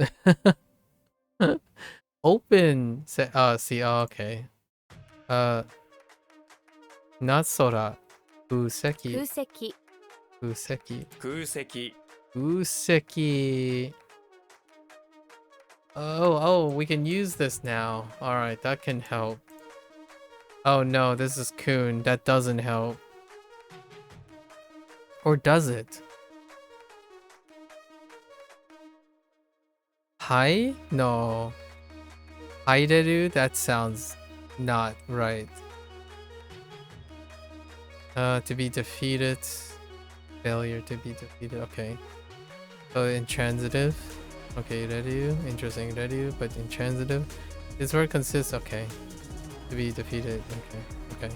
Open. See. Oh, okay. Not Sora. Useki. 空席 Useki. 空席 Useki. Oh, we can use this now. Alright, that can help. Oh no, this is Kun. That doesn't help. Or does it? Hi? No. Haideru? That sounds not right. To be defeated. Failure to be defeated. Okay. So intransitive. Okay, ready. Interesting, ready. But intransitive. This word consists. Okay. To be defeated. Okay. Okay.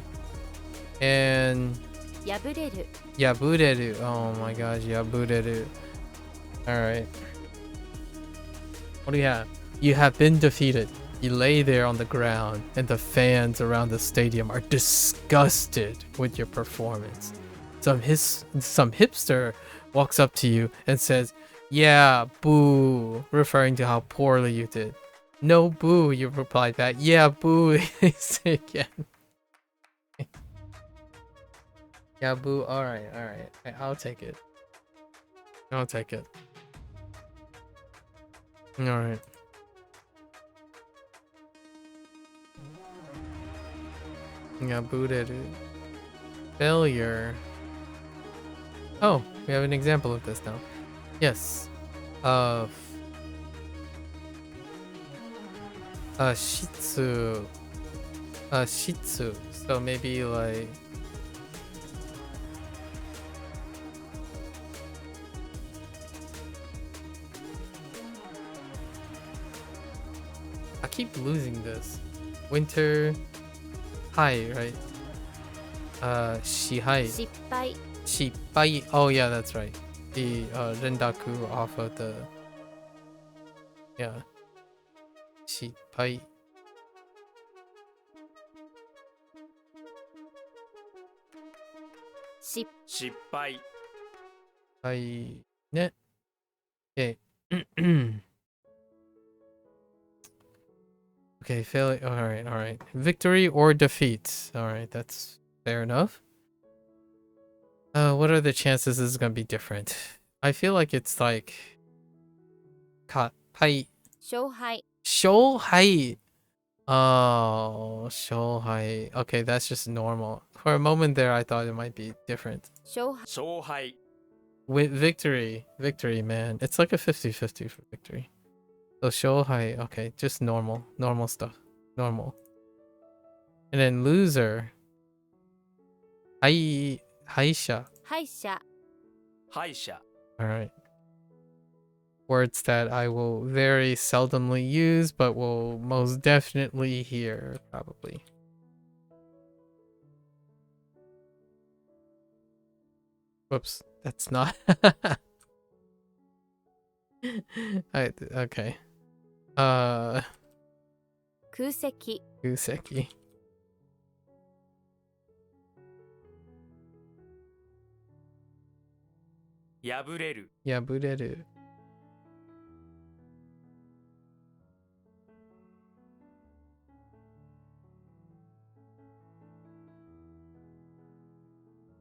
And 破れる yabureru. Oh my gosh, yabureru. Alright. What do you have? You have been defeated. You lay there on the ground, and the fans around the stadium are disgusted with your performance. Some hipster walks up to you and says, "Yeah, boo," referring to how poorly you did. "No, boo," you reply back. "Yeah, boo," they say again. Yeah, boo. Alright, alright. I'll take it. I'll take it. Alright. Yeah, booted. Failure. Oh, we have an example of this now. Yes. Shitsu. Shitsu. So maybe like. I keep losing this. Winter. Hi, right? Shihai. 失敗 Shipai. Oh yeah, that's right. The rendaku off of the. Yeah. Shipai. 失失敗 Pai. Ne. Okay. Okay, failure. Alright, alright. Victory or defeat. Alright, that's fair enough. What are the chances this is gonna be different? I feel like it's like. Pai. 勝敗 Shohai. Oh, Shohai. Okay, that's just normal. For a moment there, I thought it might be different. 勝敗勝敗 With victory. Victory, man. It's like a 50-50 for victory. So Shohai. Okay, just normal. Normal stuff. Normal. And then loser. Haisha. 敗者敗者 Alright. Words that I will very seldomly use, but will most definitely hear, probably. Whoops, that's not. Okay. 空席 Guseki. 破れる Yabureru.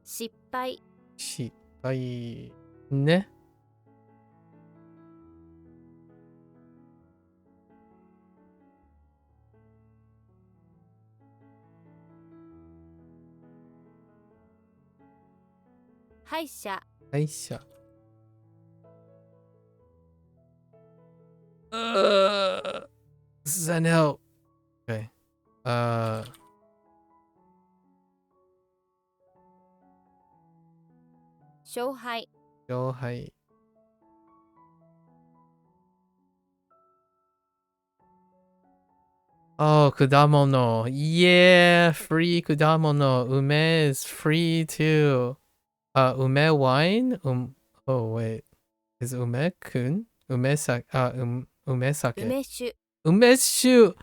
失敗 Shipai. Ne? 敗者 Aisha. This is an help. Okay. 勝敗 Shohai. Oh, kudamono. Yeah, free kudamono. Ume is free too. Ume wine? Oh wait. Is ume kun? Ume sake. Ume sake. 梅酒 Umeshu.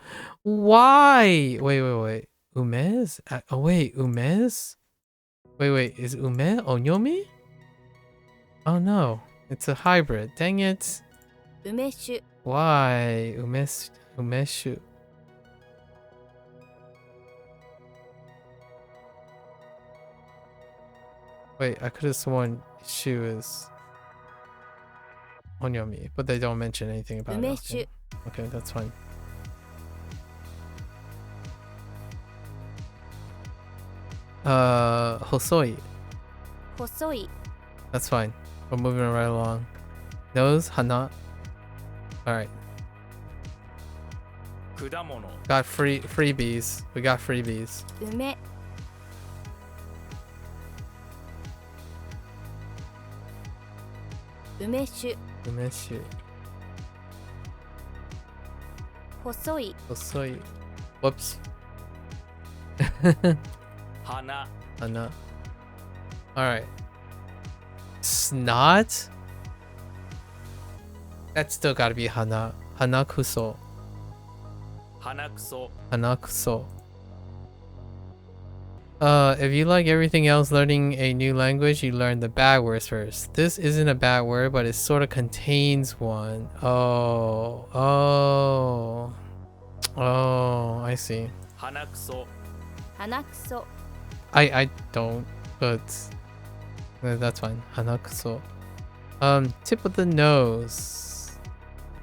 Why? Wait. Umes? Oh wait, umes? Wait. Is ume onyomi? Oh no. It's a hybrid. Dang it. 梅酒 Why? Umeshu. Wait, I could have sworn shu is onyomi, but they don't mention anything about it. 梅酒 Okay, that's fine. Hosoi. 細い That's fine. We're moving right along. Nose, hana. Alright. 果物 Got freebies. We got freebies. 梅 梅酒 Umeshu. 細い Osoi. Whoops. 花 Hana. Alright. Snot? That's still gotta be hana. Hanakuso. 鼻くそ Hanakuso. If you like everything else learning a new language, you learn the bad words first. This isn't a bad word, but it sort of contains one. Oh, I see. 鼻くそ 鼻くそ I don't, but that's fine. Hanakuso. Tip of the nose.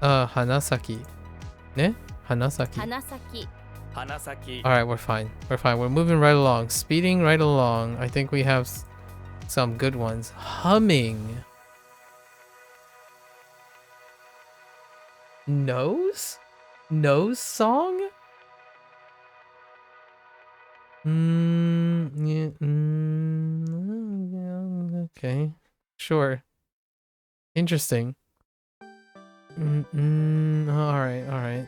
Hanasaki. Ne? Hanasaki. 鼻先 鼻先 Alright, we're fine. We're fine. We're moving right along. Speeding right along. I think we have some good ones. Humming. Nose? Nose song? Yeah, okay. Sure. Interesting. Alright.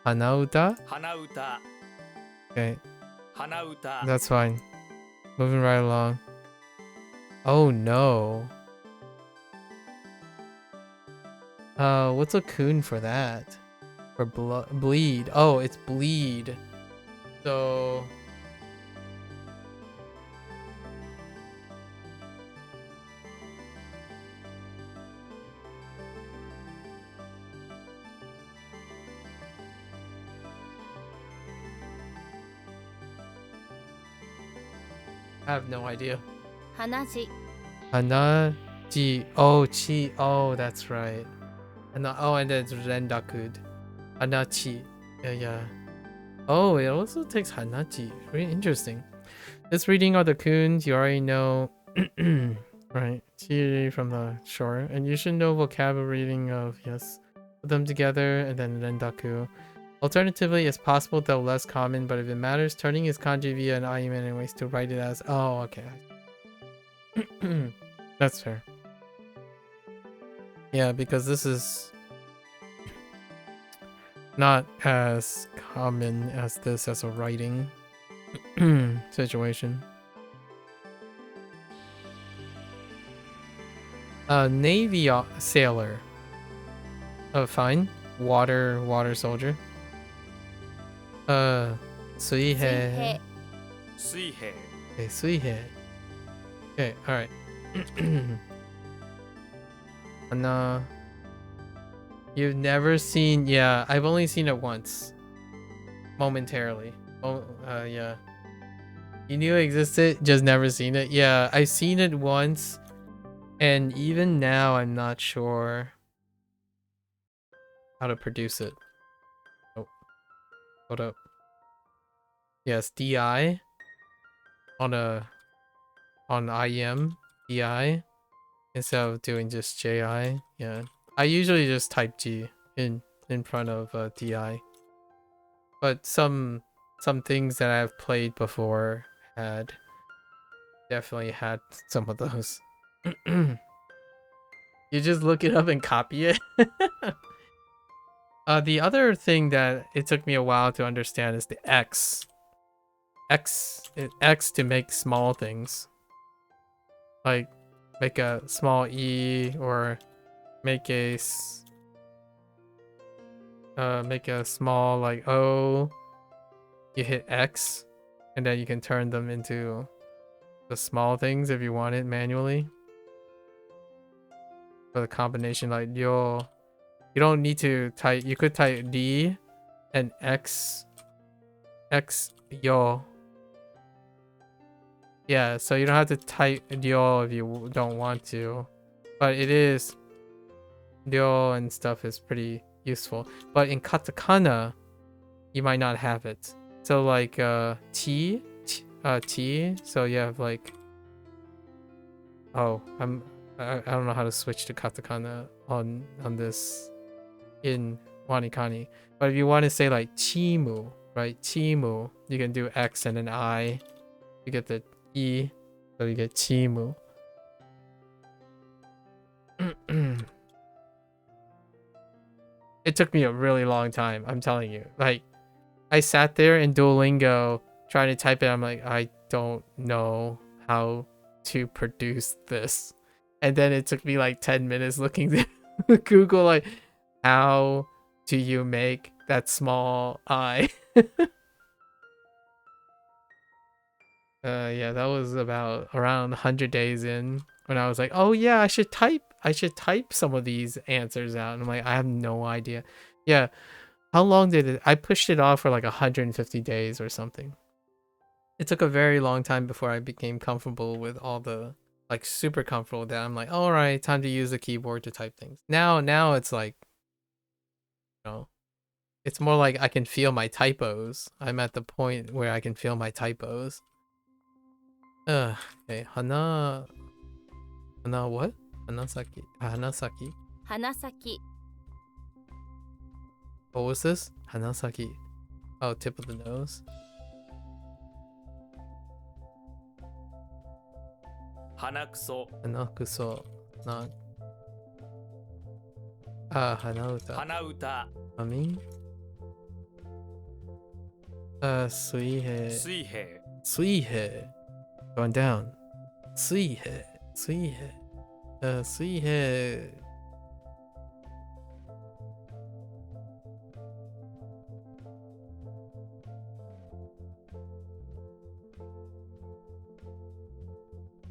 Hanauta? 鼻歌 Okay, 鼻歌 that's fine. Moving right along. Oh no. What's a kun for that? For bleed. Oh, it's bleed. So I have no idea. 鼻血 Hanaji. Oh, chi. Oh, that's right. Oh, and then it's rendakud. Hanachi. Yeah. Oh, it also takes hanachi. Very interesting. This reading are the kuns you already know. Right. Chi from the shore. And you should know vocabulary reading of, yes. Put them together and then rendaku. Alternatively, it's possible though less common, but if it matters, turning his kanji via an ayumen anyways to write it as. Oh, okay. That's fair. Yeah, because this is not as common as this as a writing situation. Navy sailor. Oh, fine. Water soldier. 水兵. 水兵 水兵 Okay, 水兵. Okay, alright. Hana. You've never seen. Yeah, I've only seen it once. Momentarily. Oh, yeah. You knew it existed, just never seen it. Yeah, I've seen it once. And even now, I'm not sure how to produce it. Oh, hold up. Yes, DI on IM DI instead of doing just JI. Yeah, I usually just type G in front of DI. But some things that I've played before had definitely had some of those. You just look it up and copy it. The other thing that it took me a while to understand is the X. X to make small things. Like make a small E or make a small like O. You hit X and then you can turn them into the small things if you want it manually. For the combination like yo. You don't need to type. You could type D and X yo. Yeah, so you don't have to type yo if you don't want to, but it is yo and stuff is pretty useful. But in katakana, you might not have it. So like T. So you have like Oh, I don't know how to switch to katakana on this in WaniKani. But if you want to say like chimu, right? Chimu, you can do X and an I. You get the E, so you get chimu. It took me a really long time, I'm telling you. Like, I sat there in Duolingo trying to type it. I'm like, I don't know how to produce this. And then it took me like 10 minutes looking at Google, like, how do you make that small I? Yeah, that was about around 100 days in when I was like, oh yeah, I should type some of these answers out. And I'm like, I have no idea. Yeah. How long did it? I pushed it off for like 150 days or something. It took a very long time before I became comfortable with all the, like, super comfortable that I'm like, all right, time to use the keyboard to type things. Now it's like, you know, it's more like I can feel my typos. I'm at the point where I can feel my typos. Okay, hana what? Hanasaki. Hanasaki. 鼻先 What was this? Hanasaki. Oh, tip of the nose. 鼻くそ Hanakuso. Not. Hanauta. 鼻歌 Humming. Suihe. 水平 Suihe. Going down. Suihe. Suihe. Suihe.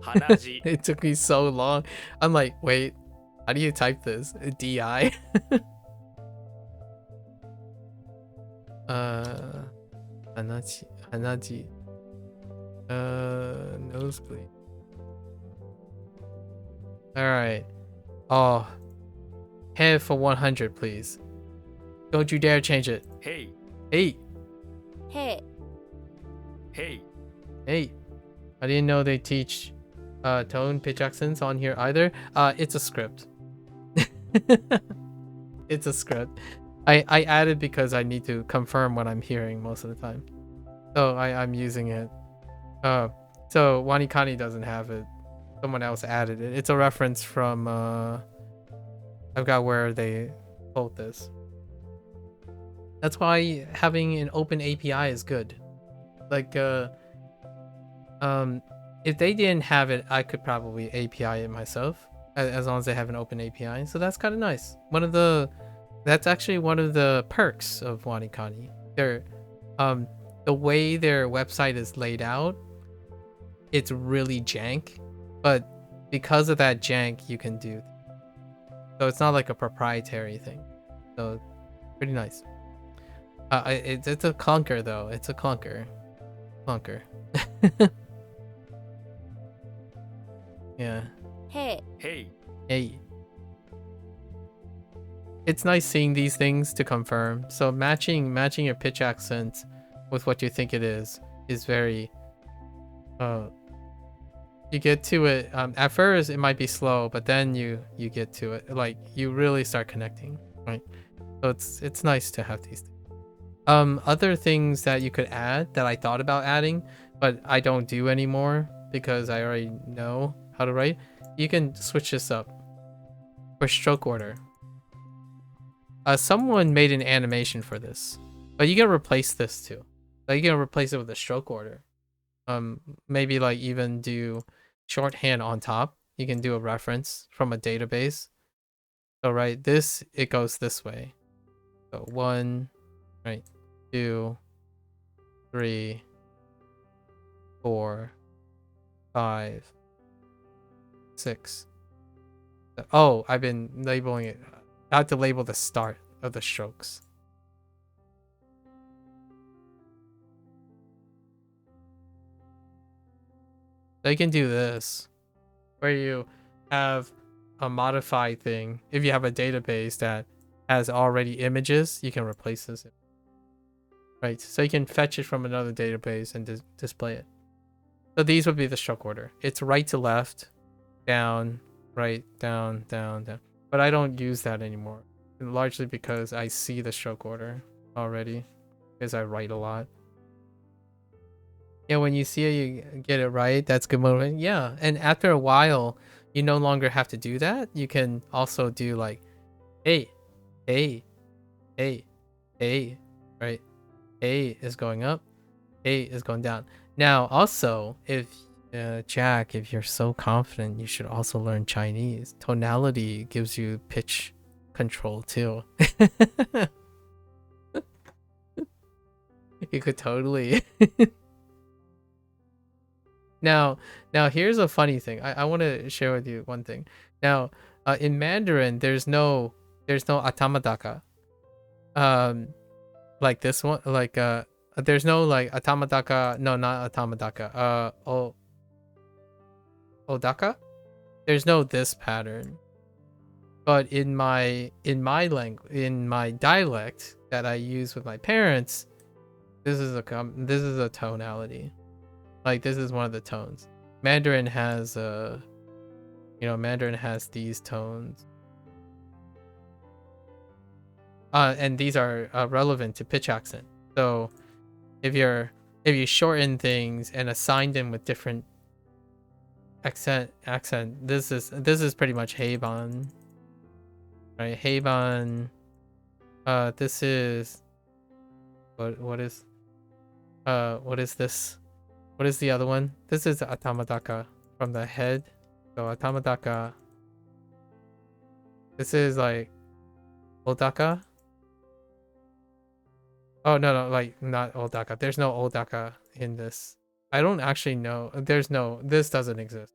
Hanaji. It took me so long. I'm like, wait, how do you type this? DI? Hanaji. Nosebleed. Alright. Oh. Head for 100, please. Don't you dare change it. Hey. Hey. へ Hey. Hey. I didn't know they teach tone pitch accents on here either. It's a script. It's a script. I added because I need to confirm what I'm hearing most of the time. So I'm using it. So WaniKani doesn't have it. Someone else added it. It's a reference from I've got where they pulled this. That's why having an open API is good. Like if they didn't have it, I could probably API it myself, as long as they have an open API. So that's kind of nice. That's actually one of the perks of WaniKani. The way their website is laid out, it's really jank, but because of that jank, you can do. So it's not like a proprietary thing. So pretty nice. It's a clunker though. It's a clunker. Yeah. へ Hey. Hey. It's nice seeing these things to confirm. So matching your pitch accent with what you think it is very you get to it. At first it might be slow, but then you get to it. Like you really start connecting, right? So it's nice to have these things. Other things that you could add that I thought about adding, but I don't do anymore because I already know how to write. You can switch this up for stroke order. Someone made an animation for this, but you can replace this too. Like you can replace it with a stroke order. Maybe like even do shorthand on top. You can do a reference from a database. So right, it goes this way. So 1, right, 2, 3, 4, 5, 6. Oh, I've been labeling it. I have to label the start of the strokes. So you can do this, where you have a modified thing. If you have a database that has already images, you can replace this. Right, so you can fetch it from another database and display it. So these would be the stroke order. It's right to left, down, right, down, down, down. But I don't use that anymore, largely because I see the stroke order already, because I write a lot. Yeah, when you see it, you get it right. That's good motivation. Yeah, and after a while, you no longer have to do that. You can also do like, hey, hey, hey, hey, right? Hey is going up, hey is going down. Now, also, if Jack, if you're so confident, you should also learn Chinese. Tonality gives you pitch control too. You could totally. Now, here's a funny thing. I want to share with you one thing. Now, in Mandarin, there's no atamadaka. Like this one, like there's no like atamadaka. No, not atamadaka. Odaka. There's no this pattern. But in my language, in my dialect that I use with my parents, this is a tonality. Like this is one of the tones. Mandarin has Mandarin has these tones. And these are relevant to pitch accent. So if you shorten things and assign them with different accent, this is pretty much Heiban. Right, Heiban. This is what is this? What is the other one? This is atamadaka from the head. So atamadaka. This is like odaka. Oh no, like not odaka. There's no odaka in this. I don't actually know. This doesn't exist.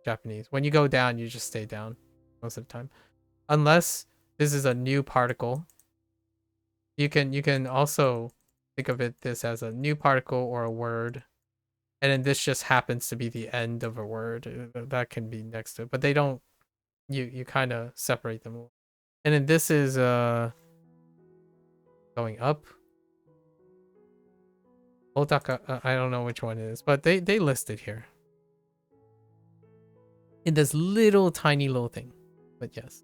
Japanese. When you go down, you just stay down most of the time. Unless this is a new particle. You can also think of this as a new particle or a word. And then this just happens to be the end of a word that can be next to it, but they don't. You kind of separate them. And then this is going up. Otaka, I don't know which one it is, but they list it here in this little tiny little thing. But yes,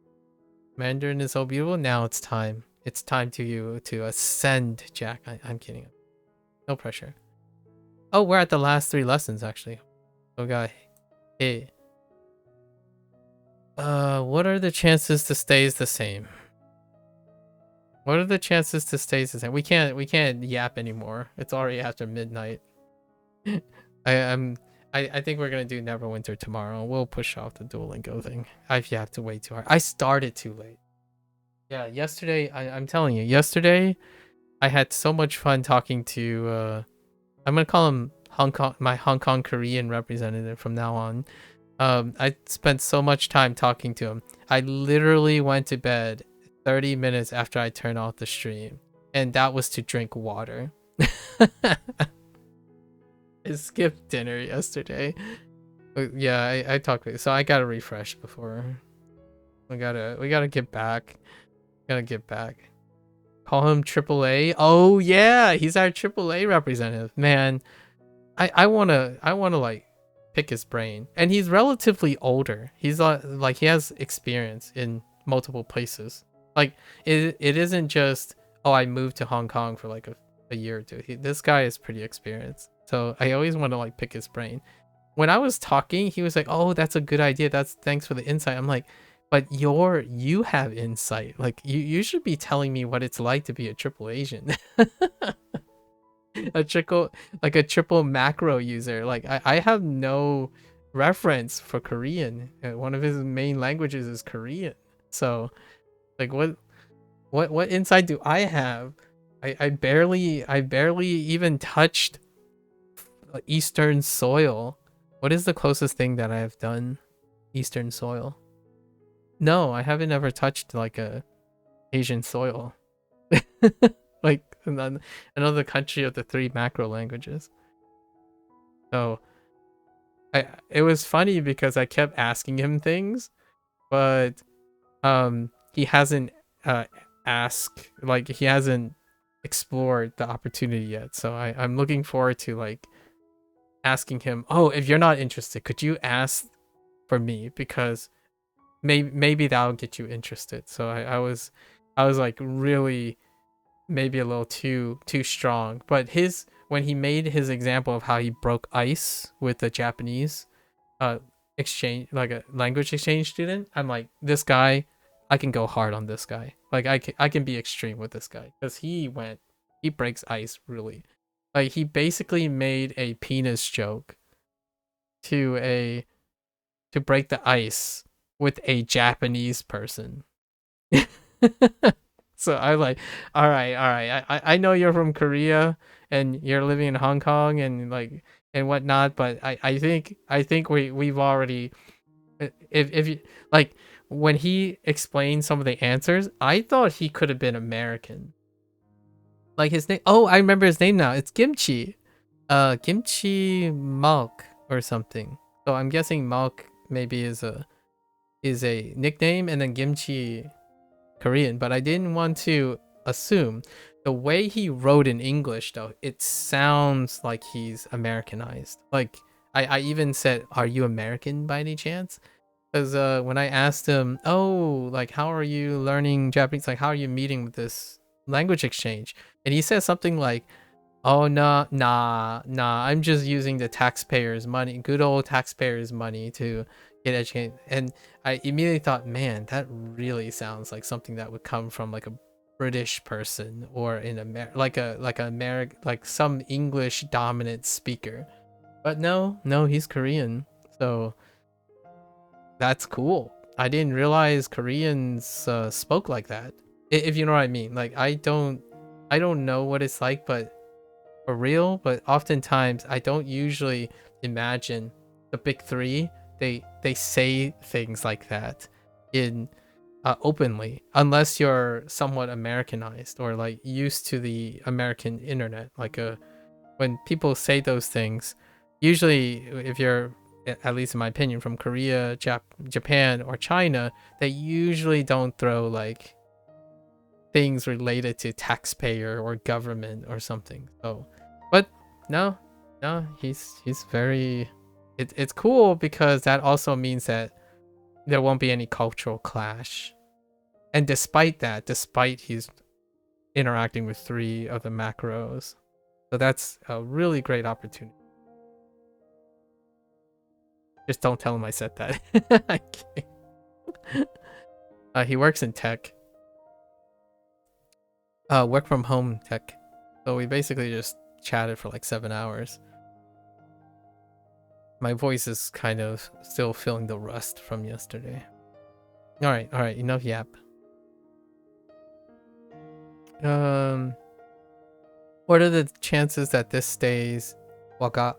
Mandarin is so beautiful. Now it's time. It's time to ascend, Jack. I'm kidding. No pressure. Oh, we're at the last 3 lessons, actually. Oh, God. Hey. What are the chances to stays the same? What are the chances to stays the same? We can't yap anymore. It's already after midnight. I think we're gonna do Neverwinter tomorrow. We'll push off the Duolingo thing. I've yapped way too hard. I started too late. Yeah, yesterday, I'm telling you, yesterday, I had so much fun talking to, I'm gonna call him my Hong Kong Korean representative from now on. I spent so much time talking to him. I literally went to bed 30 minutes after I turned off the stream, and that was to drink water. I skipped dinner yesterday. But yeah, I talked, so I gotta refresh before we gotta get back. Gotta get back. Call him AAA. Oh yeah, he's our AAA representative. Man, I wanna like pick his brain. And he's relatively older. He's like he has experience in multiple places. Like it isn't just, oh, I moved to Hong Kong for like a year or two. This guy is pretty experienced. So I always want to like pick his brain. When I was talking, he was like, "Oh, that's a good idea. Thanks for the insight." I'm like, "But you have insight. Like you should be telling me what it's like to be a triple Asian." a triple macro user. Like I have no reference for Korean. One of his main languages is Korean. So like what insight do I have? I barely even touched Eastern soil. What is the closest thing that I have done? Eastern soil. No, I haven't ever touched like a Asian soil. Like another country of the 3 macro languages. So it was funny because I kept asking him things, but he hasn't he hasn't explored the opportunity yet. So I'm looking forward to like asking him, "Oh, if you're not interested, could you ask for me because maybe that'll get you interested. So I was like really maybe a little too strong. But when he made his example of how he broke ice with the Japanese exchange, like a language exchange student, I'm like, this guy, I can go hard on this guy. Like I can be extreme with this guy because he breaks ice really. Like he basically made a penis joke to break the ice with a Japanese person. So I like, all right. I know you're from Korea and you're living in Hong Kong and like and whatnot, but I think we've already if you like when he explained some of the answers, I thought he could have been American. Like his name. Oh, I remember his name now. It's Kimchi. Kimchi Malk or something. So I'm guessing Malk maybe is a nickname and then Kimchi Korean, but I didn't want to assume. The way he wrote in English though, it sounds like he's Americanized. Like I even said, "Are you American by any chance?" Because when I asked him, "Oh, like how are you learning Japanese? Like how are you meeting with this language exchange?" And he said something like, "Oh nah, I'm just using the taxpayers' money, good old taxpayers' money to get educated." And I immediately thought, man, that really sounds like something that would come from like a British person or in like some English dominant speaker. But no, he's Korean. So that's cool. I didn't realize Koreans spoke like that. If you know what I mean. Like I don't know what it's like, but for real, but oftentimes I don't usually imagine the big three. They say things like that in openly, unless you're somewhat Americanized or like used to the American internet. Like when people say those things, usually if you're at least in my opinion from Korea, Japan, or China, they usually don't throw like things related to taxpayer or government or something. So, but no, he's very. It's cool because that also means that there won't be any cultural clash. And despite he's interacting with 3 of the macros, so that's a really great opportunity. Just don't tell him I said that. I can't. He works in tech. Work from home tech. So we basically just chatted for like 7 hours. My voice is kind of still feeling the rust from yesterday. All right, enough yap. What are the chances that this stays waka?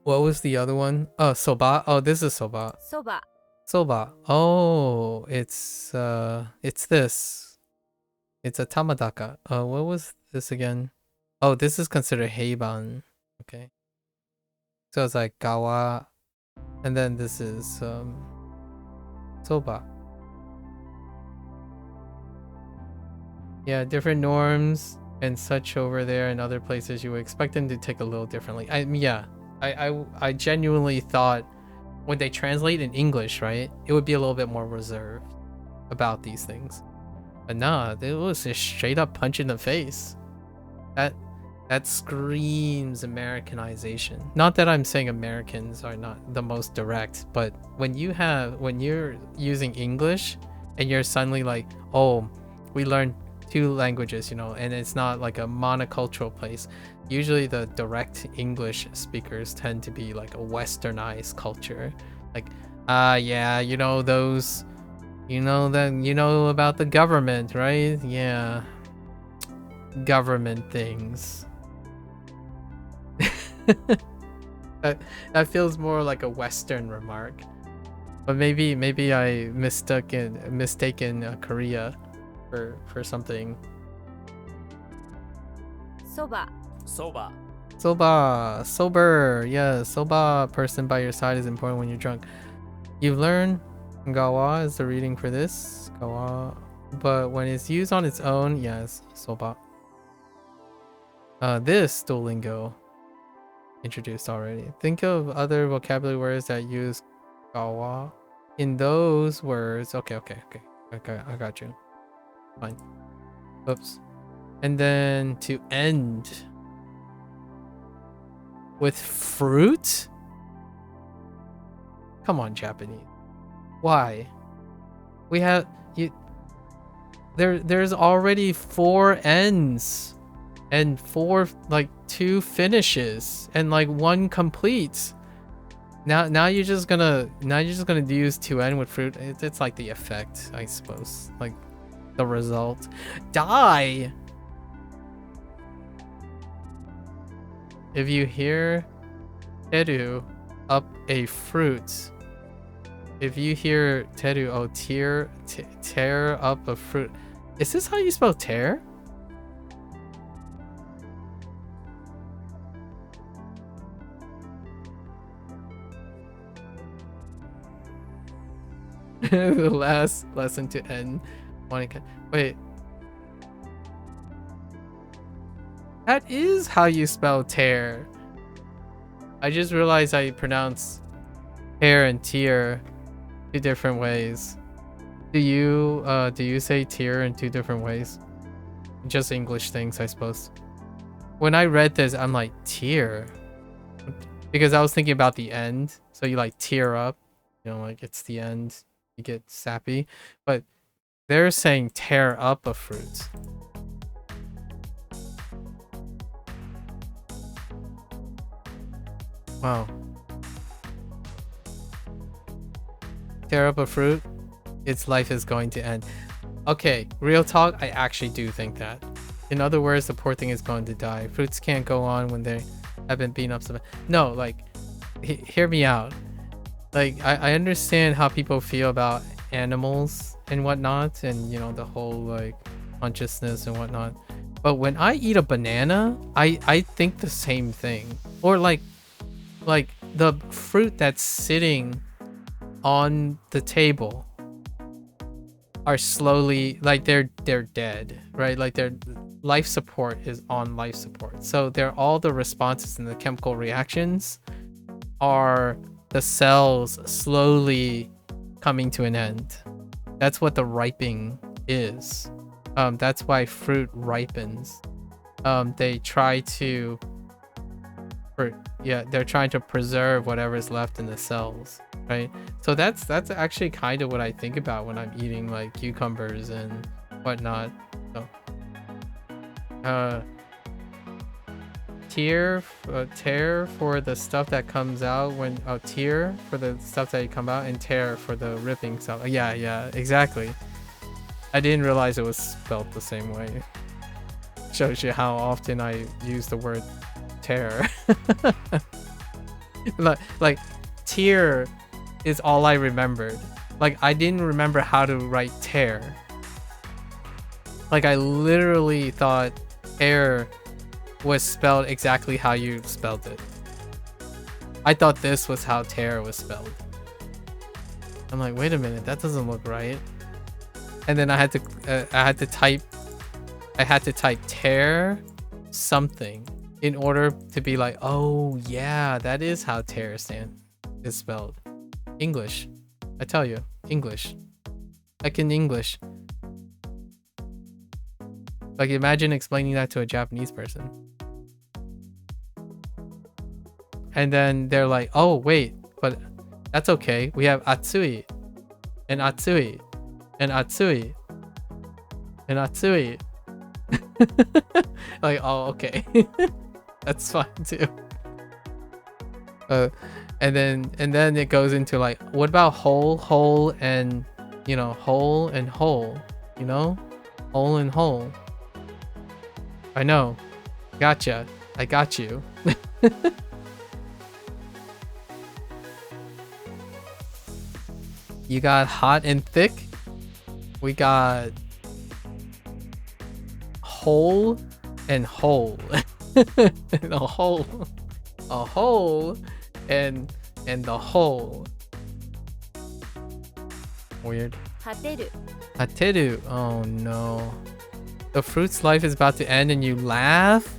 What was the other one? Oh, soba. Oh, this is soba. Soba. Soba. Oh, it's this. It's a tamadaka. What was this again? Oh, this is considered heiban. Okay. So it's like gawa, and then this is soba. Yeah, different norms and such over there and other places. You would expect them to take a little differently. I genuinely thought when they translate in English, right, it would be a little bit more reserved about these things. But nah, it was just straight up punch in the face. That screams Americanization. Not that I'm saying Americans are not the most direct, but when you're using English and you're suddenly like, oh, we learned 2 languages, you know, and it's not like a monocultural place. Usually the direct English speakers tend to be like a westernized culture. Like, yeah, you know those, you know about the government, right? Yeah. Government things. that feels more like a Western remark, but maybe I mistaken Korea for something. Soba. Soba. Sober. Yeah, soba person by your side is important when you're drunk. You've learned gawa is the reading for this gawa, but when it's used on its own, yes, soba. This Duolingo. introduced already. Think of other vocabulary words that use gawa. In those words, okay. I got you. Fine. Oops. And then to end with fruit? Come on, Japanese. Why? We have you. There's already 4 ends and 2 finishes and 1 complete. Now you're just gonna use 2N with fruit. It's like the effect, I suppose. Like the result. Die. If you hear teru up a fruit. If you hear teru, oh, tear up a fruit. Is this how you spell tear? The last lesson to end. Wait. That is how you spell tear. I just realized I pronounced tear and tear 2 different ways. Do you say tear in 2 different ways? Just English things, I suppose. When I read this, I'm like, tear? Because I was thinking about the end. So you tear up, it's the end. You get sappy. But they're saying tear up a fruit. Wow. Tear up a fruit, its life is going to end. Okay, real talk, I actually do think that. In other words, the poor thing is going to die. Fruits can't go on when they have been beaten up. No, hear me out. I understand how people feel about animals and whatnot, and the whole consciousness and whatnot. But when I eat a banana, I think the same thing. Or like the fruit that's sitting on the table are slowly they're dead, right? Their life support is on life support. So they're all the responses and the chemical reactions are the cells slowly coming to an end. That's what the ripening is. That's why fruit ripens. They try to they're trying to preserve whatever's left in the cells, right? So that's actually kind of what I think about when I'm eating cucumbers and whatnot. So tear for the stuff that comes out when tear for the stuff that come out, and tear for the ripping stuff. Yeah, exactly. I didn't realize it was spelled the same way. Shows you how often I use the word tear. Tear is all I remembered. I didn't remember how to write tear. I literally thought tear was spelled exactly how you spelled it. I thought this was how tear was spelled. I'm like, wait a minute, that doesn't look right. And then I had to type tear something in order to be like, oh yeah, that is how tear is spelled. English. I tell you, English. In English. Imagine explaining that to a Japanese person. And then they're like, oh wait, but that's okay. We have atsui and atsui and atsui and atsui. Oh, okay. That's fine too. And then it goes into what about whole and whole and whole, whole and whole. I know. Gotcha. I got you. You got hot and thick. We got whole and whole. And a hole and the hole. Weird. Hateru. Oh no. The fruit's life is about to end and you laugh?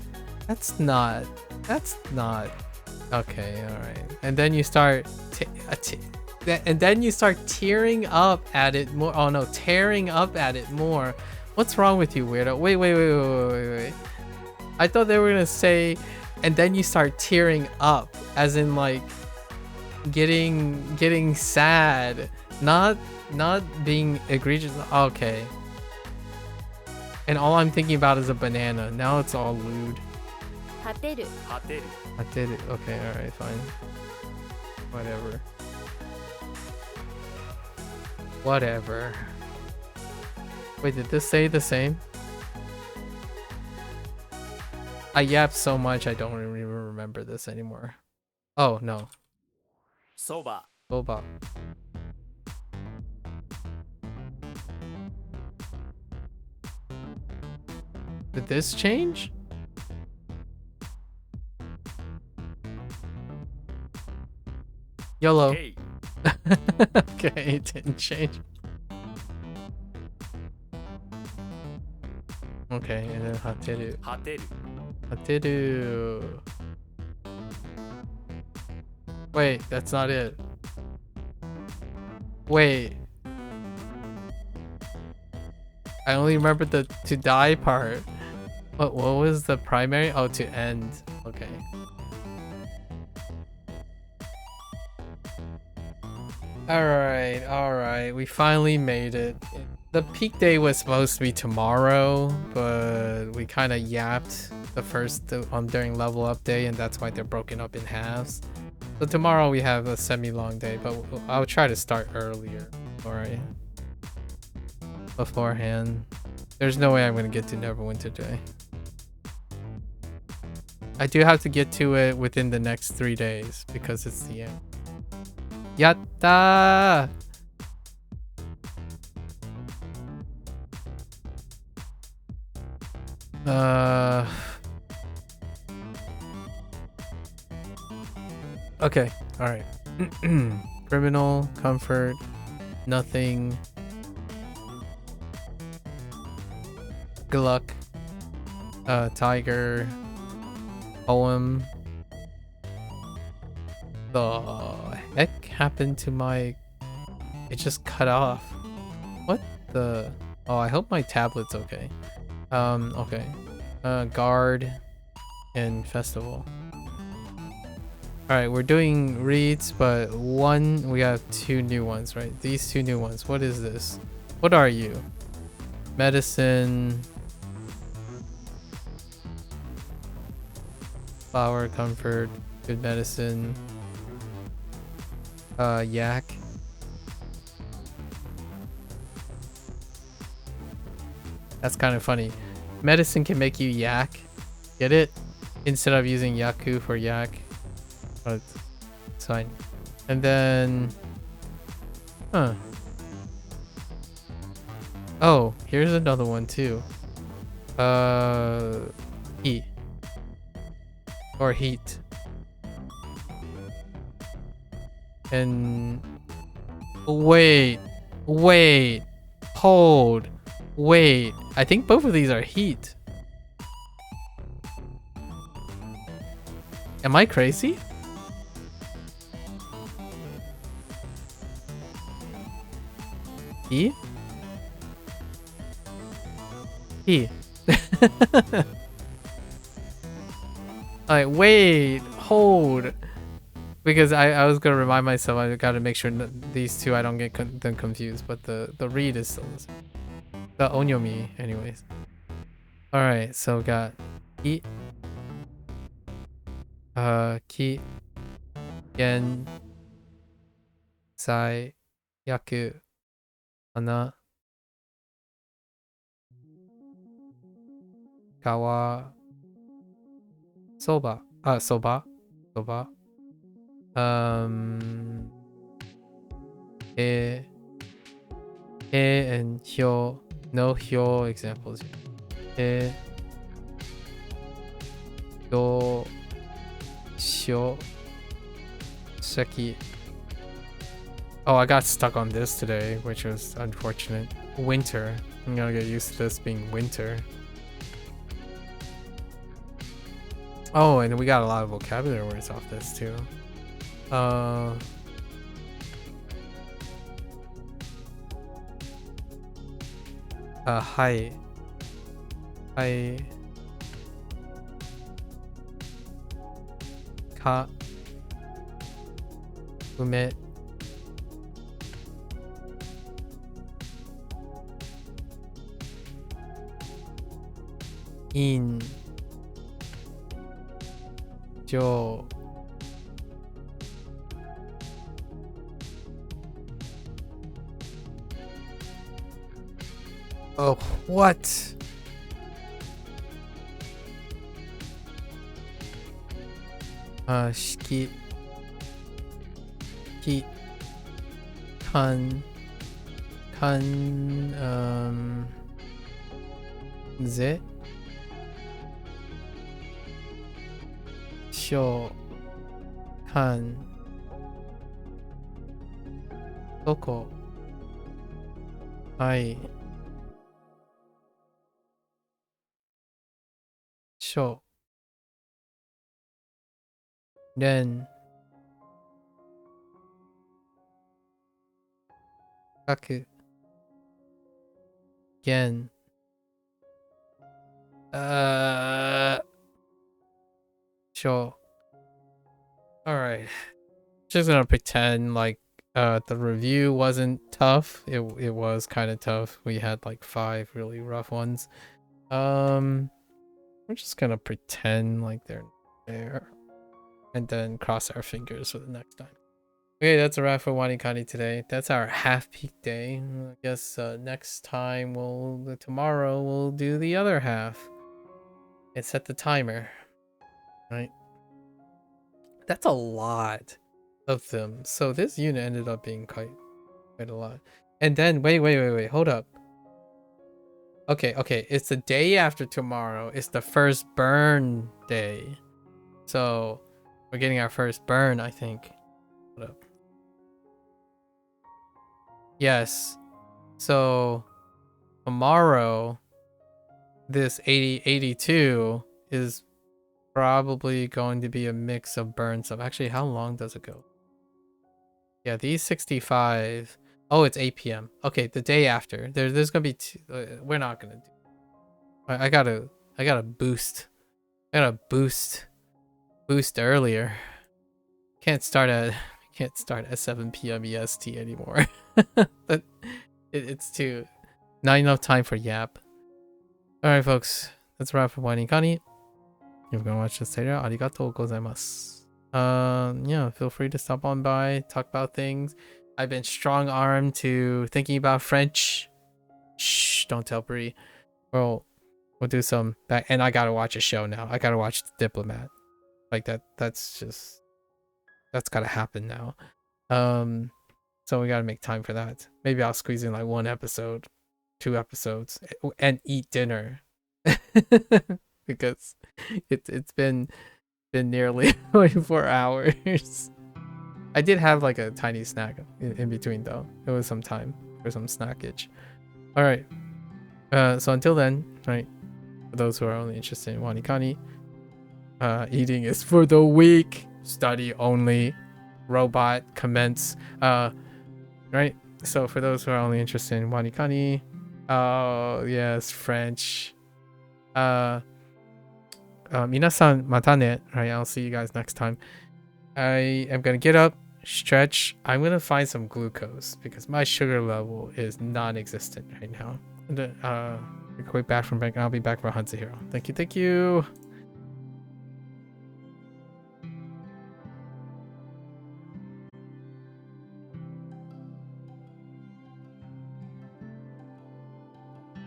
That's not Okay, all right. And then you start and then you start tearing up at it more. Oh no, tearing up at it more. What's wrong with you, weirdo? Wait. I thought they were gonna say, and then you start tearing up, as in like getting sad, not being egregious. Okay. And all I'm thinking about is a banana. Now it's all lewd. 立てる 果てる I did it. Okay, alright, fine. Whatever. Whatever. Wait, did this say the same? I yapped so much I don't even remember this anymore. Oh, no. そば Boba. Did this change? YOLO. けい Okay, it didn't change. Okay, and then hateru. 果てる Hateru. Wait, that's not it. Wait. I only remember the to die part. What was the primary? Oh, to end. Okay. Alright. We finally made it. The peak day was supposed to be tomorrow, but we kind of yapped the first during level up day, and that's why they're broken up in halves. So tomorrow we have a semi-long day, but I'll try to start earlier. Alright. Beforehand. There's no way I'm gonna get to Neverwinter Day. I do have to get to it within the next 3 days because it's the end. Yatta! Okay, alright. Criminal, comfort, nothing. Good luck. Tiger. Poem. The heck happened to my... It just cut off. What the... Oh, I hope my tablet's okay. Okay. Guard and festival. Alright, we're doing reads, but we have 2 new ones, right? These 2 new ones. What is this? What are you? Medicine. Flower, comfort, good medicine. Yak. That's kind of funny. Medicine can make you yak. Get it? Instead of using yaku for yak. But it's fine. And then... Huh. Oh, here's another one too. Heat. Or heat. And... Wait. Hold. Wait. I think both of these are heat. Am I crazy? E? E. Alright, wait, hold. Because I was gonna remind myself, I gotta make sure these 2 I don't get them confused, but the read is still the same. The onyomi, anyways. Alright, so we got I. Ki. Gen. Sai. Yaku. Hana. Kawa. Soba. Soba. E and hyo. No hyo examples. E. Do. Shyo. Seki. Oh, I got stuck on this today, which was unfortunate. Winter. I'm gonna get used to this being winter. Oh, and we got a lot of vocabulary words off this too. Hi. Hi. Ka. Ume. In. Jo. Oh, what? Shiki. Ki. Kan. Ze. Sho. Kan. Doko. Hai. Sho. Ren. Kaku. Gen. Sure. Alright. Just gonna pretend like the review wasn't tough. It was kind of tough. We had like 5 really rough ones. We're just gonna pretend like they're there. And then cross our fingers for the next time. Okay, that's a wrap for WaniKani today. That's our half peak day. I guess next time tomorrow we'll do the other half. And set the timer. Right? That's a lot of them. So this unit ended up being quite a lot. And then wait, hold up. Okay, it's the day after tomorrow. It's the first burn day. So we're getting our first burn, I think. Hold up. Yes. So tomorrow this 82 is probably going to be a mix of burn stuff. Actually, how long does it go? Yeah, these 65. Oh, it's 8 p.m. Okay, the day after. There's gonna be two, we're not gonna do. I gotta boost. I gotta boost earlier. Can't start at 7 p.m. EST anymore. But it's too not enough time for yap. All right, folks. That's a wrap for WaniKani. If you're gonna watch this later, arigatou gozaimasu. Yeah, feel free to stop on by, talk about things. I've been strong-armed to thinking about French. Shh, don't tell Brie. We'll do some back, and I gotta watch a show now. I gotta watch The Diplomat. Like that's gotta happen now. So we gotta make time for that. Maybe I'll squeeze in like 1 episode, 2 episodes, and eat dinner. Because it's been nearly 24 hours. I did have like a tiny snack in between though. It was some time for some snackage. All right. So until then, right? For those who are only interested in WaniKani, eating is for the weak. Study only. Robot commence. Right. So for those who are only interested in WaniKani, oh yes, French. Minasan mata ne. Right, I'll see you guys next time. I am gonna get up, stretch. I'm gonna find some glucose because my sugar level is non-existent right now. And quick back from bank. I'll be back for Hanzahiro. Thank you.